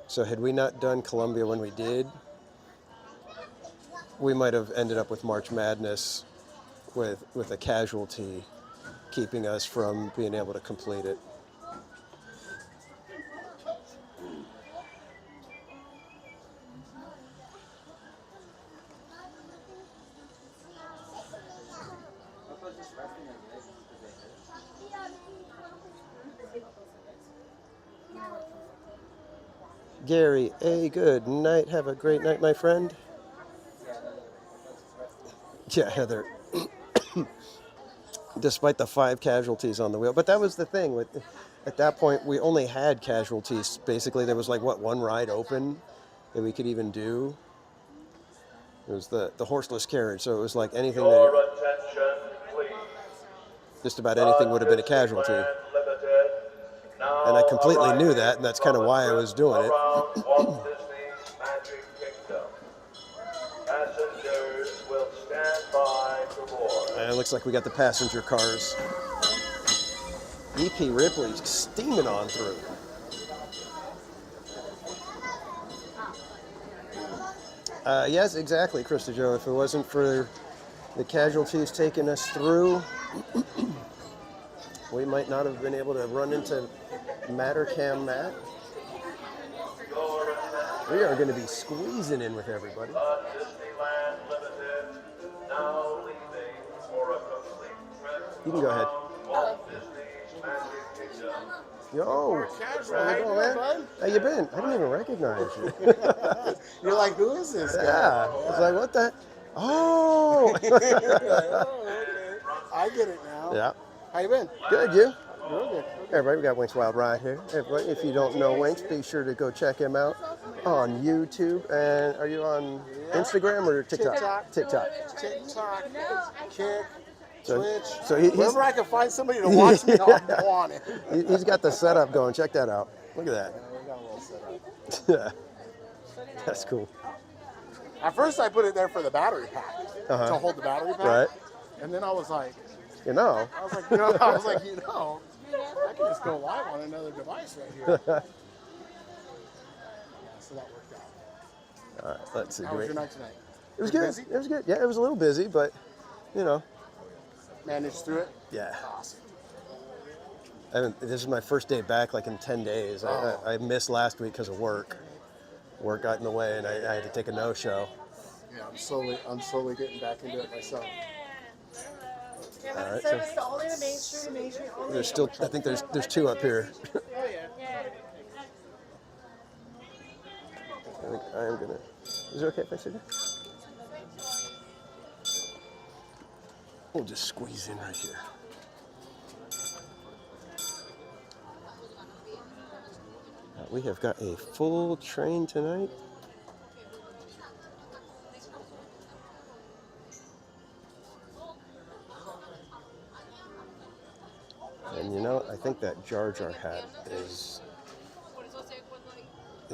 So had we not done Columbia when we did, we might have ended up with March Madness with a casualty keeping us from being able to complete it. Gary, good night. Have a great night, my friend. Yeah, Heather. Despite the 5 casualties on the wheel. But that was the thing. At that point, we only had casualties. Basically, there was like, one ride open that we could even do. It was the horseless carriage. So it was like anything just about anything would have been a casualty. And I completely knew that, and that's kind of why I was doing it. Passengers will stand by to board. And it looks like we got the passenger cars. EP Ripley's steaming on through. Yes, exactly, Krista Joe. If it wasn't for the casualties taking us through, we might not have been able to run into Mattercam Matt. We are going to be squeezing in with everybody. Disneyland Limited now leaving for a complete trip. You can go ahead. Walt Disney's Magic Kingdom. Yo, How you doing, man? How you been? I didn't even recognize you. You're like, who is this guy? Yeah, I was like, what the? Oh! Okay. I get it now. Yeah. How you been? Good, you? Real good. Everybody, we got Winks Wild Ride here. Everybody, if you don't know Winks, be sure to go check him out on YouTube. And are you on Instagram or TikTok? TikTok. Kick. Twitch. So he's, wherever I can find somebody to watch me, I'm on it. He's got the setup going. Check that out. Look at that. We got a little setup. Yeah. That's cool. At first, I put it there for the battery pack to hold the battery pack. Right. And then I was like, I was like, I can just go live on another device right here. Yeah, so that worked out. All right, let's see. How was your night tonight? It was good. Busy? It was good. Yeah, it was a little busy, but managed through it? Yeah. Awesome. This is my first day back, like in 10 days. I missed last week because of work. Work got in the way, and I had to take a no-show. Yeah, I'm slowly getting back into it myself. All right, Service to only the Main Street. there's still, I think there's 2 up here. Oh yeah. I think I am gonna. Is it okay if I sit here? We'll just squeeze in right here. We have got a full train tonight. And I think that Jar Jar hat is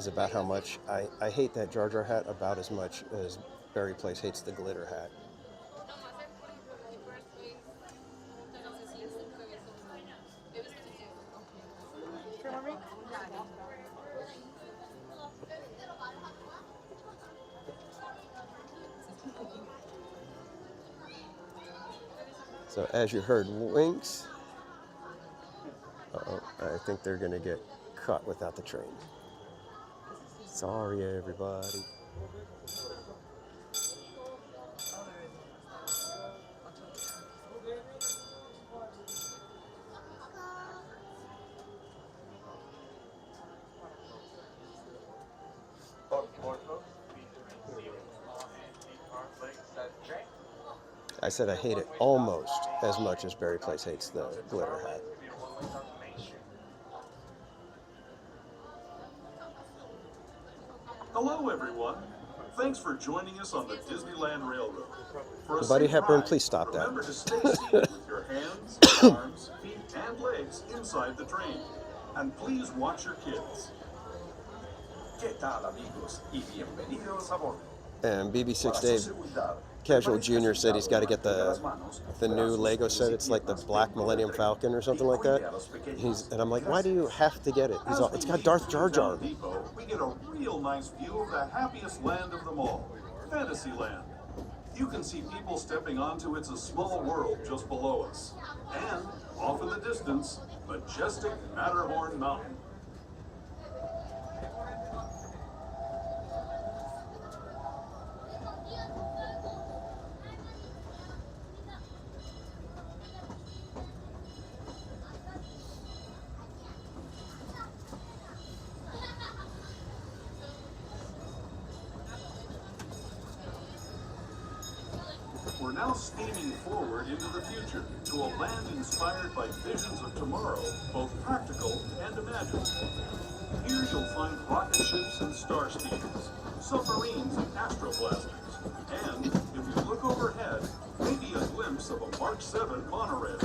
about how much I hate that Jar Jar hat about as much as Berry Place hates the glitter hat. So as you heard, winks. Uh-oh, I think they're gonna get caught without the train. Sorry, everybody. I said I hate it almost as much as Barry Place hates the glitter hat. Hello, everyone. Thanks for joining us on the Disneyland Railroad. For a Buddy safe Hepburn, ride, please stop that. remember to stay seated with your hands, arms, feet, and legs inside the train. And please watch your kids. ¿Qué tal, amigos? Y bienvenidos a bordo. And BB6 Para su Dave seguridad, Casual Jr. said he's got to get the new Lego set. It's like the Black Millennium Falcon or something like that. And I'm like, why do you have to get it? He's all, it's got Darth Jar Jar. Depot, we get a real nice view of the happiest land of them all, Fantasyland. You can see people stepping onto It's a Small World just below us. And, off in the distance, majestic Matterhorn Mountain. We're now steaming forward into the future to a land inspired by visions of tomorrow, both practical and imagined. Here you'll find rocket ships and star steamers, submarines and astroblasters, and, if you look overhead, maybe a glimpse of a Mark 7 monorail.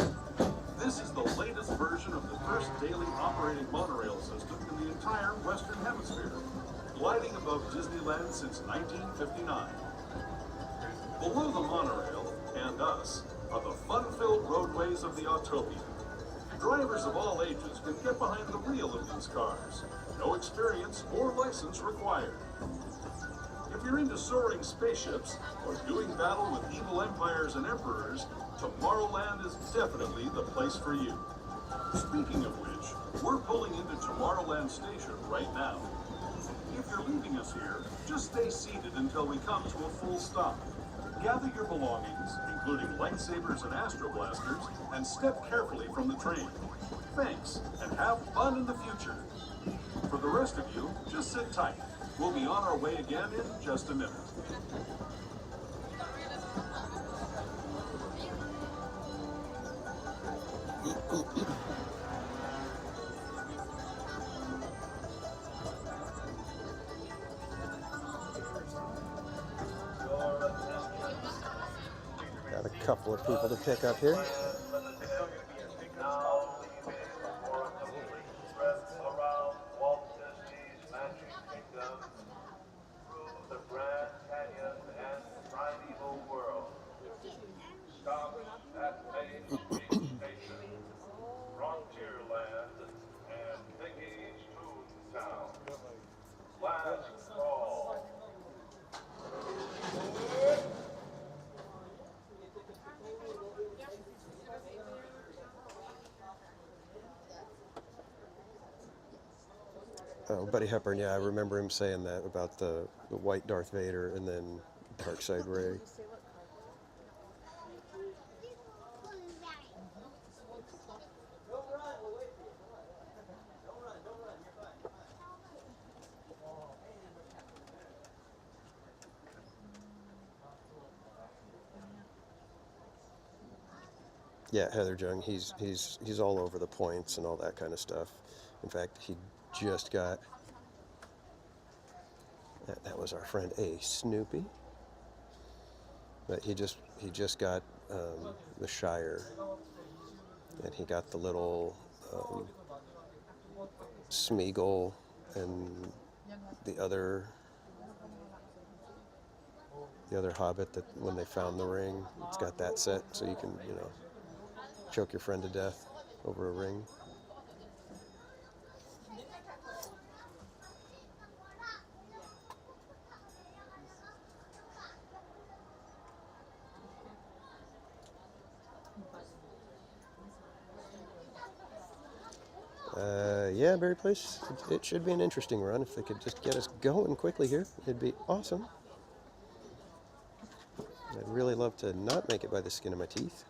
This is the latest version of the first daily operating monorail system in the entire Western Hemisphere, gliding above Disneyland since 1959. Below the monorail, and us, are the fun-filled roadways of the Autopia. Drivers of all ages can get behind the wheel of these cars. No experience or license required. If you're into soaring spaceships or doing battle with evil empires and emperors, Tomorrowland is definitely the place for you. Speaking of which, we're pulling into Tomorrowland Station right now. If you're leaving us here, just stay seated until we come to a full stop. Gather your belongings, including lightsabers and astroblasters, and step carefully from the train. Thanks, and have fun in the future. For the rest of you, just sit tight. We'll be on our way again in just a minute. Got a couple of people to pick up here. Oh, Buddy Hepburn, yeah, I remember him saying that about the white Darth Vader and then Dark Side Rey. Yeah, Heather Jung, he's all over the points and all that kind of stuff. In fact, he just got, that was our friend A, Snoopy. But he just got the Shire, and he got the little Smeagol and the other Hobbit that when they found the ring, it's got that set, so you can, choke your friend to death over a ring. yeah, Berry Place, it should be an interesting run. If they could just get us going quickly here, it'd be awesome. I'd really love to not make it by the skin of my teeth.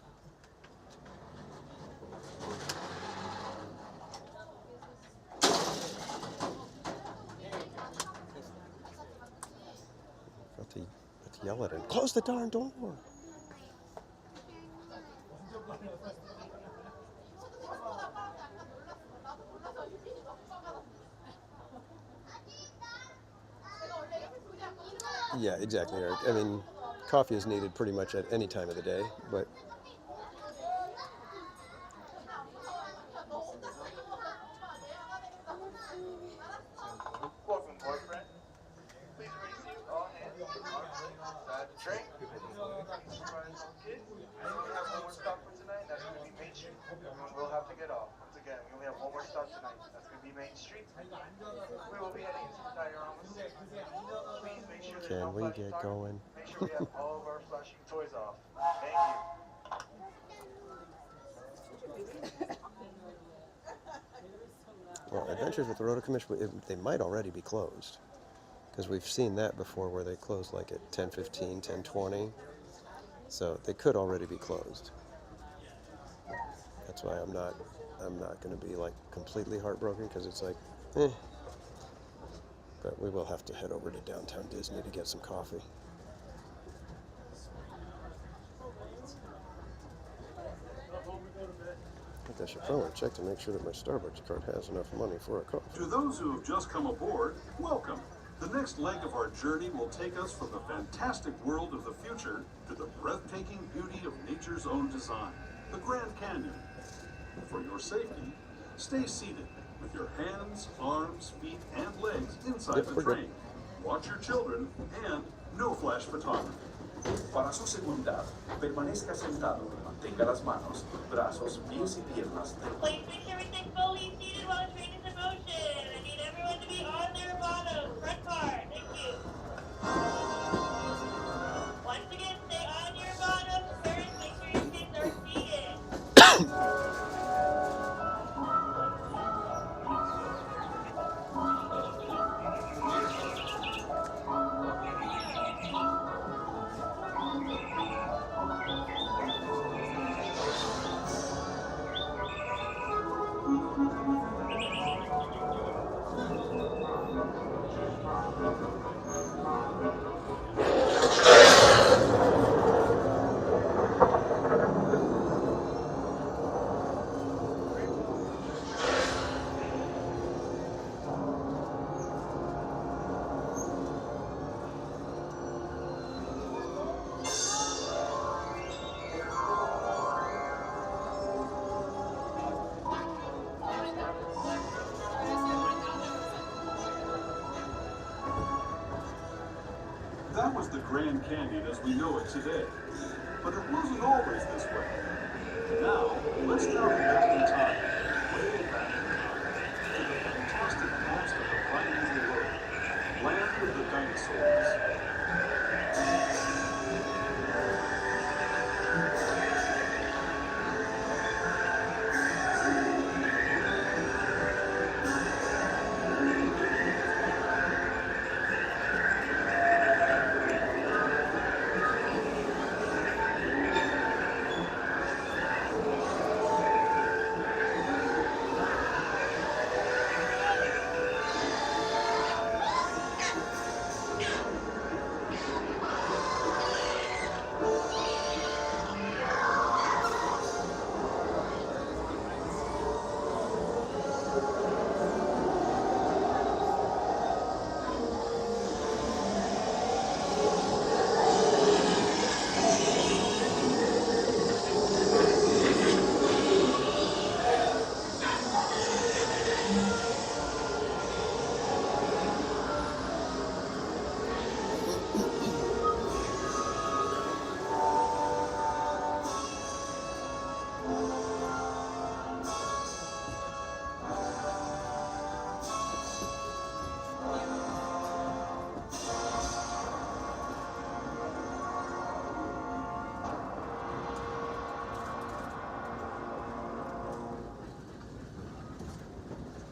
Got to yell at him. Close the darn door. Yeah, exactly, Eric. I mean, coffee is needed pretty much at any time of the day, but Welcome, boyfriend. Please receive all hands on the drink. Surprise little kid. We only have one more stop for tonight. That's going to be Main Street. Everyone will have to get off. Once again, we only have one more stop tonight. That's going to be Main Street. We will be heading into the diorama. Please make sure there's no flashing get tar. going? Make sure we have all of our flashing toys off. Thank you. well, Adventures with the Roto Commission, they might already be closed. Because we've seen that before where they close like at 10:15, 10:20. So they could already be closed. That's why I'm not going to be like completely heartbroken because it's like, eh. But we will have to head over to downtown Disney to get some coffee. I think I should probably check to make sure that my Starbucks card has enough money for a coffee. To those who have just come aboard, welcome. The next leg of our journey will take us from the fantastic world of the future to the breathtaking beauty of nature's own design, the Grand Canyon. For your safety, stay seated with your hands, arms, feet, and legs inside the train. Watch your children and no flash photography. Para su seguridad, permanezca sentado y mantenga las manos, brazos, pies y piernas. Please make sure everything's fully seated while the train is in motion. I need everyone to be on their bottom. Front car. Thank you. Once again, stay on your bottom. Parents, make sure your kids are seated. That was the Grand Canyon as we know it today. But it wasn't always this way. Now, let's travel back in time, way back in time, to the fantastic past of the primeval world, land of the dinosaurs.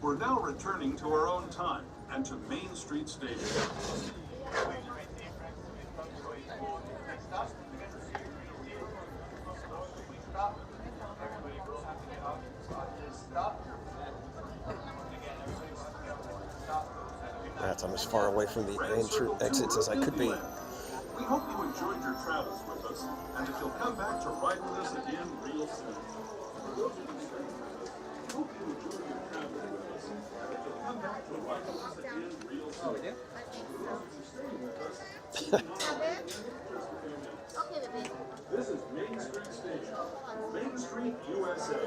We're now returning to our own time and to Main Street Station. I'm as far away from the exits as I could be. We hope you enjoyed your travels with us, and that you'll come back to ride with us again real soon. Oh, we do? This is Main Street Station, Main Street, USA.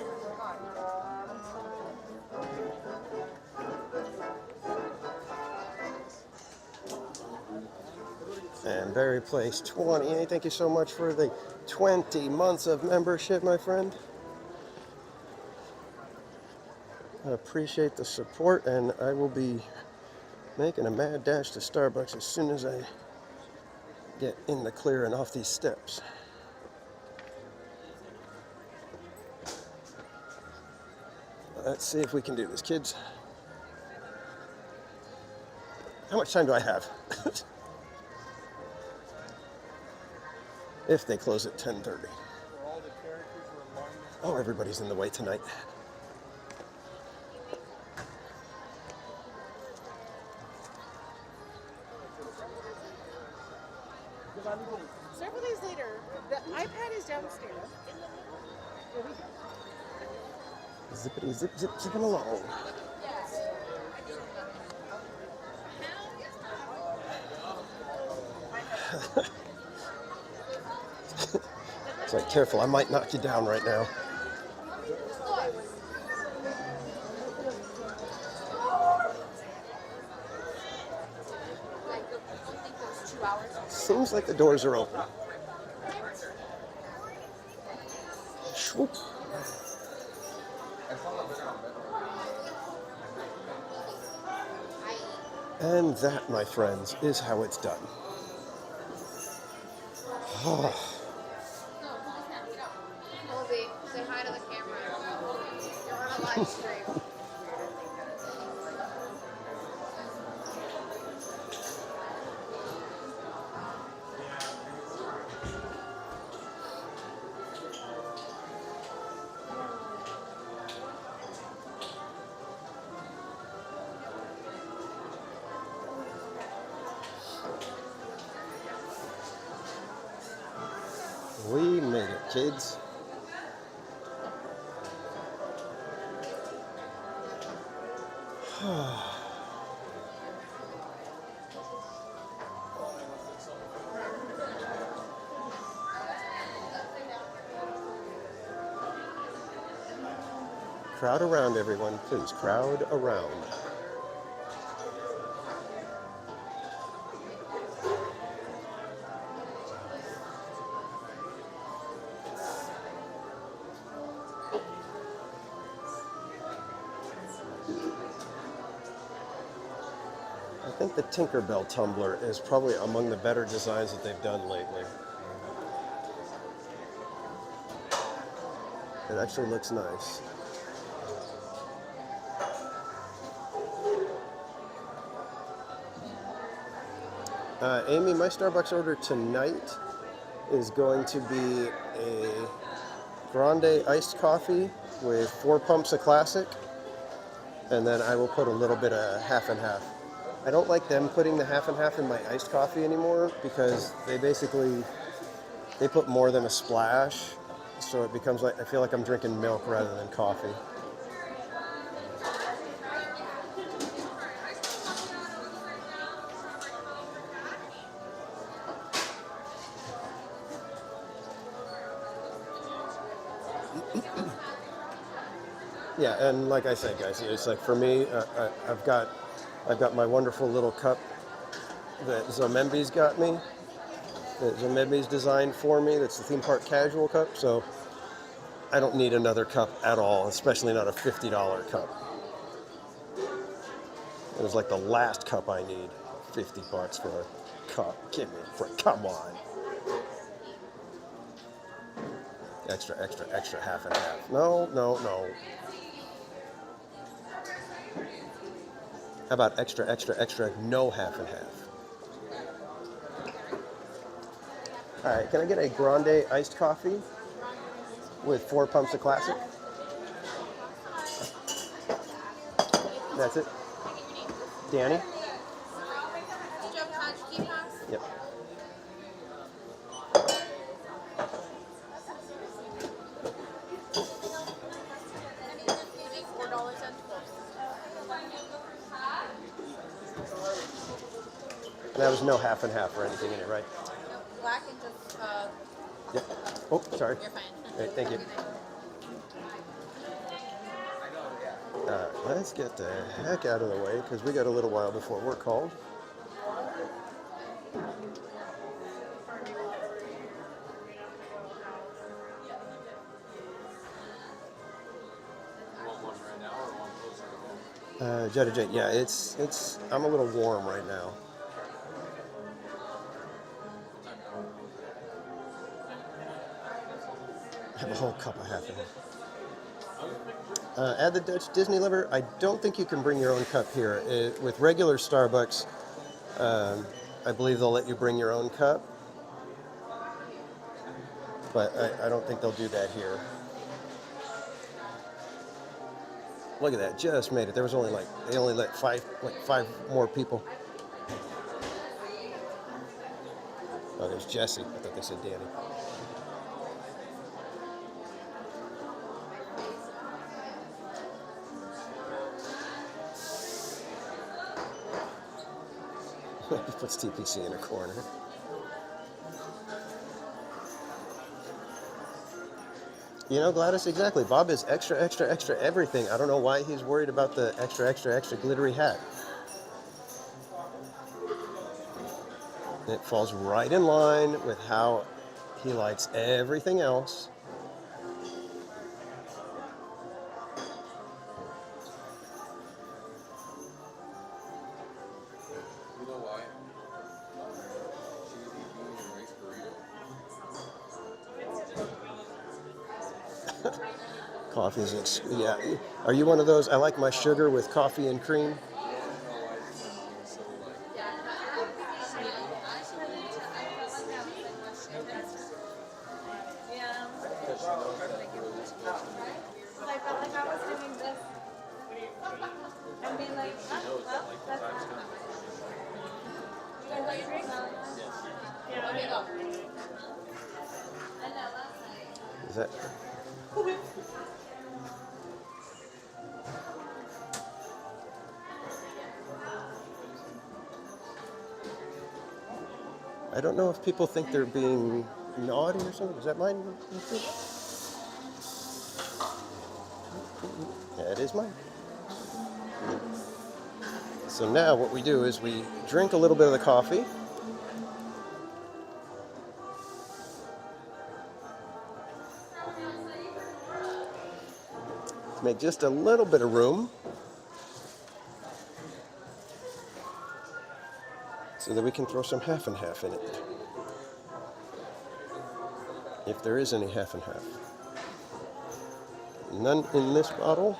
And Barry Place 20. Thank you so much for the 20 months of membership, my friend. I appreciate the support, and I will be making a mad dash to Starbucks as soon as I get in the clear and off these steps. Let's see if we can do this, kids. How much time do I have? If they close at 10:30. Oh, everybody's in the way tonight. Several days later, the iPad is downstairs. Zippity zip zip zipping along. It's like, careful, I might knock you down right now. Seems like the doors are open. Swoop. And that, my friends, is how it's done. Colby, say hi to the camera. You're on a live stream. We made it, kids. Crowd around, everyone. Please, crowd around. I think the Tinkerbell tumbler is probably among the better designs that they've done lately. It actually looks nice. Amy, my Starbucks order tonight is going to be a grande iced coffee with 4 pumps of classic, and then I will put a little bit of half and half. I don't like them putting the half and half in my iced coffee anymore because they put more than a splash, so it becomes like, I feel like I'm drinking milk rather than coffee. Yeah, and like I said, guys, it's like for me, I've got my wonderful little cup that Zomembe's got me, that Zomembe's designed for me. That's the theme park casual cup, so I don't need another cup at all, especially not a $50 cup. It was like the last cup I need. $50 for a cup. Give me a break. Come on. Extra, extra, extra, half and half. No, no, no. How about extra, extra, extra, no half and half? All right, can I get a grande iced coffee with 4 pumps of classic? That's it. Danny? Yep. That was no half and half or anything in it, right? Black and just, Yep. Oh, sorry. You're fine. Great, thank you. Let's get the heck out of the way because we got a little while before we're called. Jetta Jet, yeah, it's. I'm a little warm right now. I have a whole cup of half and half. Add the Dutch Disney liver. I don't think you can bring your own cup here. With regular Starbucks, I believe they'll let you bring your own cup, but I don't think they'll do that here. Look at that, just made it. There was only they only let five more people. Oh, there's Jesse. I thought they said Danny. He puts TPC in a corner. You know, Gladys, exactly. Bob is extra, extra, extra everything. I don't know why he's worried about the extra, extra, extra glittery hat. It falls right in line with how he likes everything else. You know why? Coffee is, yeah. Are you one of those? I like my sugar with coffee and cream. I felt like I was doing this and being like, oh, well, that's not. You guys like a drink? Yeah. Okay, go. I know, last night. Is that? I don't know if people think they're being naughty or something. Is that mine? That is mine. So now what we do is we drink a little bit of the coffee. Make just a little bit of room so that we can throw some half and half in it. If there is any half and half. None in this bottle.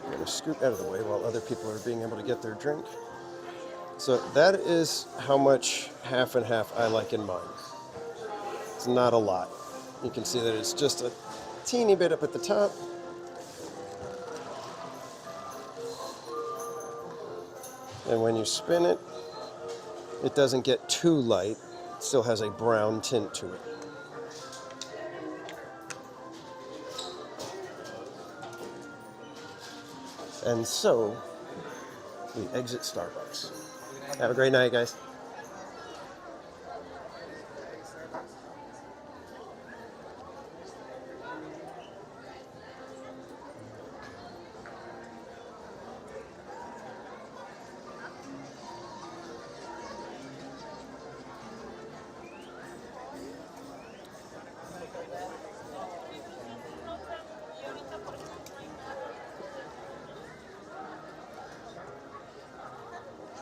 I'm going to scoot out of the way while other people are being able to get their drink. So that is how much half and half I like in mine. It's not a lot. You can see that it's just a teeny bit up at the top. And when you spin it, it doesn't get too light. It still has a brown tint to it. And so, we exit Starbucks. Have a great night, guys.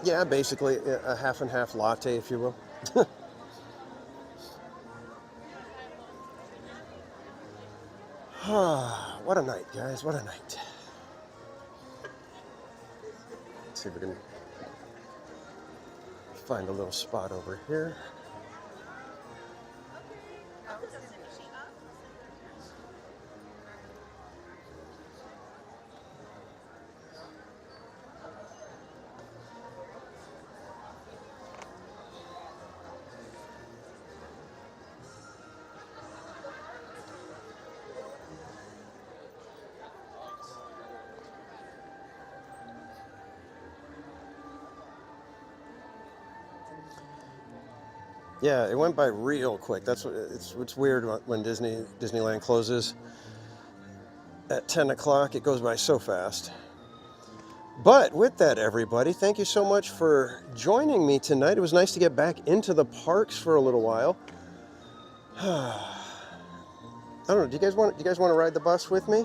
Yeah, basically a half and half latte, if you will. What a night, guys. What a night. Let's see if we can find a little spot over here. Yeah, it went by real quick. That's what it's weird when Disneyland closes at 10 o'clock. It goes by so fast. But with that, everybody, thank you so much for joining me tonight. It was nice to get back into the parks for a little while. I don't know. Do you guys want to ride the bus with me?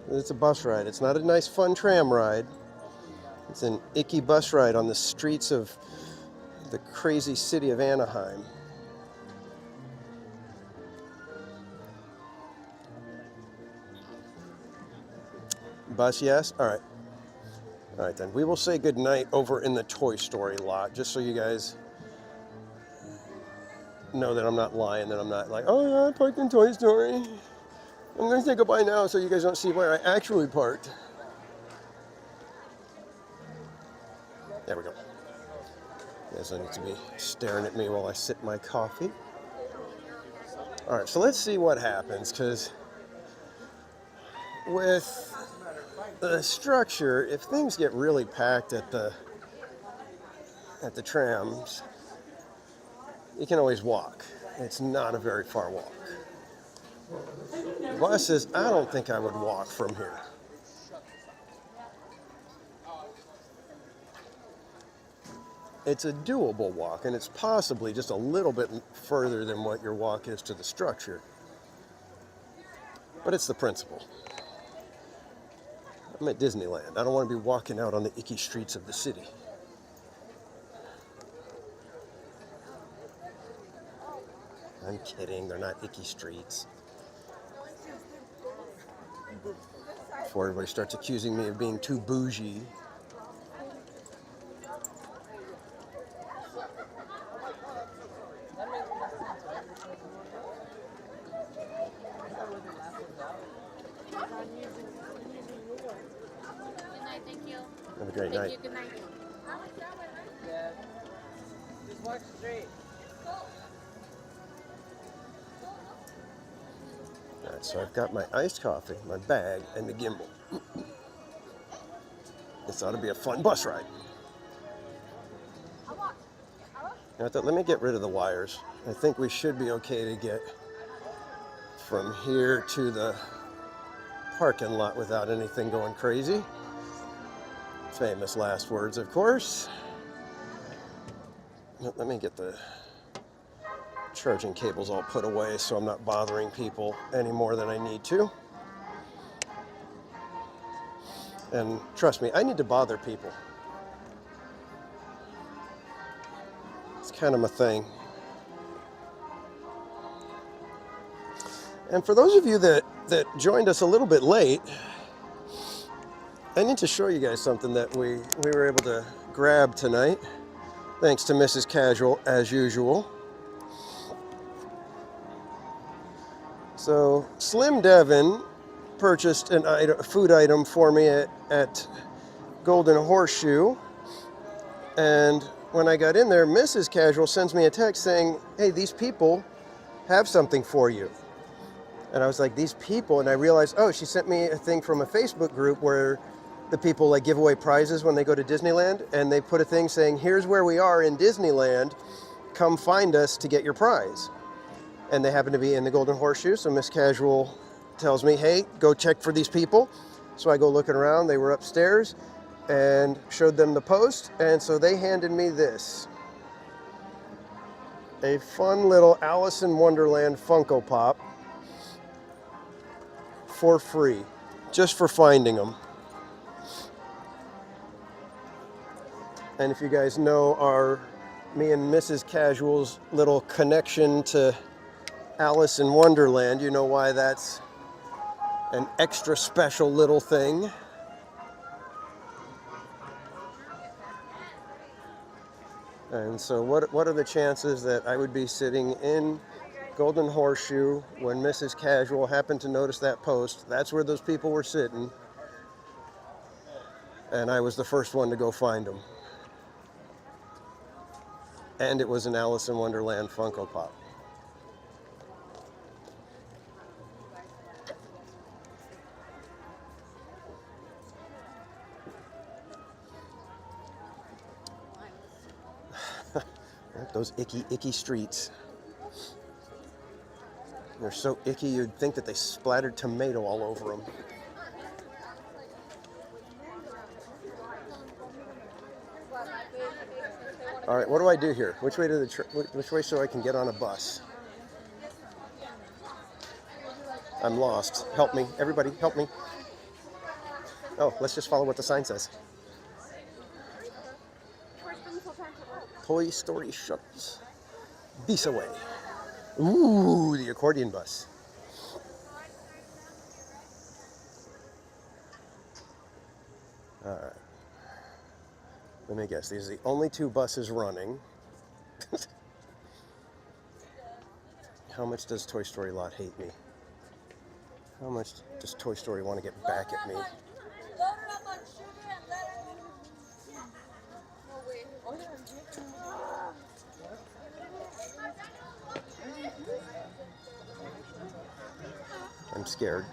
It's a bus ride. It's not a nice, fun tram ride. It's an icky bus ride on the streets of the crazy city of Anaheim. Bus, yes? All right. All right, then. We will say goodnight over in the Toy Story lot, just so you guys know that I'm not lying, that I'm not like, oh, yeah, I parked in Toy Story. I'm going to say goodbye now so you guys don't see where I actually parked. There we go. You guys don't need to be staring at me while I sip my coffee. All right, so let's see what happens, because with the structure, if things get really packed at the trams, you can always walk. It's not a very far walk. Buses, I don't think I would walk from here. It's a doable walk, and it's possibly just a little bit further than what your walk is to the structure. But it's the principle. I'm at Disneyland. I don't want to be walking out on the icky streets of the city. I'm kidding, they're not icky streets. Before everybody starts accusing me of being too bougie. Have a great night. Good night. Yeah. Just walk straight. Alright, so I've got my iced coffee, my bag, and the gimbal. This ought to be a fun bus ride. Let me get rid of the wires. I think we should be okay to get from here to the parking lot without anything going crazy. Famous last words, of course. Let me get the charging cables all put away so I'm not bothering people any more than I need to. And trust me, I need to bother people. It's kind of my thing. And for those of you that joined us a little bit late, I need to show you guys something that we were able to grab tonight, thanks to Mrs. Casual, as usual. So, Slim Devin purchased a food item for me at Golden Horseshoe, and when I got in there, Mrs. Casual sends me a text saying, hey, these people have something for you. And I was like, these people? And I realized, oh, she sent me a thing from a Facebook group where the people like give away prizes when they go to Disneyland, and they put a thing saying, here's where we are in Disneyland, come find us to get your prize. And they happen to be in the Golden Horseshoe, so Miss Casual tells me, hey, go check for these people. So I go looking around, they were upstairs, and showed them the post, and so they handed me this. A fun little Alice in Wonderland Funko Pop for free, just for finding them. And if you guys know me and Mrs. Casual's little connection to Alice in Wonderland, you know why that's an extra special little thing. And so what are the chances that I would be sitting in Golden Horseshoe when Mrs. Casual happened to notice that post? That's where those people were sitting. And I was the first one to go find them. And it was an Alice in Wonderland Funko Pop. Those icky streets. They're so icky you'd think that they splattered tomato all over them. All right, what do I do here? Which way to which way so I can get on a bus? I'm lost. Help me, everybody, help me. Oh, let's just follow what the sign says. Toy Story shuttles. Visa way. Ooh, the accordion bus. All right. Let me guess. These are the only two buses running. How much does Toy Story Lot hate me? How much does Toy Story want to get back at me? I'm scared.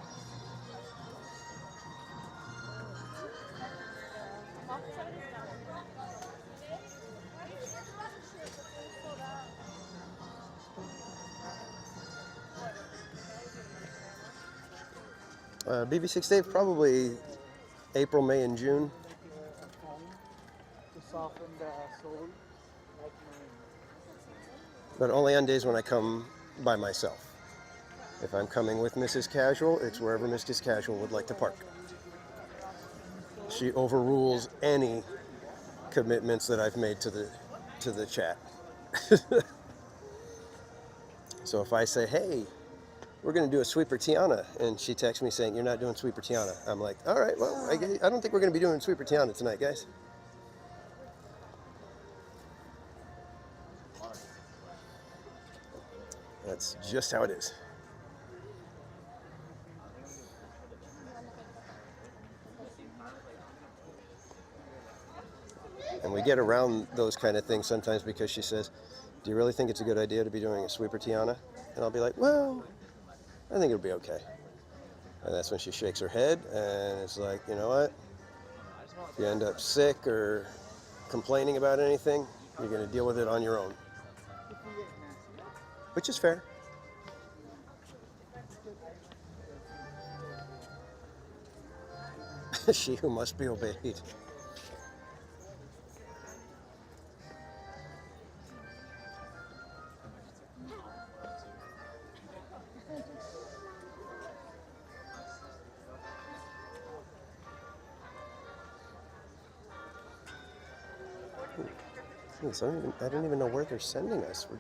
BB6 Dave, probably April, May, and June. But only on days when I come by myself. If I'm coming with Mrs. Casual, it's wherever Mrs. Casual would like to park. She overrules any commitments that I've made to the chat. So if I say, hey, we're going to do a Sweeper Tiana, and she texts me saying, you're not doing Sweeper Tiana, I'm like, all right, well, I don't think we're going to be doing Sweeper Tiana tonight, guys. That's just how it is. And we get around those kind of things sometimes because she says, do you really think it's a good idea to be doing a Sweeper Tiana? And I'll be like, well, I think it'll be okay. And that's when she shakes her head and it's like, you know what? If you end up sick or complaining about anything, you're going to deal with it on your own. Which is fair. She who must be obeyed. I don't even know where they're sending us. We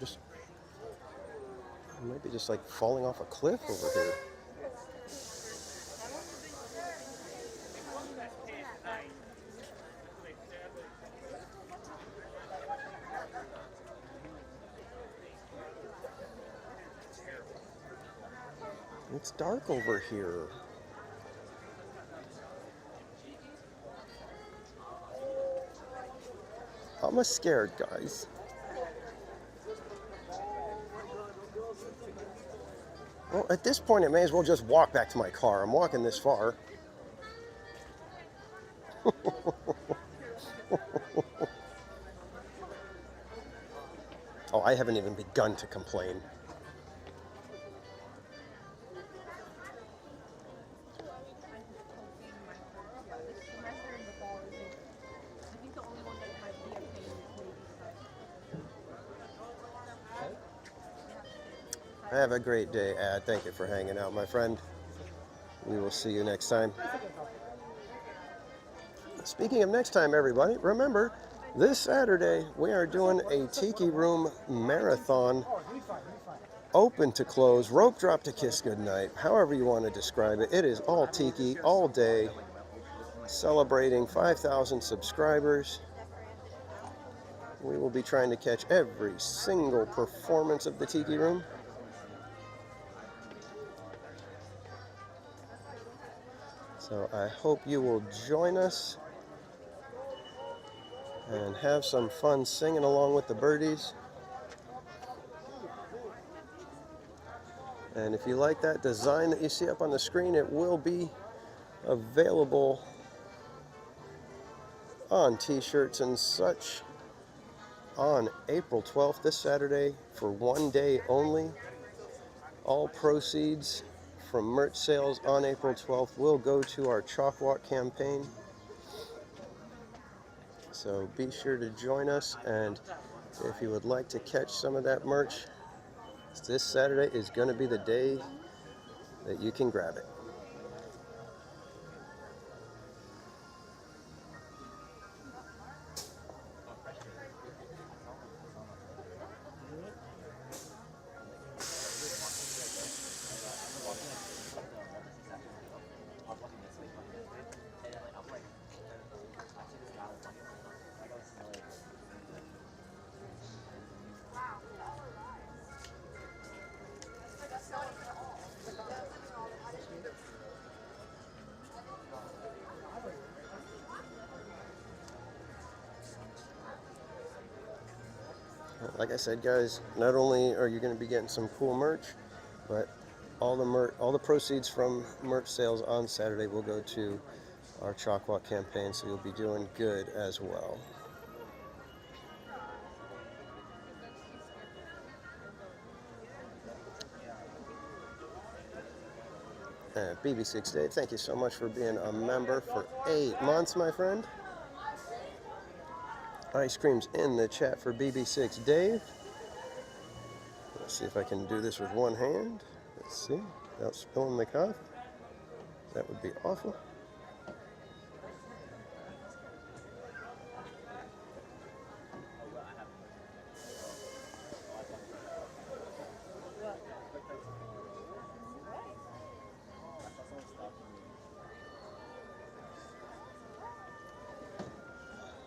might be just like falling off a cliff over here. It's dark over here. I'm scared, guys. Well, at this point, I may as well just walk back to my car. I'm walking this far. Oh, I haven't even begun to complain. Have a great day, Ad. Thank you for hanging out, my friend. We will see you next time. Speaking of next time, everybody, remember, This Saturday, we are doing a Tiki Room Marathon, open to close, rope drop to kiss goodnight, however you want to describe it. It is all Tiki, all day, celebrating 5,000 subscribers. We will be trying to catch every single performance of the Tiki Room. So I hope you will join us and have some fun singing along with the birdies. And if you like that design that you see up on the screen, it will be available on t-shirts and such on April 12th, this Saturday, for one day only. All proceeds from merch sales on April 12th will go to our Chalk Walk campaign. So be sure to join us, and if you would like to catch some of that merch, this Saturday is going to be the day that you can grab it. Like I said, guys, not only are you going to be getting some cool merch, but all the proceeds from merch sales on Saturday will go to our Chalk Walk campaign, so you'll be doing good as well. And BB6 Dave, thank you so much for being a member for 8 months, my friend. Ice creams in the chat for BB6 Dave. Let's see if I can do this with one hand. Let's see, without spilling the coffee. That would be awful.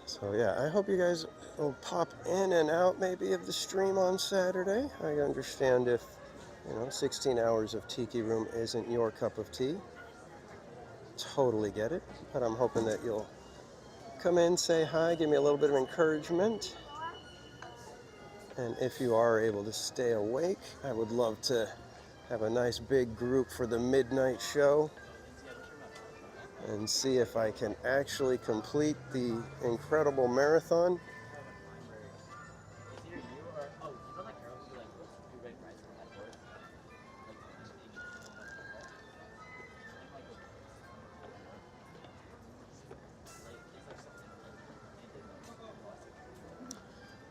So yeah, I hope you guys will pop in and out maybe of the stream on Saturday. I understand if, 16 hours of Tiki Room isn't your cup of tea. Totally get it, but I'm hoping that you'll come in, say hi, give me a little bit of encouragement. And if you are able to stay awake, I would love to have a nice big group for the midnight show and see if I can actually complete the incredible marathon.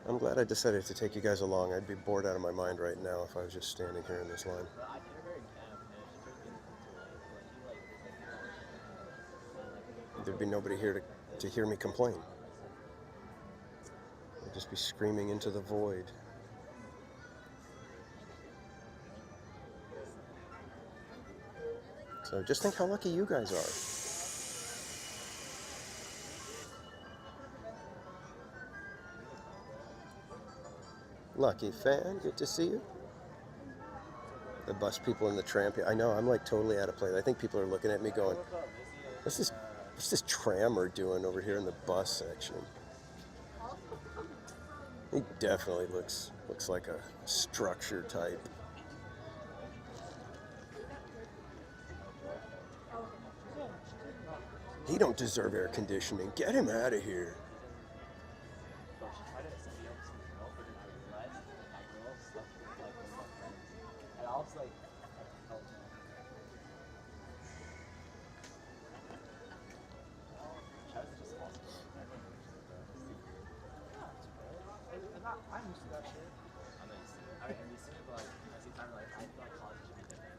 I'm glad I decided to take you guys along. I'd be bored out of my mind right now if I was just standing here in this line. There'd be nobody here to hear me complain. I'd just be screaming into the void. So just think how lucky you guys are. Lucky fan, good to see you. The bus people in the tram here. I know, I'm like totally out of place. I think people are looking at me going, what's this trammer doing over here in the bus section? He definitely looks like a structure type. He don't deserve air conditioning. Get him out of here. I'm used to that shit. I'm not used to it. I'm used to it, but at the same time, like, I feel like college should be different.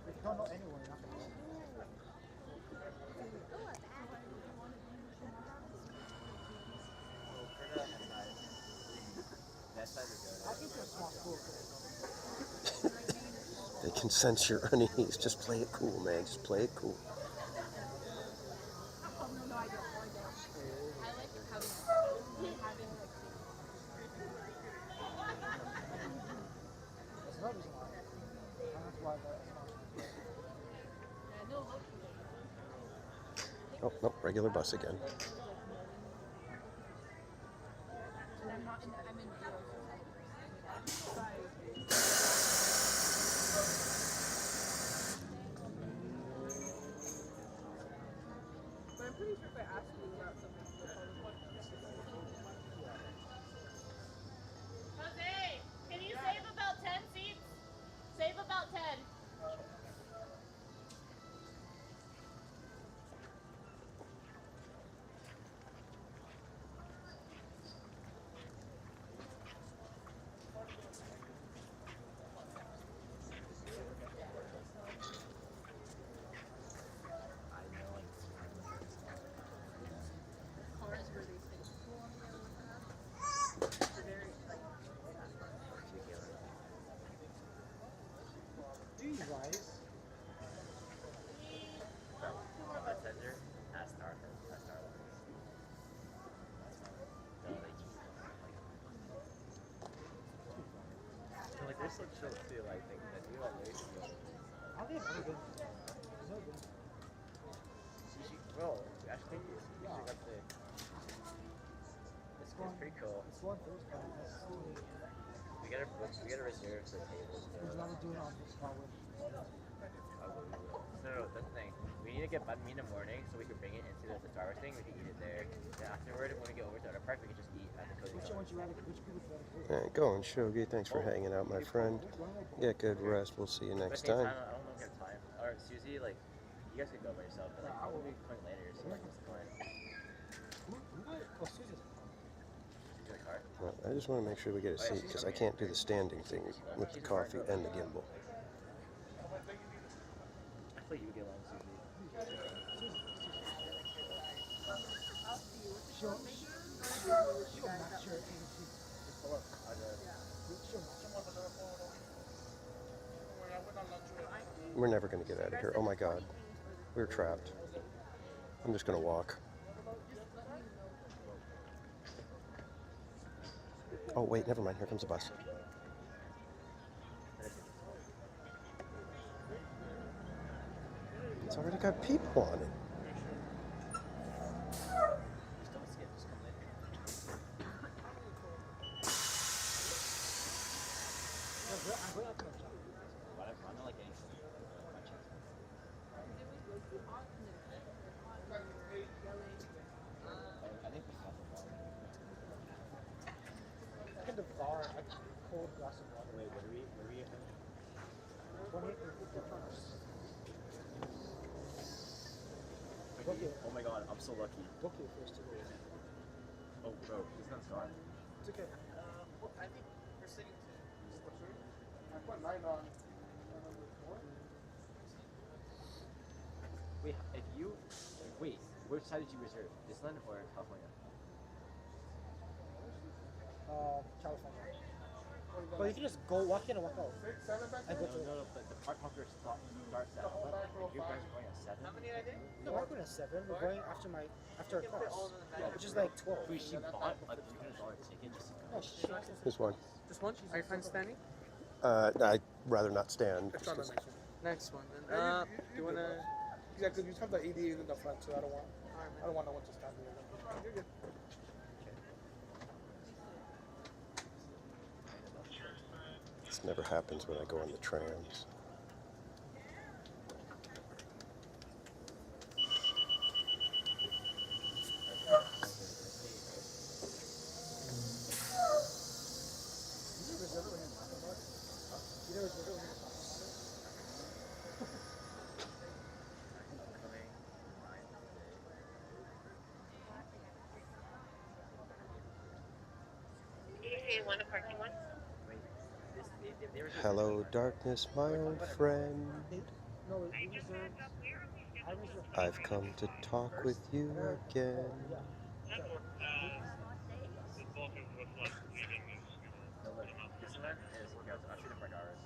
If you don't know anyone, you're not gonna know. can sense your unease. Just play it cool, man. Just play it cool. Oh, nope, regular bus again. But I'm pretty sure if I asked you about something, you'll probably Jose, can you save about 10 seats? Save about 10. Like they're so chill too, like they do like very chill. I think I'm good. No good. Sushi, bro, actually thank you. You should got the. It's pretty cool. It's one Thursday. We gotta reserve the tables. Would you rather do it on this power? No, that's the thing. We need to get banh mi in the morning so we can bring it into the Star Wars thing. We can eat it there. Then afterward, when we get over to the other park, we can just eat at the Cozy Which one would you rather? Which food would you rather? All right, going, Shogi. Thanks for hanging out, my friend. Get good rest. We'll see you next time. I don't know if we have time. Or Susie, like, you guys could go by yourself, but like, I will be coming later, so like, what's the point? Oh, Susie's. Well, I just want to make sure we get a seat because I can't do the standing thing with the coffee and the gimbal. I feel you would get along, Susie. She'll match your energy. We're never going to get out of here. Oh my God. We're trapped. I'm just going to walk. Oh, wait, never mind. Here comes a bus. It's already got people on it. I'm not like getting I think the top of I can devour a cold glass of water. Wait, what are we at? 28 or 50 Oh my God, I'm so lucky. Book it first to go. Oh, bro, he's not gone. It's okay. Well, I think we're sitting to. I put 9 on number 4. Wait, which side did you reserve? Disneyland or California? California. But you can just go walk in and walk out. 6, 7 back and there? go to No, but the park hopper starts at 11. You guys are going at 7. How many did I do? No, we're going at 7. We're going after our class, which is like 12. Wait, she bought like a $300 ticket just to go. Oh, shit. This one. This one? Are you fine standing? I'd rather not stand. Let's try the next one. Then. Do you wanna? Yeah, because you have the AD in the front, so I don't want no one to stand here. You're good. This never happens when I go on the trams. Hello, darkness, my old friend. I've come to talk with you again. Disneyland is, okay, I'll shoot it for hours.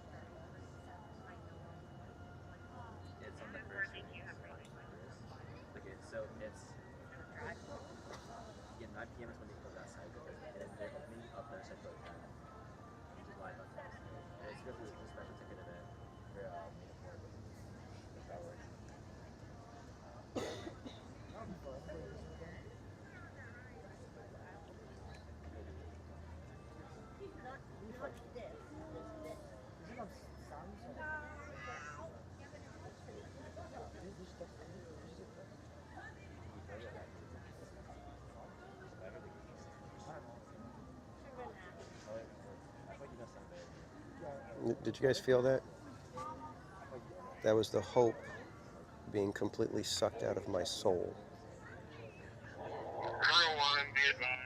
Did you guys feel that? That was the hope being completely sucked out of my soul. Everyone be advised.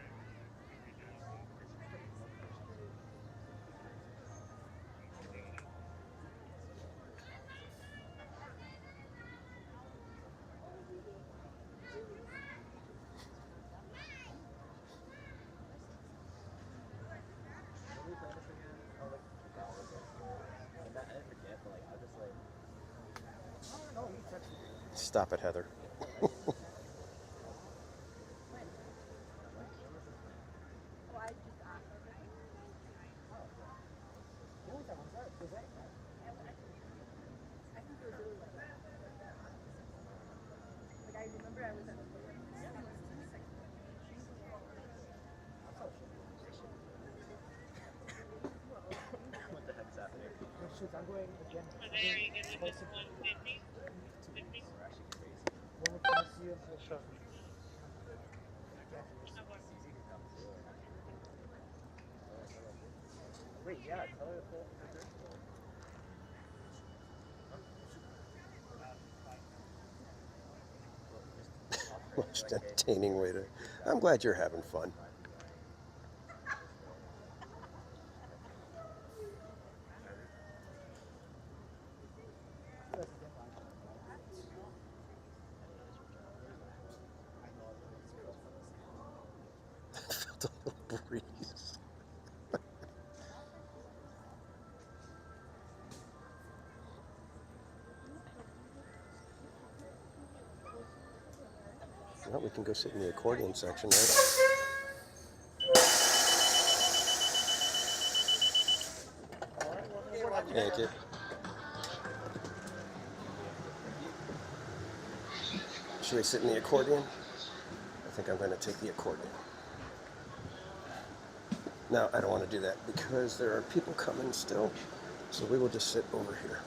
Stop it, Heather. What the heck's happening? I'm going again. There you get it. 150. 50. Wait, yeah, tell her to pull. Most entertaining way to. I'm glad you're having fun. Felt a little breeze. Well, we can go sit in the accordion section, right? Thank you. Should we sit in the accordion? I think I'm going to take the accordion. No, I don't want to do that because there are people coming still. So we will just sit over here.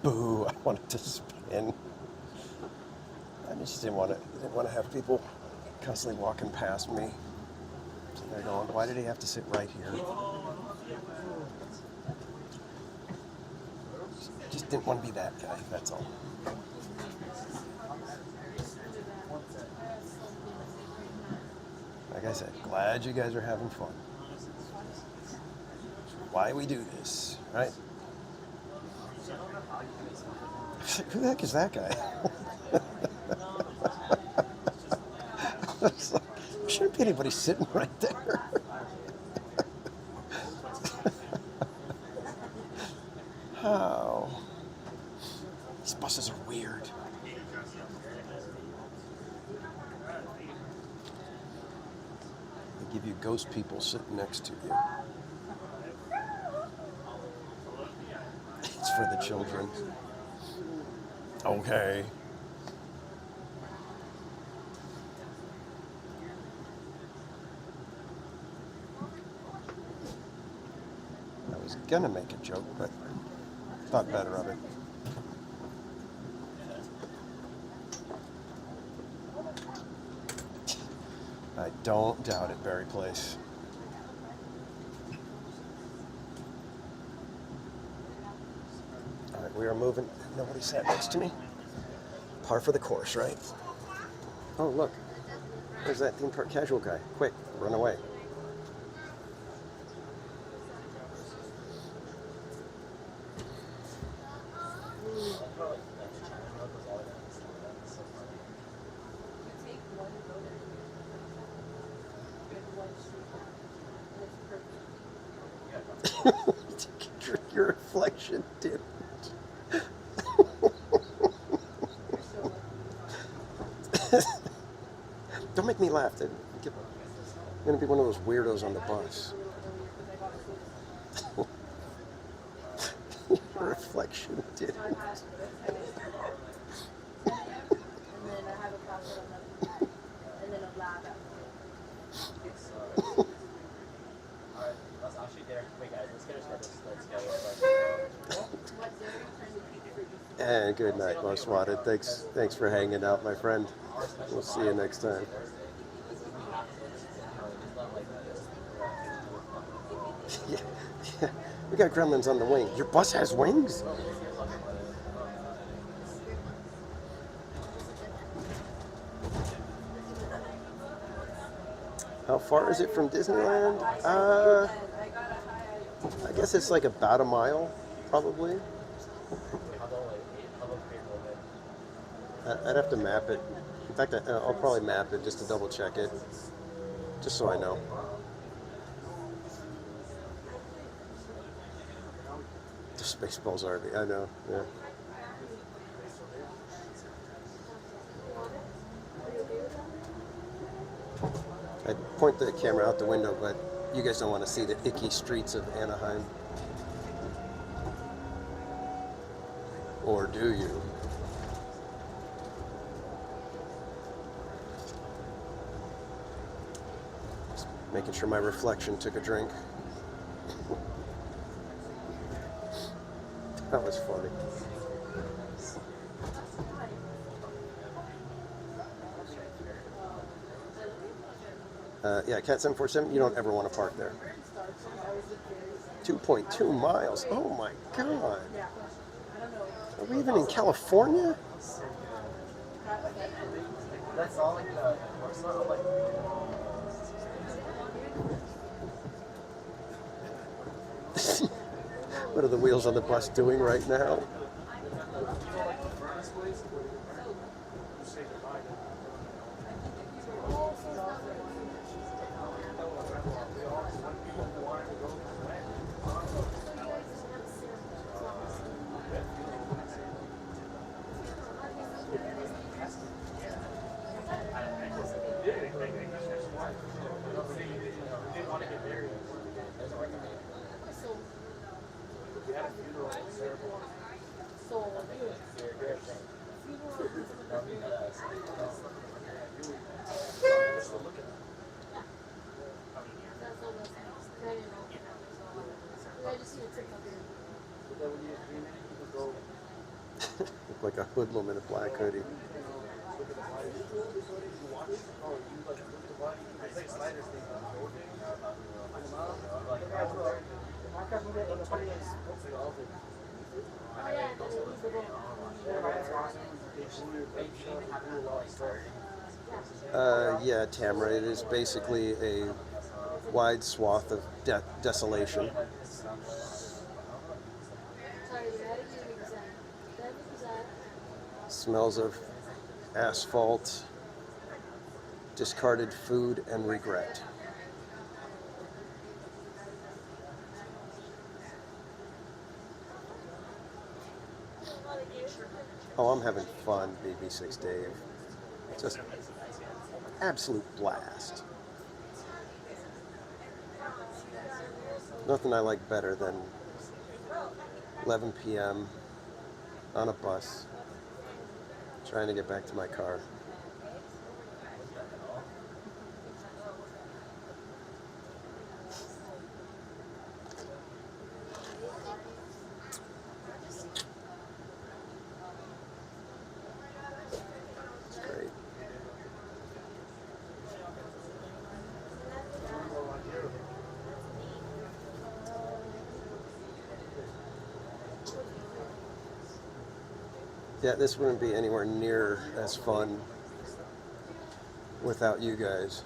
Boo, I wanted to spin. I just didn't want to have people constantly walking past me. So they're going, why did he have to sit right here? Just didn't want to be that guy, that's all. Like I said, glad you guys are having fun. Why we do this, right? Who the heck is that guy? It's like, there shouldn't be anybody sitting right there. How? These buses are weird. They give you ghost people sitting next to you. It's for the children. Okay. I was gonna make a joke, but thought better of it. I don't doubt it, Barry Place. All right, we are moving. Nobody sat next to me. Par for the course, right? Oh, look. There's that theme park casual guy. Quick, run away. Your reflection did. Don't make me laugh. I'm going to be one of those weirdos on the bus. Reflection did. And then I have a password on that. And then a lab Alright, I'll shoot there. Wait guys, let's get our schedules. And good night, Most Wanted. Thanks for hanging out, my friend. We'll see you next time. Yeah. We got gremlins on the wing. Your bus has wings? How far is it from Disneyland? I guess it's like about a mile, probably. I'd have to map it. In fact, I'll probably map it just to double check it, just so I know. The Spaceballs RV, I know, yeah. I'd point the camera out the window, but you guys don't want to see the icky streets of Anaheim. Or do you? Just making sure my reflection took a drink. That was funny. Yeah, Cat 747, you don't ever want to park there. 2.2 miles. Oh my God. Are we even in California? That's all like the What are the wheels on the bus doing right now? Look like a hoodlum in a black hoodie. Yeah, Tamara, it is basically a wide swath of desolation. Smells of asphalt, discarded food, and regret. Oh, I'm having fun, BB6 Dave. Just absolute blast. Nothing I like better than 11 p.m. on a bus, trying to get back to my car. It's great. Yeah, this wouldn't be anywhere near as fun without you guys.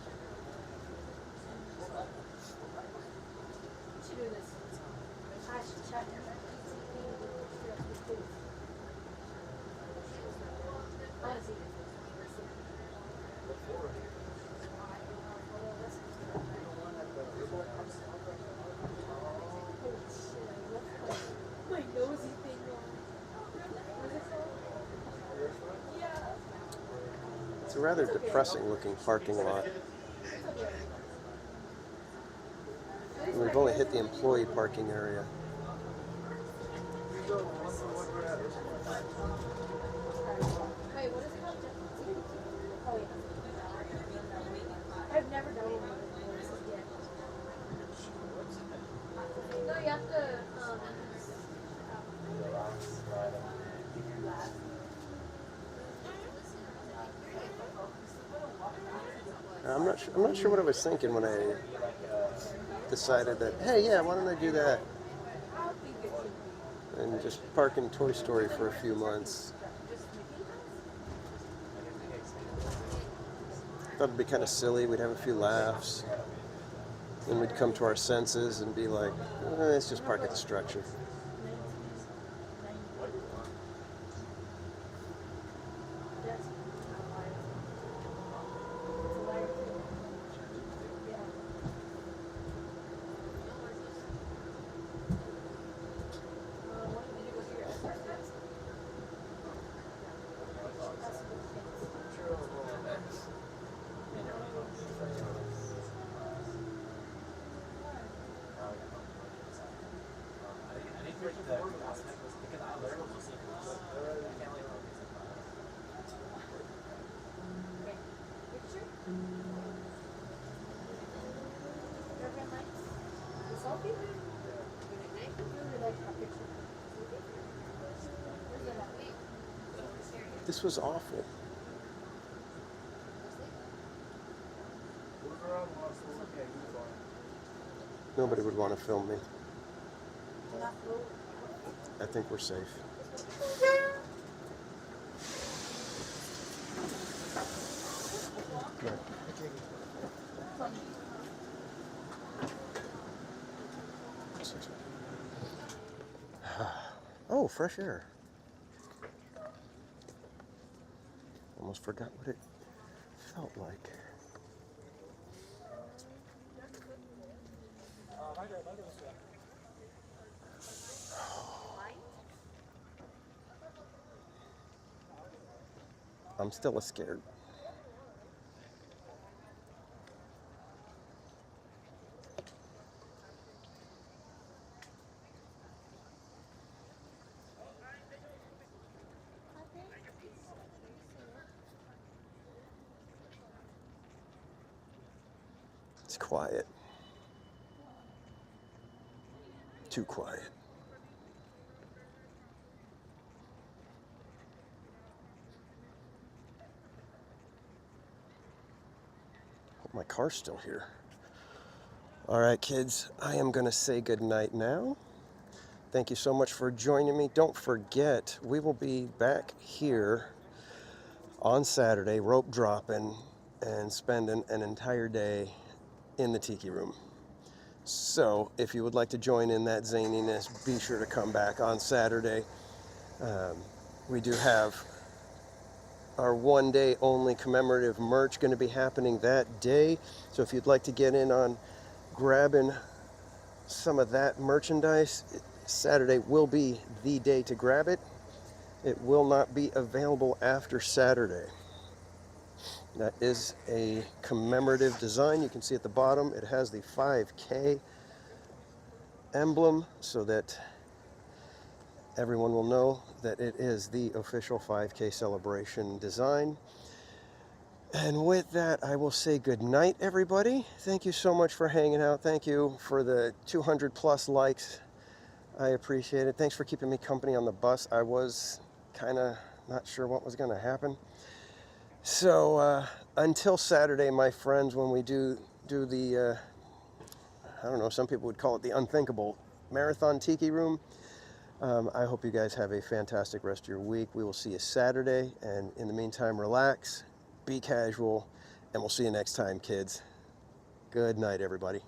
It's a rather depressing looking parking lot. We've only hit the employee parking area. I'm not sure what I was thinking when I decided that, hey, yeah, why don't I do that? And just park in Toy Story for a few months. Thought it'd be kind of silly. We'd have a few laughs. Then we'd come to our senses and be like, let's just park at the structure. This was awful. Nobody would want to film me. I think we're safe. Come on. Oh, fresh air. Almost forgot what it felt like. I'm still scared. It's quiet. Too quiet. Hope my car's still here. All right, kids, I am going to say goodnight now. Thank you so much for joining me. Don't forget, we will be back here on Saturday, rope dropping and spending an entire day in the Tiki Room. So if you would like to join in that zaniness, be sure to come back on Saturday. We do have our one-day only commemorative merch going to be happening that day. So if you'd like to get in on grabbing some of that merchandise, Saturday will be the day to grab it. It will not be available after Saturday. That is a commemorative design. You can see at the bottom, it has the 5K emblem so that everyone will know that it is the official 5K celebration design. And with that, I will say good night, everybody. Thank you so much for hanging out. Thank you for the 200 plus likes. I appreciate it. Thanks for keeping me company on the bus. I was kind of not sure what was going to happen. So until Saturday, my friends, when we do the, I don't know, some people would call it the unthinkable Marathon Tiki Room. I hope you guys have a fantastic rest of your week. We will see you Saturday. And in the meantime, relax, be casual, and we'll see you next time, kids. Good night, everybody.